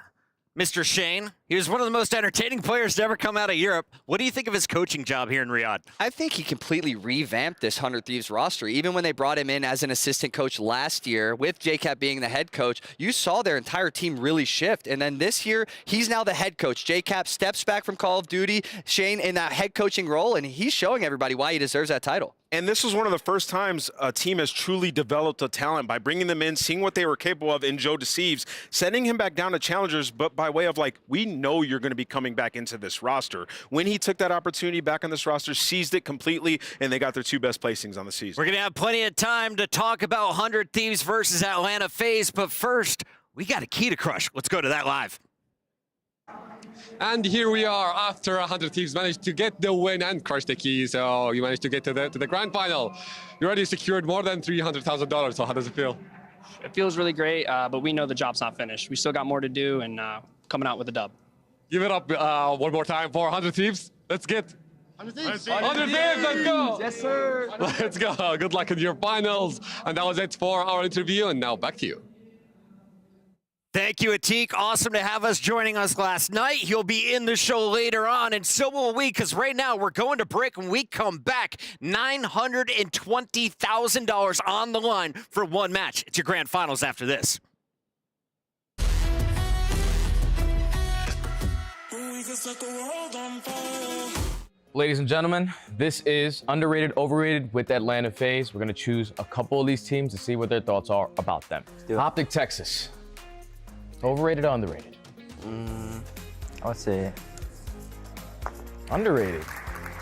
Mr. Shane. He was one of the most entertaining players to ever come out of Europe. What do you think of his coaching job here in Riyadh? I think he completely revamped this 100 Thieves roster. Even when they brought him in as an assistant coach last year, with JCap being the head coach, you saw their entire team really shift. And then this year, he's now the head coach. JCap steps back from Call of Duty, Shane in that head coaching role, and he's showing everybody why he deserves that title. And this was one of the first times a team has truly developed a talent by bringing them in, seeing what they were capable of in Joe Deceives, sending him back down to challengers, but by way of like, we know you're going to be coming back into this roster. When he took that opportunity back on this roster, seized it completely, and they got their 2 best placings on the season. We're going to have plenty of time to talk about 100 Thieves versus Atlanta FaZe, but first, we got a key to crush. Let's go to that live. And here we are after 100 Thieves managed to get the win and crush the key. So you managed to get to the grand final. You already secured more than $300,000. So how does it feel? It feels really great, but we know the job's not finished. We still got more to do, and coming out with a dub. Give it up one more time for 100 Thieves. Let's get 100 Thieves. 100 Thieves, let's go. Yes, sir. Let's go. Good luck in your finals. And that was it for our interview. And now back to you. Thank you, Atik. Awesome to have us joining us last night. He'll be in the show later on, and so will we, because right now we're going to break. When we come back, $920,000 on the line for one match. It's your grand finals after this. Ladies and gentlemen, this is Underrated, Overrated with Atlanta FaZe. We're going to choose a couple of these teams to see what their thoughts are about them. Optic Texas. Overrated or underrated? I would say underrated.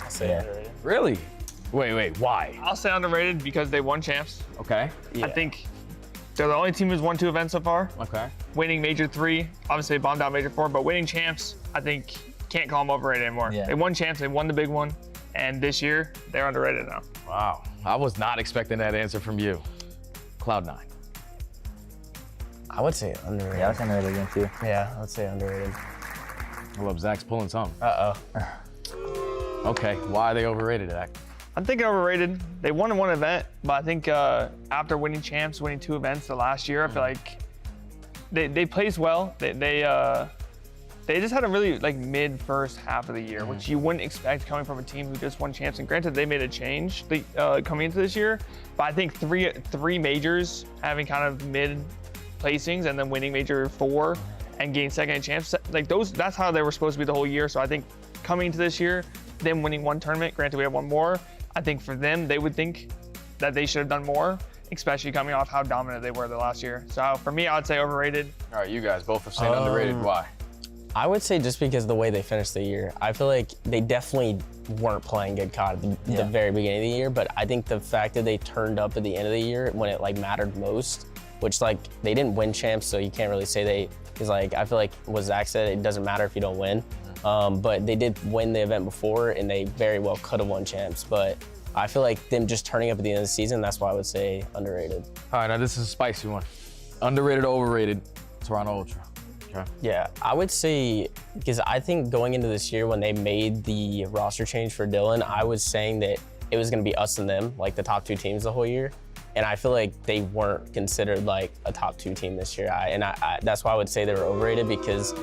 I'll say underrated. Really? Wait, why? I'll say underrated because they won champs. Okay. I think they're the only team who's won 2 events so far. Okay. Winning Major 3, obviously they bombed out Major 4, but winning champs, I think can't call them overrated anymore. Yeah. They won champs, they won the big one, and this year they're underrated now. Wow. I was not expecting that answer from you. Cloud9. I would say underrated. Yeah, I would say underrated again too. Yeah, I would say underrated. I love Zach's pulling some. Uh-oh. Okay, why are they overrated, Zach? I'm thinking overrated. They won one event, but I think after winning champs, winning 2 events the last year, I feel like they placed well. They just had a really mid first half of the year, which you wouldn't expect coming from a team who just won champs. And granted, they made a change coming into this year, but I think three majors having kind of mid placings and then winning major 4 and getting second in champs, that's how they were supposed to be the whole year. So I think coming into this year, them winning 1 tournament, granted we have 1 more, I think for them, they would think that they should have done more, especially coming off how dominant they were the last year. So for me, I would say overrated. All right, you guys both have said underrated. Why? I would say just because of the way they finished the year. I feel like they definitely weren't playing good COD at the very beginning of the year, but I think the fact that they turned up at the end of the year when it mattered most, which they didn't win champs, so you can't really say because I feel like what Zach said, it doesn't matter if you don't win. But they did win the event before, and they very well could have won champs. But I feel like them just turning up at the end of the season, that's why I would say underrated. All right, now this is a spicy one. Underrated, overrated, Toronto Ultra. Okay. Yeah, I would say, because I think going into this year when they made the roster change for Dylan, I was saying that it was going to be us and them, the top 2 teams the whole year. And I feel like they weren't considered a top 2 team this year. That's why I would say they were overrated, because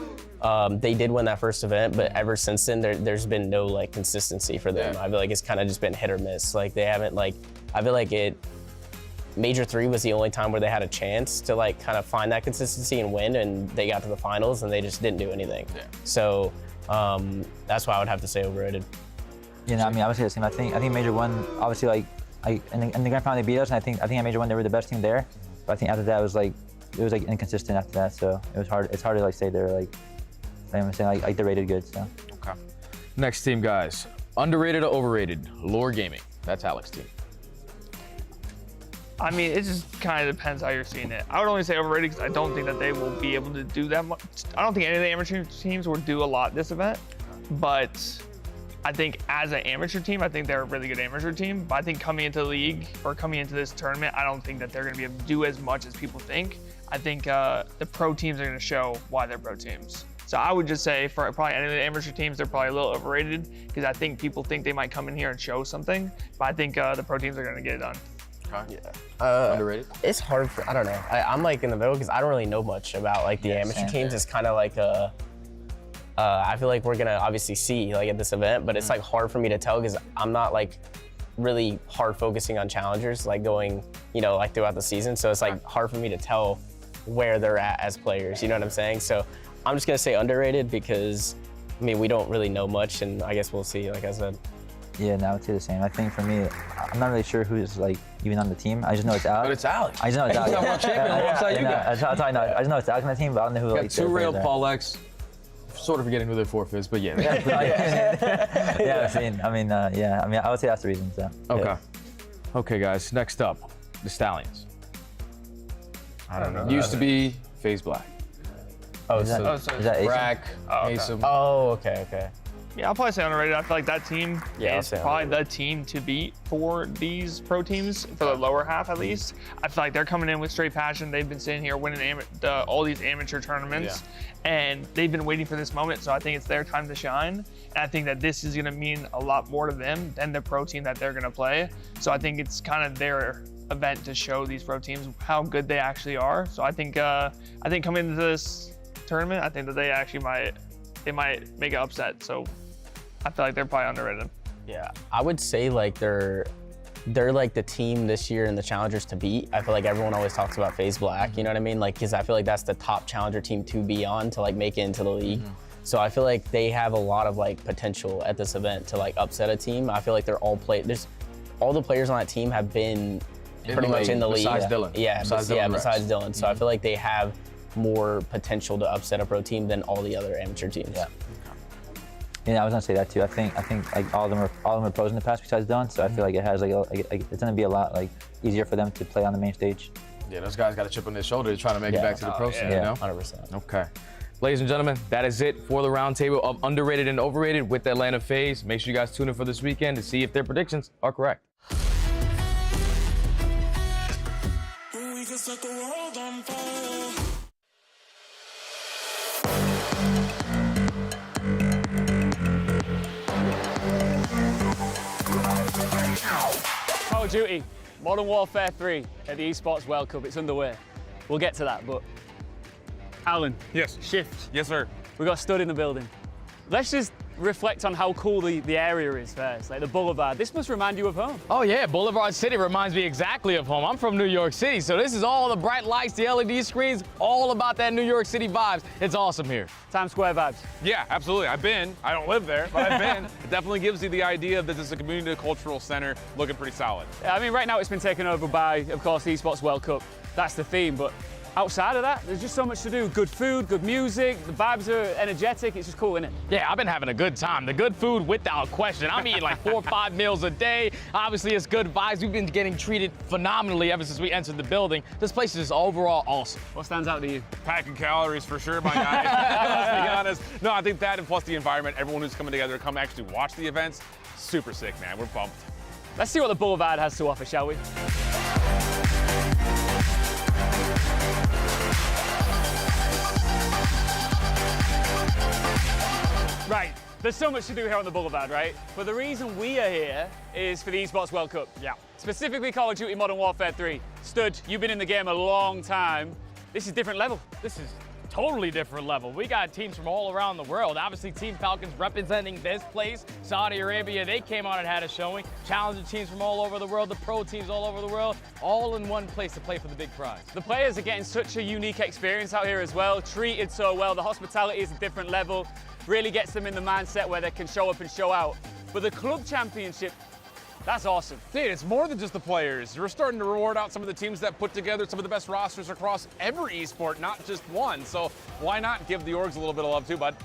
they did win that first event, but ever since then, there's been no consistency for them. I feel like it's kind of just been hit or miss. They haven't I feel like Major 3 was the only time where they had a chance to kind of find that consistency and win, and they got to the finals and they just didn't do anything. Yeah. So that's why I would have to say overrated. Yeah, I would say the same. I think Major 1, obviously in the grand final they beat us, and I think at Major 1 they were the best team there. But I think after that it was inconsistent after that, so it was hard. It's hard to say they're I'm saying they're rated good. So. Okay. Next team, guys. Underrated or overrated? Lore Gaming. That's Alex's team. I mean, it just kind of depends how you're seeing it. I would only say overrated because I don't think that they will be able to do that much. I don't think any of the amateur teams will do a lot this event, but I think as an amateur team, I think they're a really good amateur team. But I think coming into the league or coming into this tournament, I don't think that they're going to be able to do as much as people think. I think the pro teams are going to show why they're pro teams. So I would just say for probably any of the amateur teams, they're probably a little overrated because I think people think they might come in here and show something. But I think the pro teams are going to get it done. Okay. Yeah. Underrated? It's hard for, I don't know. I'm in the middle because I don't really know much about the amateur teams. It's kind of I feel like we're gonna obviously see at this event, but it's hard for me to tell because I'm not really hard focusing on challengers going, throughout the season. So it's hard for me to tell where they're at as players, you know what I'm saying? So I'm just gonna say underrated because, we don't really know much, and I guess we'll see, like I said. Yeah, no, I would say the same. I think for me, I'm not really sure who's even on the team. I just know it's Alex. But it's Alex. I just know it's Alex. He's got one champion alongside you guys. That's how I know. I just know it's Alex on the team, but I don't know who got 2 real Paul X. Sort of forgetting who their 4th is, but yeah. I would say that's the reason. So. Okay. Yeah. Okay, guys. Next up, the Stallions. I don't know. Used to be FaZe Black. Oh, is that Brack, Asim? Oh, okay. Yeah, I'll probably say underrated. I feel like that team is probably underrated. the team to beat for these pro teams, for the lower half at least. I feel like they're coming in with straight passion. They've been sitting here winning all these amateur tournaments, and they've been waiting for this moment, so I think it's their time to shine. And I think that this is gonna mean a lot more to them than the pro team that they're gonna play. So I think it's kind of their event to show these pro teams how good they actually are. So I think coming into this tournament, I think that they actually might make an upset. So I feel like they're probably underrated. Yeah, I would say they're the team this year in the challengers to beat. I feel like everyone always talks about FaZe Black, you know what I mean? Because I feel like that's the top challenger team to be on to make it into the league. So I feel like they have a lot of potential at this event to upset a team. I feel like they're all all the players on that team have been pretty much in the league. Besides Dylan. Yeah, besides Dylan. So I feel like they have more potential to upset a pro team than all the other amateur teams. Yeah, I was gonna say that too. I think all of them are pros in the past besides Dylan, so I feel like it has it's gonna be a lot easier for them to play on the main stage. Yeah, those guys got a chip on their shoulder to try to make it back to the pro scene, you know? 100%. Okay. Ladies and gentlemen, that is it for the roundtable of underrated and overrated with Atlanta FaZe. Make sure you guys tune in for this weekend to see if their predictions are correct. We can set the world on fire. Call of Duty Modern Warfare 3 at the Esports World Cup. It's underway. We'll get to that, but Alan. Yes. Shift. Yes, sir. We got Stud in the building. Let's just reflect on how cool the area is first, like the Boulevard. This must remind you of home. Oh yeah, Boulevard City reminds me exactly of home. I'm from New York City, so this is all the bright lights, the LED screens, all about that New York City vibes. It's awesome here. Times Square vibes. Yeah, absolutely. I've been. I don't live there, but I've been. It definitely gives you the idea that this is a community cultural center looking pretty solid. Yeah, I mean, right now it's been taken over by, of course, the Esports World Cup. That's the theme, but outside of that, there's just so much to do. Good food, good music, the vibes are energetic. It's just cool, isn't it? Yeah, I've been having a good time. The good food without question. I'm eating like 4 or 5 meals a day. Obviously, it's good vibes. We've been getting treated phenomenally ever since we entered the building. This place is overall awesome. What stands out to you? Packing calories for sure, my guy. Let's be honest. No, I think that and plus the environment, everyone who's coming together to come actually watch the events, super sick, man. We're pumped. Let's see what the Boulevard has to offer, shall we? Right, there's so much to do here on the Boulevard, right? But the reason we are here is for the Esports World Cup. Yeah. Specifically Call of Duty Modern Warfare 3. Stud, you've been in the game a long time. This is different level. This is totally different level. We got teams from all around the world. Obviously, Team Falcons representing this place. Saudi Arabia, they came out and had a showing. Challenging teams from all over the world, the pro teams all over the world, all in one place to play for the big prize. The players are getting such a unique experience out here as well, treated so well. The hospitality is a different level, really gets them in the mindset where they can show up and show out. But the club championship, that's awesome. Dude, it's more than just the players. We're starting to reward out some of the teams that put together some of the best rosters across every esport, not just one. So why not give the orgs a little bit of love too, bud?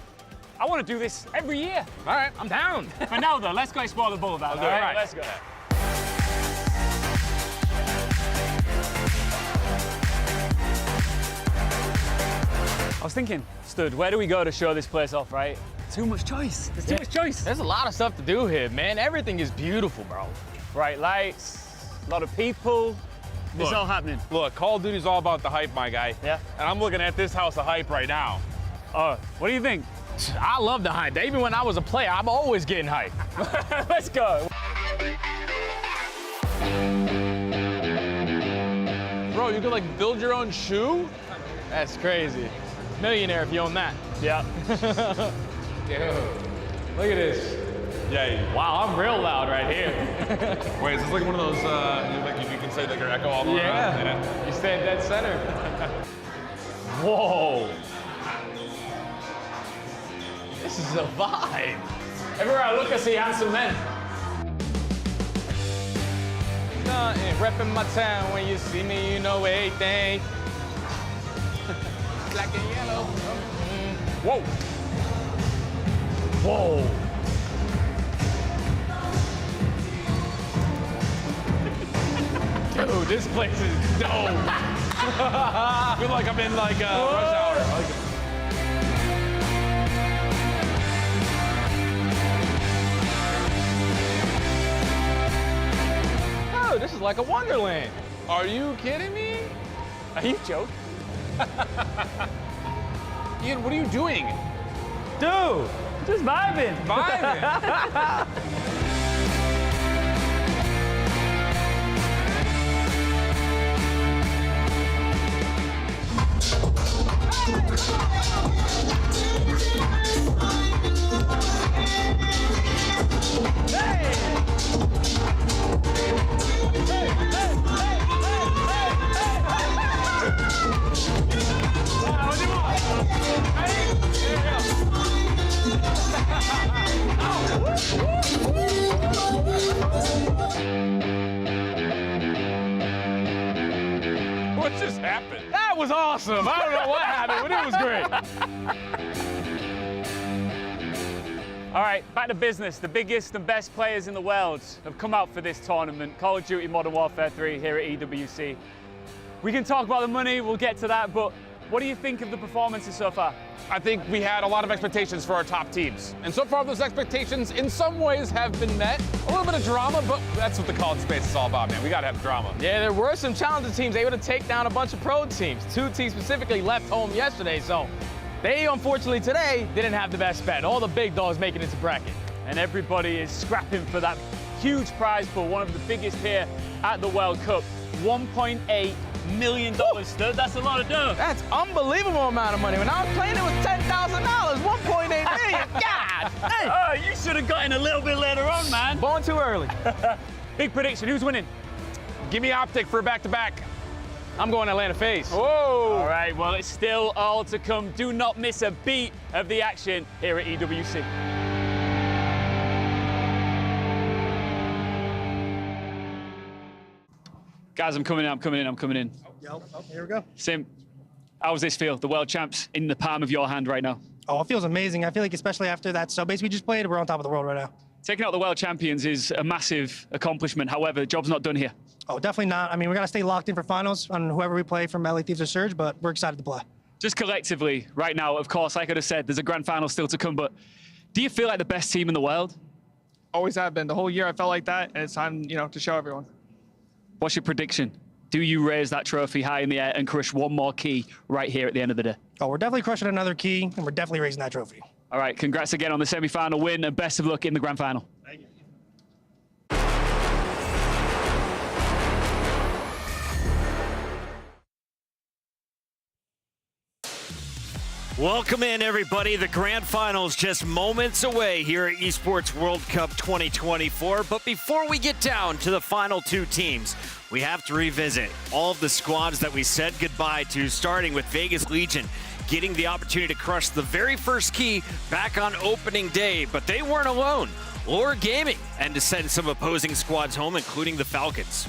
I want to do this every year. All right, I'm down. For now, though, let's go explore the Boulevard. All right, let's go. I was thinking, Stud, where do we go to show this place off, right? Too much choice. There's too much choice. There's a lot of stuff to do here, man. Everything is beautiful, bro. Bright lights, a lot of people. It's all happening. Look, Call of Duty's all about the hype, my guy. Yeah. And I'm looking at this house of hype right now. Oh, what do you think? I love the hype. Even when I was a player, I'm always getting hype. Let's go. Bro, you can like build your own shoe? That's crazy. Millionaire if you own that. Yeah. Dude, look at this. Yeah. Wow, I'm real loud right here. Wait, is this like one of those, like you can say like your echo all the way around? Yeah, you stand dead center. Whoa. This is a vibe. Everywhere I look, I see handsome men. Repping my town, when you see me, you know everything. Black and yellow. Whoa. Whoa. Dude, this place is dope. I feel like I'm in like rush hour. Oh, this is like a wonderland. Are you kidding me? Are you joking? Ian, what are you doing? Dude, just vibing. Vibing. What just happened? That was awesome. I don't know what happened, but it was great. All right, back to business. The biggest and best players in the world have come out for this tournament, Call of Duty Modern Warfare 3 here at EWC. We can talk about the money, we'll get to that, but what do you think of the performances so far? I think we had a lot of expectations for our top teams. And so far, those expectations in some ways have been met. A little bit of drama, but that's what the COD space is all about, man. We gotta have drama. Yeah, there were some challenger teams able to take down a bunch of pro teams. 2 teams specifically left home yesterday, so they unfortunately today didn't have the best bet. All the big dogs making it to bracket. And everybody is scrapping for that huge prize pool, one of the biggest here at the World Cup. $1.8 million. That's a lot of dough. That's unbelievable amount of money. When I was playing, it was $10,000, 1.8 million. God! Hey. Oh, you should have gotten a little bit later on, man. Born too early. Big prediction, who's winning? Give me Optic for a back-to-back. I'm going Atlanta FaZe. Whoa! All right, well, it's still all to come. Do not miss a beat of the action here at EWC. Guys, I'm coming in. Yo, here we go. Simp, how does this feel? The world champs in the palm of your hand right now. Oh, it feels amazing. I feel like especially after that sub base we just played, we're on top of the world right now. Taking out the world champions is a massive accomplishment. However, the job's not done here. Oh, definitely not. I mean, we got to stay locked in for finals on whoever we play from LA Thieves or Surge, but we're excited to play. Just collectively, right now, of course, like I just said, there's a grand final still to come, but do you feel like the best team in the world? Always have been. The whole year I felt like that, and it's time, to show everyone. What's your prediction? Do you raise that trophy high in the air and crush one more key right here at the end of the day? Oh, we're definitely crushing another key, and we're definitely raising that trophy. All right, congrats again on the semi-final win, and best of luck in the grand final. Thank you. Welcome in, everybody. The grand finals just moments away here at Esports World Cup 2024. But before we get down to the final two teams, we have to revisit all of the squads that we said goodbye to, starting with Vegas Legion, getting the opportunity to crush the very first key back on opening day. But they weren't alone. Lore Gaming and to send some opposing squads home, including the Falcons.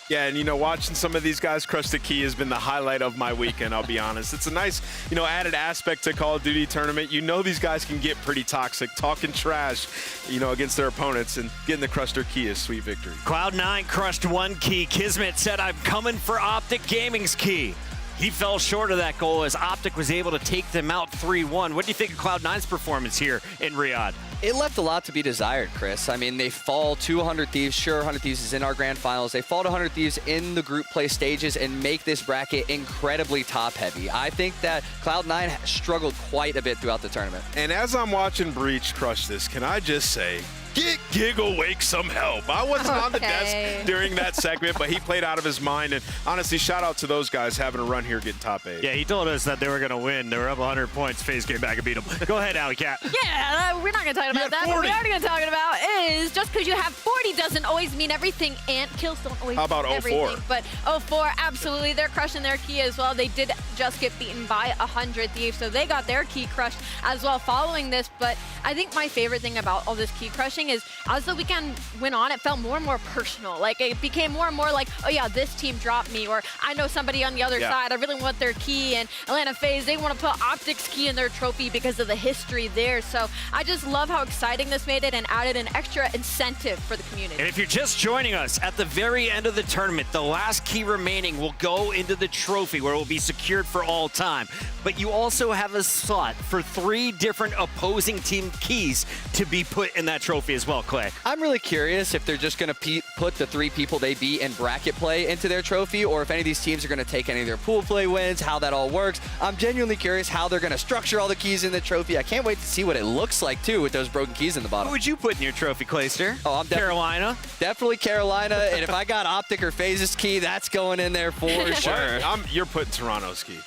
Yeah, and watching some of these guys crush the key has been the highlight of my weekend, I'll be honest. It's a nice, added aspect to Call of Duty tournament. These guys can get pretty toxic, talking trash, against their opponents, and getting the crush their key is sweet victory. Cloud9 crushed one key. Kismet said, "I'm coming for Optic Gaming's key." He fell short of that goal as Optic was able to take them out 3-1. What do you think of Cloud9's performance here in Riyadh? It left a lot to be desired, Chris. I mean, they fall to 100 Thieves. Sure, 100 Thieves is in our grand finals. They fall to 100 Thieves in the group play stages and make this bracket incredibly top-heavy. I think that Cloud9 struggled quite a bit throughout the tournament. And as I'm watching Breach crush this, can I just say, get Gigglewake some help. I wasn't on the desk during that segment, but he played out of his mind. And honestly, shout out to those guys having a run here getting top 8. Yeah, he told us that they were going to win. They were up 100 points. FaZe came back and beat them. Go ahead, Alley Cat. Yeah, we're not going to talk about that. What we are going to talk about is just because you have 40 doesn't always mean everything, and kills don't always How about mean everything. 04? But 04, absolutely. They're crushing their key as well. They did just get beaten by 100 Thieves, so they got their key crushed as well following this. But I think my favorite thing about all this key crushing is as the weekend went on, it felt more and more personal. Like, it became more and more like, oh yeah, this team dropped me, or I know somebody on the other side. I really want their key. And Atlanta FaZe, they want to put Optic's key in their trophy because of the history there. So I just love how exciting this made it and added an extra incentive for the community. And if you're just joining us, at the very end of the tournament, the last key remaining will go into the trophy where it will be secured for all time. But you also have a slot for 3 different opposing team keys to be put in that trophy as well, Clay. I'm really curious if they're just going to put the 3 people they beat in bracket play into their trophy, or if any of these teams are going to take any of their pool play wins, how that all works. I'm genuinely curious how they're going to structure all the keys in the trophy. I can't wait to see what it looks like, too, with those broken keys in the bottom. Who would you put in your trophy, Clayster? Oh, I'm Carolina. Definitely Carolina, and if I got Optic or FaZe's key, that's going in there for sure. You're putting Toronto's key.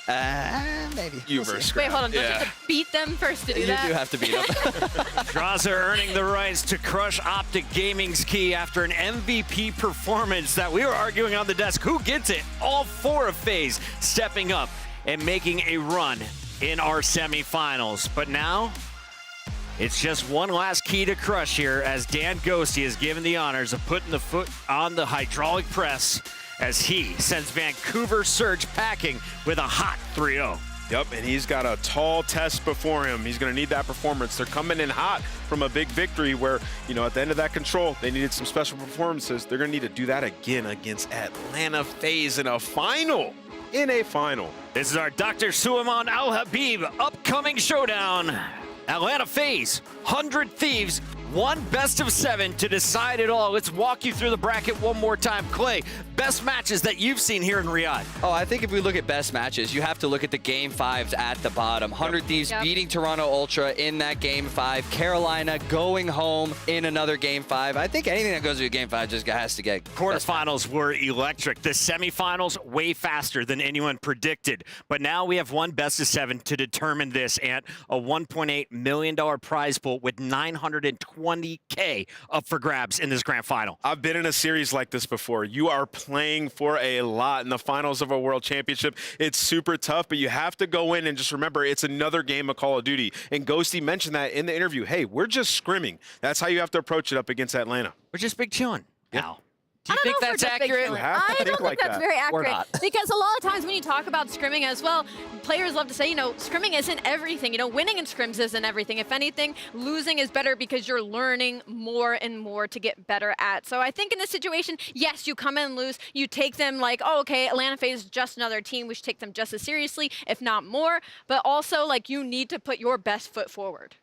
Maybe. You versus Wait, hold on. Don't you have to beat them first to do that? You do have to beat them. Draza earning the rights to crush Optic Gaming's key after an MVP performance that we were arguing on the desk. Who gets it? All 4 of FaZe stepping up and making a run in our semifinals. But now, it's just one last key to crush here as Dan Ghosty is given the honors of putting the foot on the hydraulic press as he sends Vancouver Surge packing with a hot 3-0. Yep, and he's got a tall test before him. He's going to need that performance. They're coming in hot from a big victory where, at the end of that control, they needed some special performances. They're going to need to do that again against Atlanta FaZe in a final. This is our Dr. Suleiman Al-Habib upcoming showdown. Atlanta FaZe, 100 Thieves, One best of 7 to decide it all. Let's walk you through the bracket one more time. Clay, best matches that you've seen here in Riyadh. Oh, I think if we look at best matches, you have to look at the Game 5s at the bottom. 100 Thieves beating Toronto Ultra in that Game 5. Carolina going home in another Game 5. I think anything that goes to a Game 5 just has to get Quarterfinals were electric. The semifinals way faster than anyone predicted. But now we have one best of 7 to determine this, and a $1.8 million prize pool with $920K up for grabs in this grand final. I've been in a series like this before. You are playing for a lot in the finals of a world championship. It's super tough, but you have to go in and just remember it's another game of Call of Duty. And Ghosty mentioned that in the interview. Hey, we're just scrimming. That's how you have to approach it up against Atlanta. We're just big chilling. Yeah. Do you think that's accurate? I don't think that's very accurate. Because a lot of times when you talk about scrimming as well, players love to say, you know, scrimming isn't everything. You know, winning in scrims isn't everything. If anything, losing is better because you're learning more and more to get better at. So I think in this situation, yes, you come in and lose. You take them like, oh, okay, Atlanta FaZe is just another team. We should take them just as seriously, if not more. But also, like, you need to put your best foot forward.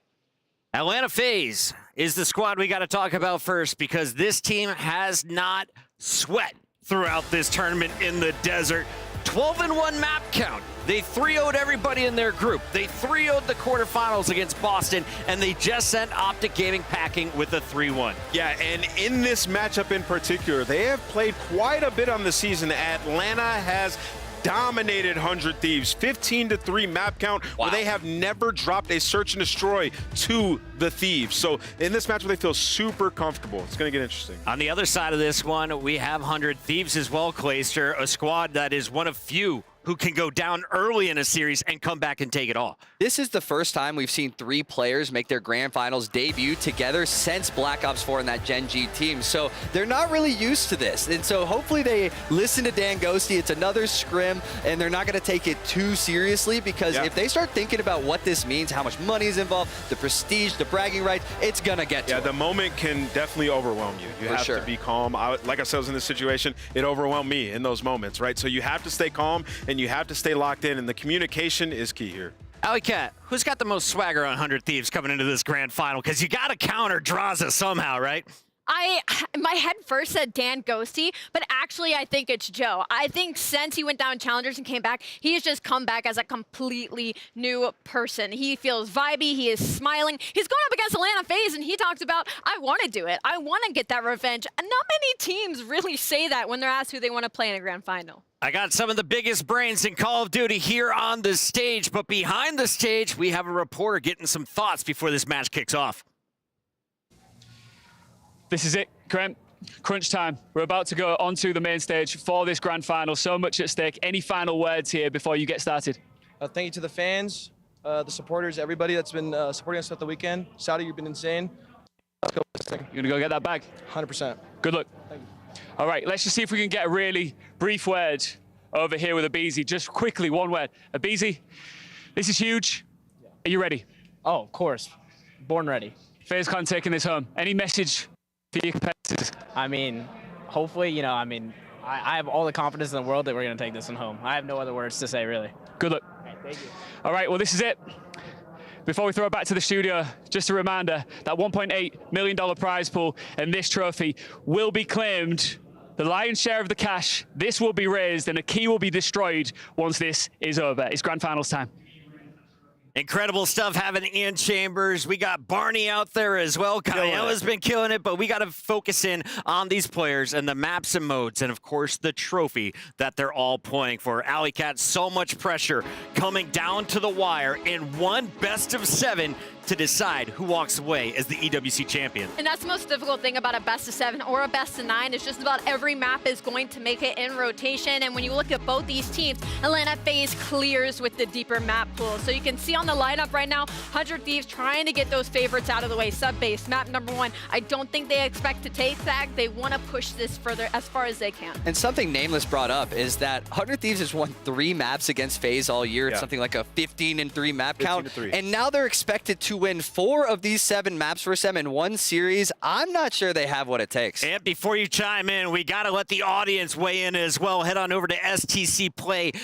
Atlanta FaZe is the squad we got to talk about first, because this team has not sweat throughout this tournament in the desert. 12-1 map count. They 3-0'd everybody in their group. They 3-0'd the quarterfinals against Boston, and they just sent Optic Gaming packing with a 3-1. Yeah, and in this matchup in particular, they have played quite a bit on the season. Atlanta has dominated 100 Thieves, 15-3 map count, where they have never dropped a search and destroy to the Thieves. So in this match, they feel super comfortable. It's going to get interesting. On the other side of this one, we have 100 Thieves as well, Clayster, a squad that is one of few who can go down early in a series and come back and take it all. This is the first time we've seen 3 players make their grand finals debut together since Black Ops 4 and that Gen G team. So they're not really used to this. And so hopefully they listen to Dan Ghosty. It's another scrim, and they're not going to take it too seriously, because if they start thinking about what this means, how much money is involved, the prestige, the bragging rights, it's going to get to the moment can definitely overwhelm you. You have to be calm. Like I said, I was in this situation. It overwhelmed me in those moments, right? So you have to stay calm, and you have to stay locked in, and the communication is key here. Alley Cat, who's got the most swagger on 100 Thieves coming into this grand final? Because you got to counter Draza somehow, right? My head first said Dan Ghosty, but actually I think it's Joe. I think since he went down Challengers and came back, he has just come back as a completely new person. He feels vibey, he is smiling. He's going up against Atlanta FaZe, and he talks about, I want to do it. I want to get that revenge. And not many teams really say that when they're asked who they want to play in a grand final. I got some of the biggest brains in Call of Duty here on the stage, but behind the stage, we have a reporter getting some thoughts before this match kicks off. This is it, Graham. Crunch time. We're about to go onto the main stage for this grand final. So much at stake. Any final words here before you get started? Thank you to the fans, the supporters, everybody that's been supporting us throughout the weekend. Saudi, you've been insane. Let's go with this thing. You gonna go get that bag? 100%. Good luck. Thank you. All right, let's just see if we can get a really brief word over here with Abizi. Just quickly, one word. Abizi, this is huge. Are you ready? Oh, of course. Born ready. FaZeCon taking this home. Any message for your competitors? I mean, hopefully, you know, I have all the confidence in the world that we're going to take this one home. I have no other words to say, really. Good luck. All right, thank you. All right, well, this is it. Before we throw it back to the studio, just a reminder, that $1.8 million prize pool and this trophy will be claimed. The lion's share of the cash, this will be raised, and a key will be destroyed once this is over. It's grand finals time. Incredible stuff having Ian Chambers. We got Barney out there as well. Kyle has been killing it, but we got to focus in on these players and the maps and modes, and of course the trophy that they're all playing for. Alley Cat, so much pressure coming down to the wire in one best of 7 to decide who walks away as the EWC champion. And that's the most difficult thing about a best of 7 or a best of 9. It's just about every map is going to make it in rotation. And when you look at both these teams, Atlanta FaZe clears with the deeper map pool. So you can see on the lineup right now, 100 Thieves trying to get those favorites out of the way. Sub-base, map number 1. I don't think they expect to take that. They want to push this further as far as they can. And something Nameless brought up is that 100 Thieves has won 3 maps against FaZe all year. It's something like a 15-3 map count. And now they're expected to to win 4 of these 7 maps for Sem in one series, I'm not sure they have what it takes. And before you chime in, we got to let the audience weigh in as well. Head on over to stcplay.gg.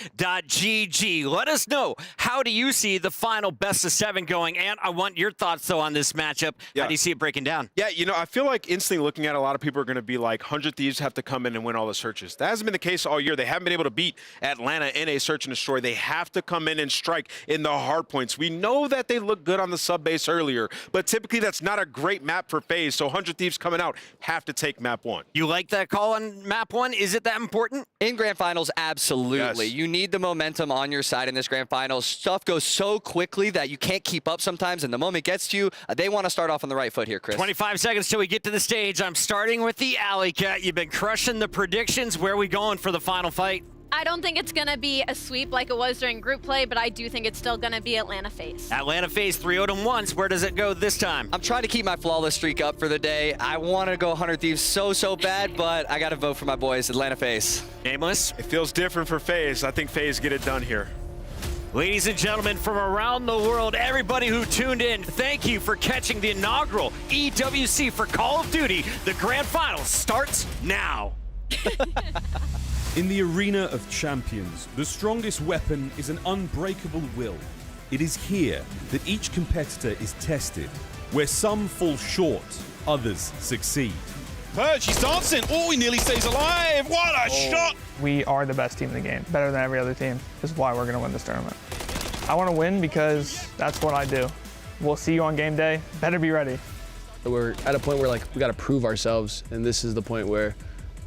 Let us know, how do you see the final best of 7 going? And I want your thoughts, though, on this matchup. Yeah. How do you see it breaking down? Yeah, you know, I feel like instantly looking at it, a lot of people are going to be like, 100 Thieves have to come in and win all the searches. That hasn't been the case all year. They haven't been able to beat Atlanta in a search and destroy. They have to come in and strike in the hard points. We know that they look good on the sub base earlier, but typically that's not a great map for FaZe, so 100 Thieves coming out have to take map 1. You like that call on map 1? Is it that important? In grand finals, absolutely. Yes. You need the momentum on your side in this grand finals. Stuff goes so quickly that you can't keep up sometimes, and the moment gets to you, they want to start off on the right foot here, Chris. 25 seconds till we get to the stage. I'm starting with the Alley Cat. You've been crushing the predictions. Where are we going for the final fight? I don't think it's going to be a sweep like it was during group play, but I do think it's still going to be Atlanta FaZe. Atlanta FaZe 3-0 once. Where does it go this time? I'm trying to keep my flawless streak up for the day. I want to go 100 Thieves so bad, but I got to vote for my boys, Atlanta FaZe. Nameless? It feels different for FaZe. I think FaZe get it done here. Ladies and gentlemen from around the world, everybody who tuned in, thank you for catching the inaugural EWC for Call of Duty. The grand final starts now. In the arena of champions, the strongest weapon is an unbreakable will. It is here that each competitor is tested, where some fall short, others succeed. Purge, he's dancing. Oh, he nearly stays alive. What a shot! We are the best team in the game, better than every other team. This is why we're gonna win this tournament. I wanna win because that's what I do. We'll see you on game day. Better be ready. We're at a point where like we got to prove ourselves, and this is the point where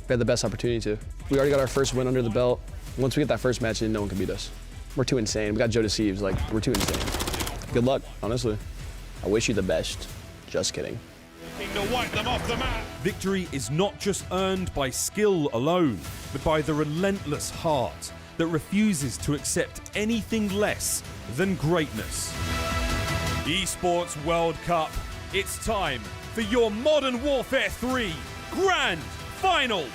we have the best opportunity to. We already got our first win under the belt. Once we get that first match in, no one can beat us. We're too insane. We got Joe Deceives, like we're too insane. Good luck, honestly. I wish you the best. Just kidding. To wipe them off the map. Victory is not just earned by skill alone, but by the relentless heart that refuses to accept anything less than greatness. Esports World Cup, it's time for your Modern Warfare 3 Grand Finals!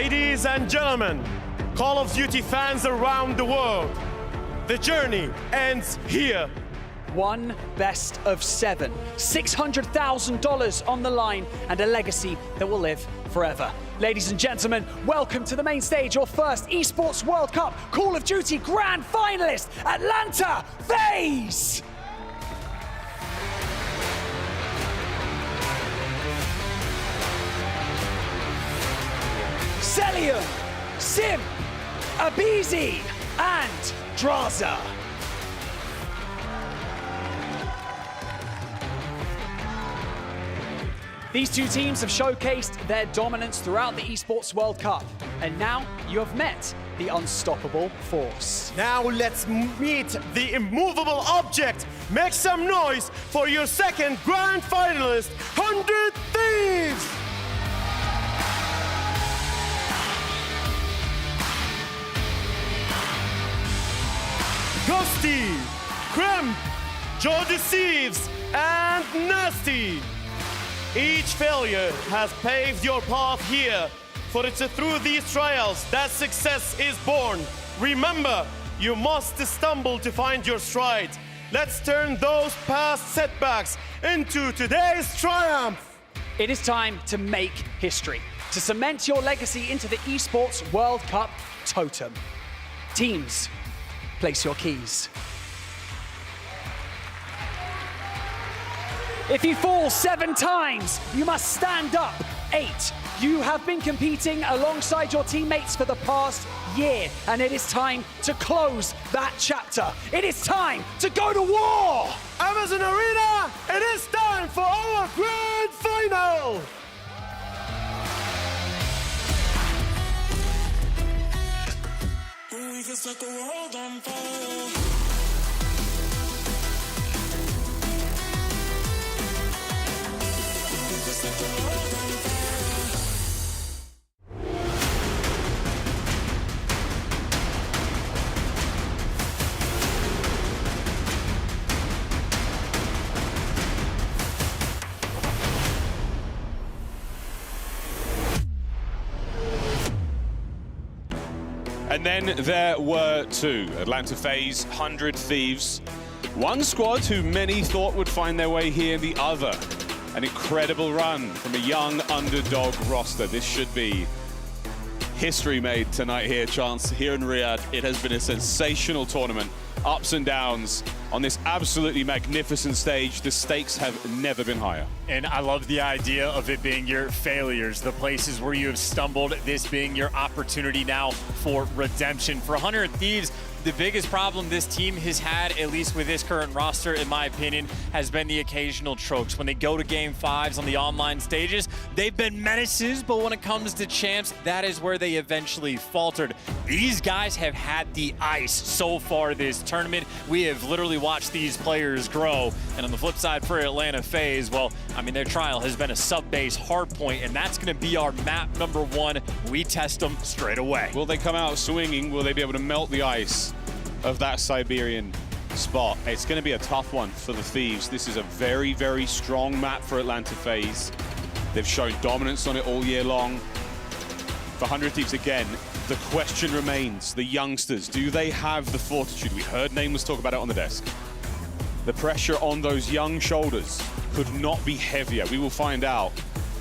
Ladies and gentlemen, Call of Duty fans around the world, the journey ends here. One best of 7, $600,000 on the line, and a legacy that will live forever. Ladies and gentlemen, welcome to the main stage, your first Esports World Cup Call of Duty Grand Finalist, Atlanta FaZe! Celium, Simp, Abizi, and Draza. These two teams have showcased their dominance throughout the Esports World Cup, and now you have met the unstoppable force. Now let's meet the immovable object. Make some noise for your second grand finalist, 100 Thieves! Ghosty, Crimp, Joe Deceives, and Nasty. Each failure has paved your path here, for it's through these trials that success is born. Remember, you must stumble to find your stride. Let's turn those past setbacks into today's triumph. It is time to make history, to cement your legacy into the Esports World Cup Totem. Teams, place your keys. If you fall 7 times, you must stand up 8. You have been competing alongside your teammates for the past year, and it is time to close that chapter. It is time to go to war! Amazon Arena, it is time for our grand final! We can set the world on fire. And then there were 2, Atlanta FaZe, 100 Thieves. One squad who many thought would find their way here, the other. An incredible run from a young underdog roster. This should be history made tonight here, Chance, here in Riyadh. It has been a sensational tournament. Ups and downs on this absolutely magnificent stage. The stakes have never been higher. And I love the idea of it being your failures, the places where you have stumbled, this being your opportunity now for redemption. For 100 Thieves, the biggest problem this team has had, at least with this current roster, in my opinion, has been the occasional chokes. When they go to Game 5s on the online stages, they've been menaces, but when it comes to champs, that is where they eventually faltered. These guys have had the ice so far this tournament. We have literally watched these players grow. And on the flip side for Atlanta FaZe, well, I mean, their trial has been a sub-base hard point, and that's going to be our map number 1. We test them straight away. Will they come out swinging? Will they be able to melt the ice of that Siberian spot? It's going to be a tough one for the Thieves. This is a very, very strong map for Atlanta FaZe. They've shown dominance on it all year long. For 100 Thieves again, the question remains, the youngsters, do they have the fortitude? We heard Nameless talk about it on the desk. The pressure on those young shoulders could not be heavier. We will find out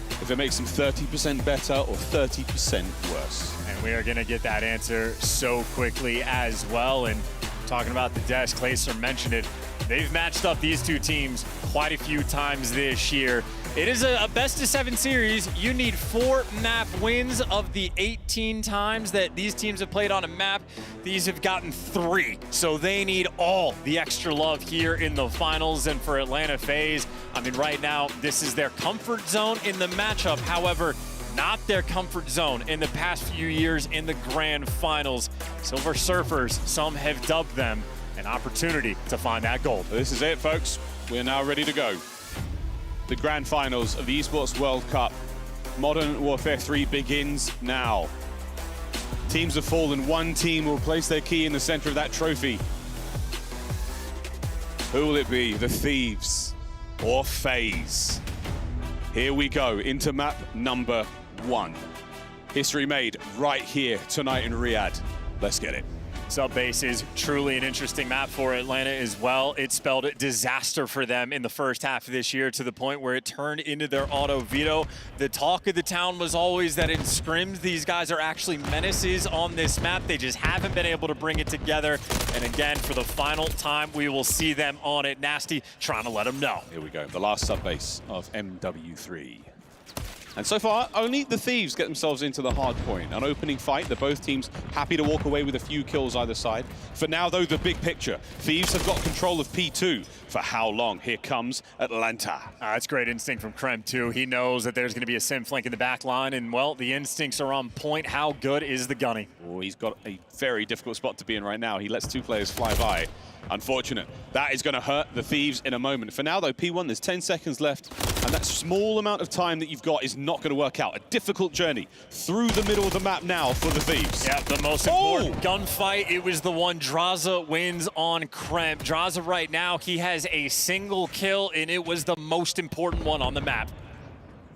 if it makes them 30% better or 30% worse. And we are going to get that answer so quickly as well. And talking about the desk, Clayster mentioned it. They've matched up these two teams quite a few times this year. It is a best-of-7 series. You need 4 map wins of the 18 times that these teams have played on a map. These have gotten 3, so they need all the extra love here in the finals. And for Atlanta FaZe, I mean, right now, this is their comfort zone in the matchup. However, not their comfort zone in the past few years in the grand finals. Silver Surfers, some have dubbed them an opportunity to find that gold. This is it, folks. We're now ready to go. The grand finals of the Esports World Cup. Modern Warfare 3 begins now. Teams have fallen. One team will place their key in the center of that trophy. Who will it be? The Thieves or FaZe? Here we go into map number 1. History made right here tonight in Riyadh. Let's get it. Subbase is truly an interesting map for Atlanta as well. It spelled disaster for them in the first half of this year to the point where it turned into their auto veto. The talk of the town was always that in scrims, these guys are actually menaces on this map. They just haven't been able to bring it together. And again, for the final time, we will see them on it. Nasty trying to let them know. Here we go, the last subbase of MW3. And so far, only the Thieves get themselves into the hard point. An opening fight, they're both teams happy to walk away with a few kills either side. For now, though, the big picture. Thieves have got control of P2. For how long? Here comes Atlanta. That's great instinct from Krem, too. He knows that there's going to be a Sim flank in the back line, and, well, the instincts are on point. How good is the gunny? Oh, he's got a very difficult spot to be in right now. He lets two players fly by. Unfortunate. That is going to hurt the Thieves in a moment. For now, though, P1, there's 10 seconds left, and that small amount of time that you've got is not going to work out. A difficult journey through the middle of the map now for the Thieves. Yeah, the most important gunfight. It was the one Draza wins on Krem. Draza right now, he has a single kill, and it was the most important one on the map.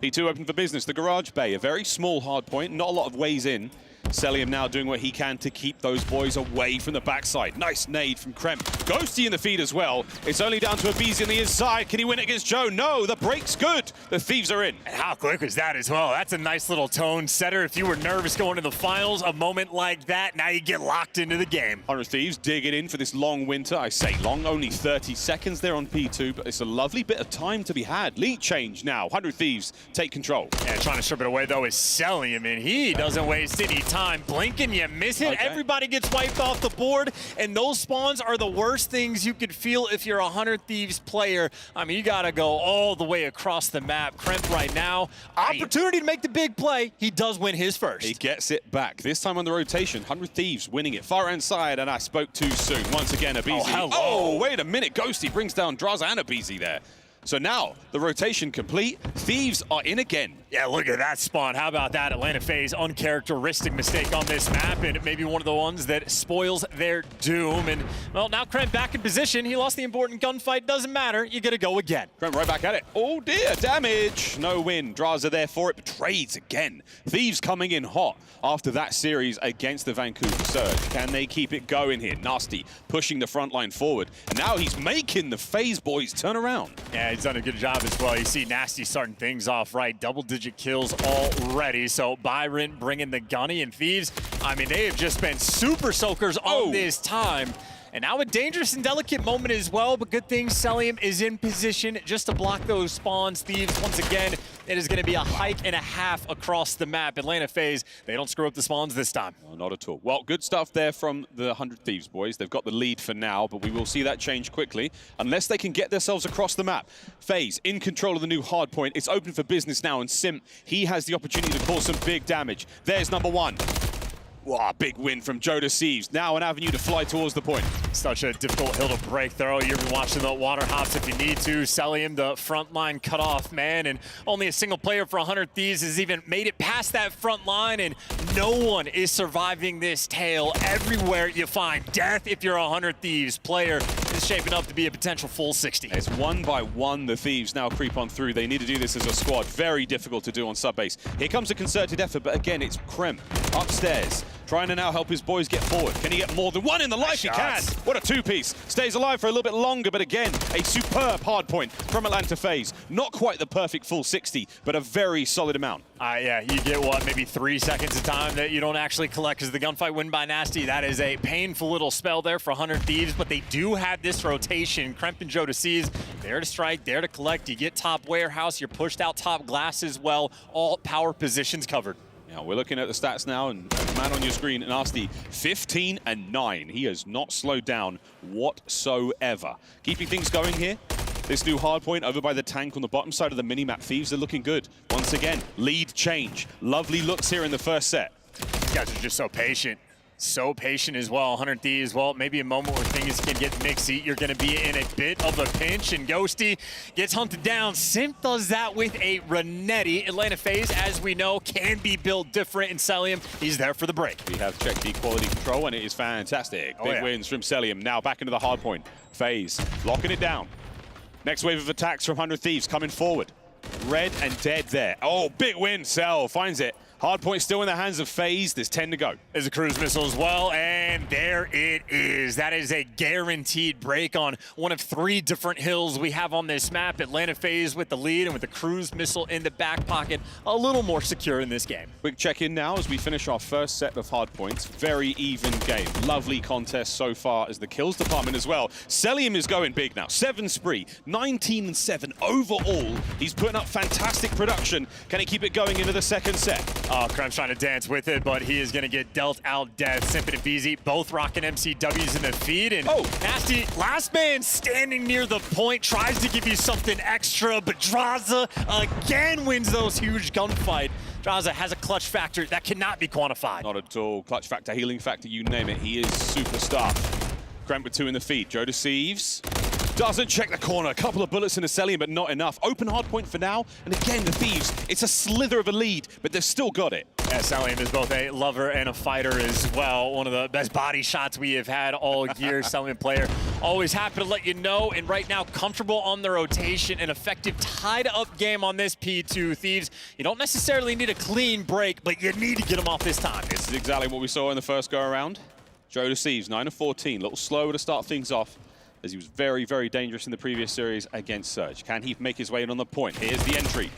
P2 open for business. The garage bay, a very small hard point, not a lot of ways in. Celium now doing what he can to keep those boys away from the backside. Nice nade from Krem. Ghosty in the feed as well. It's only down to Abizi on the inside. Can he win it against Joe? No, the break's good. The Thieves are in. And how quick was that as well? That's a nice little tone setter. If you were nervous going to the finals, a moment like that, now you get locked into the game. 100 Thieves digging in for this long winter. I say long, only 30 seconds there on P2, but it's a lovely bit of time to be had. Lead change now. 100 Thieves take control. Yeah, trying to strip it away, though, is Celium, and he doesn't waste any time. Blinking, you miss it. Okay. Everybody gets wiped off the board, and those spawns are the worst things you could feel if you're a 100 Thieves player. I mean, you got to go all the way across the map. Kremp right now, opportunity to make the big play. He does win his first. He gets it back. This time on the rotation, 100 Thieves winning it. Far inside, and I spoke too soon. Once again, Abizi. Oh, wait a minute. Ghosty brings down Draza and Abizi there. So now, the rotation complete. Thieves are in again. Yeah, look at that spawn. How about that? Atlanta FaZe, uncharacteristic mistake on this map, and maybe one of the ones that spoils their doom. And, well, now Krem back in position. He lost the important gunfight. Doesn't matter. You got to go again. Krem right back at it. Oh, dear. Damage. No win. Draza there for it, but trades again. Thieves coming in hot after that series against the Vancouver Surge. Can they keep it going here? Nasty pushing the front line forward. And now he's making the FaZe boys turn around. Yeah, he's done a good job as well. You see Nasty starting things off right. Double-digit kills already. So Byron bringing the gunny, and Thieves, I mean, they have just been super soakers on this time. And now a dangerous and delicate moment as well, but good thing Celium is in position just to block those spawns. Thieves, once again, it is going to be a hike and a half across the map. Atlanta FaZe, they don't screw up the spawns this time. No, not at all. Well, good stuff there from the 100 Thieves boys. They've got the lead for now, but we will see that change quickly unless they can get themselves across the map. FaZe in control of the new hard point. It's open for business now, and Simp, he has the opportunity to cause some big damage. There's number one. Wow, big win from Joe Thieves. Now an avenue to fly towards the point. Such a difficult hill to break through. You've been watching the water hops if you need to. Celium, the front line cutoff man, and only a single player for 100 Thieves has even made it past that front line, and no one is surviving this tail. Everywhere you find death if you're a 100 Thieves player. It's shaping up to be a potential full 60. It's one by one the Thieves now creep on through. They need to do this as a squad. Very difficult to do on subbase. Here comes a concerted effort, but again, it's Krem upstairs, trying to now help his boys get forward. Can he get more than one in the life? He can. What a two-piece. Stays alive for a little bit longer, but again, a superb hard point from Atlanta FaZe. Not quite the perfect full 60, but a very solid amount. Yeah, you get, what, maybe 3 seconds of time that you don't actually collect because the gunfight win by Nasty. That is a painful little spell there for 100 Thieves, but they do have this rotation. Kremp and Joe Thieves, there to strike, there to collect. You get top warehouse, you're pushed out top glass as well. All power positions covered. Now we're looking at the stats now, and the man on your screen, Nasty, 15 and 9. He has not slowed down whatsoever. Keeping things going here. This new hard point over by the tank on the bottom side of the minimap. Thieves are looking good. Once again, lead change. Lovely looks here in the first set. These guys are just so patient. So patient as well. 100 Thieves, well, maybe a moment where things can get mixy. You're going to be in a bit of a pinch, and Ghosty gets hunted down. Simp does that with a Renetti. Atlanta FaZe, as we know, can be built different, and Celium, he's there for the break. We have checked the quality control, and it is fantastic. Big wins from Celium. Now back into the hard point. FaZe locking it down. Next wave of attacks from 100 Thieves coming forward. Red and dead there. Oh, big win. Cell finds it. Hardpoint still in the hands of FaZe. There's 10 to go. There's a cruise missile as well, and there it is. That is a guaranteed break on one of 3 different hills we have on this map. Atlanta FaZe with the lead and with the cruise missile in the back pocket, a little more secure in this game. Quick check-in now as we finish our first set of hardpoints. Very even game. Lovely contest so far as the kills department as well. Celium is going big now. 7 spree, 19-7 overall. He's putting up fantastic production. Can he keep it going into the second set? Oh, Krem's trying to dance with it, but he is going to get dealt out death. Simp and VZ both rocking MCWs in the feed. And Nasty, last man standing near the point, tries to give you something extra, but Draza again wins those huge gunfight. Draza has a clutch factor that cannot be quantified. Not at all. Clutch factor, healing factor, you name it. He is superstar. Krem with 2 in the feed. Joe deceives. Doesn't check the corner. A couple of bullets in the Celium, but not enough. Open hard point for now. And again, the Thieves, it's a slither of a lead, but they've still got it. Yeah, Celium is both a lover and a fighter as well. One of the best body shots we have had all year. Celium player always happy to let you know. And right now, comfortable on the rotation. An effective tied-up game on this P2 Thieves. You don't necessarily need a clean break, but you need to get them off this time. This is exactly what we saw in the first go-around. Joe deceives, 9 of 14. A little slower to start things off, as he was very, very dangerous in the previous series against Surge. Can he make his way in on the point? Here's the entry.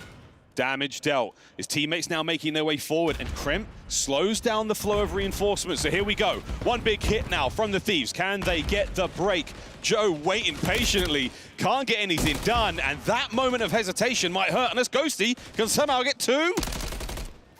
Damage dealt. His teammates now making their way forward, and Krem slows down the flow of reinforcements. So here we go. One big hit now from the Thieves. Can they get the break? Joe waiting patiently, can't get anything done, and that moment of hesitation might hurt unless Ghosty can somehow get 2.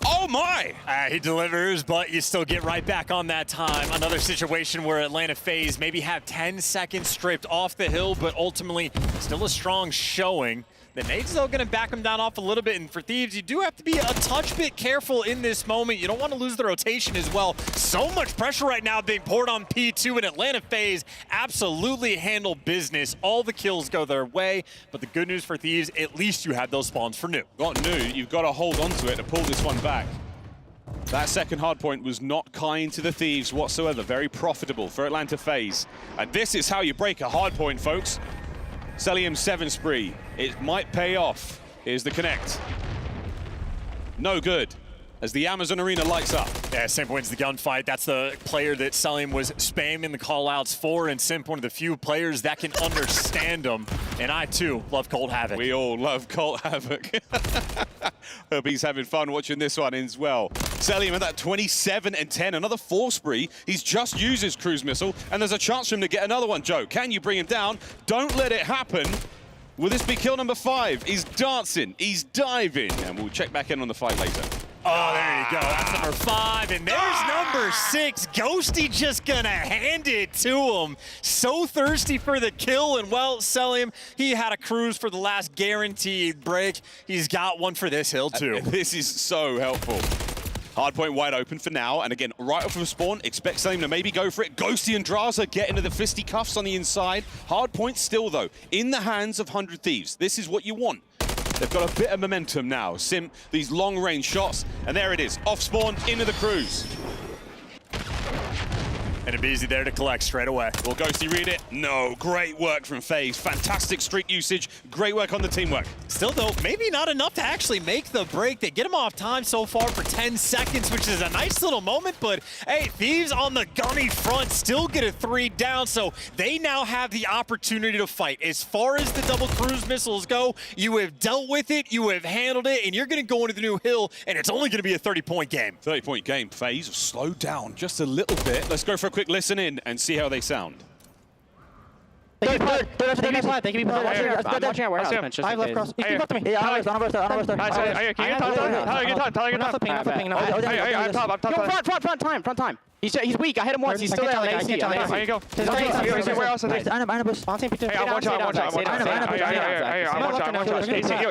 Oh my! He delivers, but you still get right back on that time. Another situation where Atlanta FaZe maybe have 10 seconds stripped off the hill, but ultimately still a strong showing. The nade's though going to back them down off a little bit, and for Thieves, you do have to be a touch bit careful in this moment. You don't want to lose the rotation as well. So much pressure right now being poured on P2, and Atlanta FaZe absolutely handle business. All the kills go their way, but the good news for Thieves, at least you had those spawns for new. Got new, you've got to hold on to it to pull this one back. That second hard point was not kind to the Thieves whatsoever. Very profitable for Atlanta FaZe. And this is how you break a hard point, folks. Celium 7 spree. It might pay off. Here's the connect. No good, as the Amazon Arena lights up. Yeah, Simp wins the gunfight. That's the player that Celium was spamming the callouts for, and Simp, one of the few players that can understand them. And I, too, love Cold Havoc. We all love Cold Havoc. Hope he's having fun watching this one as well. Celium at that 27 and 10, another 4 spree. He's just used his cruise missile, and there's a chance for him to get another one. Joe, can you bring him down? Don't let it happen. Will this be kill number 5? He's dancing, he's diving, and we'll check back in on the fight later. Oh, there you go. That's number 5. And there's number 6. Ghosty just gonna hand it to him. So thirsty for the kill. And well, Celium, he had a cruise for the last guaranteed break. He's got one for this hill, too. This is so helpful. Hardpoint wide open for now. And again, right off of spawn, expect Celium to maybe go for it. Ghosty and Draza get into the fisticuffs on the inside. Hardpoint still, though, in the hands of 100 Thieves. This is what you want. They've got a bit of momentum now. Simp, these long-range shots, and there it is. Off spawn, into the cruise. And a Beezy there to collect straight away. Will Ghosty read it? No. Great work from FaZe. Fantastic streak usage. Great work on the teamwork. Still, though, maybe not enough to actually make the break. They get him off time so far for 10 seconds, which is a nice little moment. But, hey, Thieves on the gunny front still get a 3 down, so they now have the opportunity to fight. As far as the double cruise missiles go, you have dealt with it, you have handled it, and you're going to go into the new hill, and it's only going to be a 30-point game. 30-point game. FaZe have slowed down just a little bit. Let's go for a quick listen in and see how they sound. They can be plant. They can be plant. I'm watching our warehouse bench. I have left cross. You can left to me. Yeah, on our Front time. He's weak. I hit him once. He's still there. There you go. Where else? You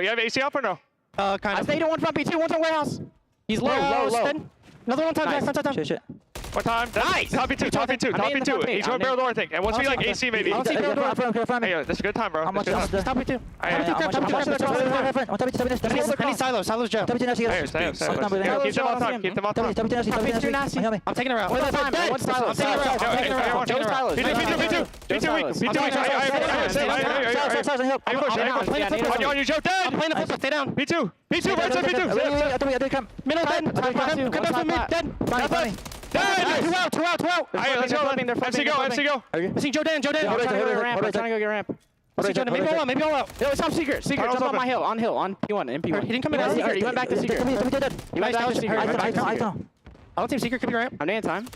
have AC up or no? Kind of. I stayed in one front B2, one's on warehouse. He's low. Another one time. Shit. One time. Nice. Top B2, top B2, top B2. He's going barrel door, I think. And once we like AC maybe. I'll see barrel door. Hey, that's a good time, bro. How much? That's good time. Top B2. I need silos. Silos Joe. Keep them on time. Keep them on time. I'm taking her out. One time. I'm taking her out. B2 weak. On you, Joe. Dead. I'm playing the flip. Stay down. B2, right side B2. Middle dead. Come back from mid. Dead. Two out. Let's go. MC go. I'm seeing Joe Dan. I'm trying to go get ramp. Maybe all out. Yo, it's top secret. Secret, jump on my hill. On P1, in P1. He didn't come in. He went back to secret. He went back to secret. I don't think secret could be ramp. I'm in time.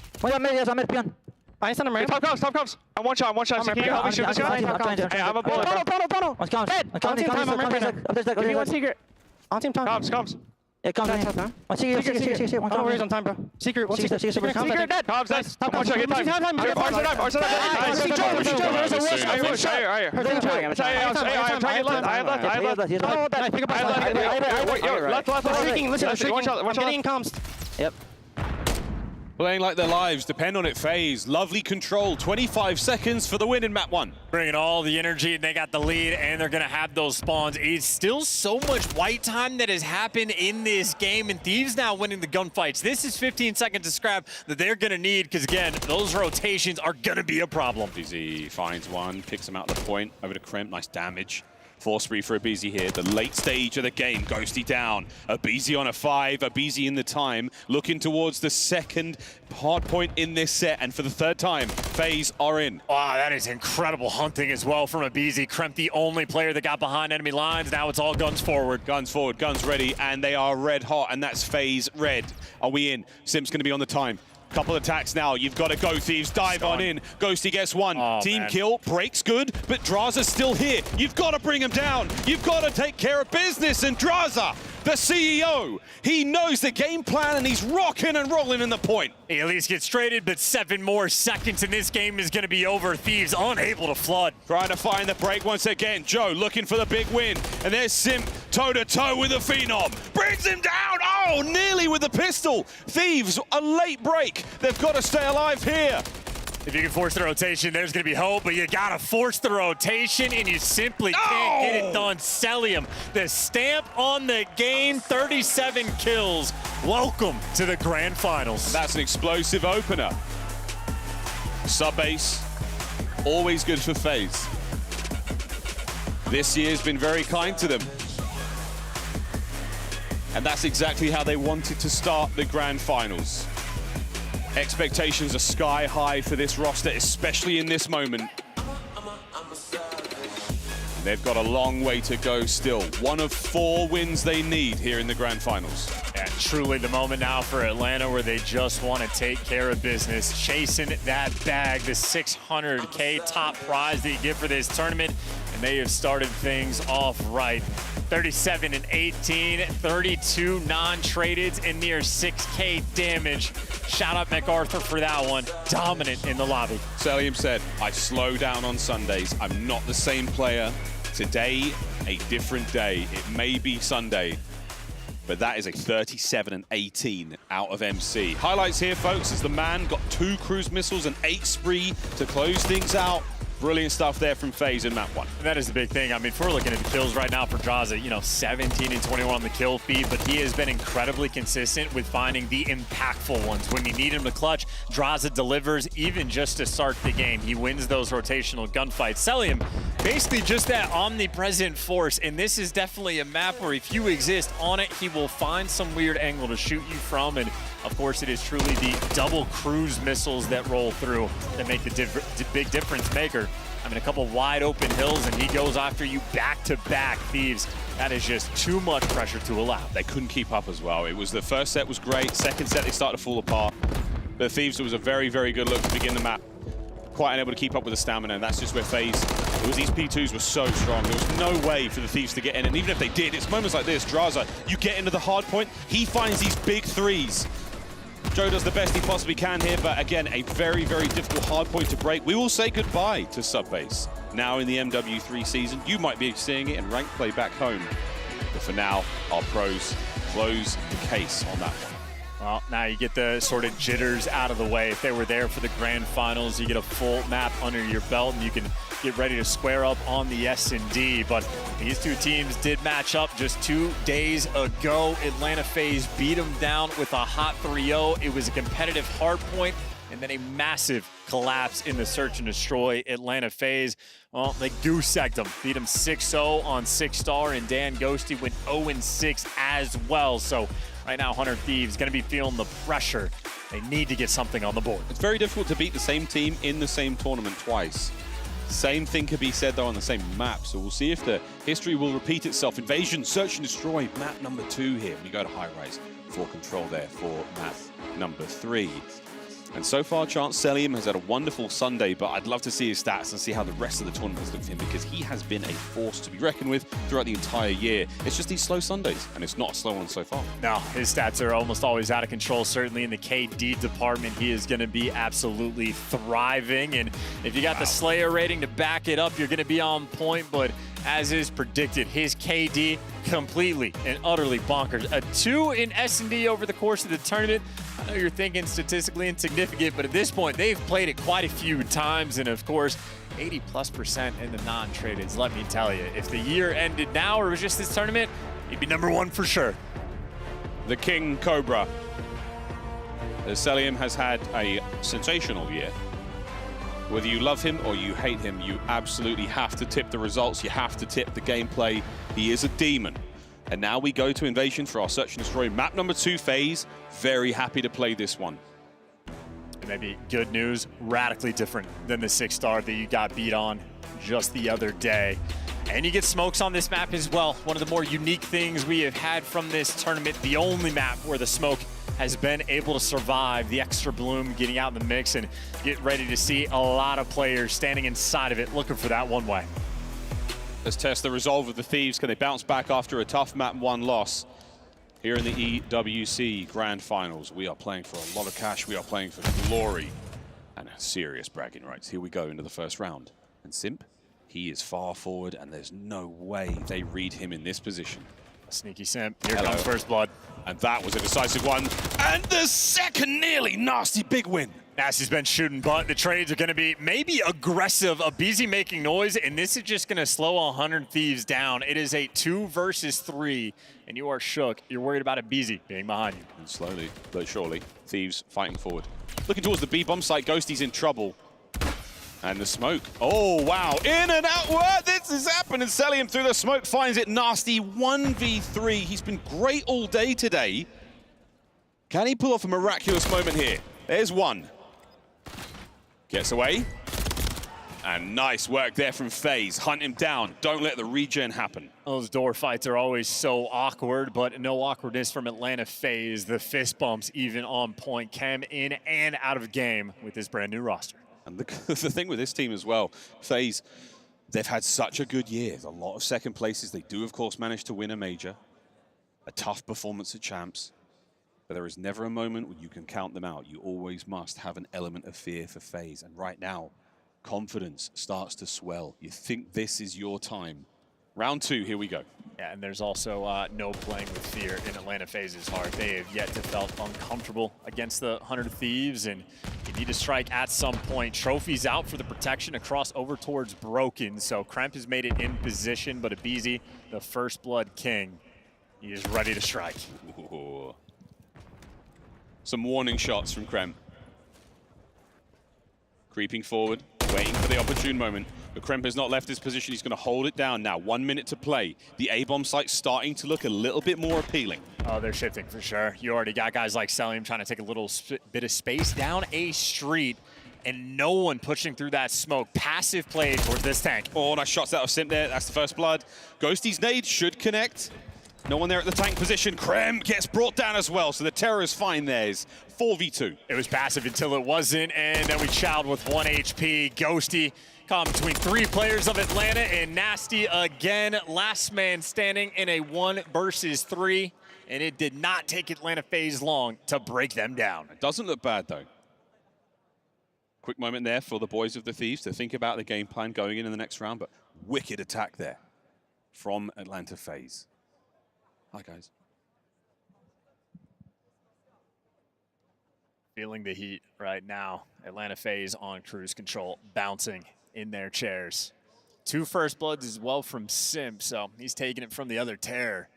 I send him ramp. Top comes. I'm one shot. So can you help me shoot this guy? Hey, I'm a bullet. Tunnel. Dead. On team time, I'm ramp right now. Give me one secret. On team time. Comes. Yeah, comes. Secret. One on time, bro. Secret. Secret dead. Comes, nice. One shot, get time. Arsenal. Yep. Playing like their lives depend on it. FaZe, lovely control. 25 seconds for the win in map 1. Bringing all the energy, and they got the lead, and they're going to have those spawns. It's still so much white time that has happened in this game, and Thieves now winning the gunfights. This is 15 seconds to scrap that they're going to need, because again, those rotations are going to be a problem. BZ finds one, picks him out of the point, over to Crimp, nice damage. Force free for aBeZy here, the late stage of the game. Ghosty down, aBeZy on a 5, aBeZy in the time, looking towards the second hard point in this set, and for the third time, FaZe are in. Wow, that is incredible hunting as well from aBeZy. Kremp, the only player that got behind enemy lines. Now it's all guns forward. Guns forward, guns ready, and they are red hot, and that's FaZe red. Are we in? Simp's gonna be on the time. Couple attacks now, you've got to go, Thieves, dive on in. Ghosty gets one, team kill, breaks good, but Draza's still here. You've got to bring him down. You've got to take care of business, and Draza, the CEO, he knows the game plan, and he's rocking and rolling in the point. He at least gets traded, but 7 more seconds and this game is going to be over. Thieves unable to flood. Trying to find the break once again. Joe looking for the big win, and there's Simp toe-to-toe with the Phenom. Brings him down, oh, nearly with the pistol. Thieves, a late break. They've got to stay alive here. If you can force the rotation, there's going to be hope, but you got to force the rotation, and you simply can't get it done. Celium, the stamp on the game, 37 kills. Welcome to the Grand Finals. That's an explosive opener. Sub-base, always good for FaZe. This year's been very kind to them. And that's exactly how they wanted to start the Grand Finals. Expectations are sky high for this roster, especially in this moment. They've got a long way to go still. 1 of 4 wins they need here in the Grand Finals. Yeah, truly the moment now for Atlanta where they just want to take care of business, chasing that bag, the 600K top prize that you get for this tournament, and they have started things off right. 37 and 18, 32 non-tradeds, and near 6K damage. Shout out MacArthur for that one. Dominant in the lobby. Celium said, I slow down on Sundays. I'm not the same player. Today, a different day. It may be Sunday, but that is a 37 and 18 out of MC. Highlights here, folks, as the man got 2 cruise missiles and 8 spree to close things out. Brilliant stuff there from FaZe in map 1. And that is the big thing. I mean, if we're looking at the kills right now for Draza, 17 and 21 on the kill feed, but he has been incredibly consistent with finding the impactful ones. When you need him to clutch, Draza delivers even just to start the game. He wins those rotational gunfights. Celium, basically just that omnipresent force, and this is definitely a map where if you exist on it, he will find some weird angle to shoot you from, and of course, it is truly the double cruise missiles that roll through that make the big difference maker. I mean, a couple wide open hills, and he goes after you back-to-back. Thieves, that is just too much pressure to allow. They couldn't keep up as well. It was the first set was great. Second set, they started to fall apart. The Thieves, it was a very, very good look to begin the map. Quite unable to keep up with the stamina, and that's just where FaZe, it was these P2s were so strong. There was no way for the Thieves to get in, and even if they did, it's moments like this. Draza, you get into the hard point, he finds these big threes. Joe does the best he possibly can here, but again, a very, very difficult hard point to break. We will say goodbye to Subbase. Now in the MW3 season, you might be seeing it in ranked play back home. But for now, our pros close the case on that one. Well, now you get the sort of jitters out of the way. If they were there for the grand finals, you get a full map under your belt and you can get ready to square up on the S&D. But these two teams did match up just 2 days ago. Atlanta FaZe beat them down with a hot 3-0. It was a competitive hard point and then a massive collapse in the search and destroy. Atlanta FaZe, well, they goose-egged them. Beat them 6-0 on 6-star, and Dan Ghosty went 0-6 as well. So right now, 100 Thieves going to be feeling the pressure. They need to get something on the board. It's very difficult to beat the same team in the same tournament twice. Same thing could be said, though, on the same map. So we'll see if the history will repeat itself. Invasion, search and destroy, map number 2 here. We go to Highrise for control there for map number 3. And so far, Chance Selim has had a wonderful Sunday, but I'd love to see his stats and see how the rest of the tournament has looked for him, because he has been a force to be reckoned with throughout the entire year. It's just these slow Sundays, and it's not a slow one so far. No, his stats are almost always out of control. Certainly in the KD department, he is going to be absolutely thriving. And if you got the Slayer rating to back it up, you're going to be on point. But as is predicted, his KD completely and utterly bonkers. A 2 in S&D over the course of the tournament. I know you're thinking statistically insignificant, but at this point, they've played it quite a few times. And of course, 80+% in the non-tradeds. Let me tell you, if the year ended now or it was just this tournament, he'd be #1 for sure. The King Cobra. Selim has had a sensational year. Whether you love him or you hate him, you absolutely have to tip the results. You have to tip the gameplay. He is a demon. And now we go to Invasion for our Search and Destroy map number 2 phase. Very happy to play this one. Maybe good news, radically different than the 6-star that you got beat on just the other day. And you get smokes on this map as well. One of the more unique things we have had from this tournament, the only map where the smoke has been able to survive the extra bloom, getting out in the mix, and get ready to see a lot of players standing inside of it looking for that one way. Let's test the resolve of the Thieves. Can they bounce back after a tough map 1 loss? Here in the EWC Grand Finals, we are playing for a lot of cash. We are playing for glory and serious bragging rights. Here we go into the first round. And Simp, he is far forward, and there's no way they read him in this position. A sneaky Simp. Here comes first blood. And that was a decisive one. And the second nearly nasty big win. Nasty's been shooting, but the trades are going to be maybe aggressive. A BZ making noise, and this is just going to slow 100 Thieves down. It is a 2 versus 3, and you are shook. You're worried about a BZ being behind you. And slowly but surely, Thieves fighting forward. Looking towards the B bomb site, Ghosty's in trouble. And the smoke. Oh, wow. In and out. What? This is happening. Selim through the smoke finds it. Nasty 1v3. He's been great all day today. Can he pull off a miraculous moment here? There's one. Gets away. And nice work there from FaZe. Hunt him down. Don't let the regen happen. Those door fights are always so awkward, but no awkwardness from Atlanta FaZe. The fist bumps even on point. Cam in and out of game with this brand new roster. And the thing with this team as well, FaZe, they've had such a good year. A lot of second places. They do, of course, manage to win a major. A tough performance at Champs. But there is never a moment when you can count them out. You always must have an element of fear for FaZe. And right now, confidence starts to swell. You think this is your time. Round 2, here we go. Yeah, and there's also no playing with fear in Atlanta FaZe's heart. They have yet to felt uncomfortable against the 100 Thieves, and you need to strike at some point. Trophy's out for the protection across over towards Broken, so Kremp has made it in position, but Abizi, the first blood king, he is ready to strike. Ooh. Some warning shots from Kremp. Creeping forward, waiting for the opportune moment. But Kremp has not left his position. He's going to hold it down now. 1 minute to play. The A-bomb site's starting to look a little bit more appealing. Oh, they're shifting for sure. You already got guys like Selim trying to take a little bit of space down a street, and no one pushing through that smoke. Passive play towards this tank. Oh, nice shots out of Simp there. That's the first blood. Ghosty's nade should connect. No one there at the tank position. Kremp gets brought down as well, so the terror's fine there. Is 4v2. It was passive until it wasn't, and then we chowed with 1 HP. Ghosty caught between 3 players of Atlanta, and Nasty again, last man standing in a 1 versus 3, and it did not take Atlanta FaZe long to break them down. It doesn't look bad, though. Quick moment there for the boys of the Thieves to think about the game plan going in the next round, but wicked attack there from Atlanta FaZe. Hi, guys. Feeling the heat right now. Atlanta FaZe on cruise control, bouncing in their chairs. 2 first bloods as well from Simp, so he's taking it from the other Terror.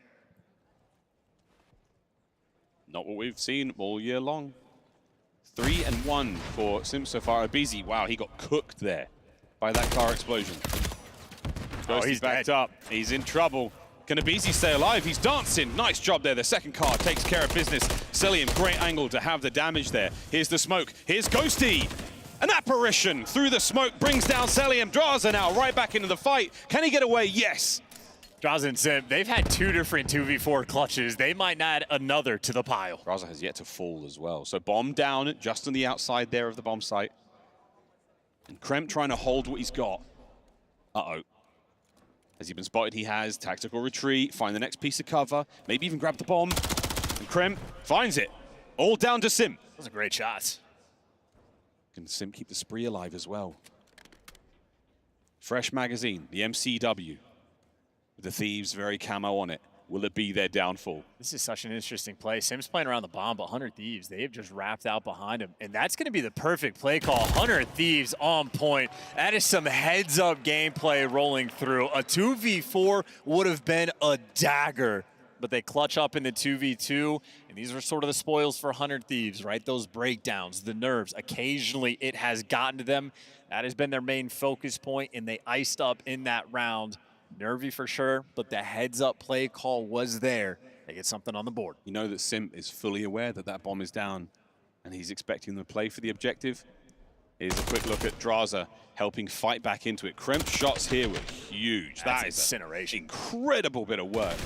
Not what we've seen all year long. 3-1 for Simp so far. Abizi, wow, he got cooked there by that car explosion. He's backed up. He's in trouble. Can Abizi stay alive? He's dancing. Nice job there. The second car takes care of business. Celium, great angle to have the damage there. Here's the smoke. Here's Ghosty. An apparition through the smoke brings down Celium. Draza now right back into the fight. Can he get away? Yes. Draza and Simp, they've had 2 different 2v4 clutches. They might add another to the pile. Draza has yet to fall as well. So bomb down just on the outside there of the bomb site. And Kremp trying to hold what he's got. Uh-oh. Has he been spotted? He has. Tactical retreat, find the next piece of cover, maybe even grab the bomb. And Kremp finds it. All down to Simp. That was a great shot. Can Simp keep the spree alive as well? Fresh magazine, the MCW. With the Thieves very camo on it. Will it be their downfall? This is such an interesting play. Sim's playing around the bomb, but 100 Thieves, they have just wrapped out behind him. And that's going to be the perfect play call. 100 Thieves on point. That is some heads-up gameplay rolling through. A 2v4 would have been a dagger, but they clutch up in the 2v2. And these are sort of the spoils for 100 Thieves, right? Those breakdowns, the nerves. Occasionally, it has gotten to them. That has been their main focus point, and they iced up in that round. Nervy for sure, but the heads-up play call was there. They get something on the board. You know that Simp is fully aware that that bomb is down, and he's expecting them to play for the objective. Here's a quick look at Draza helping fight back into it. Kremp shots here were huge. That's that is incineration. Incredible bit of work.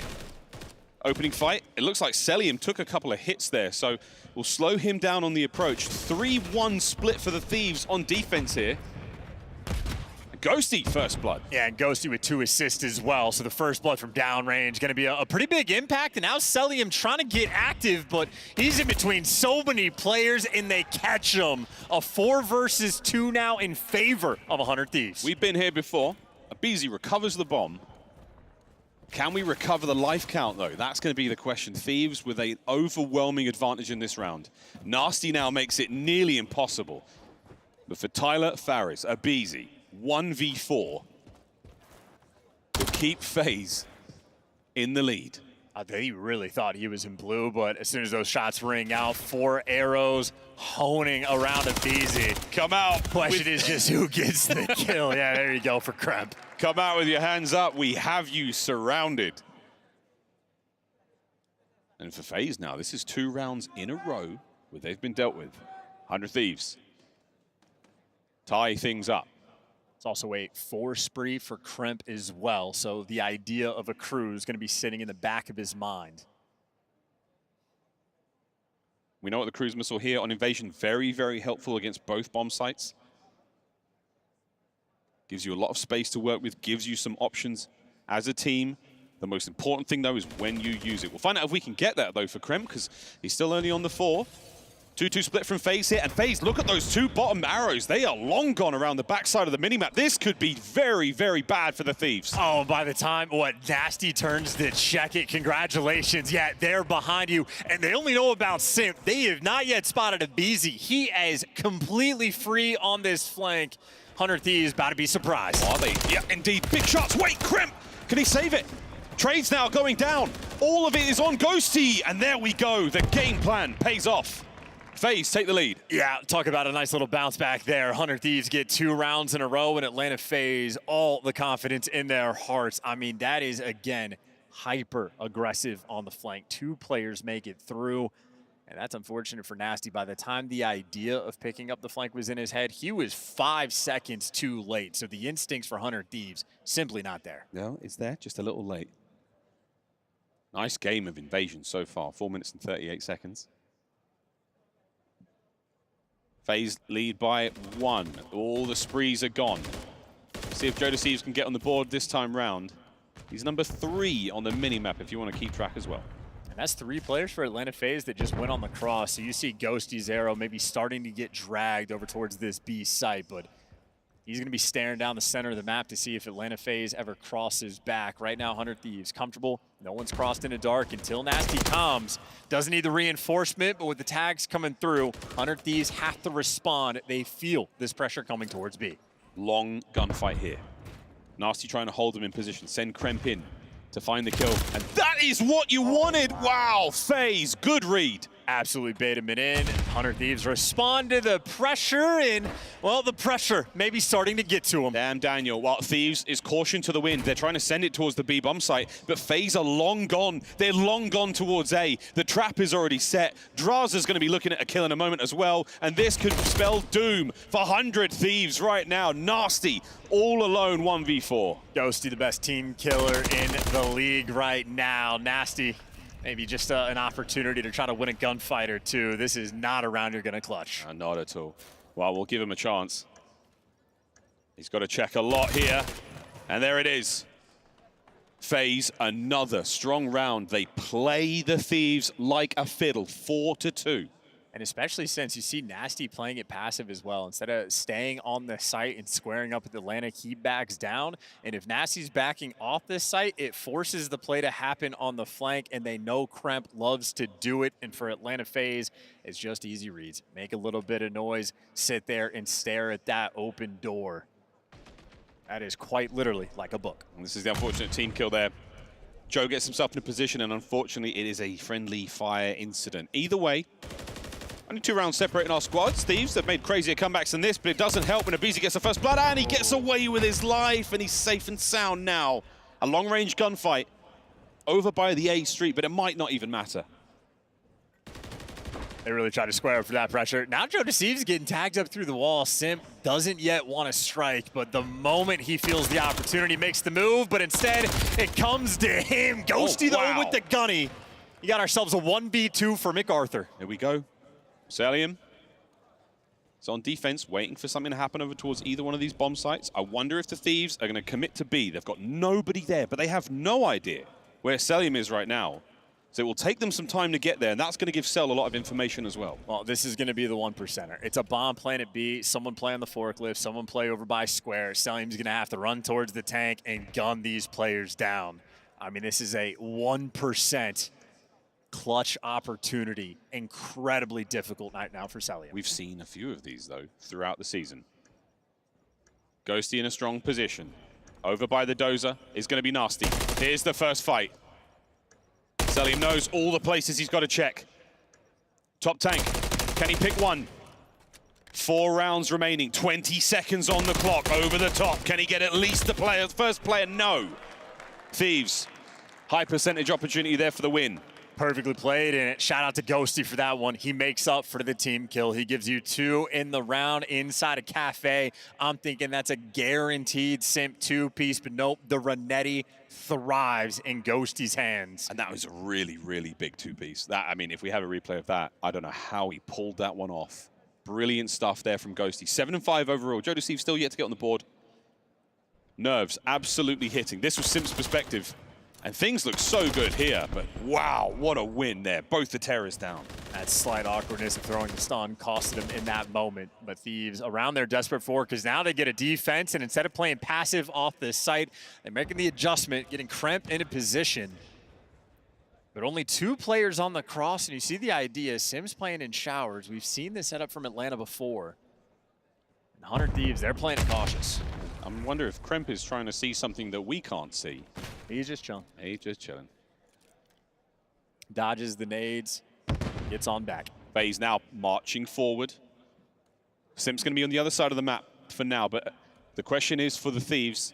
Opening fight. It looks like Celium took a couple of hits there, so we'll slow him down on the approach. 3-1 split for the Thieves on defense here. Ghosty first blood. Yeah, and Ghosty with 2 assists as well. So the first blood from downrange going to be a pretty big impact. And now Celium trying to get active, but he's in between so many players and they catch him. A 4 versus 2 now in favor of 100 Thieves. We've been here before. Abizi recovers the bomb. Can we recover the life count though? That's going to be the question. Thieves with an overwhelming advantage in this round. Nasty now makes it nearly impossible. But for Tyler Faris, Abizi, 1v4 to keep FaZe in the lead. He really thought he was in blue, but as soon as those shots ring out, 4 arrows honing around Abizi. Come out. Question is just who gets the kill. Yeah, there you go for Kremp. Come out with your hands up. We have you surrounded. And for FaZe now, this is 2 rounds in a row where they've been dealt with. 100 Thieves tie things up. It's also a 4 spree for Kremp as well, so the idea of a crew is going to be sitting in the back of his mind. We know what the cruise missile here on Invasion, very, very helpful against both bomb sites. Gives you a lot of space to work with, gives you some options as a team. The most important thing, though, is when you use it. We'll find out if we can get that, though, for Kremp, because he's still only on the 4. 2-2 split from FaZe here, and FaZe, look at those 2 bottom arrows. They are long gone around the backside of the minimap. This could be very, very bad for the Thieves. Oh, by the time, Nasty turns to check it, congratulations. Yeah, they're behind you, and they only know about Simp. They have not yet spotted Abizi. He is completely free on this flank. 100 Thieves about to be surprised. Are they? Yeah, indeed. Big shots. Wait, Kremp, can he save it? Trades now going down. All of it is on Ghosty, and there we go. The game plan pays off. FaZe take the lead. Yeah, talk about a nice little bounce back there. 100 Thieves get 2 rounds in a row, and Atlanta FaZe all the confidence in their hearts. I mean, that is, again, hyper aggressive on the flank. 2 players make it through, and that's unfortunate for Nasty. By the time the idea of picking up the flank was in his head, he was 5 seconds too late. So the instincts for 100 Thieves simply not there. No, it's there, just a little late. Nice game of Invasion so far, 4 minutes and 38 seconds. FaZe lead by 1. All the sprees are gone. See if Joe Deceives can get on the board this time round. He's number 3 on the minimap if you want to keep track as well. And that's 3 players for Atlanta FaZe that just went on the cross. So you see Ghosty's arrow maybe starting to get dragged over towards this B site, but He's going to be staring down the center of the map to see if Atlanta FaZe ever crosses back. Right now, 100 Thieves comfortable. No one's crossed into dark until Nasty comes. Doesn't need the reinforcement, but with the tags coming through, 100 Thieves have to respond. They feel this pressure coming towards B. Long gunfight here. Nasty trying to hold them in position. Send Kremp in to find the kill. And that is what you wanted. Wow, FaZe, good read. Absolutely bait him in. 100 Thieves respond to the pressure, and, well, the pressure may be starting to get to him. Damn, Daniel. While Thieves is caution to the wind. They're trying to send it towards the B bomb site, but FaZe are long gone. They're long gone towards A. The trap is already set. Draza's going to be looking at a kill in a moment as well, and this could spell doom for 100 Thieves right now. Nasty, all alone 1v4. Ghosty, the best team killer in the league right now. Nasty. Maybe just an opportunity to try to win a gunfight or two. This is not a round you're going to clutch. Not at all. Well, we'll give him a chance. He's got to check a lot here. And there it is. FaZe, another strong round. They play the Thieves like a fiddle, 4-2. And especially since you see Nasty playing it passive as well. Instead of staying on the site and squaring up with Atlanta, he backs down. And if Nasty's backing off this site, it forces the play to happen on the flank, and they know Kremp loves to do it. And for Atlanta FaZe, it's just easy reads. Make a little bit of noise, sit there and stare at that open door. That is quite literally like a book. And this is the unfortunate team kill there. Joe gets himself in a position, and unfortunately, it is a friendly fire incident. Either way, only 2 rounds separating our squads. Thieves have made crazier comebacks than this, but it doesn't help when Abizi gets the first blood, and he gets away with his life, and he's safe and sound now. A long-range gunfight over by the A street, but it might not even matter. They really try to square up for that pressure. Now Joe Deceives getting tagged up through the wall. Simp doesn't yet want to strike, but the moment he feels the opportunity, makes the move, but instead it comes to him. Ghosty though with the gunny. You got ourselves a 1v2 for MacArthur. Here we go. Selium is on defense, waiting for something to happen over towards either one of these bomb sites. I wonder if the Thieves are going to commit to B. They've got nobody there, but they have no idea where Selium is right now. So it will take them some time to get there, and that's going to give Cell a lot of information as well. Well, this is going to be the 1%er. It's a bomb plant at B, someone play on the forklift, someone play over by square. Selium's going to have to run towards the tank and gun these players down. I mean, this is a 1% clutch opportunity. Incredibly difficult night now for Selium. We've seen a few of these, though, throughout the season. Ghosty in a strong position. Over by the dozer is going to be Nasty. Here's the first fight. Selium knows all the places he's got to check. Top tank. Can he pick one? 4 rounds remaining. 20 seconds on the clock. Over the top. Can he get at least the first player? No. Thieves. High percentage opportunity there for the win. Perfectly played, and shout out to Ghosty for that one. He makes up for the team kill. He gives you 2 in the round inside a cafe. I'm thinking that's a guaranteed Simp 2-piece, but nope, the Renetti thrives in Ghosty's hands. And that was a really, really big 2-piece. That, I mean, if we have a replay of that, I don't know how he pulled that one off. Brilliant stuff there from Ghosty. 7-5 overall. Joe Deceive still yet to get on the board. Nerves absolutely hitting. This was Simp's perspective. And things look so good here, but wow, what a win there. Both the terrorists down. That slight awkwardness of throwing the stun costed him in that moment. But Thieves around there desperate for, because now they get a defense, and instead of playing passive off this site, they're making the adjustment, getting Kremp into position. But only 2 players on the cross, and you see the idea. Sim's playing in showers. We've seen this setup from Atlanta before. And 100 Thieves, they're playing it cautious. I wonder if Kremp is trying to see something that we can't see. He's just chilling. He's just chilling. Dodges the nades, gets on back. FaZe now marching forward. Simp's going to be on the other side of the map for now, but the question is for the Thieves.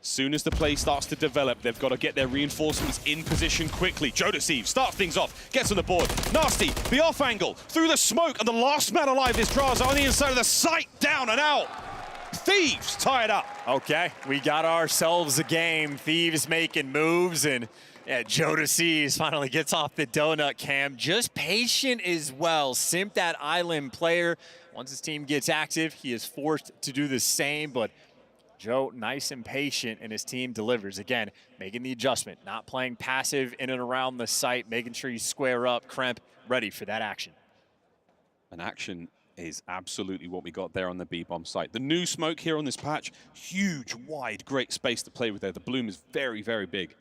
Soon as the play starts to develop, they've got to get their reinforcements in position quickly. Joe Deceive starts things off, gets on the board. Nasty, the off angle, through the smoke, and the last man alive is Draza on the inside of the site, down and out. Thieves tie it up. Okay, we got ourselves a game. Thieves making moves, and Joe Deceive finally gets off the donut cam. Just patient as well. Simp, that island player. Once his team gets active, he is forced to do the same, but Joe, nice and patient, and his team delivers. Again, making the adjustment, not playing passive in and around the site, making sure you square up. Kremp ready for that action. An action is absolutely what we got there on the B-bomb site. The new smoke here on this patch, huge, wide, great space to play with there. The bloom is very, very big.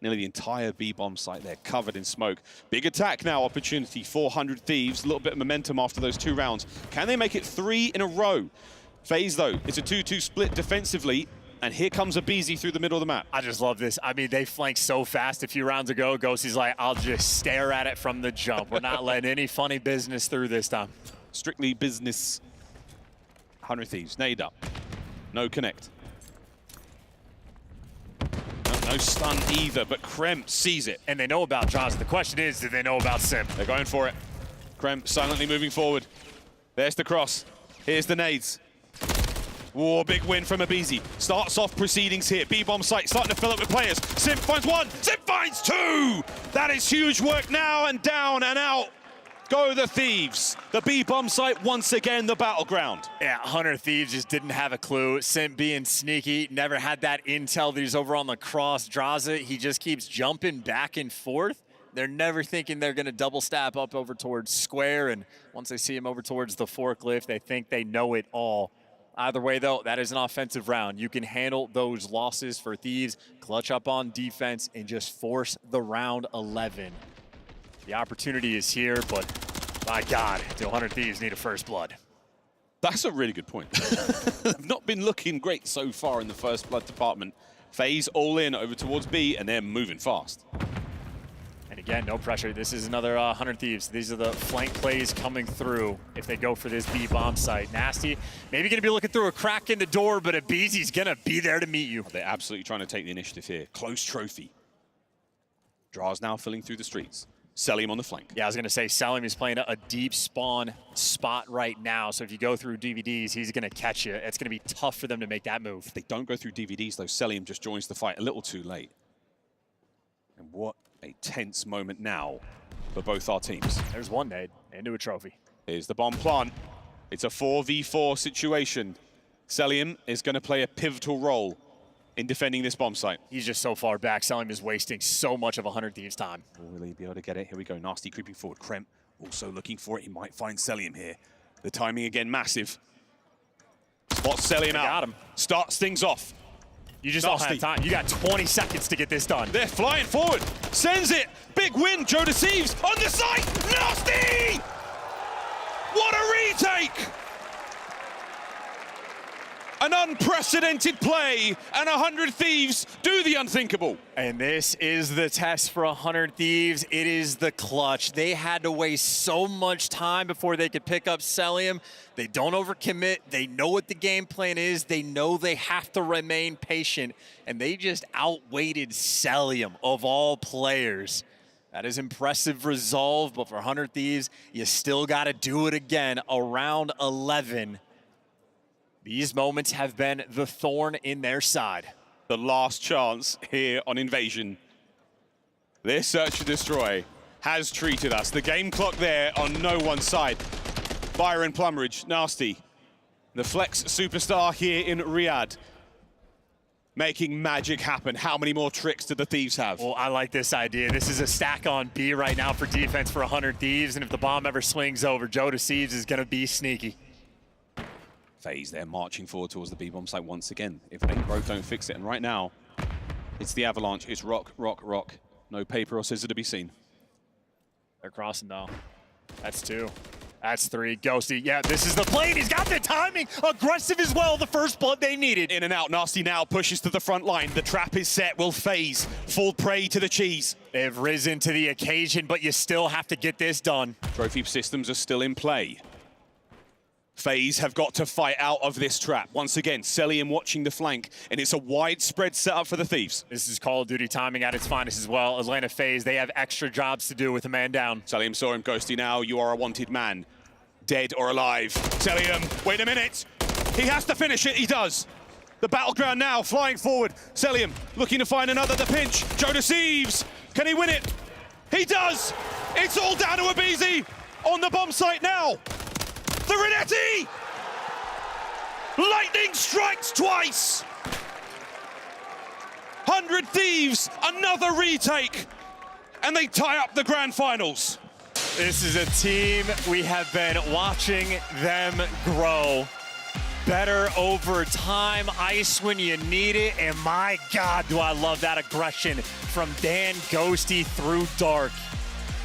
Nearly the entire B-bomb site there covered in smoke. Big attack now, opportunity, 400 Thieves. A little bit of momentum after those 2 rounds. Can they make it 3 in a row? FaZe, though, it's a 2-2 split defensively. And here comes a BZ through the middle of the map. I just love this. I mean, they flanked so fast a few rounds ago. Ghosty's like, I'll just stare at it from the jump. We're not letting any funny business through this time. Strictly business. 100 Thieves, nade up. No connect. No stun either, but Krem sees it. And they know about Jaws. The question is, do they know about Simp? They're going for it. Krem silently moving forward. There's the cross. Here's the nades. Whoa, big win from Abizi. Starts off proceedings here. B-bomb site starting to fill up with players. Simp finds 1, Simp finds 2! That is huge work now, and down and out go the Thieves. The B-bomb site once again the battleground. Yeah, 100 Thieves just didn't have a clue. Simp being sneaky, never had that intel that he's over on the cross. Draws it, he just keeps jumping back and forth. They're never thinking they're gonna double stab up over towards square, and once they see him over towards the forklift, they think they know it all. Either way, though, that is an offensive round. You can handle those losses for Thieves, clutch up on defense, and just force the round 11. The opportunity is here, but my God, do 100 Thieves need a first blood? That's a really good point. They've not been looking great so far in the first blood department. FaZe all in over towards B, and they're moving fast. And again, no pressure. This is another 100 Thieves. These are the flank plays coming through if they go for this B-bomb site. Nasty, maybe going to be looking through a crack in the door, but Abizi's going to be there to meet you. They're absolutely trying to take the initiative here. Close trophy. Draws now filling through the streets. Selim on the flank. Yeah, I was going to say, Selim is playing a deep spawn spot right now, so if you go through DVDs, he's going to catch you. It's going to be tough for them to make that move. If they don't go through DVDs, though, Selim just joins the fight a little too late. And what a tense moment now for both our teams. There's one nade into a trophy. Here's the bomb plant. It's a 4v4 situation. Selim is going to play a pivotal role in defending this bomb site. He's just so far back. Selim is wasting so much of 100 Thieves time. Will he be able to get it? Here we go. Nasty creeping forward. Krem also looking for it. He might find Selim here. The timing again massive. Spots Selim out. Got him. Starts things off. You just don't have time. You got 20 seconds to get this done. They're flying forward. Sends it. Big win. Joe Deceives on the site. Nasty! What a retake! An unprecedented play, and 100 Thieves do the unthinkable. And this is the test for 100 Thieves. It is the clutch. They had to waste so much time before they could pick up Selim. They don't overcommit. They know what the game plan is. They know they have to remain patient, and they just outweighted Selim of all players. That is impressive resolve, but for 100 Thieves, you still got to do it again around 11. These moments have been the thorn in their side. The last chance here on Invasion. Their search to destroy has treated us. The game clock there on no one's side. Byron Plumridge, Nasty. The flex superstar here in Riyadh. Making magic happen. How many more tricks do the Thieves have? Well, I like this idea. This is a stack on B right now for defense for 100 Thieves, and if the bomb ever swings over, Joe Deceives is going to be sneaky. FaZe, they're marching forward towards the B-bomb site once again. If they broke, don't fix it. And right now, it's the Avalanche. It's rock, rock, rock. No paper or scissor to be seen. They're crossing now. That's 2. That's 3. Ghosty, yeah, this is the play. He's got the timing. Aggressive as well. The first blood they needed. In and out. Nasty now pushes to the front line. The trap is set. Will FaZe fall prey to the cheese? They've risen to the occasion, but you still have to get this done. Trophy systems are still in play. FaZe have got to fight out of this trap. Once again, Selim watching the flank, and it's a widespread setup for the Thieves. This is Call of Duty timing at its finest as well. Atlanta FaZe, they have extra jobs to do with a man down. Selim saw him. Ghosty now, you are a wanted man. Dead or alive. Selim, wait a minute. He has to finish it, he does. The battleground now, flying forward. Selim looking to find another, the pinch. Joe Deceives, can he win it? He does! It's all down to Abizi on the bomb site now. The Renetti! Lightning strikes twice! 100 Thieves, another retake, and they tie up the grand finals. This is a team we have been watching them grow. Better over time, ice when you need it, and my God, do I love that aggression from Dan Ghosty through dark.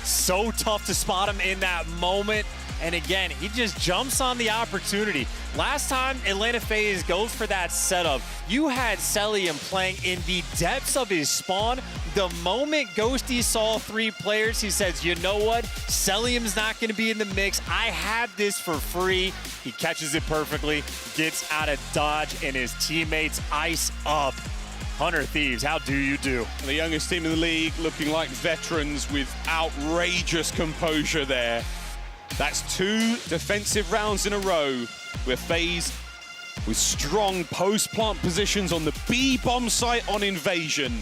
So tough to spot him in that moment. And again, he just jumps on the opportunity. Last time Atlanta FaZe goes for that setup, you had Celium playing in the depths of his spawn. The moment Ghosty saw 3 players, he says, you know what? Celium's not going to be in the mix. I have this for free. He catches it perfectly, gets out of dodge, and his teammates ice up. Hunter Thieves, how do you do? The youngest team in the league, looking like veterans with outrageous composure there. That's 2 defensive rounds in a row where FaZe with strong post-plant positions on the B bomb site on Invasion.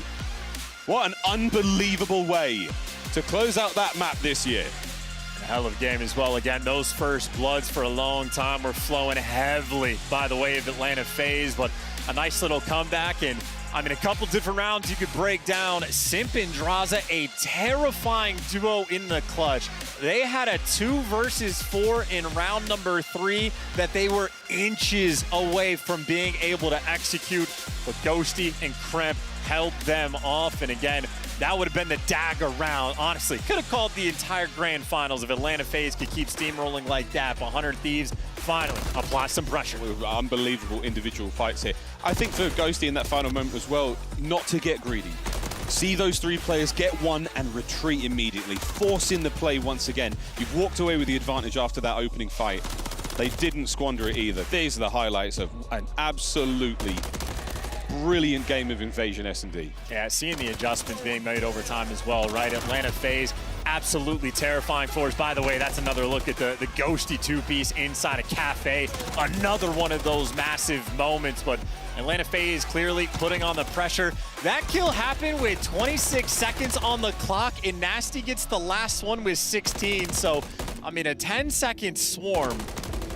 What an unbelievable way to close out that map this year. A hell of a game as well. Again, those first bloods for a long time were flowing heavily by the way of Atlanta FaZe, but a nice little comeback. And I mean, a couple different rounds you could break down. Simp and Draza, a terrifying duo in the clutch. They had a 2 versus 4 in round number 3 that they were inches away from being able to execute, but Ghosty and Kremp held them off. And again, that would have been the dagger round. Honestly, could have called the entire grand finals if Atlanta FaZe could keep steamrolling like that. But Hunter Thieves finally apply some pressure. Unbelievable individual fights here. I think for Ghosty in that final moment as well, not to get greedy. See those 3 players get one and retreat immediately. Force in the play once again. You've walked away with the advantage after that opening fight. They didn't squander it either. These are the highlights of an absolutely brilliant game of Invasion S&D. Yeah, seeing the adjustments being made over time as well, right? Atlanta FaZe, absolutely terrifying force. By the way, that's another look at the Ghosty 2-piece inside a cafe. Another one of those massive moments, but Atlanta FaZe clearly putting on the pressure. That kill happened with 26 seconds on the clock, and Nasty gets the last one with 16. So, I mean, a 10-second swarm.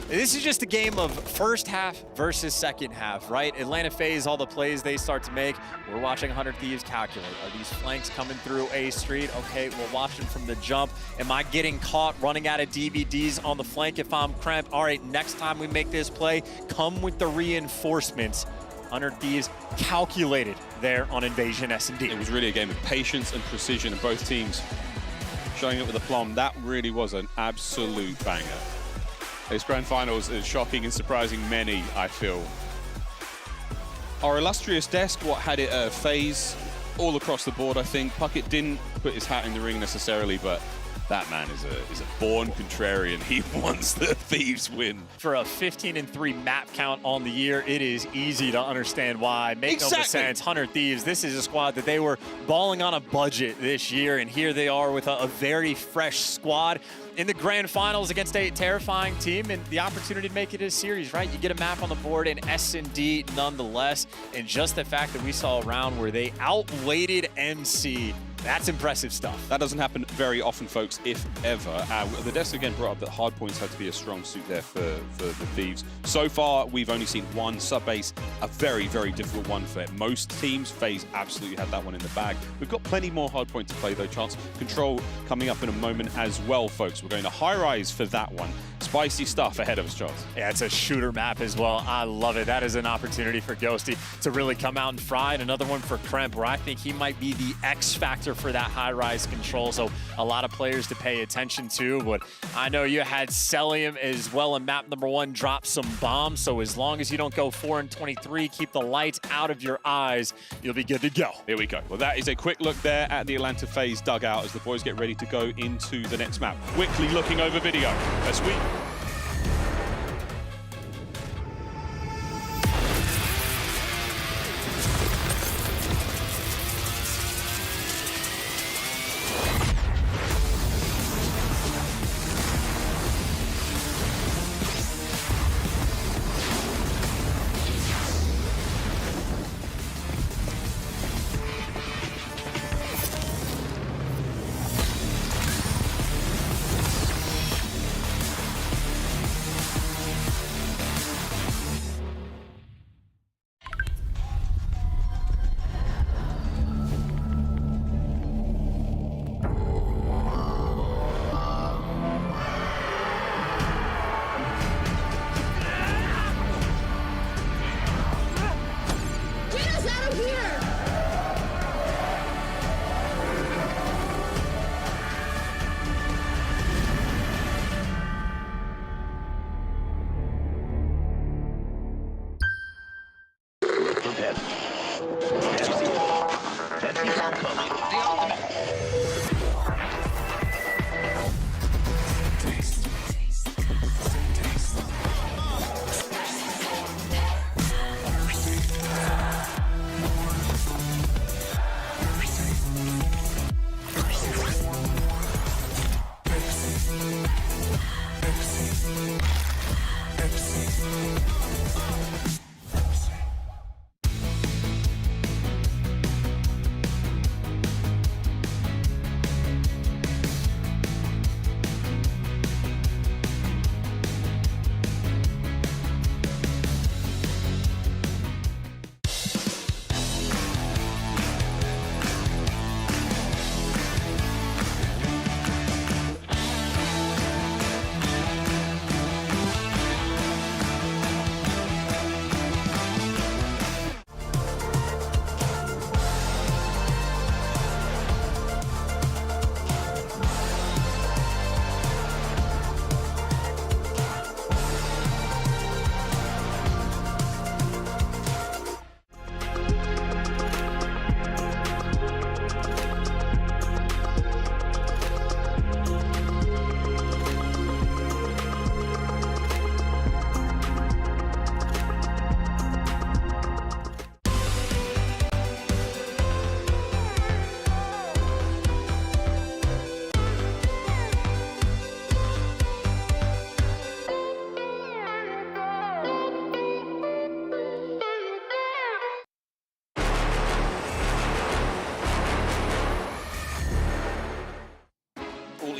This is just a game of first half versus second half, right? Atlanta FaZe, all the plays they start to make. We're watching Hunter Thieves calculate. Are these flanks coming through A Street? Okay, we're watching from the jump. Am I getting caught running out of DVDs on the flank if I'm Kremp? All right, next time we make this play, come with the reinforcements. Hunter Thieves calculated there on Invasion S&D. It was really a game of patience and precision, and both teams showing it with aplomb. That really was an absolute banger. This grand finals is shocking and surprising many, I feel. Our illustrious desk, what had it FaZe all across the board, I think. Puckett didn't put his hat in the ring necessarily, but that man is a born contrarian. He wants the Thieves win. For a 15-3 map count on the year, it is easy to understand why. Make no sense. Hunter Thieves, this is a squad that they were balling on a budget this year, and here they are with a very fresh squad in the grand finals against a terrifying team, and the opportunity to make it a series, right? You get a map on the board in S&D nonetheless, and just the fact that we saw a round where they outweighted MC, that's impressive stuff. That doesn't happen very often, folks, if ever. The desk again brought up that hard points had to be a strong suit there for the Thieves. So far, we've only seen one sub-base, a very, very difficult one for most teams. FaZe absolutely had that one in the bag. We've got plenty more hard point to play, though. Chance Control coming up in a moment as well, folks. We're going to Highrise for that one. Spicy stuff ahead of us, Chance. Yeah, it's a shooter map as well. I love it. That is an opportunity for Ghosty to really come out and fry, and another one for Kremp, where I think he might be the X factor for that high-rise control. So a lot of players to pay attention to, but I know you had Celium as well in map number 1 drop some bombs. So as long as you don't go 4 and 23, keep the lights out of your eyes, you'll be good to go. Here we go. Well, that is a quick look there at the Atlanta FaZe dugout as the boys get ready to go into the next map. Quickly looking over video as we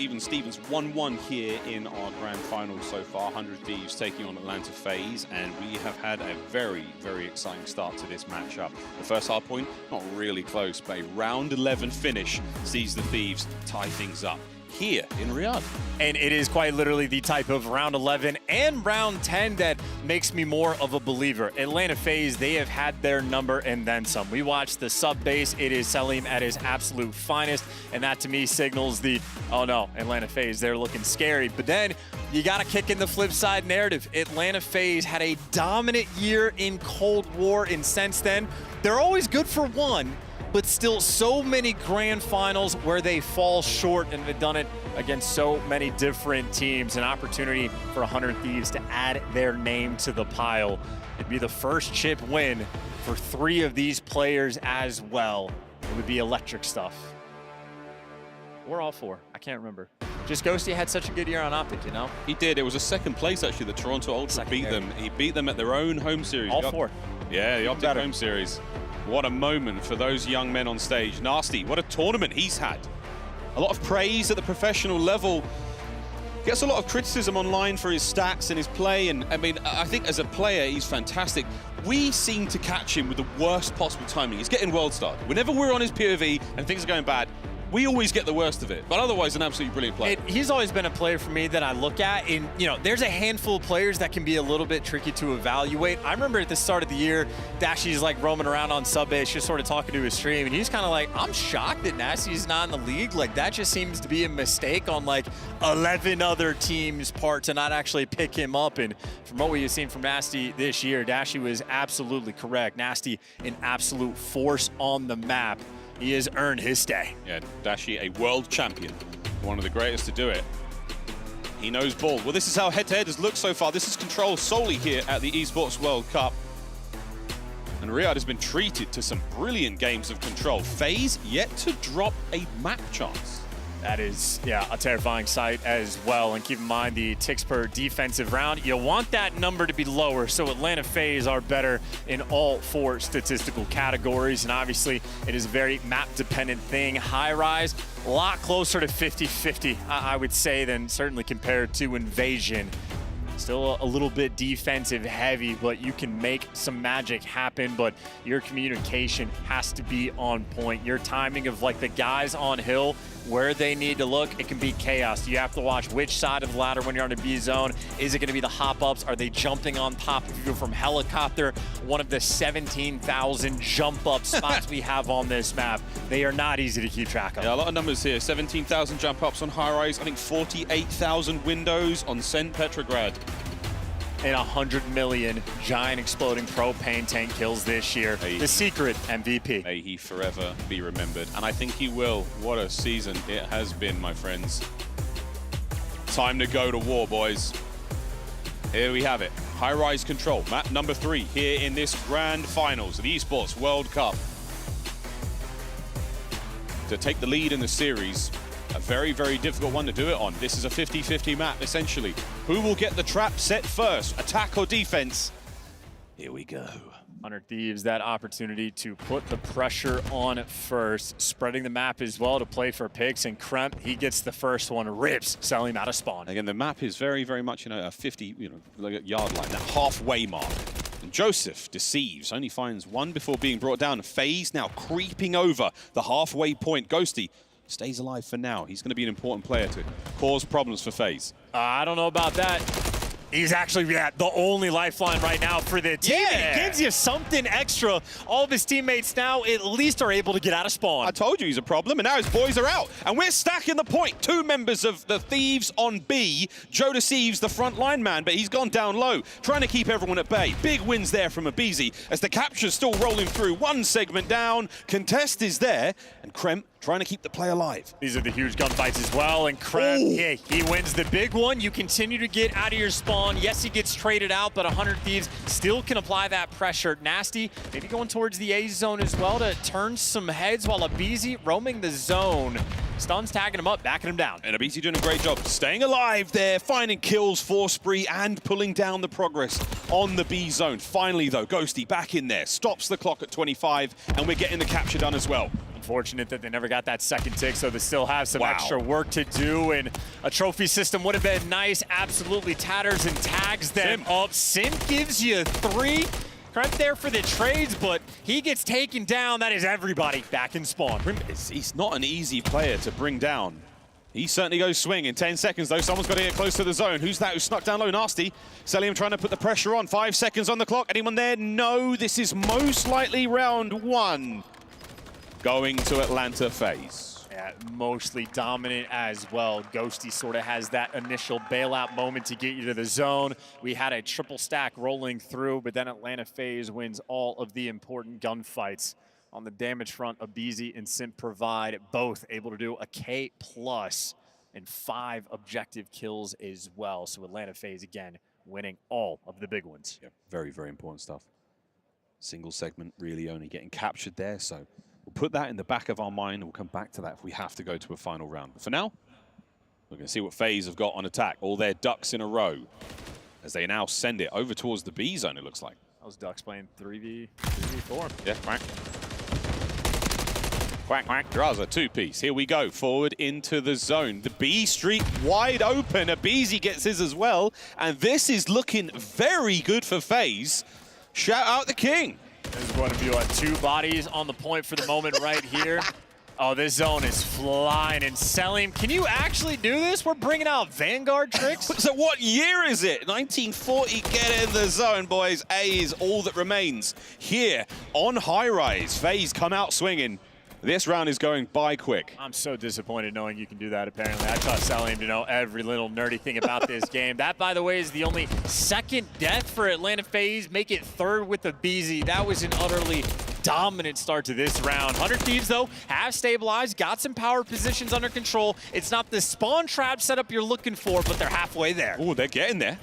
even Stevens 1-1 here in our grand final so far. 100 Thieves taking on Atlanta FaZe, and we have had a very, very exciting start to this matchup. The first hard point, not really close, but a round 11 finish sees the Thieves tie things up here in Riyadh. And it is quite literally the type of round 11 and round 10 that makes me more of a believer. Atlanta FaZe, they have had their number and then some. We watched the sub base. It is Salim at his absolute finest, and that to me signals the, oh no, Atlanta FaZe, they're looking scary. But then you got to kick in the flip side narrative. Atlanta FaZe had a dominant year in Cold War, and since then, they're always good for one, but still so many grand finals where they fall short, and have done it against so many different teams. An opportunity for 100 Thieves to add their name to the pile. It'd be the first chip win for 3 of these players as well. It would be electric stuff. Or all 4, I can't remember. Just Ghosty had such a good year on Optic, you know? He did. It was a second place, actually. The Toronto Ultra beat them. He beat them at their own home series. All 4. Yeah, the Optic home series. What a moment for those young men on stage. Nasty, what a tournament he's had. A lot of praise at the professional level. Gets a lot of criticism online for his stats and his play, and I mean, I think as a player, he's fantastic. We seem to catch him with the worst possible timing. He's getting world starred. Whenever we're on his POV and things are going bad, we always get the worst of it, but otherwise an absolutely brilliant player. He's always been a player for me that I look at, and you know, there's a handful of players that can be a little bit tricky to evaluate. I remember at the start of the year, Dashy's like roaming around on sub base, just sort of talking to his stream, and he's kind of like, I'm shocked that Nasty's not in the league. Like, that just seems to be a mistake on like 11 other teams' part to not actually pick him up. And from what we've seen from Nasty this year, Dashy was absolutely correct. Nasty, an absolute force on the map. He has earned his stay. Yeah, Dashy, a world champion, one of the greatest to do it. He knows ball. Well, this is how head-to-head has looked so far. This is controlled solely here at the Esports World Cup. And Riyadh has been treated to some brilliant games of control. FaZe yet to drop a map chance. That is, yeah, a terrifying sight as well. And keep in mind the ticks per defensive round. You want that number to be lower, so Atlanta FaZe are better in all 4 statistical categories. And obviously, it is a very map-dependent thing. Highrise, a lot closer to 50-50, I would say, than certainly compared to Invasion. Still a little bit defensive heavy, but you can make some magic happen, but your communication has to be on point. Your timing of like the guys on hill, where they need to look, it can be chaos. You have to watch which side of the ladder when you're on a B zone. Is it gonna be the hop-ups? Are they jumping on top? If you go from helicopter, one of the 17,000 jump-up spots we have on this map, they are not easy to keep track of. Yeah, a lot of numbers here. 17,000 jump-ups on Highrise. I think 48,000 windows on St. Petrograd. And 100 million giant exploding propane tank kills this year. The secret MVP. May he forever be remembered. And I think he will. What a season it has been, my friends. Time to go to war, boys. Here we have it. Highrise control, map number 3 here in this grand finals of the Esports World Cup. To take the lead in the series, a very, very difficult one to do it on. This is a 50-50 map, essentially. Who will get the trap set first, attack or defense? Here we go. 100 Thieves, that opportunity to put the pressure on first, spreading the map as well to play for picks, and Kremp, he gets the first one, rips Salim out of spawn. Again, the map is very, very much, a 50, yard line, that halfway mark. And Joseph deceives, only finds one before being brought down. FaZe now creeping over the halfway point. Ghosty stays alive for now. He's going to be an important player to cause problems for FaZe. I don't know about that. He's actually, the only lifeline right now for the team. Yeah. It gives you something extra. All of his teammates now at least are able to get out of spawn. I told you he's a problem, and now his boys are out. And we're stacking the point. 2 members of the Thieves on B. Joe Deceives, the front line man, but he's gone down low, trying to keep everyone at bay. Big wins there from Abizi as the capture's still rolling through. 1 segment down. Contest is there, and Kremp trying to keep the play alive. These are the huge gunfights as well, and Kremp, yeah, he wins the big one. You continue to get out of your spawn. Yes, he gets traded out, but 100 Thieves still can apply that pressure. Nasty, maybe going towards the A zone as well to turn some heads, while Abizi roaming the zone. Stuns tagging him up, backing him down. And Abizi doing a great job staying alive there, finding kills for Spree and pulling down the progress on the B zone. Finally, though, Ghosty back in there, stops the clock at 25, and we're getting the capture done as well. Unfortunate that they never got that second tick, so they still have some extra work to do, and a trophy system would have been nice. Absolutely tatters and tags them up. Simp gives you 3. Crep there for the trades, but he gets taken down. That is everybody back in spawn. He's not an easy player to bring down. He certainly goes swing in 10 seconds, though. Someone's got to get close to the zone. Who's that who snuck down low? Nasty. Selim trying to put the pressure on. 5 seconds on the clock. Anyone there? No. This is most likely round 1 going to Atlanta FaZe. Yeah, mostly dominant as well. Ghosty sort of has that initial bailout moment to get you to the zone. We had a triple stack rolling through, but then Atlanta FaZe wins all of the important gunfights. On the damage front, Abizi and Simp provide both able to do a K+ and 5 objective kills as well. So Atlanta FaZe again winning all of the big ones. Yeah, very, very important stuff. Single segment really only getting captured there. So we'll put that in the back of our mind and we'll come back to that if we have to go to a final round. But for now, we're going to see what FaZe have got on attack. All their ducks in a row as they now send it over towards the B zone, it looks like. That was Ducks playing 3v4. Yeah, right. Quack, quack, Draza, 2-piece. Here we go, forward into the zone. The B street wide open. Abizi gets his as well. And this is looking very good for FaZe. Shout out the king. There's going to be, what, 2 bodies on the point for the moment right here. Oh, this zone is flying. And Selim, can you actually do this? We're bringing out Vanguard tricks. So what year is it? 1940, get in the zone, boys. A is all that remains. Here on Highrise, FaZe come out swinging. This round is going by quick. I'm so disappointed knowing you can do that, apparently. I trust Selim to know every little nerdy thing about this game. That, by the way, is the only second death for Atlanta FaZe. Make it 3rd with the BZ. That was an utterly dominant start to this round. 100 Thieves, though, have stabilized, got some power positions under control. It's not the spawn trap setup you're looking for, but they're halfway there. Oh, they're getting there.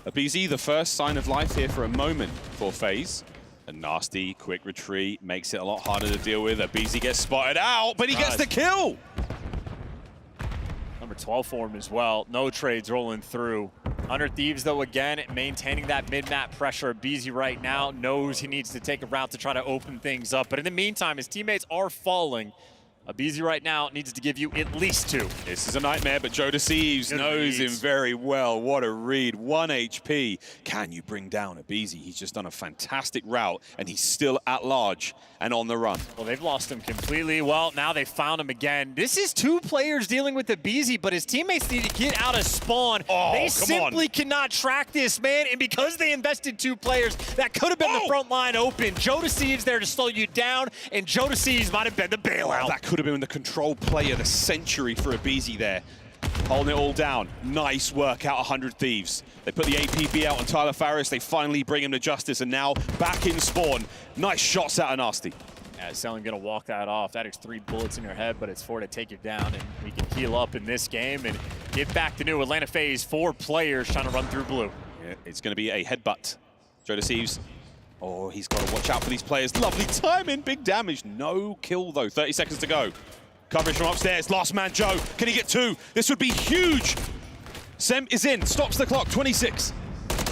A BZ, the first sign of life here for a moment for FaZe. A nasty quick retreat makes it a lot harder to deal with. Abizi gets spotted out, but he gets the kill. Number 12 for him as well. No trades rolling through. 100 Thieves, though, again, maintaining that mid-map pressure. Abizi right now knows he needs to take a route to try to open things up. But in the meantime, his teammates are falling. Abizi right now needs to give you at least 2. This is a nightmare, but Joe Deceives knows him very well. What a read. 1 HP. Can you bring down Abizi? He's just done a fantastic route, and he's still at large and on the run. Well, they've lost him completely. Well, now they found him again. This is 2 players dealing with Abizi, but his teammates need to get out of spawn. They simply cannot track this, man, and because they invested 2 players, that could have been the front line open. Joe Deceives there to slow you down, and Joe Deceives might have been the bailout. That could have been the control play of the century for Abizi there. Holding it all down. Nice work out 100 Thieves. They put the APB out on Tyler Farris. They finally bring him to justice, and now back in spawn. Nice shots out of Nasty. Yeah, Selim gonna walk that off. That is 3 bullets in your head, but it's 4 to take you down, and we can heal up in this game and get back to new. Atlanta FaZe, 4 players trying to run through blue. Yeah, it's gonna be a headbutt. Joe Deceives. Oh, he's got to watch out for these players. Lovely timing, big damage. No kill, though. 30 seconds to go. Coverage from upstairs. Last man, Joe. Can he get 2? This would be huge. Sem is in. Stops the clock. 26.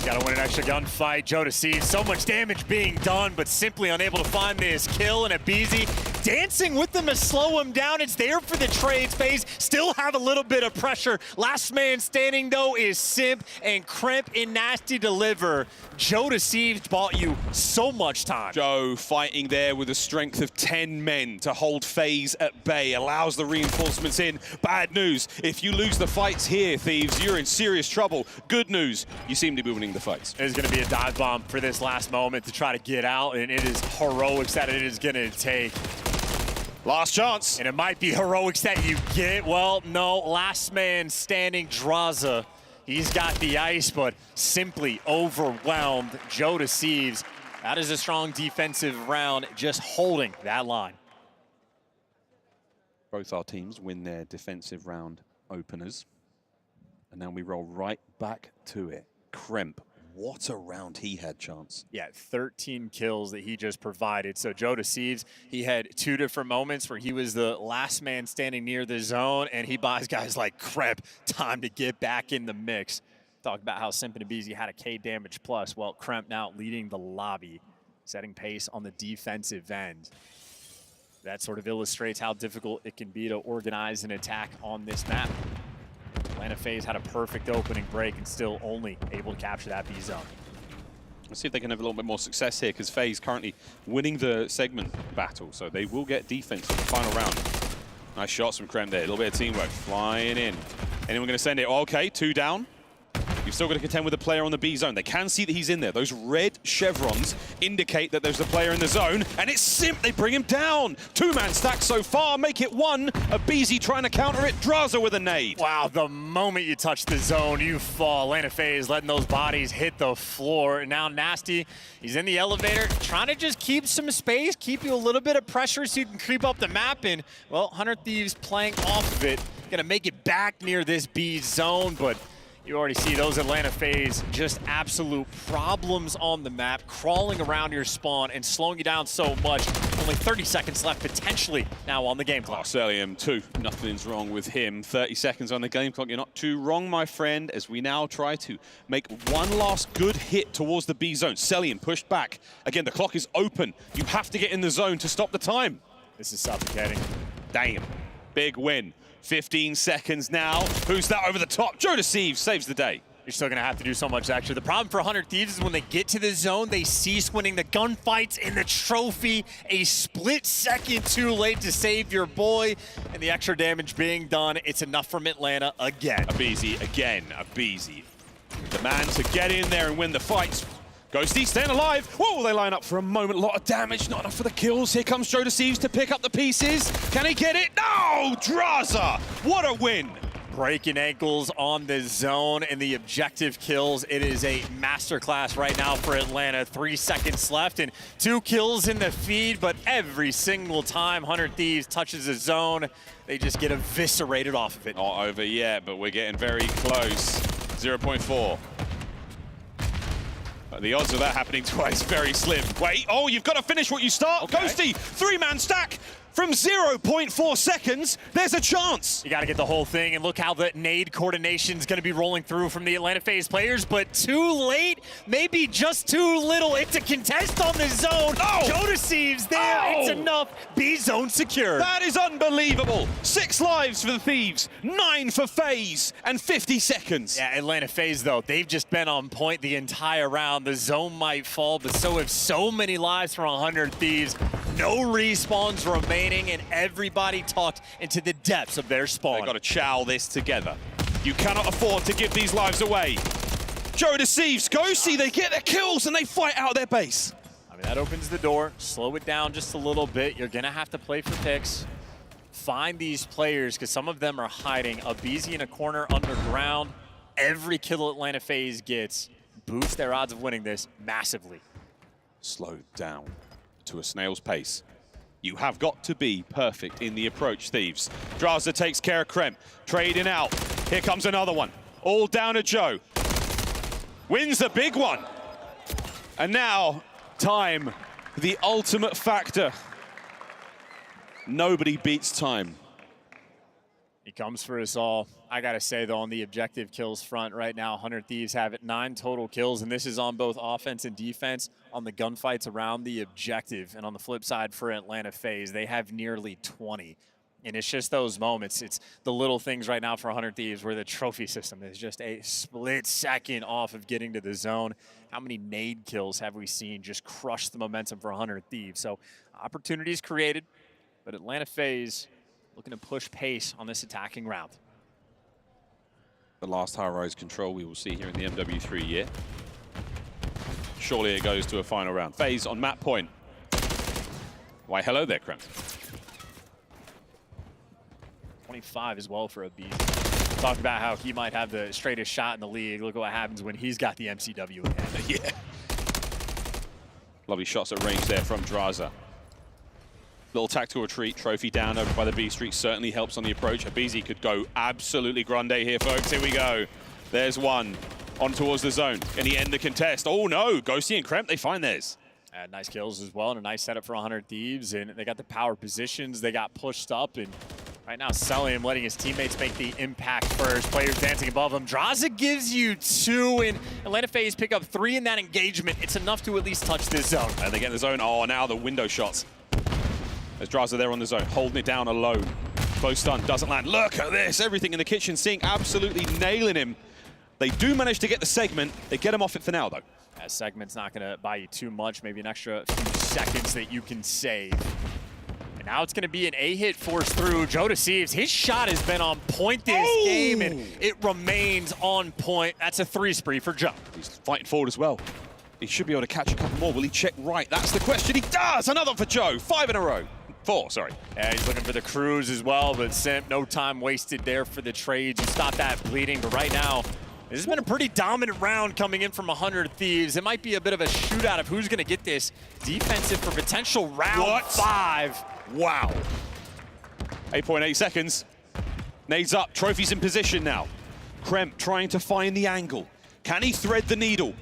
Gotta win an extra gunfight. Joe Deceives, so much damage being done, but simply unable to find this kill. And Abizi dancing with them to slow him down. It's there for the trades phase. Still have a little bit of pressure. Last man standing, though, is Simp, and Crimp and Nasty deliver. Joe Deceives bought you so much time. Joe fighting there with the strength of 10 men to hold FaZe at bay. Allows the reinforcements in. Bad news. If you lose the fights here, Thieves, you're in serious trouble. Good news. You seem to be winning the fights. There's going to be a dive bomb for this last moment to try to get out, and it is heroics that it is going to take. Last chance. And it might be heroics that you get. Well, no, last man standing, Draza. He's got the ice, but simply overwhelmed. Joe Deceives. That is a strong defensive round, just holding that line. Both our teams win their defensive round openers. And now we roll right back to it. Kremp, what a round he had, Chance. Yeah, 13 kills that he just provided. So Joe Deceives, he had 2 different moments where he was the last man standing near the zone, and he buys guys like Kremp time to get back in the mix. Talk about how Simp and Abizi had a K damage plus. Well, Kremp now leading the lobby, setting pace on the defensive end. That sort of illustrates how difficult it can be to organize an attack on this map. Atlanta FaZe had a perfect opening break and still only able to capture that B zone. Let's see if they can have a little bit more success here, because FaZe currently winning the segment battle, so they will get defense in the final round. Nice shots from Krem there, a little bit of teamwork flying in. Anyone going to send it? Okay, 2 down. You've still got to contend with a player on the B zone. They can see that he's in there. Those red chevrons indicate that there's a player in the zone, and it's Simp. They bring him down. 2-man stack so far, make it 1. A BZ trying to counter it. Draza with a nade. Wow, the moment you touch the zone, you fall. Atlanta FaZe letting those bodies hit the floor. Now Nasty, he's in the elevator, trying to just keep some space, keep you a little bit of pressure so you can creep up the map. And, well, 100 Thieves playing off of it. Gonna make it back near this B zone, but you already see those Atlanta FaZe just absolute problems on the map, crawling around your spawn and slowing you down so much. Only 30 seconds left potentially now on the game clock. Celium 2, nothing's wrong with him. 30 seconds on the game clock, you're not too wrong, my friend, as we now try to make one last good hit towards the B zone. Celium pushed back. Again, the clock is open. You have to get in the zone to stop the time. This is suffocating. Damn, big win. 15 seconds now. Who's that over the top? Joe Thieves saves the day. You're still gonna have to do so much extra. The problem for 100 Thieves is when they get to the zone, they cease winning the gunfights and the trophy a split second too late to save your boy. And the extra damage being done, it's enough from Atlanta again. A BZ again, a BZ. The man to get in there and win the fights. Ghosty staying alive. Whoa, they line up for a moment. A lot of damage, not enough for the kills. Here comes Joe Thieves to pick up the pieces. Can he get it? No! Draza! What a win! Breaking ankles on the zone and the objective kills. It is a masterclass right now for Atlanta. 3 seconds left and 2 kills in the feed, but every single time 100 Thieves touches the zone, they just get eviscerated off of it. Not over yet, but we're getting very close. 0.4. The odds of that happening twice, very slim. Wait, oh, you've got to finish what you start. Okay. Ghosty, 3-man stack from 0.4 seconds. There's a chance. You got to get the whole thing, and look how the nade coordination is going to be rolling through from the Atlanta FaZe players, but too late, maybe just too little. It's a contest on the zone. Oh. Joe Thieves there, it's enough. B zone secured. That is unbelievable. 6 lives for the Thieves, 9 for FaZe, and 50 seconds. Yeah, Atlanta FaZe, though, they've just been on point the entire round. The zone might fall, but so have so many lives from 100 Thieves. No respawns remaining, and everybody tucked into the depths of their spawn. They've got to chow this together. You cannot afford to give these lives away. Joe Thieves, Ghosty, they get their kills and they fight out their base. I mean, that opens the door. Slow it down just a little bit. You're going to have to play for picks. Find these players, because some of them are hiding. A BZ in a corner underground. Every kill Atlanta FaZe gets boosts their odds of winning this massively. Slow down to a snail's pace. You have got to be perfect in the approach, Thieves. Draza takes care of Krem, trading out. Here comes another one. All down to Joe. Wins the big one. And now, time, the ultimate factor. Nobody beats time. He comes for us all. I got to say, though, on the objective kills front right now, 100 Thieves have 9 total kills, and this is on both offense and defense on the gunfights around the objective. And on the flip side for Atlanta FaZe, they have nearly 20. And it's just those moments. It's the little things right now for 100 Thieves where the trophy system is just a split second off of getting to the zone. How many nade kills have we seen just crush the momentum for 100 Thieves? So opportunities created, but Atlanta FaZe looking to push pace on this attacking round. The last Highrise control we will see here in the MW3 year. Surely it goes to a final round. FaZe on map point. Why, hello there, Krem. 25 as well for a beast. Talked about how he might have the straightest shot in the league. Look at what happens when he's got the MCW in hand. Yeah. Lovely shots at range there from Draza. Little tactical retreat, trophy down over by the B Street certainly helps on the approach. Abizi could go absolutely grande here, folks. Here we go. There's one on towards the zone. Can he end the contest? Oh no, Ghosty and Kremp, they find theirs. Nice kills as well, and a nice setup for 100 Thieves. And they got the power positions. They got pushed up, and right now Celium letting his teammates make the impact first. Players dancing above him. Draza gives you 2, and Atlanta FaZe pick up 3 in that engagement. It's enough to at least touch this zone. And they get in the zone. Oh, now the window shots. As Draza there on the zone, holding it down alone. Close stun, doesn't land. Look at this, everything in the kitchen sink, absolutely nailing him. They do manage to get the segment. They get him off it for now, though. That segment's not going to buy you too much, maybe an extra few seconds that you can save. And now it's going to be an A-hit forced through. Joe Thieves, his shot has been on point this game, and it remains on point. That's a 3 spree for Joe. He's fighting forward as well. He should be able to catch a couple more. Will he check right? That's the question. He does! Another for Joe. 5 in a row. 4, sorry. Yeah, he's looking for the cruise as well, but Simp, no time wasted there for the trades. You stop that bleeding, but right now, this has been a pretty dominant round coming in from 100 Thieves. It might be a bit of a shootout of who's going to get this defensive for potential round 5. Wow. 8.8 seconds. Nades up. Trophy's in position now. Kremp trying to find the angle. Can he thread the needle?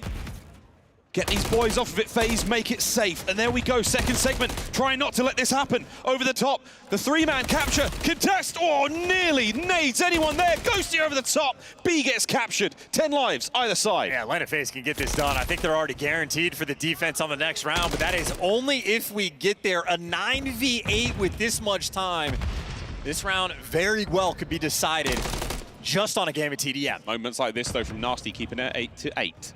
Get these boys off of it, FaZe, make it safe. And there we go, second segment. Trying not to let this happen. Over the top, the 3-man capture. Contest, oh, nearly nades anyone there. Ghosty over the top. B gets captured. 10 lives, either side. Yeah, Atlanta FaZe can get this done. I think they're already guaranteed for the defense on the next round, but that is only if we get there. A 9v8 with this much time. This round very well could be decided just on a game of TDM. Moments like this, though, from Nasty, keeping it 8-8.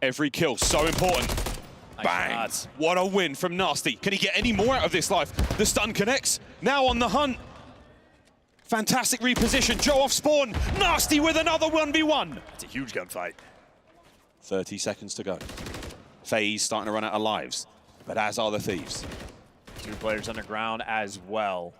Every kill, so important. Bang! Shots. What a win from Nasty. Can he get any more out of this life? The stun connects. Now on the hunt. Fantastic reposition. Joe off spawn. Nasty with another 1v1. It's a huge gunfight. 30 seconds to go. FaZe starting to run out of lives, but as are the Thieves. 2 players underground as well.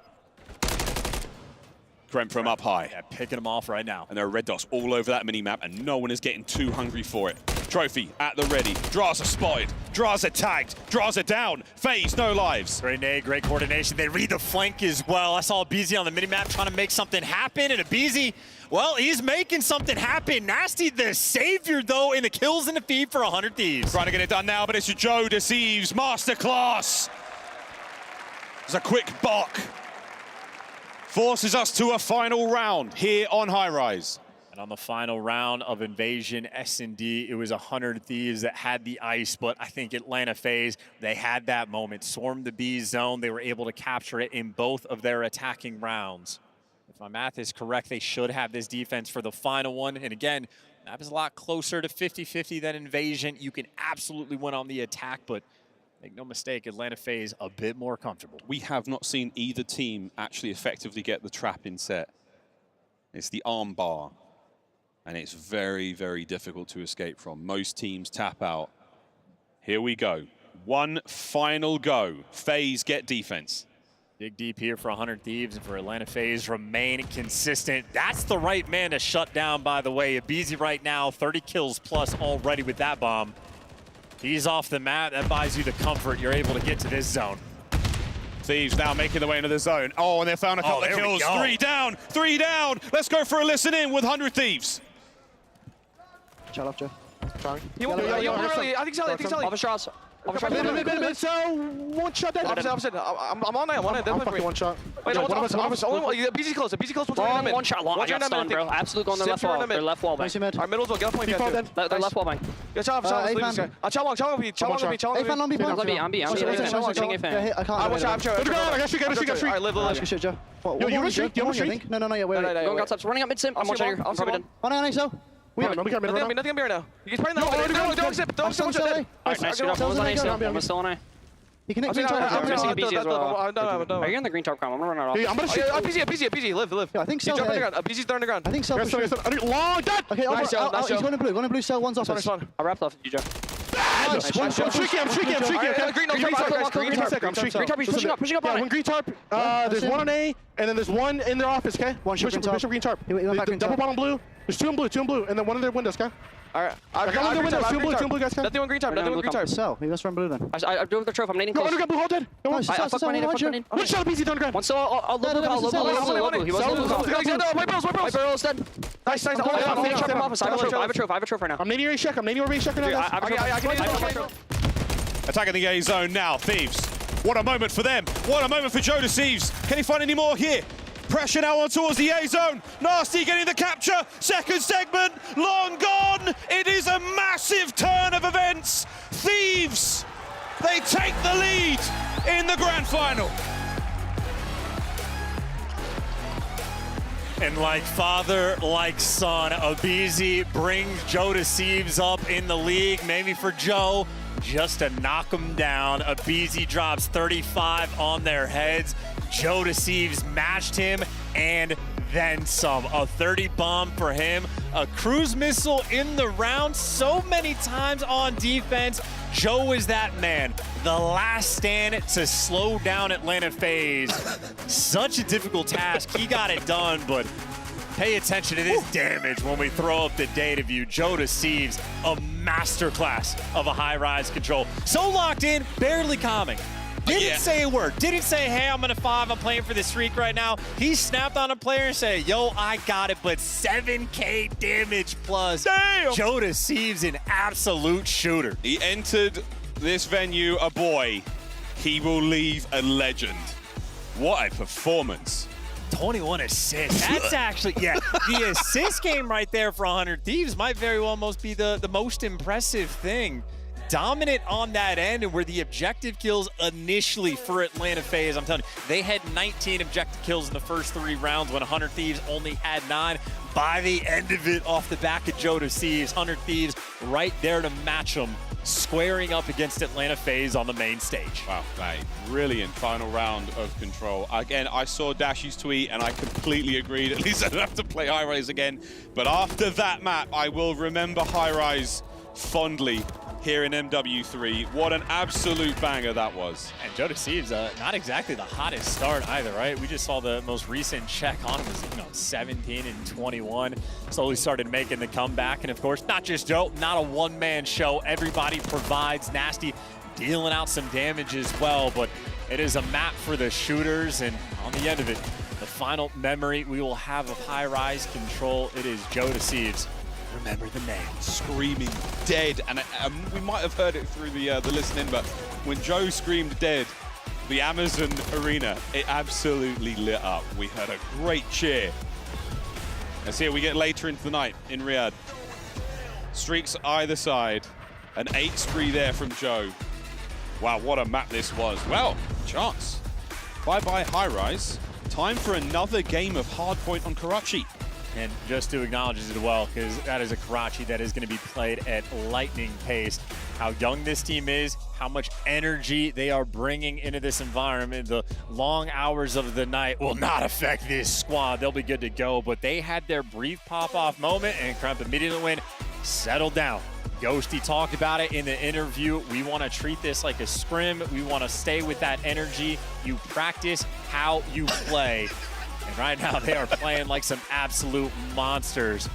Kremp from up high. Yeah, picking them off right now. And there are red dots all over that minimap, and no one is getting too hungry for it. Trophy at the ready. Draza spotted. Draza tagged. Draza down. FaZe, no lives. Great nade, great coordination. They read the flank as well. I saw Abizi on the minimap trying to make something happen, and Abizi, well, he's making something happen. Nasty the savior, though, in the kills and the feed for 100 Thieves. Trying to get it done now, but it's Joe Thieves. Masterclass. There's a quick block. Forces us to a final round here on Highrise. And on the final round of Invasion S&D, it was 100 Thieves that had the ice, but I think Atlanta FaZe, they had that moment. Swarmed the B zone, they were able to capture it in both of their attacking rounds. If my math is correct, they should have this defense for the final one. And again, that is a lot closer to 50-50 than Invasion. You can absolutely win on the attack, but make no mistake, Atlanta FaZe a bit more comfortable. We have not seen either team actually effectively get the trap in set. It's the arm bar. And it's very, very difficult to escape from. Most teams tap out. Here we go. One final go. FaZe get defense. Dig deep here for 100 Thieves and for Atlanta FaZe remain consistent. That's the right man to shut down, by the way. Abizi right now, 30 kills plus already with that bomb. He's off the map. That buys you the comfort. You're able to get to this zone. Thieves now making their way into the zone. Oh, and they found a couple of kills. 3 down, 3 down. Let's go for a listen in with 100 Thieves. Shut up, Joe. I think so. Off a shot. So, one shot dead. Opposite. I'm on that. I'm fucking one shot. Wait, one of us. BZ close. BZ close. One shot. I got stunned, bro. Absolute on their left wall. Their left wall bank. Our middle's one. Get a point. Their left wall bank. Yeah, Chop. Chop. I'm B. I live. Let's shoot, Joe. Yo, you streak? No, yeah, wait. Going got top. Running up mid Simp. I'm watching here. I'm probably done. On so. Nothing on me right now. He's playing that. Don't sip. Don't sip. Alright, nice. Good off. One was on A still. One was still on A. He can hit I'm missing a BZ as well. Are you in the green top crown? I'm gonna run it off. I'm gonna shoot. BZ. Live. Yeah, I think so. BZ's there underground. I think so. Long dead. Okay, he's going to blue. Going to blue cell. One's off us. I wrapped off you, Joe. I'm streaking. Green tarp, he's pushing up on it. One green tarp. There's one on A, and then there's one in their office, okay? Bishop green tarp. Double bottom blue. There's 2 in blue, and then one in their windows, okay? Alright. I got one in their windows, 2 in blue, guys, okay? Nothing on green tarp. So, he was from blue then. I do with the trophy, I'm nading close. No, underground blue, hold dead. I fuck my nade. One shot of BZ underground. One still, low blue. He was low blue. White barrel's dead. Nice. I have a trophy right now. I'm nading your check. I'm nading your check right now, guys. I can Attacking the A zone now, Thieves. What a moment for them. What a moment for Joe Thieves. Can he find any more here? Pressure now on towards the A zone. Nasty getting the capture. Second segment, long gone. It is a massive turn of events. Thieves They take the lead in the grand final. And like father, like son, Abizi brings Joe Deceives up in the league. Maybe for Joe, just to knock him down. Abizi drops 35 on their heads. Joe Deceives matched him and then some. A 30 bomb for him. A cruise missile in the round so many times on defense. Joe is that man. The last stand to slow down Atlanta FaZe. Such a difficult task. He got it done, but pay attention to this damage when we throw up the data view. Joe Deceives, a masterclass of a high-rise control. So locked in, barely calming. Didn't say a word. Didn't say, hey, I'm gonna 5, I'm playing for the streak right now. He snapped on a player and said, yo, I got it, but 7K damage plus. Damn! Joe Deceives, an absolute shooter. He entered this venue a boy. He will leave a legend. What a performance. 21 assists. That's actually, the assist game right there for 100 Thieves might very well almost be the most impressive thing. Dominant on that end, and were the objective kills initially for Atlanta FaZe. I'm telling you, they had 19 objective kills in the first 3 rounds when 100 Thieves only had 9. By the end of it, off the back of Joe Deceives, 100 Thieves right there to match them, squaring up against Atlanta FaZe on the main stage. Wow, that brilliant final round of control. Again, I saw Dashy's tweet and I completely agreed. At least I don't have to play Highrise again. But after that map, I will remember Highrise fondly here in MW3. What an absolute banger that was. And Joe Deceives, not exactly the hottest start either, right? We just saw the most recent check on him was 17 and 21. Slowly started making the comeback. And of course, not just Joe, not a one-man show. Everybody provides. Nasty dealing out some damage as well. But it is a map for the shooters. And on the end of it, the final memory we will have of high-rise control, it is Joe Deceives. Remember the name. Screaming dead, and we might have heard it through the listening, but when Joe screamed dead, the Amazon arena, it absolutely lit up. We heard a great cheer. As here we get later into the night in Riyadh. Streaks either side, an 8 spree there from Joe. Wow, what a map this was. Well, chance. Bye-bye Highrise. Time for another game of Hardpoint on Karachi. And just to acknowledge it as well, because that is a Karachi that is going to be played at lightning pace. How young this team is, how much energy they are bringing into this environment. The long hours of the night will not affect this squad. They'll be good to go, but they had their brief pop-off moment, and Kremp immediately went, settle down. Ghosty talked about it in the interview. We want to treat this like a scrim. We want to stay with that energy. You practice how you play. And right now, they are playing like some absolute monsters,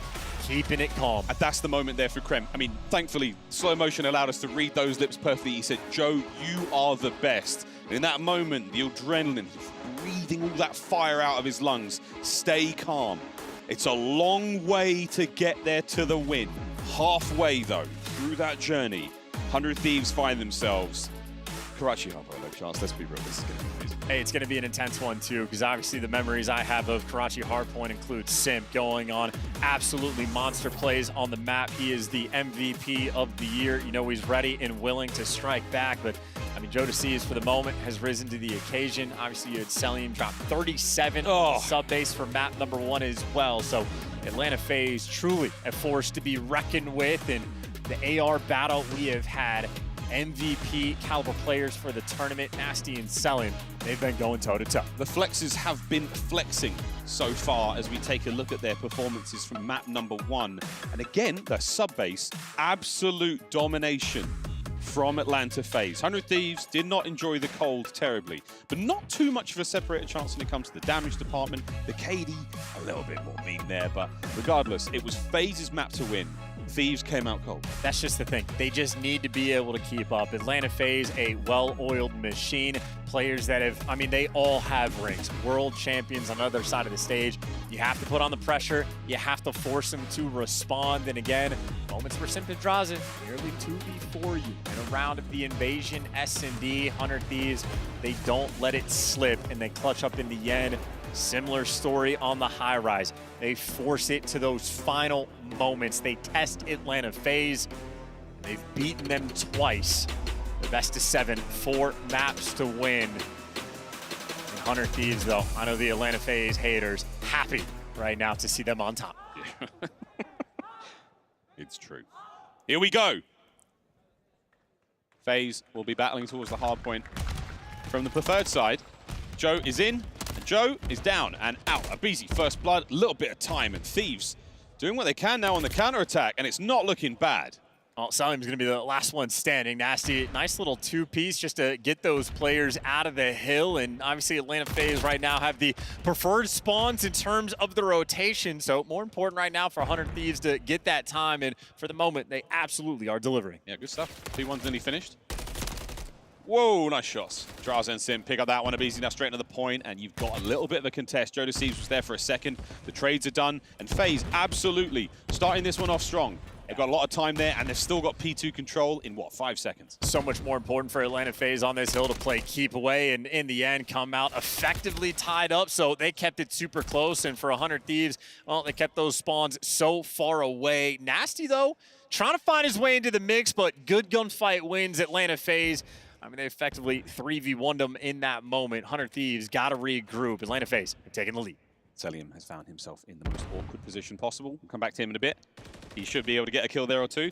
keeping it calm. That's the moment there for Krem. I mean, thankfully, slow motion allowed us to read those lips perfectly. He said, Joe, you are the best. And in that moment, the adrenaline, breathing all that fire out of his lungs, stay calm. It's a long way to get there to the win. Halfway, though, through that journey, 100 Thieves find themselves. Karachi Hardpoint, no chance. Let's be real. This is going to be amazing. Hey, it's going to be an intense one, too, because obviously the memories I have of Karachi Hardpoint include Simp going on absolutely monster plays on the map. He is the MVP of the year. You know, he's ready and willing to strike back. But, I mean, Joe Deceives, for the moment, has risen to the occasion. Obviously, you had Selim drop 37 sub base for map number 1 as well. So, Atlanta FaZe truly a force to be reckoned with. And the AR battle we have had, MVP caliber players for the tournament, Nasty and Selim, they've been going toe-to-toe. The flexes have been flexing so far as we take a look at their performances from map number 1. And again, the sub-base, absolute domination from Atlanta FaZe. 100 Thieves did not enjoy the cold terribly, but not too much of a separated chance when it comes to the damage department. The KD, a little bit more mean there, but regardless, it was FaZe's map to win. Thieves came out cold. That's just the thing. They just need to be able to keep up. Atlanta FaZe, a well-oiled machine. Players that have, I mean, they all have rings. World champions on the other side of the stage. You have to put on the pressure. You have to force them to respond. And again, moments where Simp draws it, nearly 2v4 you. In a round of the invasion, S&D, 100 Thieves, they don't let it slip, and they clutch up in the end. Similar story on the Highrise. They force it to those final moments. They test Atlanta FaZe. They've beaten them twice. The best of 7, 4 maps to win. And Hunter Thieves, though, I know the Atlanta FaZe haters happy right now to see them on top. Yeah. It's true. Here we go. FaZe will be battling towards the hard point from the preferred side. Joe is in, and Joe is down and out. Abizi, first blood, a little bit of time, and Thieves doing what they can now on the counter-attack, and it's not looking bad. Oh, Salim's going to be the last one standing. Nasty, nice little two-piece just to get those players out of the hill. And obviously Atlanta FaZe right now have the preferred spawns in terms of the rotation. So more important right now for Hunter Thieves to get that time. And for the moment, they absolutely are delivering. Yeah, good stuff. P1's nearly finished. Whoa, nice shots. Draza and Simp pick up that one. Abizi now straight to the point, and you've got a little bit of a contest. Joe Thieves was there for a second. The trades are done, and FaZe absolutely starting this one off strong. They've got a lot of time there, and they've still got P2 control in, what, 5 seconds? So much more important for Atlanta FaZe on this hill to play keep away, and in the end come out effectively tied up. So they kept it super close, and for 100 Thieves, well, they kept those spawns so far away. Nasty, though, trying to find his way into the mix, but good gunfight wins Atlanta FaZe. I mean, they effectively 3v1'd them in that moment. 100 Thieves got to regroup. Atlanta FaZe are taking the lead. Selim has found himself in the most awkward position possible. We'll come back to him in a bit. He should be able to get a kill there or two.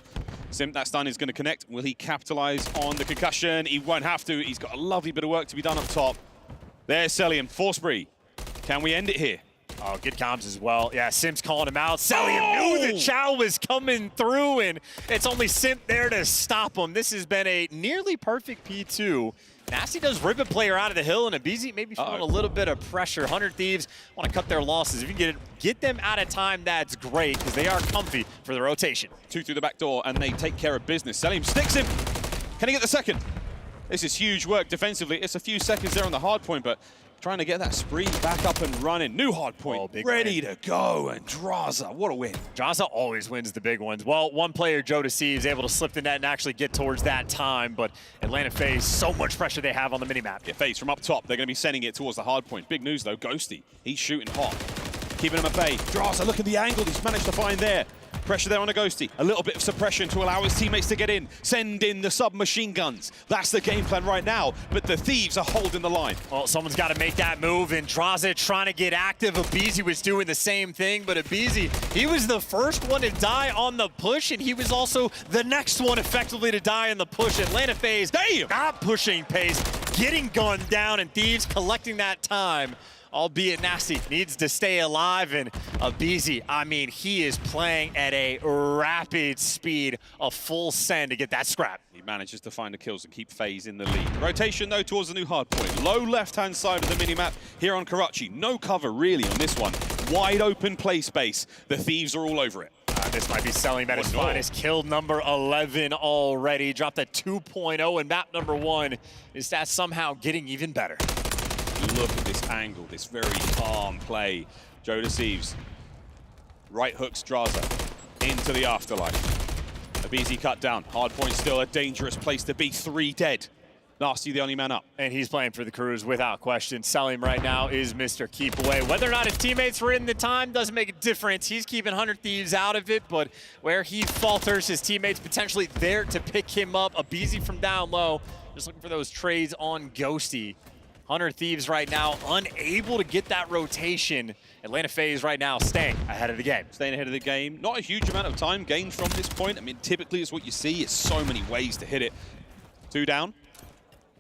Simp, that stun is going to connect. Will he capitalize on the concussion? He won't have to. He's got a lovely bit of work to be done up top. There's Selim, force spree. Can we end it here? Oh, good comms as well. Yeah, Simp's calling him out. Selim knew that Chow was coming through, and it's only Simp there to stop him. This has been a nearly perfect P2. Nasty does rip a player out of the hill, and Abizi maybe feeling a little bit of pressure. 100 Thieves want to cut their losses. If you can get them out of time, that's great, because they are comfy for the rotation. 2 through the back door, and they take care of business. Selim sticks him. Can he get the second? This is huge work defensively. It's a few seconds there on the hard point, but trying to get that spree back up and running. New hard point, ready to go, and Draza, what a win. Draza always wins the big ones. Well, one player, Joe Thieves, is able to slip the net and actually get towards that time, but Atlanta FaZe, so much pressure they have on the minimap. Yeah, FaZe from up top, they're going to be sending it towards the hard point. Big news, though, Ghosty, he's shooting hot. Keeping him at bay. Draza, look at the angle he's managed to find there. Pressure there on a Ghosty. A little bit of suppression to allow his teammates to get in. Send in the submachine guns. That's the game plan right now, but the Thieves are holding the line. Well, someone's got to make that move, and Draza trying to get active. Abizi was doing the same thing, but Abizi, he was the first one to die on the push, and he was also the next one effectively to die in the push. Atlanta FaZe, not pushing pace, getting gunned down, and Thieves collecting that time. Albeit Nasty needs to stay alive, and Abizi, I mean, he is playing at a rapid speed, a full send to get that scrap. He manages to find the kills and keep FaZe in the lead. Rotation, though, towards the new hard point. Low left-hand side of the minimap here on Karachi. No cover, really, on this one. Wide open play space. The Thieves are all over it. This might be Selim at his finest. Killed number 11 already. Dropped at 2.0 in map number 1. His stats somehow getting even better. Look at this angle, this very calm play. Joe Thieves right hooks Draza into the afterlife. Abizi cut down. Hard point still a dangerous place to be. 3 dead. Nasty the only man up. And he's playing for the Crews without question. Selim right now is Mr. Keep Away. Whether or not his teammates were in the time doesn't make a difference. He's keeping 100 Thieves out of it, but where he falters, his teammates potentially there to pick him up. Abizi from down low, just looking for those trades on Ghosty. 100 Thieves right now unable to get that rotation. Atlanta FaZe right now staying ahead of the game. Staying ahead of the game. Not a huge amount of time gained from this point. I mean, typically it's what you see. It's so many ways to hit it. 2 down.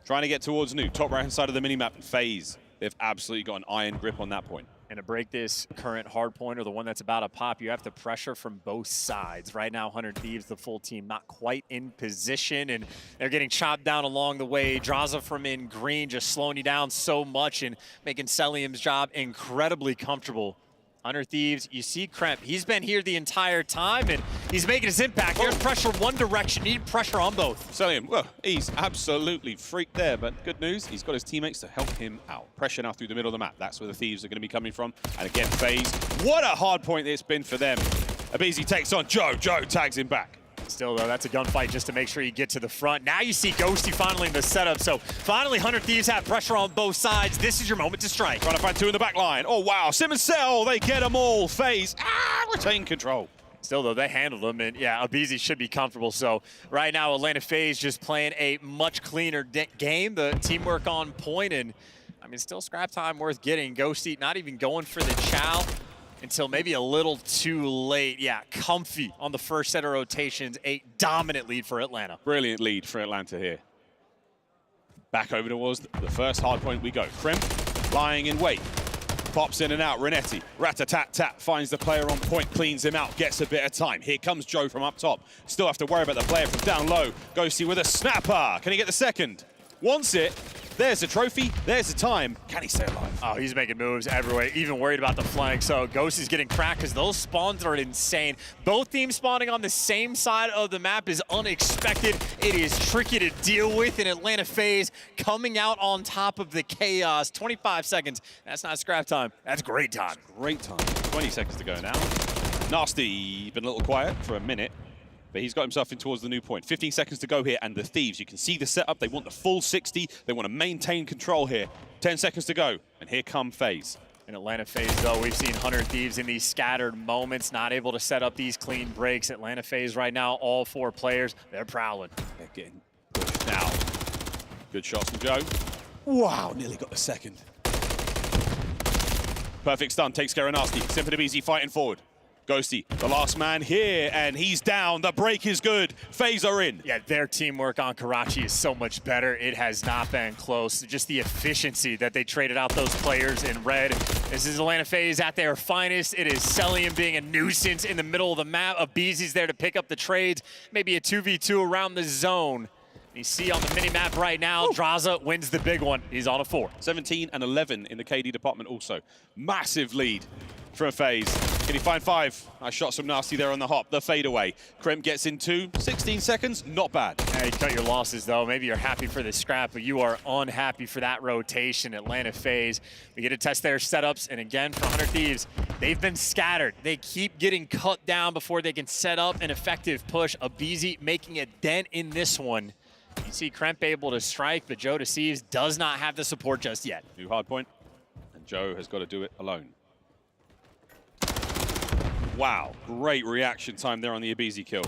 Trying to get towards new. Top right-hand side of the minimap. FaZe. They've absolutely got an iron grip on that point. And to break this current hard point, or the one that's about to pop, you have to pressure from both sides. Right now, 100 Thieves, the full team, not quite in position, and they're getting chopped down along the way. Draza from in green just slowing you down so much and making Selim's job incredibly comfortable. 100 Thieves, you see Kremp, he's been here the entire time, and he's making his impact. There's pressure one direction, need pressure on both. Selim, well, he's absolutely freaked there, but good news, he's got his teammates to help him out. Pressure now through the middle of the map. That's where the Thieves are going to be coming from. And again, FaZe, what a hard point it's been for them. Abizi takes on Joe. Joe tags him back. Still, though, that's a gunfight just to make sure you get to the front. Now you see Ghosty finally in the setup. So finally, 100 Thieves have pressure on both sides. This is your moment to strike. Trying to find 2 in the back line. Oh, wow. Sim and Cell, they get them all. FaZe, retain control. Still, though, they handled them, and yeah, Abizi should be comfortable. So right now, Atlanta FaZe just playing a much cleaner game. The teamwork on point, and I mean, still scrap time worth getting. Ghosty not even going for the chow until maybe a little too late. Yeah, comfy on the first set of rotations. A dominant lead for Atlanta. Brilliant lead for Atlanta here. Back over towards the first hard point we go. Crimp lying in wait. Pops in and out, Renetti, rat-a-tat-tat, finds the player on point, cleans him out, gets a bit of time. Here comes Joe from up top. Still have to worry about the player from down low. Ghosty with a snapper. Can he get the second? Wants it. There's the trophy. There's the time. Can he stay alive? Oh, he's making moves everywhere, even worried about the flank. So Ghosty's getting cracked because those spawns are insane. Both teams spawning on the same side of the map is unexpected. It is tricky to deal with, in Atlanta FaZe coming out on top of the chaos. 25 seconds. That's not scrap time. That's great time. Great time. 20 seconds to go now. Nasty, been a little quiet for a minute, but he's got himself in towards the new point. 15 seconds to go here, and the Thieves, you can see the setup. They want the full 60. They want to maintain control here. 10 seconds to go, and here come FaZe. In Atlanta FaZe, though, we've seen 100 Thieves in these scattered moments, not able to set up these clean breaks. Atlanta FaZe right now, all 4 players, they're prowling. They're getting pushed now. Good shots from Joe. Wow, nearly got the second. Perfect stun, takes care of Nasty. Simp and Abizi fighting forward. Ghosty, the last man here, and he's down. The break is good. FaZe are in. Yeah, their teamwork on Karachi is so much better. It has not been close. Just the efficiency that they traded out those players in red. This is Atlanta FaZe at their finest. It is Celium being a nuisance in the middle of the map. Abizi's there to pick up the trades. Maybe a 2v2 around the zone. You see on the mini-map right now, Draza wins the big one. He's on a 4. 17 and 11 in the KD department also. Massive lead from FaZe. Can he find 5? Nice shots from Nasty there on the hop. The fadeaway. Kremp gets in 2. 16 seconds, not bad. Yeah, you cut your losses, though. Maybe you're happy for the scrap, but you are unhappy for that rotation. Atlanta FaZe, we get to test their setups, and again, for 100 Thieves, they've been scattered. They keep getting cut down before they can set up an effective push. Abizi making a dent in this one. You see Kremp able to strike, but Joe Deceives does not have the support just yet. New hard point, and Joe has got to do it alone. Wow, great reaction time there on the Abizi kill.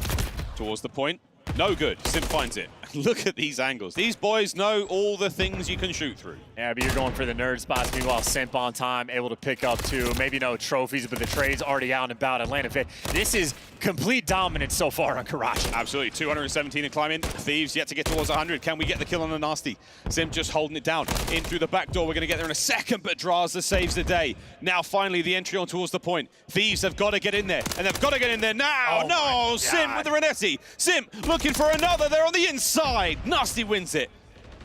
Towards the point, no good. Simp finds it. Look at these angles. These boys know all the things you can shoot through. Yeah, but you're going for the nerd spots. Meanwhile, Simp on time, able to pick up 2. Maybe no trophies, but the trade's already out and about. Atlanta FaZe. This is complete dominance so far on Karachi. Absolutely, 217 and climbing. Thieves yet to get towards 100. Can we get the kill on the Nasty? Simp just holding it down. In through the back door. We're going to get there in a second, but Draza saves the day. Now finally the entry on towards the point. Thieves have got to get in there, and they've got to get in there now. No, Simp with the Renetti. Simp looking for another there on the inside. Nasty wins it.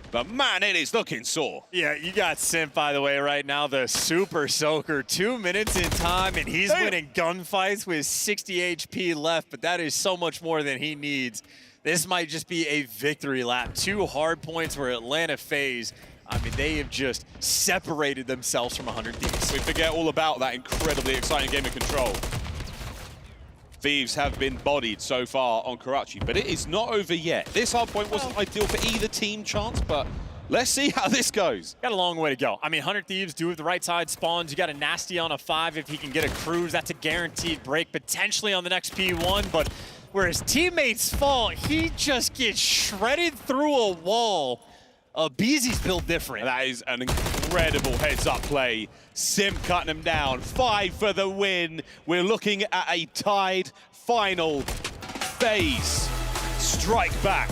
But man, it is looking sore. Yeah, you got Simp, by the way, right now, the super soaker. 2 minutes in time, and he's winning gunfights with 60 HP left, but that is so much more than he needs. This might just be a victory lap. 2 hard points for Atlanta FaZe. I mean, they have just separated themselves from 100 Thieves. We forget all about that incredibly exciting game of Control. Thieves have been bodied so far on Karachi, but it is not over yet. This hard point wasn't ideal for either team, Chance, but let's see how this goes. Got a long way to go. I mean, 100 Thieves do have the right side spawns. You got a Nasty on a 5. If he can get a cruise, that's a guaranteed break, potentially on the next P1, but where his teammates fall, he just gets shredded through a wall. Abizi's built different. That is an incredible heads-up play. Simp cutting him down. 5 for the win. We're looking at a tied final. FaZe strike back.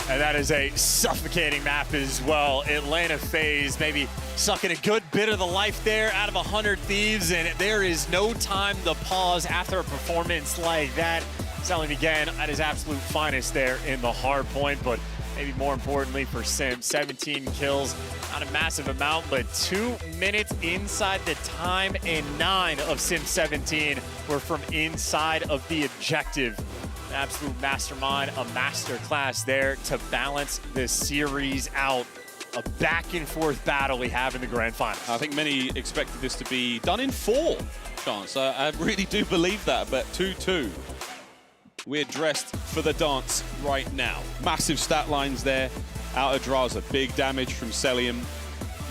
And that is a suffocating map as well. Atlanta FaZe maybe sucking a good bit of the life there out of 100 Thieves, and there is no time to pause after a performance like that. Selling again at his absolute finest there in the hard point, but maybe more importantly for Simp, 17 kills, not a massive amount, but 2 minutes inside the time, and 9 of Simp's 17 were from inside of the objective. An absolute mastermind, a master class there to balance the series out. A back and forth battle we have in the grand final. I think many expected this to be done in 4, Chance. I really do believe that, but 2-2. We're dressed for the dance right now. Massive stat lines there out of Draza. Big damage from Celium.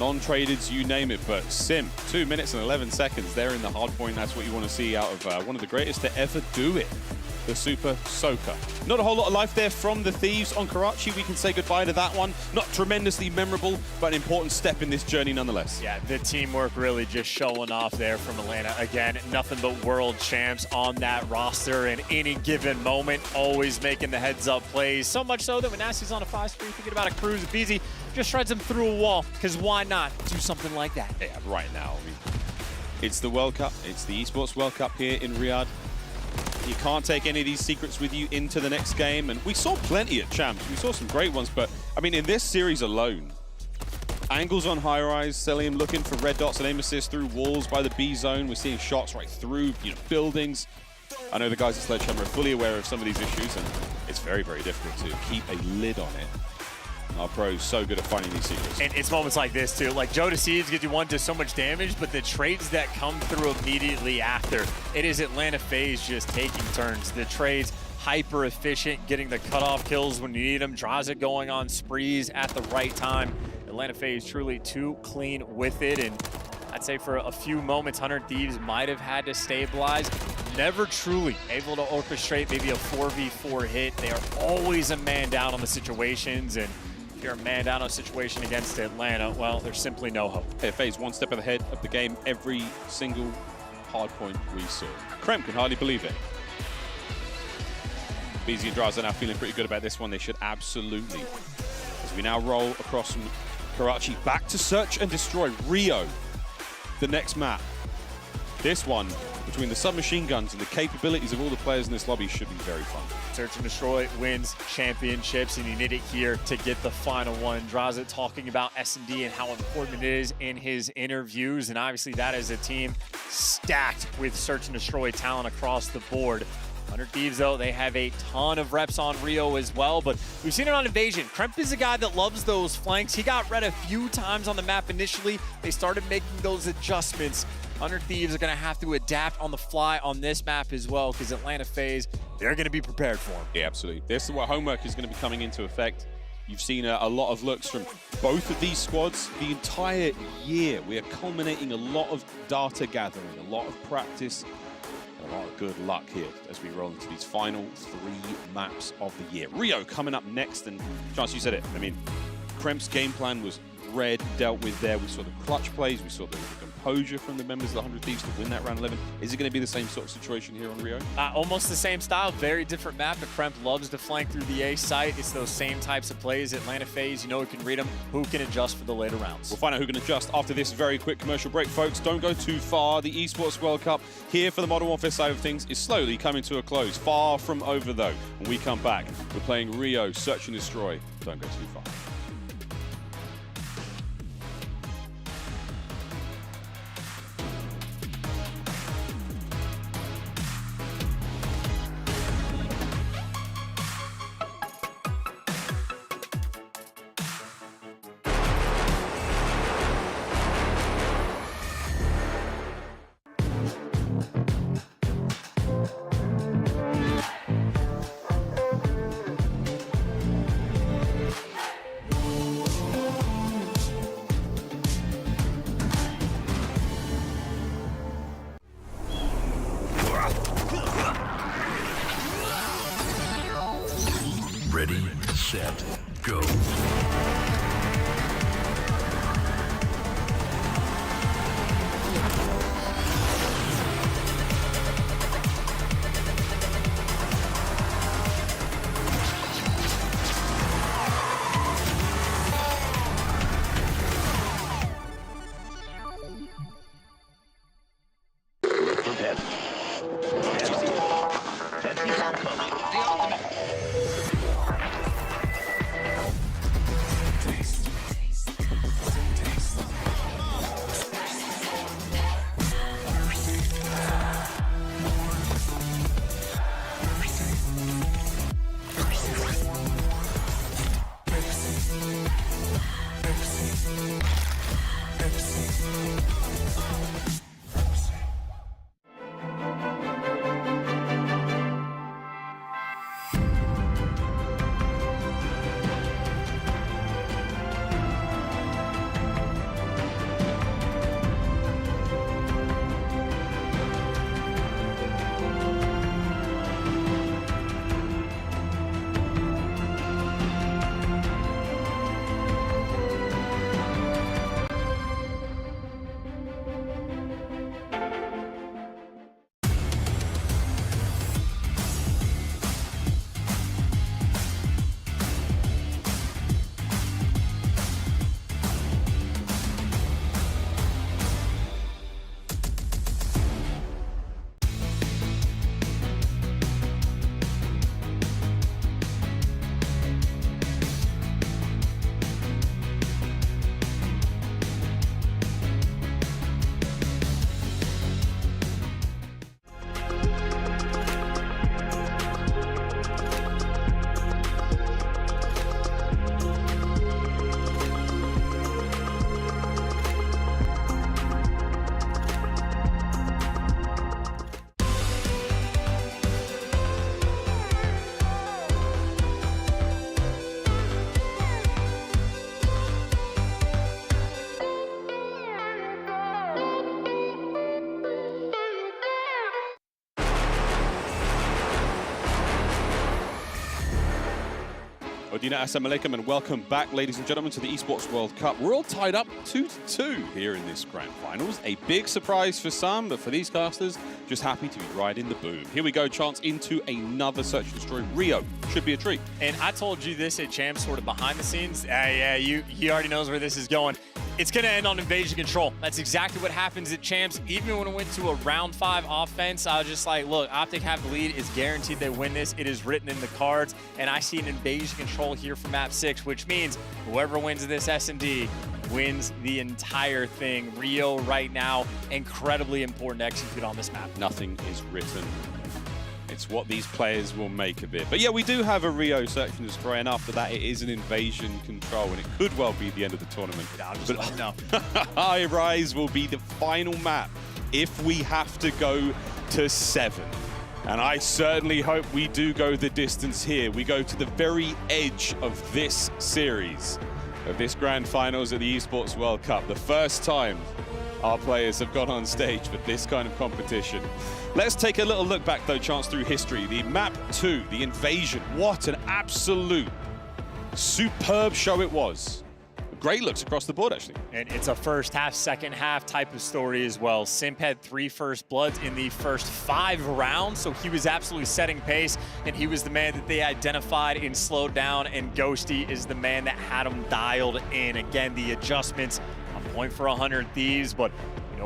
non-tradeds, you name it. But Simp, 2 minutes and 11 seconds. They're in the hard point. That's what you want to see out of one of the greatest to ever do it. The Super Soaker. Not a whole lot of life there from the Thieves on Karachi. We can say goodbye to that one. Not tremendously memorable, but an important step in this journey nonetheless. Yeah, the teamwork really just showing off there from Atlanta. Again, nothing but world champs on that roster in any given moment, always making the heads-up plays. So much so that when Nasty's on a 5-3, thinking about a cruise, Beezy just shreds him through a wall, because why not do something like that? Yeah, right now. I mean, it's the World Cup. It's the Esports World Cup here in Riyadh. You can't take any of these secrets with you into the next game. And we saw plenty at Champs. We saw some great ones. But, I mean, in this series alone, angles on Highrise, Selim looking for red dots and aim assist through walls by the B zone. We're seeing shots right through, buildings. I know the guys at Sledgehammer are fully aware of some of these issues, and it's very, very difficult to keep a lid on it. Our pros so good at finding these secrets. And it's moments like this too. Like Joe Deceives gives you one to so much damage, but the trades that come through immediately after, it is Atlanta FaZe just taking turns. The trades hyper efficient, getting the cutoff kills when you need them. Draza going on sprees at the right time. Atlanta FaZe truly too clean with it. And I'd say for a few moments, 100 Thieves might have had to stabilize. Never truly able to orchestrate maybe a 4v4 hit. They are always a man down on the situations, and if you're a man down on a situation against Atlanta, well, there's simply no hope. Hey, FaZe one step ahead of the game every single hard point we saw. Krem can hardly believe it. BZ and Draza now feeling pretty good about this one. They should absolutely. As we now roll across from Karachi back to search and destroy Rio. The next map. This one, between the submachine guns and the capabilities of all the players in this lobby, should be very fun. Search and Destroy wins championships, and you need it here to get the final one. Draza talking about S&D and how important it is in his interviews, and obviously that is a team stacked with Search and Destroy talent across the board. 100 Thieves, though, they have a ton of reps on Rio as well, but we've seen it on Invasion. Kremp is a guy that loves those flanks. He got red a few times on the map initially. They started making those adjustments. 100 Thieves are going to have to adapt on the fly on this map as well, because Atlanta FaZe, they're going to be prepared for him. Yeah, absolutely. This is what homework is going to be coming into effect. You've seen a lot of looks from both of these squads the entire year. We are culminating a lot of data gathering, a lot of practice, a lot of good luck here as we roll into these final 3 maps of the year. Rio coming up next, and Chance, you said it. I mean, Kremp's game plan was red, dealt with there. We saw the clutch plays, we saw the composure from the members of the 100 Thieves to win that round 11. Is it going to be the same sort of situation here on Rio? Almost the same style, very different map, but Kremp loves to flank through the A site. It's those same types of plays. Atlanta FaZe, you know who can read them, who can adjust for the later rounds. We'll find out who can adjust after this very quick commercial break, folks. Don't go too far. The Esports World Cup here for the Modern Warfare side of things is slowly coming to a close. Far from over, though. When we come back, we're playing Rio, Search and Destroy. Don't go too far. Ready, set, go. Odina, assalamu alaikum, and welcome back, ladies and gentlemen, to the Esports World Cup. We're all tied up 2-2 here in this grand finals. A big surprise for some, but for these casters, just happy to be riding the boom. Here we go, chance into another search and destroy. Rio should be a treat. And I told you this at Champs, sort of behind the scenes. Yeah, he already knows where this is going. It's going to end on invasion control. That's exactly what happens at Champs. Even when it went to a round 5 offense, I was just like, look, Optic have the lead. It's guaranteed they win this. It is written in the cards. And I see an invasion control here for map 6, which means whoever wins this S&D wins the entire thing. Rio right now, incredibly important to execute on this map. Nothing is written. It's what these players will make of it. But yeah, we do have a Rio search and destroy, and after that, it is an invasion control, and it could well be the end of the tournament. But no. Highrise will be the final map if we have to go to 7. And I certainly hope we do go the distance here. We go to the very edge of this series, of this grand finals at the Esports World Cup. The first time our players have gone on stage for this kind of competition. Let's take a little look back, though, chance through history. The map 2, the invasion. What an absolute superb show it was. Great looks across the board, actually. And it's a first half, second half type of story as well. Simp had 3 first bloods in the first 5 rounds, so he was absolutely setting pace, and he was the man that they identified and slowed down, and Ghosty is the man that had him dialed in. Again, the adjustments, a point for 100 Thieves, but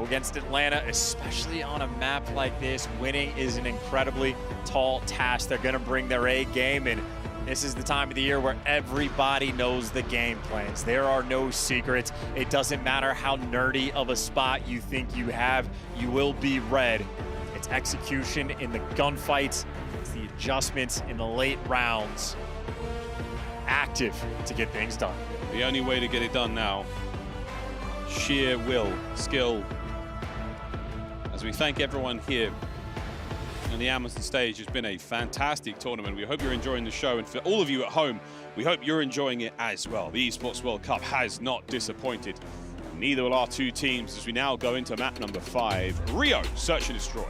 against Atlanta, especially on a map like this, winning is an incredibly tall task. They're going to bring their A game, and this is the time of the year where everybody knows the game plans. There are no secrets. It doesn't matter how nerdy of a spot you think you have, you will be red. It's execution in the gunfights. It's the adjustments in the late rounds. Active to get things done. The only way to get it done now, sheer will, skill. As we thank everyone here on the Amazon stage, it's been a fantastic tournament. We hope you're enjoying the show, and for all of you at home, we hope you're enjoying it as well. The Esports World Cup has not disappointed. Neither will our 2 teams as we now go into map number 5, Rio Search and Destroy.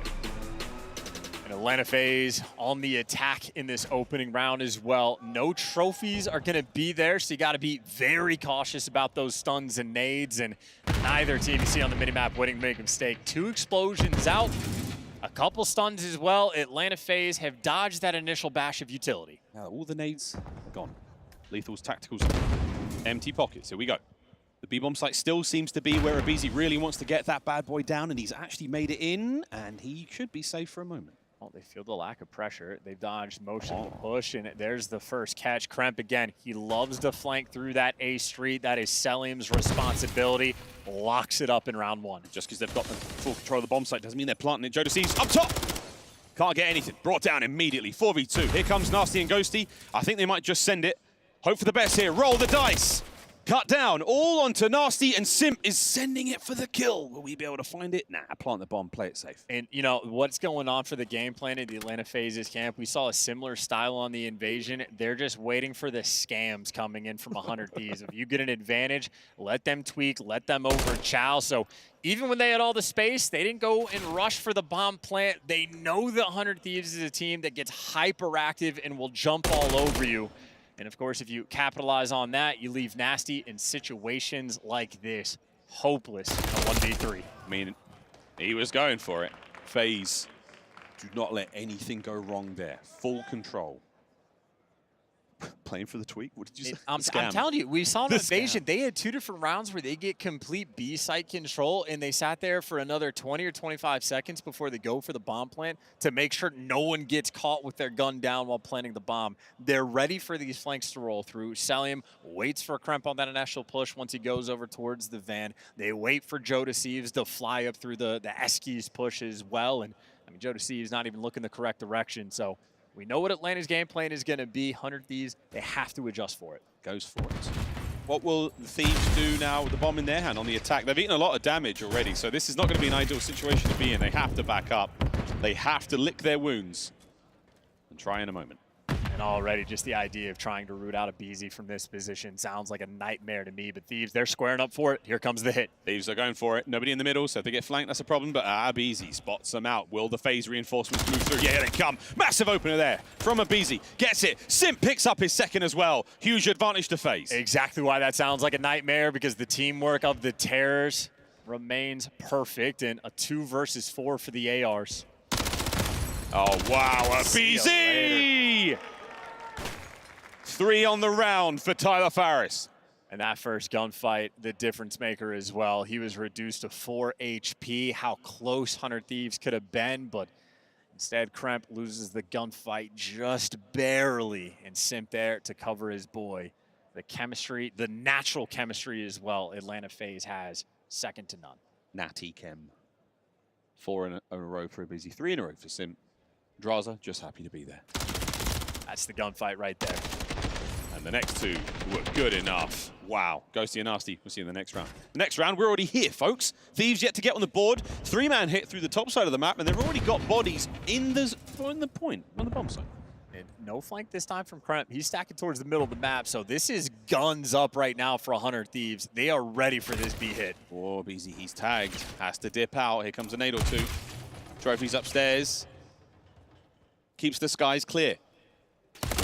And Atlanta FaZe on the attack in this opening round as well. No trophies are going to be there, so you got to be very cautious about those stuns and nades. And neither team you see on the minimap wouldn't make a mistake. 2 explosions out, a couple stuns as well. Atlanta FaZe have dodged that initial bash of utility. Now all the nades are gone. Lethals, tacticals, empty pockets. Here we go. The B-bomb site still seems to be where Abizi really wants to get that bad boy down, and he's actually made it in, and he should be safe for a moment. Well, they feel the lack of pressure. They've dodged motion to push, and there's the first catch. Kremp again. He loves to flank through that A street. That is Selim's responsibility. Locks it up in round 1. Just because they've got the full control of the bomb site doesn't mean they're planting it. Joe Deceives up top. Can't get anything. Brought down immediately. 4v2. Here comes Nasty and Ghosty. I think they might just send it. Hope for the best here. Roll the dice. Cut down, all onto Nasty, and Simp is sending it for the kill. Will we be able to find it? Nah, plant the bomb, play it safe. And, what's going on for the game plan in the Atlanta FaZe's camp? We saw a similar style on the invasion. They're just waiting for the scams coming in from 100 Thieves. If you get an advantage, let them tweak, let them overchow. So even when they had all the space, they didn't go and rush for the bomb plant. They know that 100 Thieves is a team that gets hyperactive and will jump all over you. And of course, if you capitalize on that, you leave Nasty in situations like this. Hopeless in a 1v3. I mean, he was going for it. FaZe, do not let anything go wrong there. Full control. Playing for the tweak? What did you say? I'm telling you, we saw an invasion. They had 2 different rounds where they get complete B site control, and they sat there for another 20 or 25 seconds before they go for the bomb plant to make sure no one gets caught with their gun down while planting the bomb. They're ready for these flanks to roll through. Selim waits for Kremp on that initial push once he goes over towards the van. They wait for Joe Deceives to fly up through the Eskies push as well. And I mean, Joe Deceives not even looking the correct direction. So we know what Atlanta's game plan is going to be. 100 Thieves, they have to adjust for it. Goes for it. What will the Thieves do now with the bomb in their hand on the attack? They've eaten a lot of damage already, so this is not going to be an ideal situation to be in. They have to back up. They have to lick their wounds and try in a moment. And already just the idea of trying to root out a BZ from this position sounds like a nightmare to me, but Thieves, they're squaring up for it. Here comes the hit. Thieves are going for it. Nobody in the middle, so if they get flanked, that's a problem, but BZ spots them out. Will the phase reinforcements move through? Yeah, here they come. Massive opener there from a BZ. Gets it. Simp picks up his second as well. Huge advantage to phase. Exactly why that sounds like a nightmare, because the teamwork of the Terrors remains perfect, and a 2 versus 4 for the ARs. Oh, wow, a BZ! 3 on the round for Tyler Farris. And that first gunfight, the difference maker as well. He was reduced to 4 HP. How close 100 Thieves could have been, but instead Kremp loses the gunfight just barely, and Simp there to cover his boy. The chemistry, the natural chemistry as well, Atlanta FaZe has, second to none. Natty Chem. 4 in a row for a BZ, 3 in a row for Simp. Draza just happy to be there. That's the gunfight right there. And the next 2 were good enough. Wow. Ghosty and Nasty, we'll see you in the next round. The next round, we're already here, folks. Thieves yet to get on the board. 3-man hit through the top side of the map, and they've already got bodies on the bomb side. And no flank this time from Kremp. He's stacking towards the middle of the map, so this is guns up right now for 100 Thieves. They are ready for this B hit. Oh, BZ, he's tagged. Has to dip out. Here comes a nade or 2. Trophy's upstairs. Keeps the skies clear.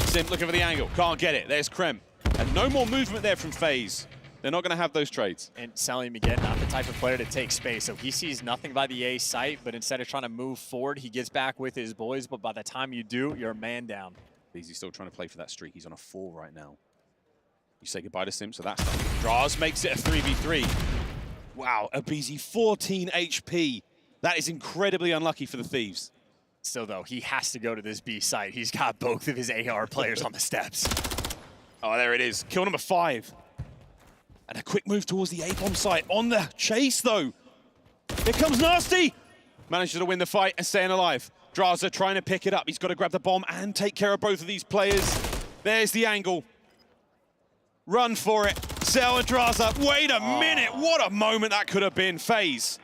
Simp looking for the angle. Can't get it. There's Krem. And no more movement there from FaZe. They're not going to have those trades. And Salim, again, not the type of player to take space. So he sees nothing by the A site, but instead of trying to move forward, he gets back with his boys. But by the time you do, you're a man down. BZ's still trying to play for that streak. He's on a 4 right now. You say goodbye to Simp, so that's done. Draz makes it a 3v3. Wow, a BZ 14 HP. That is incredibly unlucky for the Thieves. Still, though, he has to go to this B site. He's got both of his AR players on the steps. Oh, there it is. Kill number 5. And a quick move towards the A-bomb site. On the chase, though. Here comes Nasty. Manages to win the fight and staying alive. Draza trying to pick it up. He's got to grab the bomb and take care of both of these players. There's the angle. Run for it. Sell and Draza. Wait a minute. What a moment that could have been. FaZe.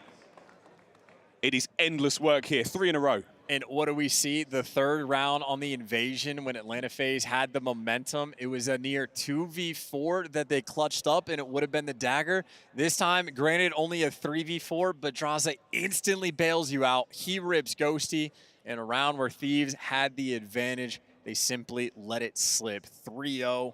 It is endless work here. 3 in a row. And what do we see? The third round on the invasion when Atlanta FaZe had the momentum. It was a near 2v4 that they clutched up, and it would have been the dagger. This time, granted, only a 3v4, but Draza instantly bails you out. He rips Ghosty in a round where Thieves had the advantage. They simply let it slip. 3-0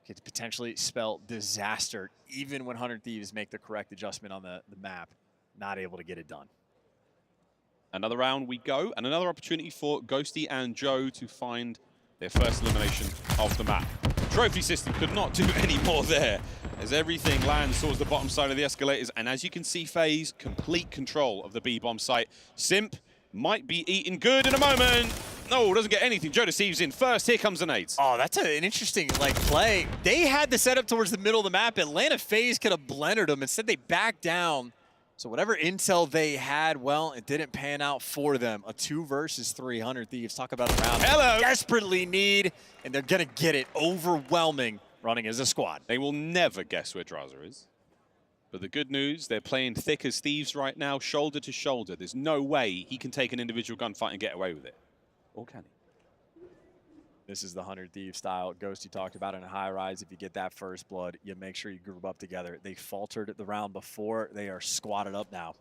could potentially spell disaster, even when 100 Thieves make the correct adjustment on the map. Not able to get it done. Another round we go, and another opportunity for Ghosty and Joe to find their first elimination of the map. Trophy system could not do any more there, as everything lands towards the bottom side of the escalators, and as you can see, FaZe, complete control of the B-bomb site. Simp might be eating good in a moment. No, doesn't get anything. Joe deceives in first. Here comes the nades. Oh, that's an interesting play. They had the setup towards the middle of the map. Atlanta FaZe could have blended them. Instead, they backed down. So whatever intel they had, well, it didn't pan out for them. A 2 versus 300 Thieves. Talk about a round they desperately need, and they're going to get it. Overwhelming running as a squad. They will never guess where Draza is. But the good news, they're playing thick as Thieves right now, shoulder to shoulder. There's no way he can take an individual gunfight and get away with it. Or can he? This is the 100 Thieves style. Ghosty talked about in a Highrise. If you get that first blood, you make sure you group up together. They faltered the round before. They are squatted up now.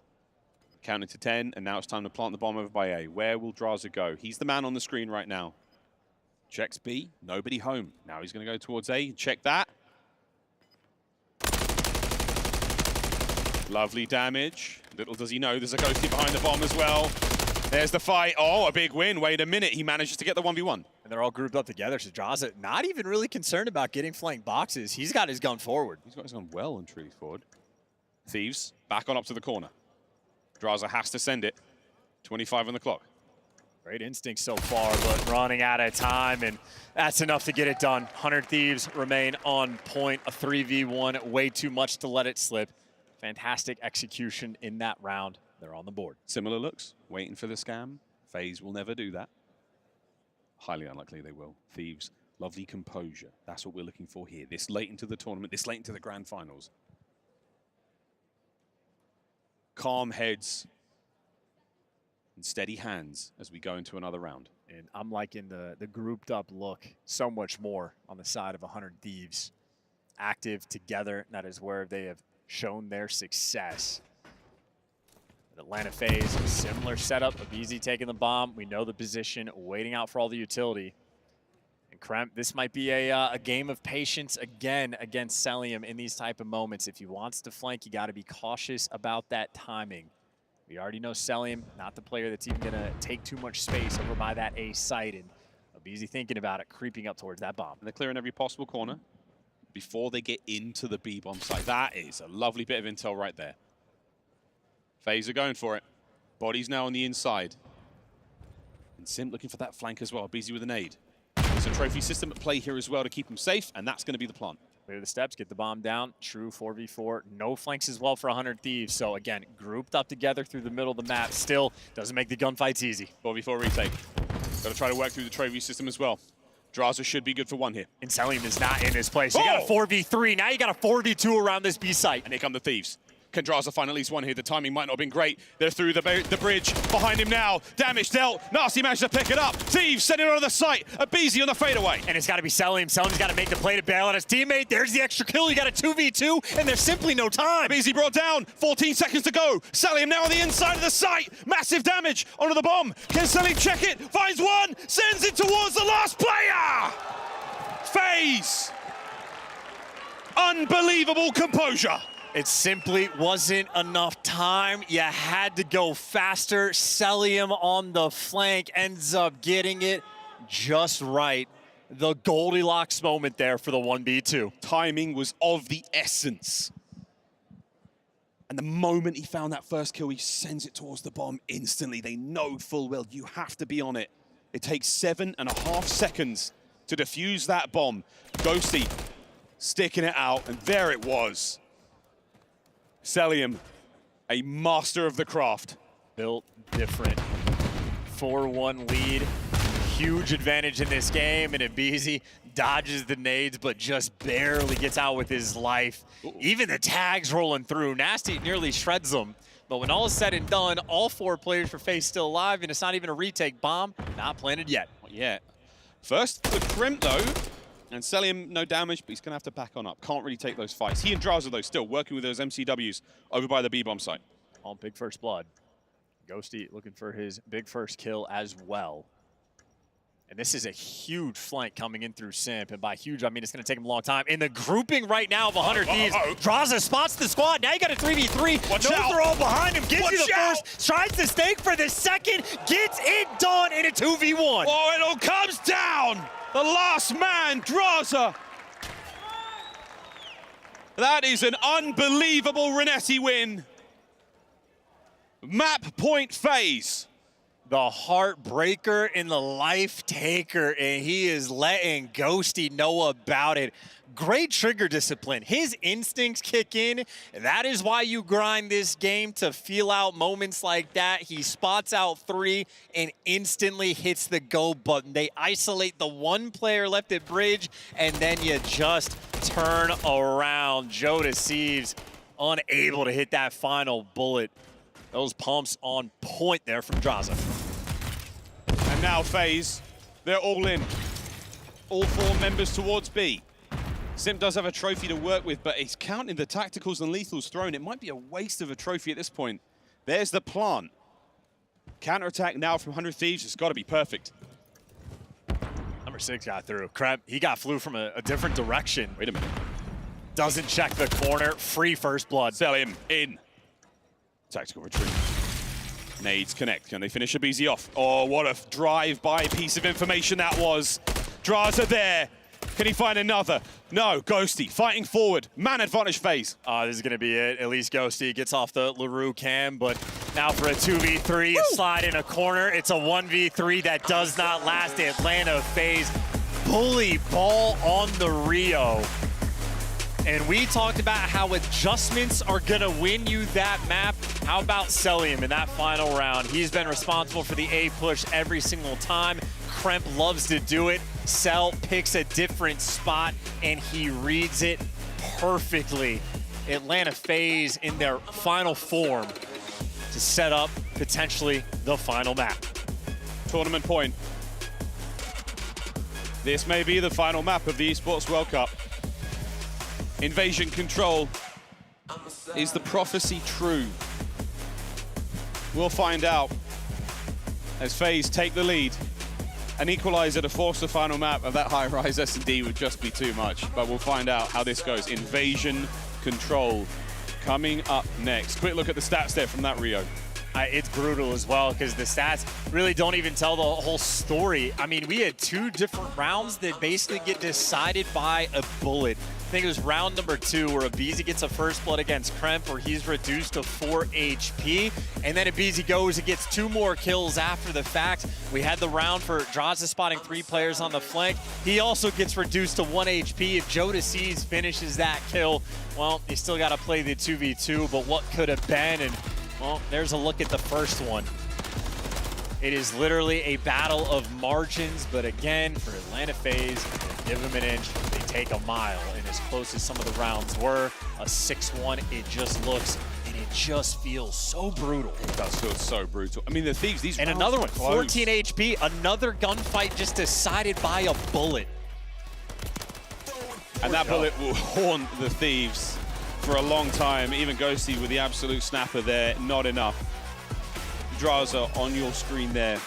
Counting to 10, and now it's time to plant the bomb over by A. Where will Draza go? He's the man on the screen right now. Checks B, nobody home. Now he's going to go towards A. Check that. Lovely damage. Little does he know there's a Ghosty behind the bomb as well. There's the fight. Oh, a big win. Wait a minute. He manages to get the 1v1. And they're all grouped up together. So Draza not even really concerned about getting flank boxes. He's got his gun forward. He's got his gun well and truly forward. Thieves back on up to the corner. Draza has to send it. 25 on the clock. Great instinct so far, but running out of time, and that's enough to get it done. 100 Thieves remain on point. A 3v1, way too much to let it slip. Fantastic execution in that round. They're on the board. Similar looks, waiting for the scam. FaZe will never do that. Highly unlikely they will. Thieves, lovely composure. That's what we're looking for here. This late into the tournament, this late into the grand finals. Calm heads and steady hands as we go into another round. And I'm liking the grouped up look so much more on the side of 100 Thieves. Active together, that is where they have shown their success. Atlanta FaZe, similar setup of Easy taking the bomb. We know the position, waiting out for all the utility. And Kremp, this might be a game of patience again against Celium in these type of moments. If he wants to flank, you got to be cautious about that timing. We already know Celium, not the player that's even going to take too much space over by that A site. And Easy thinking about it, creeping up towards that bomb. And they're clearing every possible corner before they get into the B bomb site. That is a lovely bit of intel right there. FaZe are going for it. Body's now on the inside. And Simp looking for that flank as well. Busy with a nade. There's a trophy system at play here as well to keep him safe, and that's going to be the plan. Clear the steps, get the bomb down. True 4v4. No flanks as well for 100 Thieves. So again, grouped up together through the middle of the map. Still doesn't make the gunfights easy. 4v4 retake. Got to try to work through the trophy system as well. Draza should be good for one here. And Celium is not in his place. You got a 4v3. Now you got a 4v2 around this B site. And here come the Thieves. Can Draza find at least one here? The timing might not have been great. They're through the bridge. Behind him now. Damage dealt. Nasty managed to pick it up. Thieves send it on the site. Abizi on the fadeaway. And it's got to be Celium. Celium's got to make the play to bail out his teammate. There's the extra kill. You got a 2v2, and there's simply no time. Abizi brought down. 14 seconds to go. Celium now on the inside of the site. Massive damage onto the bomb. Can Celium check it? Finds one. Sends it towards the last player. FaZe. Unbelievable composure. It simply wasn't enough time. You had to go faster. Celium on the flank ends up getting it just right. The Goldilocks moment there for the 1v2. Timing was of the essence. And the moment he found that first kill, he sends it towards the bomb instantly. They know full well you have to be on it. It takes 7.5 seconds to defuse that bomb. Ghosty sticking it out, and there it was. Celium, a master of the craft. Built different. 4-1 lead. Huge advantage in this game, and Abizi dodges the nades, but just barely gets out with his life. Even the tags rolling through. Nasty nearly shreds them. But when all is said and done, all 4 players for FaZe still alive, and it's not even a retake. Bomb not planted yet. Not yet. First, the crimp though. And Celium, no damage, but he's going to have to back on up. Can't really take those fights. He and Draza, though, still working with those MCWs over by the B-bomb site. On big first blood. Ghosty looking for his big first kill as well. And this is a huge flank coming in through Simp. And by huge, I mean it's going to take him a long time. In the grouping right now of 100 Thieves, Draza spots the squad. Now you got a 3v3. Watch Those out. are all behind him. Gets you the out. first. Tries to stake for the second. Gets it done in a 2v1. Oh, it all comes down. The last man, Draza. That is an unbelievable Renetti win. Map point FaZe. The heartbreaker and the life taker, and he is letting Ghosty know about it. Great trigger discipline. His instincts kick in. That is why you grind this game, to feel out moments like that. He spots out 3 and instantly hits the go button. They isolate the 1 player left at bridge, and then you just turn around. Joe Deceives unable to hit that final bullet. Those pumps on point there from Draza. And now FaZe, they're all in. All 4 members towards B. Simp does have a trophy to work with, but he's counting the tacticals and lethals thrown. It might be a waste of a trophy at this point. There's the plant. Counterattack now from 100 Thieves. It's got to be perfect. Number 6 got through. Kremp, he got flew from a different direction. Wait a minute. Doesn't check the corner. Free first blood. Celium in. Tactical retreat. Nades connect. Can they finish Abizi off? Oh, what a drive-by piece of information that was. Draza there. Can he find another? No, Ghosty fighting forward. Man advantage FaZe. This is going to be it. At least Ghosty gets off the LaRue cam, but now for a 2v3, slide in a corner. It's a 1v3 that does not last. Atlanta FaZe bully ball on the Rio. And we talked about how adjustments are going to win you that map. How about Celium in that final round? He's been responsible for the A push every single time. Kremp loves to do it. Cell picks a different spot, and he reads it perfectly. Atlanta FaZe in their final form to set up potentially the final map. Tournament point. This may be the final map of the Esports World Cup. Invasion Control. Is the prophecy true? We'll find out as FaZe take the lead. An equalizer to force the final map of that high-rise S&D would just be too much, but we'll find out how this goes. Invasion Control coming up next. Quick look at the stats there from that Rio. It's brutal as well because the stats really don't even tell the whole story. I mean, we had 2 different rounds that basically get decided by a bullet. I think it was round number 2 where aBeZy gets a first blood against Kremp where he's reduced to 4 HP. And then aBeZy goes and gets 2 more kills after the fact. We had the round for Draza spotting 3 players on the flank. He also gets reduced to 1 HP. If Jodeci's finishes that kill, well, you still got to play the 2v2, but what could have been? And well, there's a look at the first one. It is literally a battle of margins, but again, for Atlanta FaZe, give them an inch, they take a mile. And as close as some of the rounds were, a 6-1, it just looks, and it just feels so brutal. It does feel so brutal. I mean, the Thieves, these and rounds another one, close. 14 HP, another gunfight just decided by a bullet. And that bullet will haunt the Thieves for a long time. Even Ghosty with the absolute snapper there, not enough. Draza on your screen there.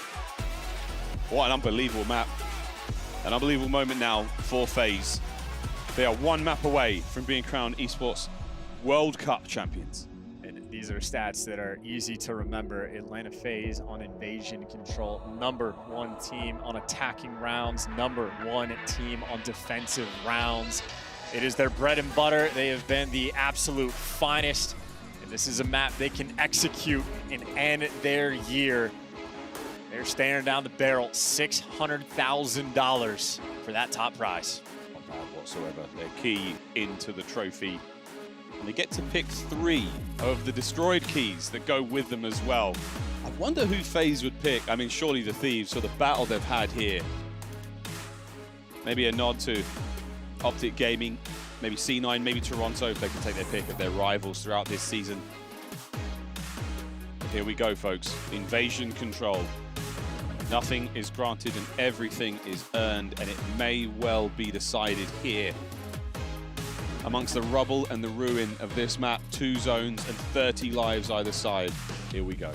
What an unbelievable map. An unbelievable moment now for FaZe. They are 1 map away from being crowned Esports World Cup champions. And these are stats that are easy to remember. Atlanta FaZe on invasion control, #1 team on attacking rounds, #1 team on defensive rounds. It is their bread and butter. They have been the absolute finest. And this is a map they can execute and end their year. They're staring down the barrel, $600,000 for that top prize. Not bad whatsoever. They're key into the trophy. And they get to pick 3 of the destroyed keys that go with them as well. I wonder who FaZe would pick. I mean, surely the Thieves for the battle they've had here. Maybe a nod to Optic Gaming, maybe C9, maybe Toronto, if they can take their pick of their rivals throughout this season. Here we go, folks. Invasion Control. Nothing is granted and everything is earned, and it may well be decided here. Amongst the rubble and the ruin of this map, 2 zones and 30 lives either side. Here we go.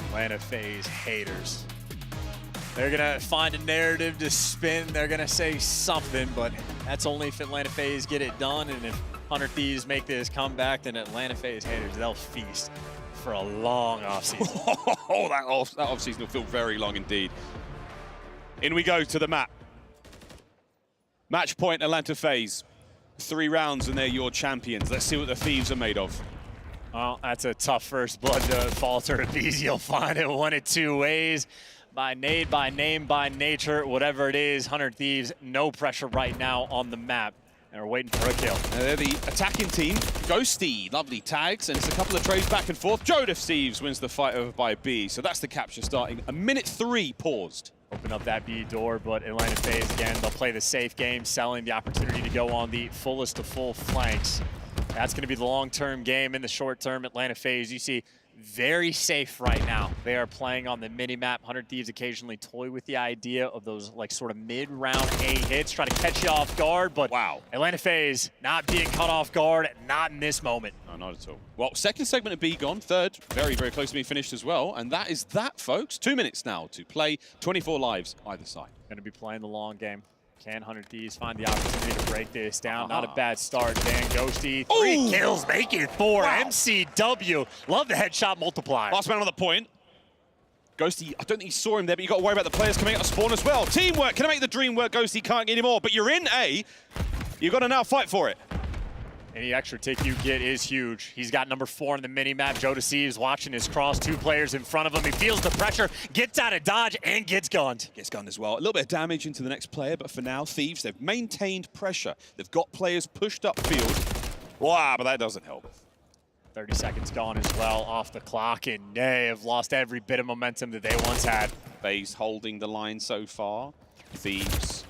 Atlanta FaZe haters. They're gonna find a narrative to spin. They're gonna say something, but that's only if Atlanta FaZe get it done. And if 100 Thieves make this comeback, then Atlanta FaZe haters, they'll feast for a long offseason. Oh, that offseason will feel very long indeed. In we go to the map. Match point, Atlanta FaZe. 3 rounds and they're your champions. Let's see what the Thieves are made of. Well, that's a tough first blood to falter aBeZy. You'll find it one of 2 ways. By nade, by name, by nature, whatever it is, 100 Thieves, no pressure right now on the map. And we're waiting for a kill. They're the attacking team. Ghosty, lovely tags, and it's a couple of trades back and forth. Thieves wins the fight over by B, so that's the capture starting. A minute 3 paused. Open up that B door, but Atlanta FaZe, again, they'll play the safe game, selling the opportunity to go on the fullest of full flanks. That's going to be the long-term game. In the short term, Atlanta FaZe, you see, very safe right now. They are playing on the mini-map. 100 Thieves occasionally toy with the idea of those like sort of mid-round A hits, try to catch you off guard, but wow, Atlanta FaZe not being caught off guard, not in this moment. No, not at all. Well, second segment of B gone, third, very, very close to being finished as well, and that is that, folks. 2 minutes now to play, 24 lives either side. Going to be playing the long game. Can 100 Thieves find the opportunity to break this down? Not a bad start, Dan. Ghosty, 3 kills, make it 4. Wow. MCW, love the headshot multiplier. Last man on the point. Ghosty, I don't think he saw him there, but you got to worry about the players coming out of spawn as well. Teamwork, can I make the dream work? Ghosty can't get any more, but you're in A. You've got to now fight for it. Any extra tick you get is huge. He's got number 4 in the mini-map. Jodeci is watching his cross. 2 players in front of him. He feels the pressure, gets out of dodge, and gets gunned. Gets gunned as well. A little bit of damage into the next player, but for now, Thieves, they've maintained pressure. They've got players pushed upfield. Wow, but that doesn't help. 30 seconds gone as well off the clock, and they have lost every bit of momentum that they once had. FaZe holding the line so far. Thieves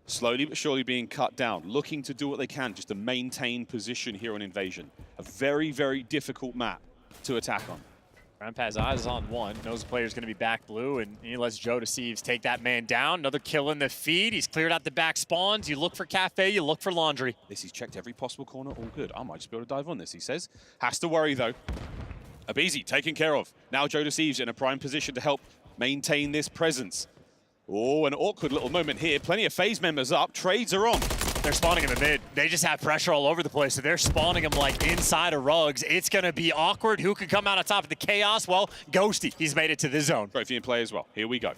slowly but surely being cut down, looking to do what they can just to maintain position here on Invasion. A very, very difficult map to attack on. Ramp has eyes on one, knows the player's going to be back blue, and he lets Joe Deceives take that man down. Another kill in the feed. He's cleared out the back spawns. You look for Cafe, you look for Laundry. This, he's checked every possible corner, all good. I might just be able to dive on this, he says. Has to worry, though. Abizi taken care of. Now Joe Deceives in a prime position to help maintain this presence. Oh, an awkward little moment here. Plenty of phase members up. Trades are on. They're spawning him in mid. They just have pressure all over the place, so they're spawning him like inside of rugs. It's going to be awkward. Who could come out on top of the chaos? Well, Ghosty. He's made it to the zone. Trophy in play as well. Here we go.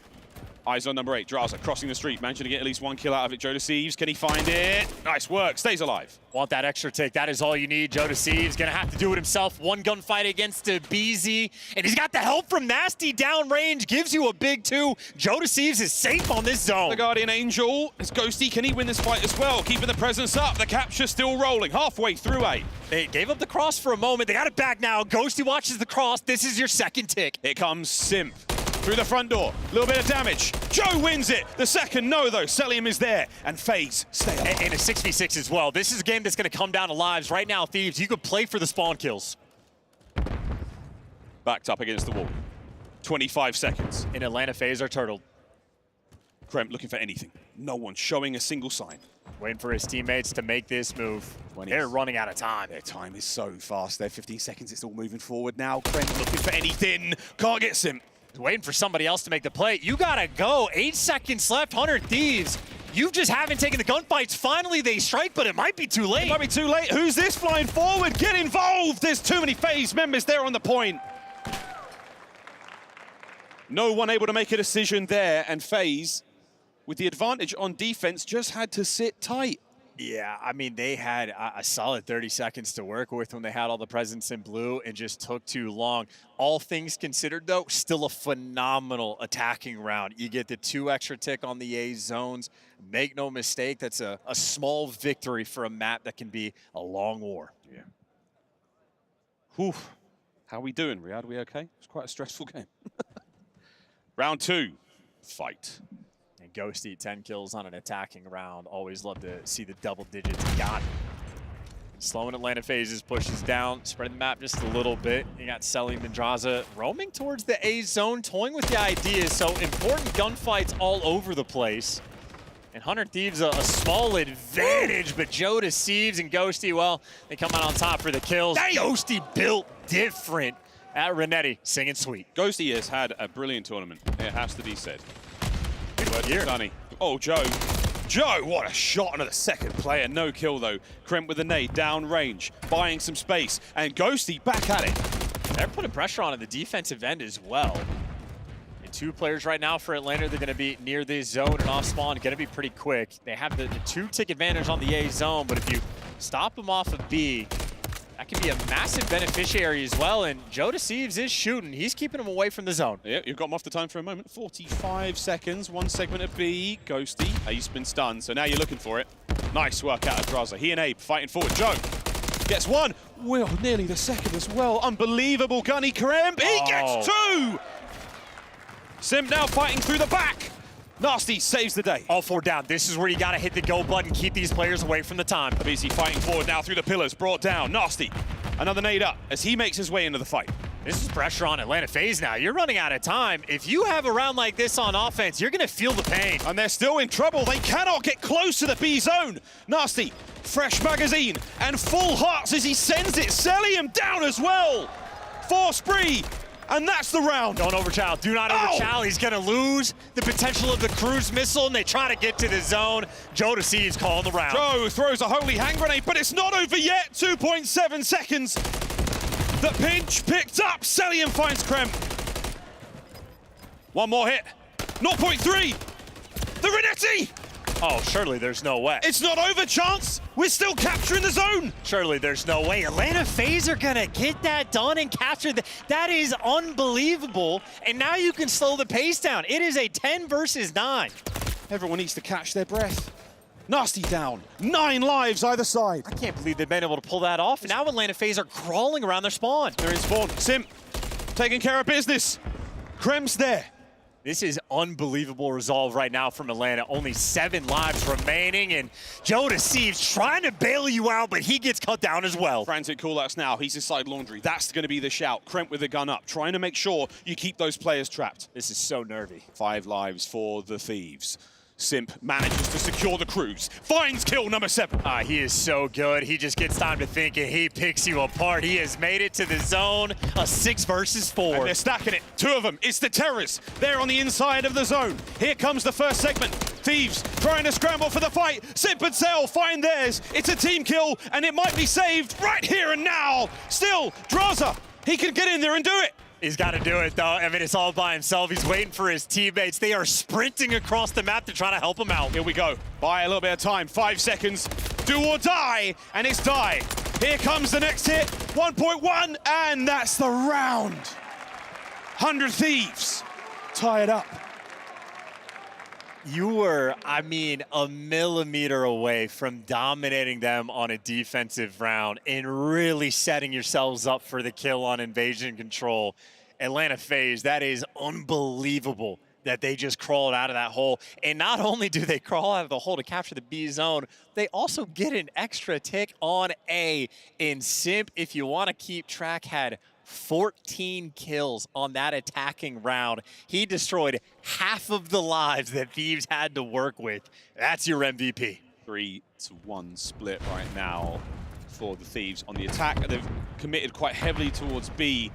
Eyes on number 8. Draza crossing the street. Managing to get at least one kill out of it. Joe Deceives. Can he find it? Nice work. Stays alive. Want that extra tick. That is all you need. Joe Deceives going to have to do it himself. One gunfight against BZ. And he's got the help from Nasty downrange. Gives you a big 2. Joe Deceives is safe on this zone. The Guardian Angel is Ghosty. Can he win this fight as well? Keeping the presence up. The capture still rolling. Halfway through A. They gave up the cross for a moment. They got it back now. Ghosty watches the cross. This is your second tick. Here comes Simp. Through the front door, a little bit of damage. Joe wins it. The second no, though. Celium is there, and FaZe stay alive. And a 6v6 as well. This is a game that's going to come down to lives. Right now, Thieves, you could play for the spawn kills. Backed up against the wall. 25 seconds. In Atlanta, FaZe are turtled. Kremp looking for anything. No one showing a single sign. Waiting for his teammates to make this move. They're running out of time. Their time is so fast. They're 15 seconds. It's all moving forward now. Kremp looking for anything. Can't get Simp. Waiting for somebody else to make the play. You gotta go. 8 seconds left. 100 Thieves. You just haven't taken the gunfights. Finally, they strike, but it might be too late. It might be too late. Who's this flying forward? Get involved. There's too many FaZe members there on the point. No one able to make a decision there, and FaZe, with the advantage on defense, just had to sit tight. Yeah, I mean, they had a solid 30 seconds to work with when they had all the presence in blue and just took too long. All things considered, though, still a phenomenal attacking round. You get the 2 extra tick on the A zones. Make no mistake, that's a small victory for a map that can be a long war. Yeah. Whew. How we doing, Riyadh? We okay? It's quite a stressful game. Round 2, fight. And Ghosty, 10 kills on an attacking round. Always love to see the double digits. Got it. Slowing Atlanta phases, pushes down, spreading the map just a little bit. You got Selly Mendraza roaming towards the A zone, toying with the ideas. So important gunfights all over the place. And 100 Thieves a small advantage, but Joe Deceives and Ghosty, well, they come out on top for the kills. Ghosty built different at Renetti, singing sweet. Ghosty has had a brilliant tournament, it has to be said. Good here. Sunny. Oh, Joe. Joe, what a shot onto the second player. No kill, though. Kremp with a nade, down range, buying some space. And Ghosty back at it. They're putting pressure on the defensive end as well. And 2 players right now for Atlanta. They're going to be near the zone and off spawn. Going to be pretty quick. They have the 2-tick advantage on the A zone, but if you stop them off of B, that can be a massive beneficiary as well, and Joe Deceives is shooting. He's keeping him away from the zone. Yeah, you've got him off the time for a moment. 45 seconds, 1 segment of B. Ghosty, Ace been stunned, so now you're looking for it. Nice work out of Draza. He and Abe fighting forward. Joe gets 1. Well, nearly the second as well. Unbelievable gunny Kremp. He gets 2. Simp now fighting through the back. Nasty saves the day. All 4 down. This is where you got to hit the go button, keep these players away from the time. Abizi fighting forward now through the pillars, brought down. Nasty, another nade up as he makes his way into the fight. This is pressure on Atlanta FaZe now. You're running out of time. If you have a round like this on offense, you're going to feel the pain. And they're still in trouble. They cannot get close to the B zone. Nasty, fresh magazine and full hearts as he sends it. Selly him down as well. 4 spree. And that's the round. Don't overchow. Do not overchow. He's going to lose the potential of the cruise missile, and they try to get to the zone. Joe Deceives calling the round. Joe throws a holy hand grenade, but it's not over yet. 2.7 seconds. The pinch picked up. Celium finds Kremp. 1 more hit. 0.3. The Renetti. Oh, surely there's no way. It's not over, Chance. We're still capturing the zone. Surely there's no way. Atlanta FaZe are going to get that done and capture that is unbelievable. And now you can slow the pace down. It is a 10 versus 9. Everyone needs to catch their breath. Nasty down. 9 lives either side. I can't believe they've been able to pull that off. Now Atlanta FaZe are crawling around their spawn. They're in spawn. Simp taking care of business. Kremp's there. This is unbelievable resolve right now from Atlanta. Only 7 lives remaining, and Joe Deceives trying to bail you out, but he gets cut down as well. Frantic call-outs now. He's inside Laundry. That's going to be the shout. Kremp with the gun up, trying to make sure you keep those players trapped. This is so nervy. 5 lives for the Thieves. Simp manages to secure the cruise. Finds kill number 7. He is so good. He just gets time to think and he picks you apart. He has made it to the zone. A 6 versus 4. And they're stacking it. 2 of them. It's the terrorists. They're on the inside of the zone. Here comes the first segment. Thieves trying to scramble for the fight. Simp and Cell find theirs. It's a team kill, and it might be saved right here and now. Still, Draza, he can get in there and do it. He's got to do it, though. I mean, it's all by himself. He's waiting for his teammates. They are sprinting across the map to try to help him out. Here we go. Buy a little bit of time. 5 seconds. Do or die, and it's die. Here comes the next hit. 1.1, and that's the round. 100 Thieves. Tie it up. You were, I mean, a millimeter away from dominating them on a defensive round and really setting yourselves up for the kill on invasion control. Atlanta FaZe, that is unbelievable that they just crawled out of that hole. And not only do they crawl out of the hole to capture the B zone, they also get an extra tick on A. And Simp, if you want to keep track, had 14 kills on that attacking round. He destroyed half of the lives that Thieves had to work with. That's your MVP. 3-1 split right now for the Thieves on the attack. They've committed quite heavily towards B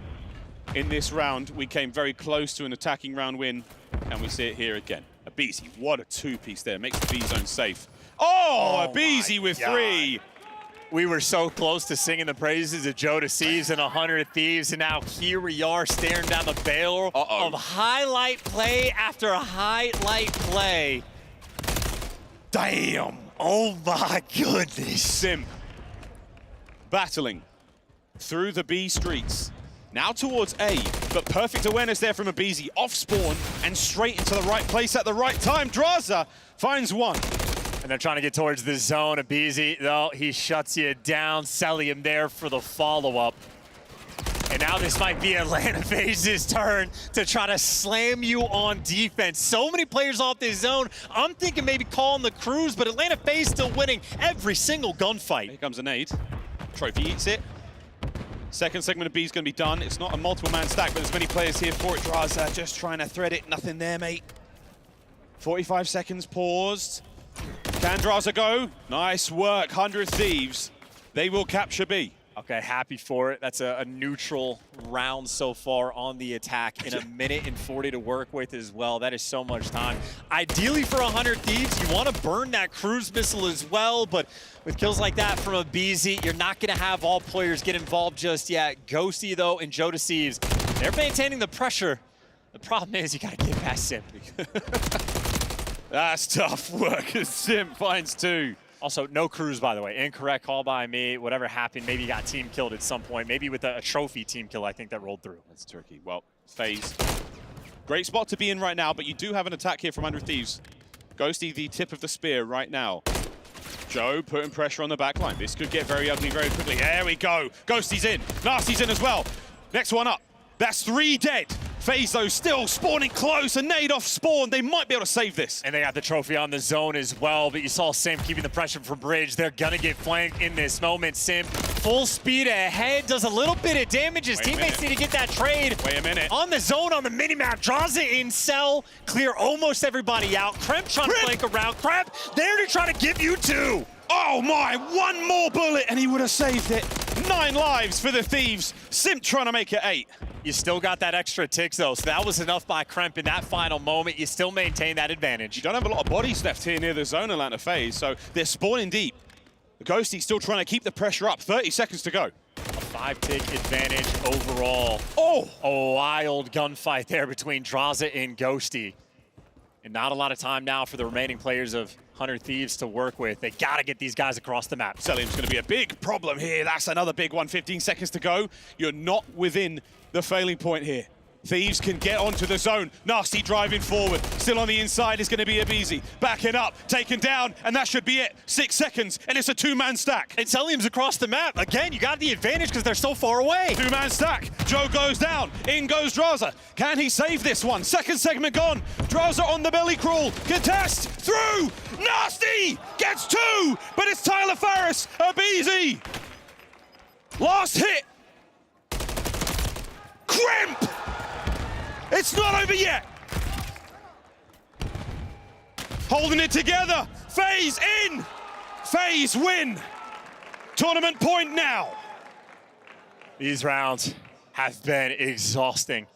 in this round. We came very close to an attacking round win, and we see it here again. Abizi, what a 2-piece there. Makes the B zone safe. Oh Abizi with 3. We were so close to singing the praises of Joe Deceives and 100 Thieves, and now here we are staring down the barrel of highlight play after highlight play. Damn. Oh my goodness. Simp battling through the B streets. Now towards A, but perfect awareness there from Abizi. Off spawn and straight into the right place at the right time. Draza finds one. And they're trying to get towards the zone. Abizi, though, he shuts you down. Selling him there for the follow-up. And now this might be Atlanta FaZe's turn to try to slam you on defense. So many players off this zone. I'm thinking maybe calling the cruise, but Atlanta FaZe still winning every single gunfight. Here comes a nade. Trophy eats it. Second segment of B is going to be done. It's not a multiple-man stack, but there's many players here for it. Draza just trying to thread it. Nothing there, mate. 45 seconds paused. Can Draza go? Nice work, 100 Thieves. They will capture B. Okay, happy for it. That's a neutral round so far on the attack. In 1:40 to work with as well. That is so much time. Ideally for 100 Thieves, you want to burn that cruise missile as well, but with kills like that from Abizi, you're not going to have all players get involved just yet. Ghosty, though, and Joe Deceives, they're maintaining the pressure. The problem is you got to get past Simp. That's tough work as Simp finds 2. Also, no cruise, by the way. Incorrect call by me. Whatever happened, maybe you got team killed at some point. Maybe with a trophy team kill, I think that rolled through. That's tricky. Well, FaZe. Great spot to be in right now, but you do have an attack here from 100 Thieves. Ghosty, the tip of the spear right now. Joe putting pressure on the back line. This could get very ugly very quickly. There we go. Ghosty's in. Nasty's in as well. Next one up. That's 3 dead. FaZe, though, still spawning close. A nade off spawn. They might be able to save this. And they got the trophy on the zone as well, but you saw Simp keeping the pressure from Bridge. They're going to get flanked in this moment. Simp, full speed ahead, does a little bit of damage. His teammates need to get that trade. Wait a minute. On the zone, on the minimap, draws it in cell, clear almost everybody out. Kremp trying to flank around. Kremp there to try to give you 2. Oh my, 1 more bullet and he would have saved it. 9 lives for the Thieves. Simp trying to make it 8. You still got that extra ticks, though, so that was enough by Kremp in that final moment. You still maintain that advantage. You don't have a lot of bodies left here near the zone, Atlanta FaZe, so they're spawning deep. The Ghosty still trying to keep the pressure up. 30 seconds to go. A 5-tick advantage overall. Oh! A wild gunfight there between Draza and Ghosty. And not a lot of time now for the remaining players of 100 Thieves to work with. They got to get these guys across the map. Selim's going to be a big problem here. That's another big one. 15 seconds to go. You're not within the failing point here. Thieves can get onto the zone. Nasty driving forward. Still on the inside is going to be Abizi. Backing up, taken down, and that should be it. 6 seconds, and it's a 2-man stack. And Celium's across the map. Again, you got the advantage because they're so far away. 2-man stack. Joe goes down. In goes Draza. Can he save this one? Second segment gone. Draza on the belly crawl. Contest. Through. Nasty. Gets 2. But it's Tyler Farris. Abizi. Last hit. Crimp. It's not over yet. Holding it together. FaZe in. FaZe win. Tournament point now. These rounds have been exhausting.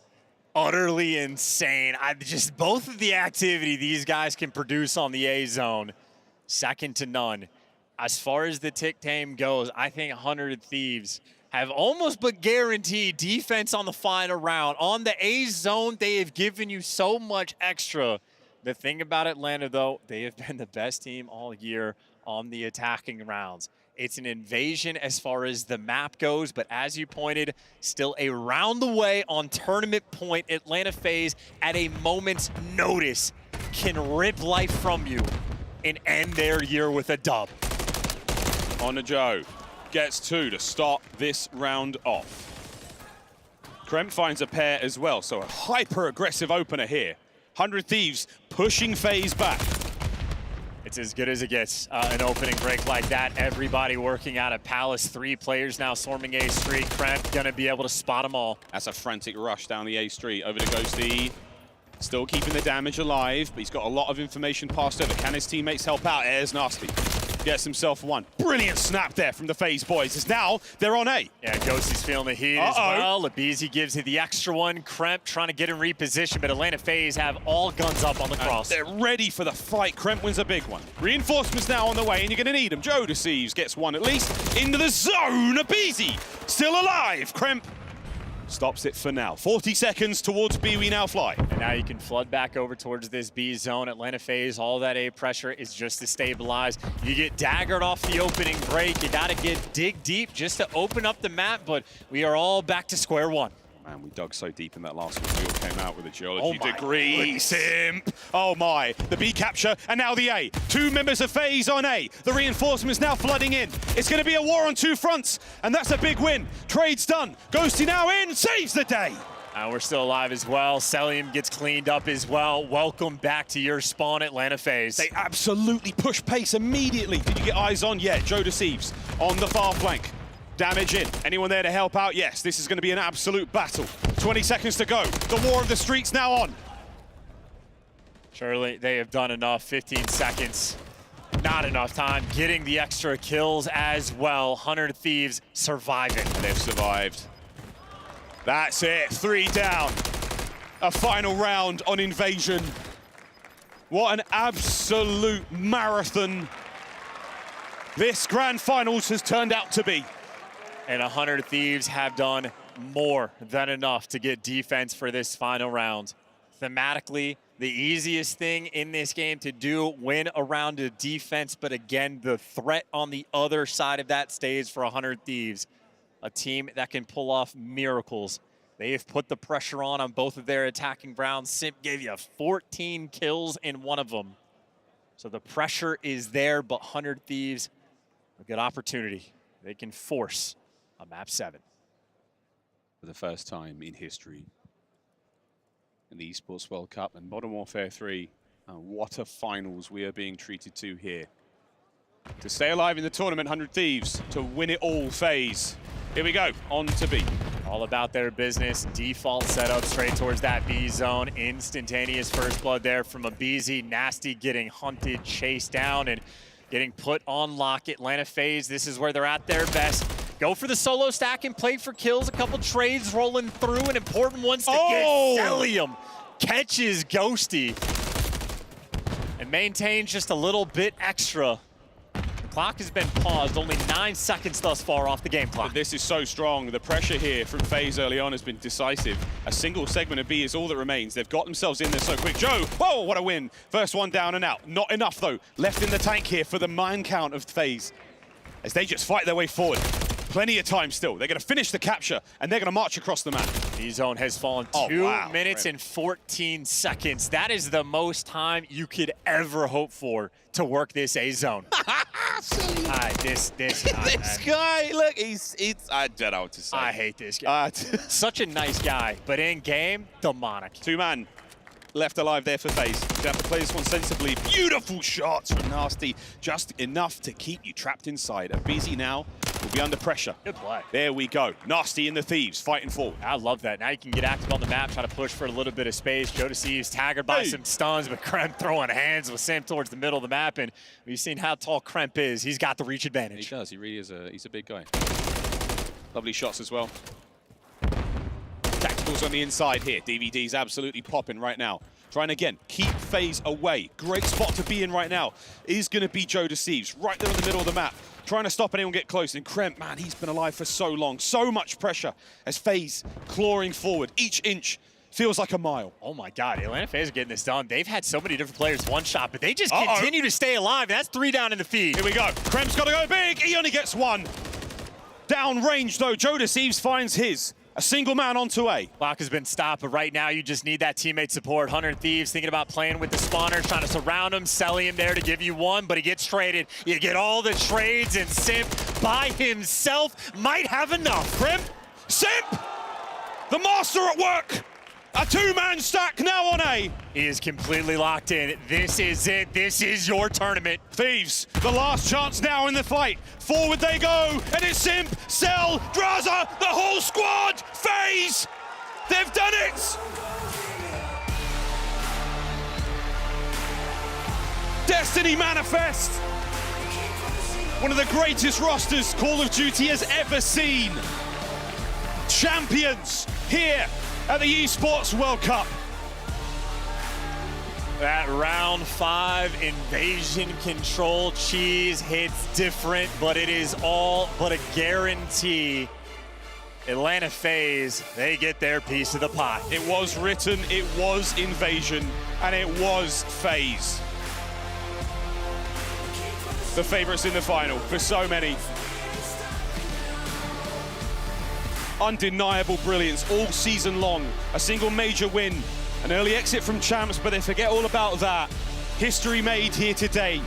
Utterly insane. Both of the activity these guys can produce on the A zone, second to none. As far as the tick tame goes, I think 100 Thieves have almost but guaranteed defense on the final round. On the A zone, they have given you so much extra. The thing about Atlanta, though, they have been the best team all year on the attacking rounds. It's an invasion as far as the map goes, but as you pointed, still a round away on tournament point. Atlanta FaZe, at a moment's notice, can rip life from you and end their year with a dub. On to Joe. Gets 2 to start this round off. Krem finds a pair as well, so a hyper-aggressive opener here. 100 Thieves pushing FaZe back. It's as good as it gets, an opening break like that. Everybody working out of Palace. 3 players now swarming A Street. Krem gonna be able to spot them all. That's a frantic rush down the A Street. Over to Ghosty. Still keeping the damage alive, but he's got a lot of information passed over. Can his teammates help out? Airs Nasty. Gets himself one. Brilliant snap there from the FaZe boys, as now they're on A. Yeah, Ghosty's feeling the heat as well. Abizi gives it the extra one. Kremp trying to get in reposition, but Atlanta FaZe have all guns up on the cross. They're ready for the fight. Kremp wins a big one. Reinforcements now on the way, and you're going to need them. Joe Deceives gets one at least. Into the zone. Abizi still alive. Kremp stops it for now. 40 seconds towards B, we now fly. And now you can flood back over towards this B zone. Atlanta FaZe, all that A pressure is just to stabilize. You get daggered off the opening break. You got to dig deep just to open up the map, but we are all back to square one. Man, we dug so deep in that last one. We all came out with a geology degree. Simp. Oh my. The B capture and now the A. 2 members of FaZe on A. The reinforcements now flooding in. It's going to be a war on 2 fronts, and that's a big win. Trade's done. Ghosty now in, saves the day. And we're still alive as well. Celium gets cleaned up as well. Welcome back to your spawn, Atlanta FaZe. They absolutely push pace immediately. Did you get eyes on? Yeah, Joe Deceives on the far flank. Damage in. Anyone there to help out? Yes, this is going to be an absolute battle. 20 seconds to go. The war of the streets now on. Surely they have done enough. 15 seconds. Not enough time. Getting the extra kills as well. 100 Thieves surviving. They've survived. That's it. 3 down. A final round on Invasion. What an absolute marathon this grand finals has turned out to be. And 100 Thieves have done more than enough to get defense for this final round. Thematically, the easiest thing in this game to do, win a round of defense, but again, the threat on the other side of that stage for 100 Thieves, a team that can pull off miracles. They have put the pressure on both of their attacking rounds. Simp gave you 14 kills in one of them. So the pressure is there, but 100 Thieves, a good opportunity. They can force a map 7. For the first time in history in the Esports World Cup and Modern Warfare 3. What a finals we are being treated to here. To stay alive in the tournament, 100 Thieves. To win it all, FaZe. Here we go, on to B. All about their business. Default setup straight towards that B zone. Instantaneous first blood there from Abizi. Nasty getting hunted, chased down, and getting put on lock. Atlanta FaZe, this is where they're at their best. Go for the solo stack and play for kills. A couple trades rolling through, and important ones to get. Celium catches Ghosty and maintains just a little bit extra. The clock has been paused, only 9 seconds thus far off the game clock. But this is so strong. The pressure here from FaZe early on has been decisive. A single segment of B is all that remains. They've got themselves in there so quick. Joe, whoa, what a win. First one down and out. Not enough, though. Left in the tank here for the mine count of FaZe as they just fight their way forward. Plenty of time still. They're going to finish the capture, and they're going to march across the map. Z-Zone has fallen 2 minutes and 14 seconds. That is the most time you could ever hope for to work this A-Zone. This guy, This guy, look, he's I don't know what to say. I hate this guy. Such a nice guy, but in game, demonic. 2-man left alive there for FaZe. You have to play this one sensibly. Beautiful shots from Nasty. Just enough to keep you trapped inside. And BZ now will be under pressure. Good play. There we go. Nasty and the Thieves fighting forward. I love that. Now you can get active on the map, trying to push for a little bit of space. Joe Deceives staggered by some stuns, but Kremp throwing hands with Simp towards the middle of the map. And we've seen how tall Kremp is. He's got the reach advantage. He does. He really is he's a big guy. Lovely shots as well. Tacticals on the inside here. DVD's absolutely popping right now. Trying again, keep FaZe away. Great spot to be in right now. Is going to be Joe Deceives, right there in the middle of the map. Trying to stop anyone get close. And Kremp, man, he's been alive for so long. So much pressure as FaZe clawing forward. Each inch feels like a mile. Oh my God, Atlanta FaZe are getting this done. They've had so many different players one shot, but they just continue to stay alive. That's 3 down in the feed. Here we go. Kremp's got to go big. He only gets 1. Down range, though. Joe Deceives finds his. A single man onto A. Clock has been stopped, but right now you just need that teammate support. Hunter and Thieves thinking about playing with the spawners, trying to surround him, selling him there to give you 1, but he gets traded. You get all the trades, and Simp by himself might have enough. Kremp, Simp, the master at work. A 2-man stack now on A. He is completely locked in. This is it. This is your tournament. Thieves, the last chance now in the fight. Forward they go, and it's Simp, Cell, Draza, the whole squad. FaZe, they've done it. Destiny manifest. One of the greatest rosters Call of Duty has ever seen. Champions here at the Esports World Cup. That round 5 invasion control cheese hits different, but it is all but a guarantee. Atlanta FaZe, they get their piece of the pie. It was written, it was invasion, and it was FaZe. The favorites in the final for so many. Undeniable brilliance all season long. A single major win, an early exit from champs, but they forget all about that. History made here today.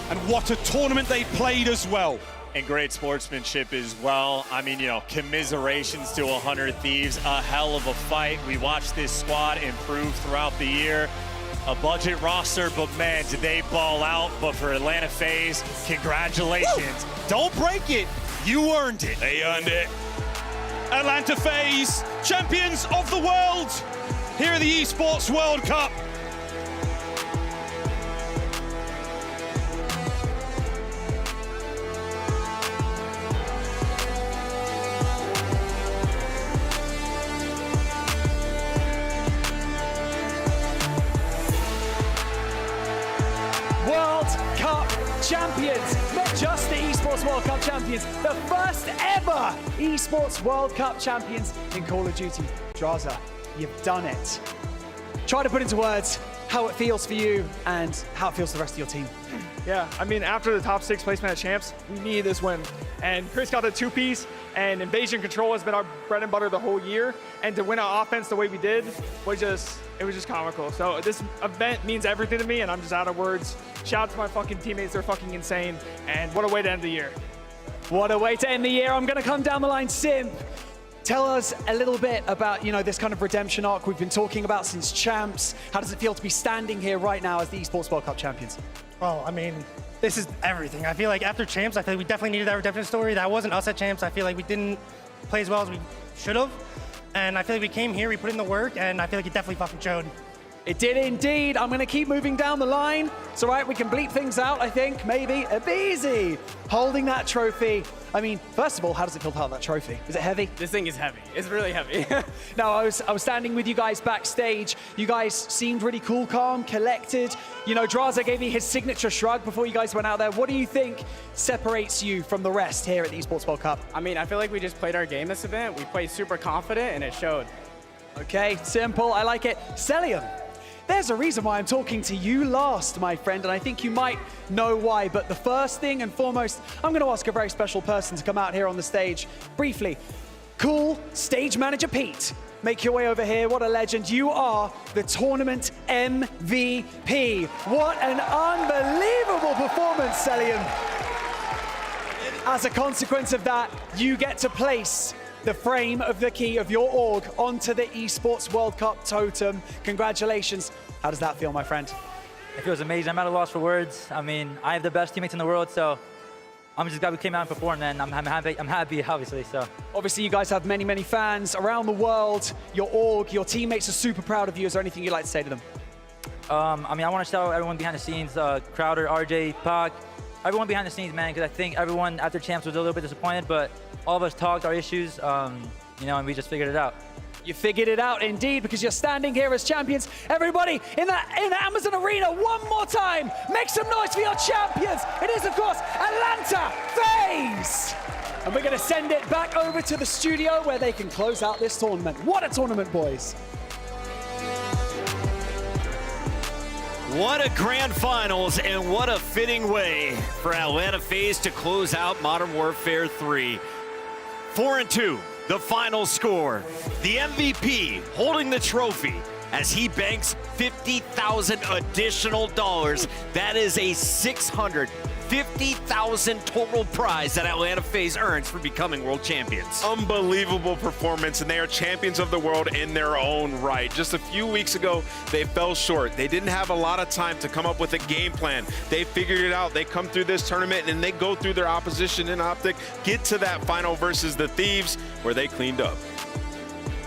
And what a tournament they played as well. And great sportsmanship as well. I mean, you know, commiserations to 100 Thieves. A hell of a fight. We watched this squad improve throughout the year. A budget roster, but man, did they ball out. But for Atlanta FaZe, congratulations. Woo! Don't break it. You earned it. They earned it. Atlanta FaZe, champions of the world here at the Esports World Cup. World Cup champions, not just the Esports World Cup champions, the first ever Esports World Cup champions in Call of Duty. Draza, you've done it. Try to put into words how it feels for you and how it feels for the rest of your team. Yeah, I mean, after the top 6 placement at champs, we needed this win. And Chris got the 2-piece, and invasion control has been our bread and butter the whole year. And to win our offense the way we did was just comical. So this event means everything to me, and I'm just out of words. Shout out to my fucking teammates, they're fucking insane. And what a way to end the year. What a way to end the year. I'm gonna come down the line, Simp. Tell us a little bit about, you know, this kind of redemption arc we've been talking about since champs. How does it feel to be standing here right now as the Esports World Cup champions? Well, I mean, this is everything. I feel like after champs, I feel like we definitely needed that redemption story. That wasn't us at champs. I feel like we didn't play as well as we should have. And I feel like we came here, we put in the work, and I feel like it definitely fucking showed. It did indeed. I'm gonna keep moving down the line. It's all right, we can bleep things out, I think, maybe. Easy, holding that trophy. I mean, first of all, how does it feel to hold that trophy? Is it heavy? This thing is heavy. It's really heavy. No, I was standing with you guys backstage. You guys seemed really cool, calm, collected. You know, Draza gave me his signature shrug before you guys went out there. What do you think separates you from the rest here at the Esports World Cup? I mean, I feel like we just played our game this event. We played super confident, and it showed. Okay, simple. I like it. Celium. There's a reason why I'm talking to you last, my friend, and I think you might know why. But the first thing and foremost, I'm going to ask a very special person to come out here on the stage briefly. Cool, stage manager Pete. Make your way over here. What a legend. You are the tournament MVP. What an unbelievable performance, Celium. As a consequence of that, you get to place the frame of the key of your org onto the Esports World Cup Totem. Congratulations. How does that feel, my friend? It feels amazing. I'm at a loss for words. I mean, I have the best teammates in the world, so I'm just glad we came out and performed, and I'm happy, obviously. So obviously, you guys have many, many fans around the world. Your org, your teammates are super proud of you. Is there anything you'd like to say to them? I mean, I want to shout out everyone behind the scenes, Crowder, RJ, Pac, everyone behind the scenes, man, because I think everyone after champs was a little bit disappointed, but all of us talked our issues, you know, and we just figured it out. You figured it out indeed, because you're standing here as champions. Everybody in the Amazon Arena, one more time, make some noise for your champions. It is, of course, Atlanta FaZe. And we're going to send it back over to the studio where they can close out this tournament. What a tournament, boys. What a grand finals, and what a fitting way for Atlanta FaZe to close out Modern Warfare 3. 4-2, the final score. The MVP holding the trophy as he banks $50,000 additional dollars. That is a $650,000 total prize that Atlanta FaZe earns for becoming world champions. Unbelievable performance, and they are champions of the world in their own right. Just a few weeks ago, they fell short. They didn't have a lot of time to come up with a game plan. They figured it out. They come through this tournament, and they go through their opposition in Optic, get to that final versus the Thieves, where they cleaned up.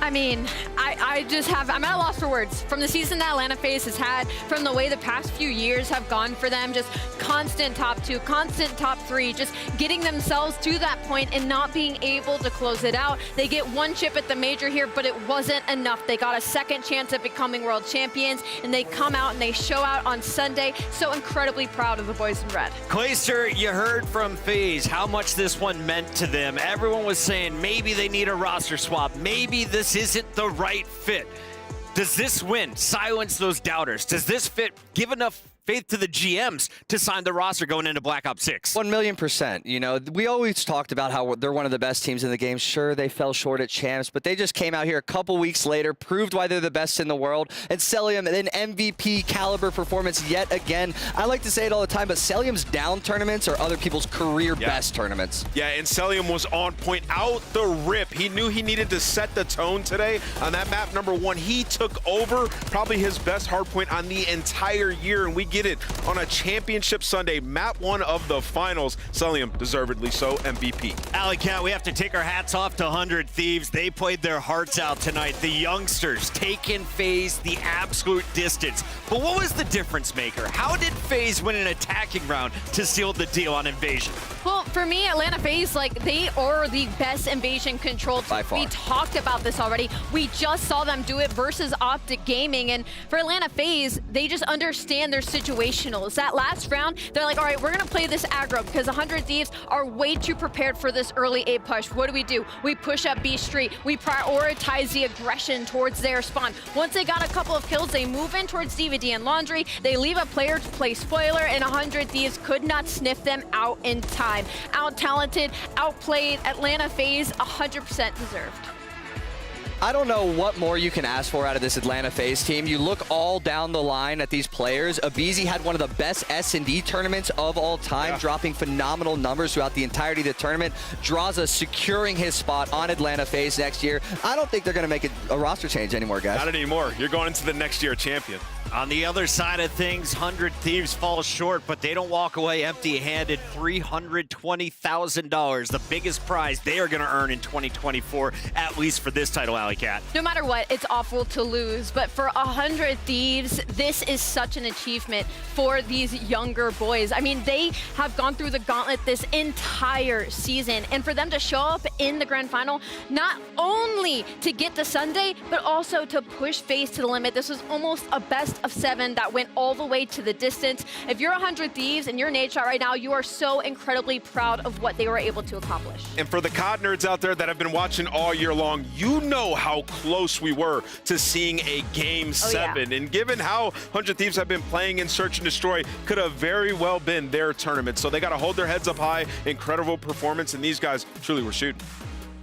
I mean, I'm at a loss for words. From the season that Atlanta FaZe has had, from the way the past few years have gone for them, just constant top 2, constant top 3, just getting themselves to that point and not being able to close it out. They get one chip at the major here, but it wasn't enough. They got a second chance at becoming world champions, and they come out and they show out on Sunday. So incredibly proud of the boys in red. Clayster, you heard from FaZe how much this one meant to them. Everyone was saying maybe they need a roster swap. Maybe this isn't the right fit. Does this win silence those doubters? Does this fit give enough faith to the GMs to sign the roster going into Black Ops 6? 1,000,000%. You know, we always talked about how they're one of the best teams in the game. Sure, they fell short at champs, but they just came out here a couple weeks later, proved why they're the best in the world, and Celium, an MVP caliber performance yet again. I like to say it all the time, but Celium's down tournaments are other people's career best tournaments. Yeah, and Celium was on point out the rip. He knew he needed to set the tone today on that map number 1. He took over probably his best hard point on the entire year, and we get it on a championship Sunday, map 1 of the finals. Celium, deservedly so, MVP. Alley Cat, we have to take our hats off to 100 Thieves. They played their hearts out tonight. The youngsters taking FaZe the absolute distance. But what was the difference maker? How did FaZe win an attacking round to seal the deal on Invasion? Well, for me, Atlanta FaZe, like, they are the best Invasion control team. By far. We talked about this already. We just saw them do it versus Optic Gaming. And for Atlanta FaZe, they just understand their situationals. That last round, they're like, all right, we're going to play this aggro because 100 Thieves are way too prepared for this early A push. What do? We push up B Street. We prioritize the aggression towards their spawn. Once they got a couple of kills, they move in towards DVD and Laundry. They leave a player to play spoiler, and 100 Thieves could not sniff them out in time. Out-talented, outplayed, Atlanta FaZe 100% deserved. I don't know what more you can ask for out of this Atlanta FaZe team. You look all down the line at these players. Abizi had one of the best S&D tournaments of all time, dropping phenomenal numbers throughout the entirety of the tournament. Draza securing his spot on Atlanta FaZe next year. I don't think they're going to make a roster change anymore, guys. Not anymore. You're going into the next year champion. On the other side of things, 100 Thieves fall short, but they don't walk away empty-handed. $320,000, the biggest prize they are going to earn in 2024, at least for this title, Alley Cat. No matter what, it's awful to lose, but for 100 Thieves, this is such an achievement for these younger boys. I mean, they have gone through the gauntlet this entire season, and for them to show up in the grand final, not only to get to Sunday, but also to push FaZe to the limit. This was almost a best of 7 that went all the way to the distance. If you're 100 Thieves and you're in Nate Shot right now, you are so incredibly proud of what they were able to accomplish. And for the COD nerds out there that have been watching all year long, you know how close we were to seeing a Game 7. Yeah. And given how 100 Thieves have been playing in Search and Destroy, could have very well been their tournament. So they got to hold their heads up high. Incredible performance, and these guys truly were shooting.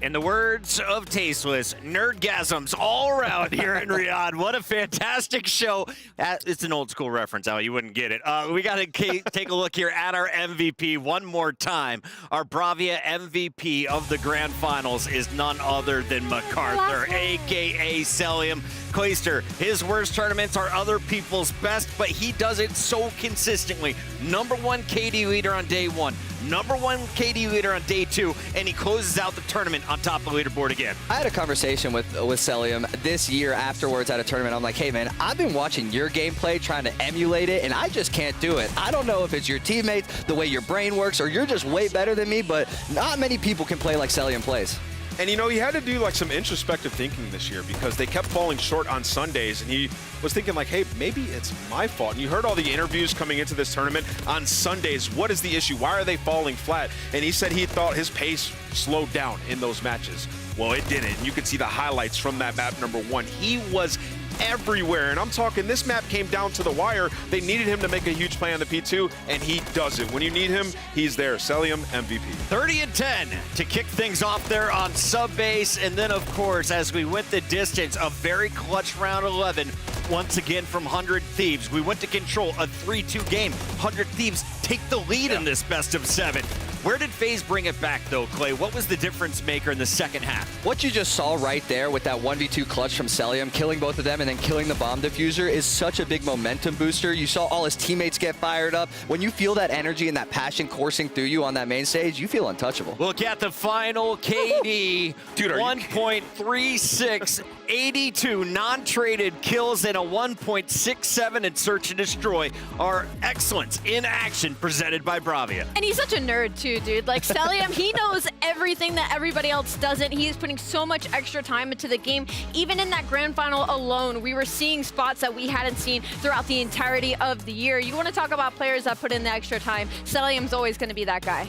In the words of Tasteless, nerdgasms all around here in Riyadh. What a fantastic show. It's an old school reference, Al. You wouldn't get it. We got to take a look here at our MVP one more time. Our Bravia MVP of the Grand Finals is none other than MacArthur, a.k.a. Celium. Clayster, his worst tournaments are other people's best, but he does it so consistently. #1 KD leader on day 1, #1 KD leader on day 2, and he closes out the tournament on top of the leaderboard again. I had a conversation with Celium this year afterwards at a tournament. I'm like, hey man, I've been watching your gameplay, trying to emulate it, and I just can't do it. I don't know if it's your teammates, the way your brain works, or you're just way better than me, but not many people can play like Celium plays. And you know, he had to do like some introspective thinking this year because they kept falling short on Sundays, and he was thinking like, hey, maybe it's my fault. And you heard all the interviews coming into this tournament on Sundays. What is the issue? Why are they falling flat? And he said he thought his pace slowed down in those matches. Well, it didn't. And you can see the highlights from that map #1. He was everywhere, and I'm talking this map came down to the wire. They needed him to make a huge play on the P2, and he does it. When you need him, he's there. Celium MVP. 30-10 to kick things off there on sub base, and then of course as we went the distance, a very clutch round 11 once again from 100 Thieves. We went to control a 3-2 game. 100 Thieves take the lead in this best of 7. Where did FaZe bring it back, though, Clay? What was the difference maker in the second half? What you just saw right there with that 1v2 clutch from Celium, killing both of them and then killing the bomb diffuser, is such a big momentum booster. You saw all his teammates get fired up. When you feel that energy and that passion coursing through you on that main stage, you feel untouchable. Look at the final KD. Dude, 1.36, 82 non-traded kills, and a 1.67 in search and destroy are excellence in action presented by Bravia. And he's such a nerd, too, dude. Like, Celium, he knows everything that everybody else doesn't. He is putting so much extra time into the game. Even in that grand final alone, we were seeing spots that we hadn't seen throughout the entirety of the year. You want to talk about players that put in the extra time, Celium's always going to be that guy.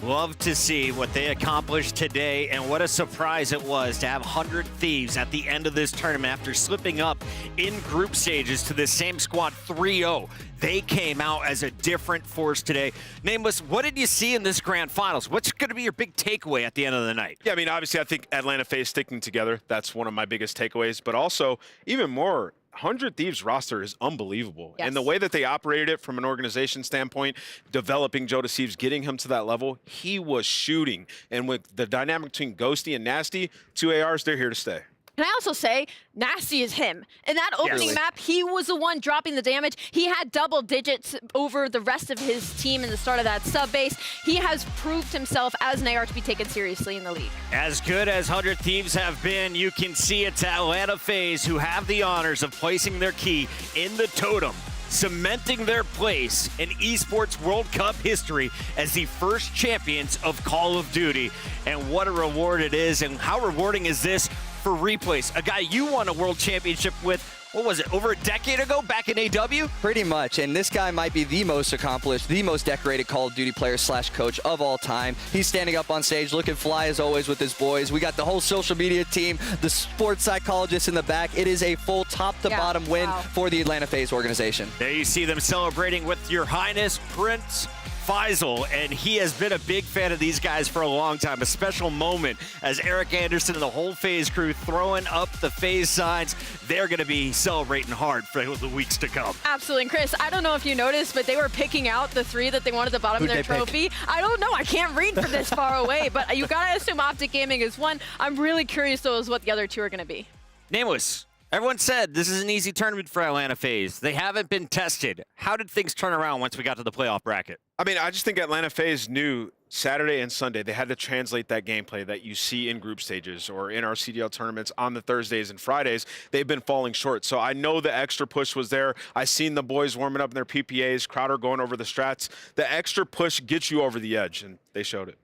Love to see what they accomplished today, and what a surprise it was to have 100 Thieves at the end of this tournament after slipping up in group stages to the same squad 3-0. They came out as a different force today. Nameless, what did you see in this grand finals? What's going to be your big takeaway at the end of the night? Yeah, I mean, obviously, I think Atlanta FaZe sticking together, that's one of my biggest takeaways, but also, even more, 100 Thieves roster is unbelievable. Yes. And the way that they operated it from an organization standpoint, developing Joe Deceives, getting him to that level, he was shooting. And with the dynamic between Ghosty and Nasty, 2 ARs, they're here to stay. Can I also say, Nasty is him. In that opening map, he was the one dropping the damage. He had double digits over the rest of his team in the start of that sub base. He has proved himself as an AR to be taken seriously in the league. As good as 100 Thieves have been, you can see it's Atlanta FaZe who have the honors of placing their key in the Totem, cementing their place in Esports World Cup history as the first champions of Call of Duty. And what a reward it is, and how rewarding is this for Replays, a guy you won a world championship with, what was it, over a decade ago, back in AW? Pretty much, and this guy might be the most accomplished, the most decorated Call of Duty player / coach of all time. He's standing up on stage looking fly as always with his boys. We got the whole social media team, the sports psychologists in the back. It is a full top-to-bottom win for the Atlanta FaZe organization. There you see them celebrating with Your Highness Prince Faisal, and he has been a big fan of these guys for a long time. A special moment as Eric Anderson and the whole FaZe crew throwing up the FaZe signs. They're going to be celebrating hard for the weeks to come. Absolutely. And Chris, I don't know if you noticed, but they were picking out the 3 that they wanted at the bottom of their trophy. I don't know. I can't read from this far away, but you got to assume Optic Gaming is one. I'm really curious, though, as what the other 2 are going to be. Nameless. Everyone said this is an easy tournament for Atlanta FaZe. They haven't been tested. How did things turn around once we got to the playoff bracket? I mean, I just think Atlanta FaZe knew Saturday and Sunday they had to translate that gameplay that you see in group stages or in our CDL tournaments on the Thursdays and Fridays. They've been falling short. So I know the extra push was there. I seen the boys warming up in their PPAs, Crowder going over the strats. The extra push gets you over the edge, and they showed it.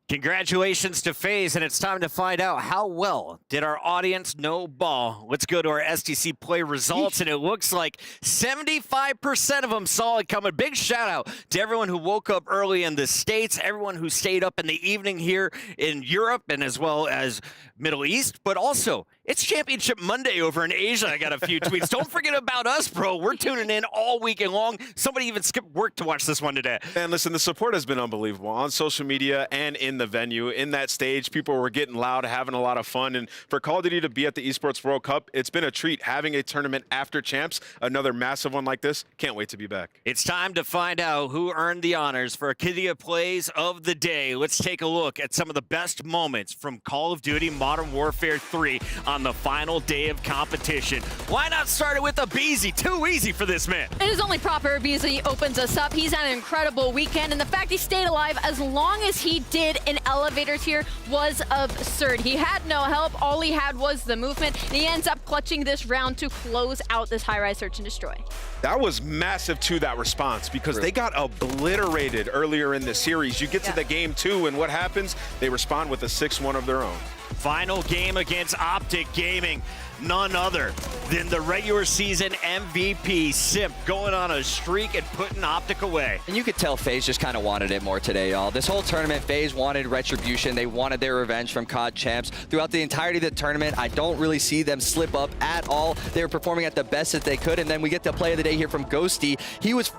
Congratulations to FaZe, and it's time to find out how well did our audience know ball. Let's go to our STC play results, and it looks like 75% of them saw it coming. Big shout out to everyone who woke up early in the States, everyone who stayed up in the evening here in Europe and as well as Middle East, but also It's Championship Monday over in Asia. I got a few tweets. Don't forget about us, bro. We're tuning in all weekend long. Somebody even skipped work to watch this one today. And listen, the support has been unbelievable on social media and in the venue. In that stage, people were getting loud, having a lot of fun. And for Call of Duty to be at the Esports World Cup, it's been a treat having a tournament after champs, another massive one like this. Can't wait to be back. It's time to find out who earned the honors for Akidia Plays of the Day. Let's take a look at some of the best moments from Call of Duty Modern Warfare 3 on the final day of competition. Why not start it with a Beezy? Too easy for this man. It is only proper. Beezy opens us up. He's had an incredible weekend, and the fact he stayed alive as long as he did in elevators here was absurd. He had no help. All he had was the movement, and he ends up clutching this round to close out this high-rise search and destroy. That was massive to that response because they got obliterated earlier in the series. You get to the game 2, and what happens? They respond with a 6-1 of their own. Final game against Optic Gaming. None other than the regular season MVP, Simp, going on a streak and putting Optic away. And you could tell FaZe just kind of wanted it more today, y'all. This whole tournament, FaZe wanted retribution. They wanted their revenge from COD champs. Throughout the entirety of the tournament, I don't really see them slip up at all. They were performing at the best that they could. And then we get the play of the day here from Ghosty. He was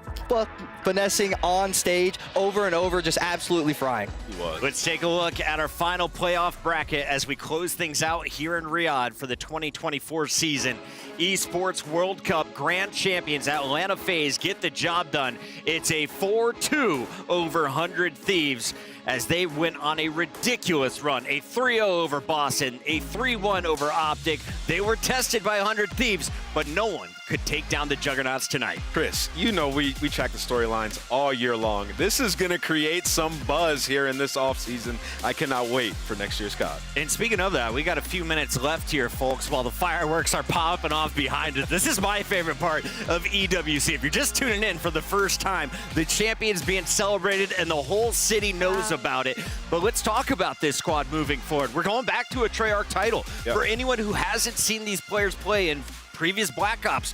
finessing on stage over and over, just absolutely frying. He was. Let's take a look at our final playoff bracket as we close things out here in Riyadh for the 2024 season. Esports World Cup Grand Champions Atlanta FaZe get the job done. It's a 4-2 over 100 Thieves as they went on a ridiculous run. A 3-0 over Boston, a 3-1 over Optic. They were tested by 100 Thieves, but no one could take down the Juggernauts tonight. Chris, you know we track the storylines all year long. This is going to create some buzz here in this offseason. I cannot wait for next year's COD. And speaking of that, we got a few minutes left here, folks, while the fireworks are popping off behind us. This is my favorite part of EWC. If you're just tuning in for the first time, the champion's being celebrated and the whole city knows about it. But let's talk about this squad moving forward. We're going back to a Treyarch title. Yep. For anyone who hasn't seen these players play in previous Black Ops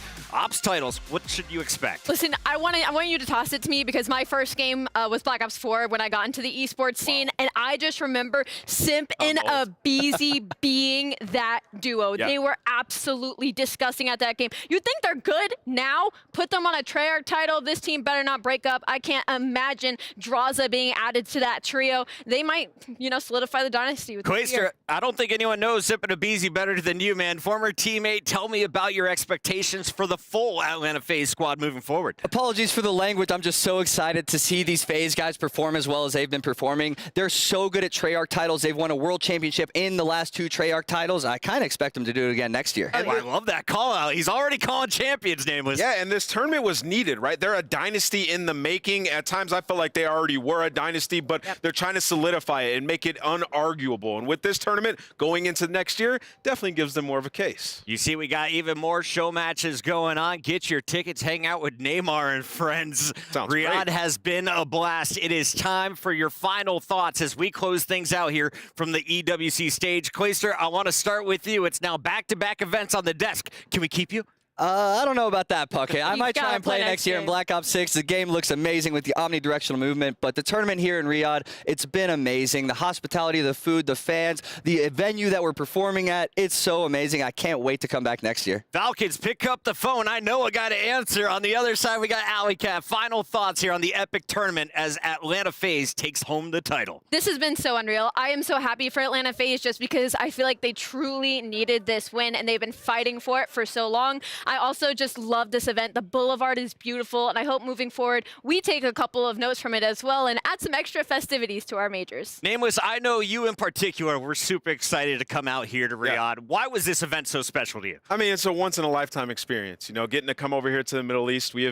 titles, what should you expect? Listen, I want you to toss it to me because my first game was Black Ops 4 when I got into the esports scene, and I just remember Simp and Beezy being that duo. Yeah. They were absolutely disgusting at that game. You think they're good now? Put them on a Treyarch title. This team better not break up. I can't imagine Draza being added to that trio. They might, solidify the dynasty. Quaster, I don't think anyone knows Simp and Beezy better than you, man. Former teammate, tell me about your expectations for the full Atlanta FaZe squad moving forward. Apologies for the language. I'm just so excited to see these FaZe guys perform as well as they've been performing. They're so good at Treyarch titles. They've won a world championship in the last 2 Treyarch titles. I kind of expect them to do it again next year. I love that call out. He's already calling champions nameless. Yeah, and this tournament was needed, right? They're a dynasty in the making. At times I feel like they already were a dynasty, but they're trying to solidify it and make it unarguable. And with this tournament going into next year, definitely gives them more of a case. You see, we got even more show matches going on. Get your tickets, hang out with Neymar and friends. Sounds Riyadh great. has been a blast. It is time for your final thoughts as we close things out here from the EWC stage. Clayster, I want to start with you. It's now back-to-back events on the desk. Can we keep you? I don't know about that, Puckett. I might try gotta and play play next year in Black Ops 6. The game looks amazing with the omnidirectional movement, but the tournament here in Riyadh, it's been amazing. The hospitality, the food, the fans, the venue that we're performing at, it's so amazing. I can't wait to come back next year. Falcons, pick up the phone. I know I got to answer. On the other side, we got Alleycat. Final thoughts here on the epic tournament as Atlanta FaZe takes home the title. This has been so unreal. I am so happy for Atlanta FaZe just because I feel like they truly needed this win and they've been fighting for it for so long. I also just love this event. The Boulevard is beautiful, and I hope moving forward we take a couple of notes from it as well and add some extra festivities to our majors. Nameless, I know you in particular were super excited to come out here to Riyadh. Yeah. Why was this event so special to you? I mean, it's a once-in-a-lifetime experience. Getting to come over here to the Middle East, we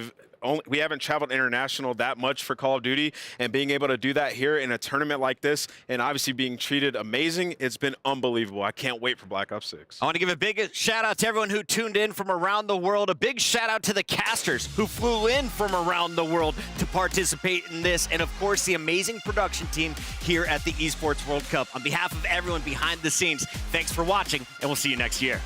haven't traveled international that much for Call of Duty, and being able to do that here in a tournament like this and obviously being treated amazing, it's been unbelievable. I can't wait for Black Ops 6. I want to give a big shout out to everyone who tuned in from around the world. A big shout out to the casters who flew in from around the world to participate in this, and of course the amazing production team here at the Esports World Cup. On behalf of everyone behind the scenes, thanks for watching, and we'll see you next year.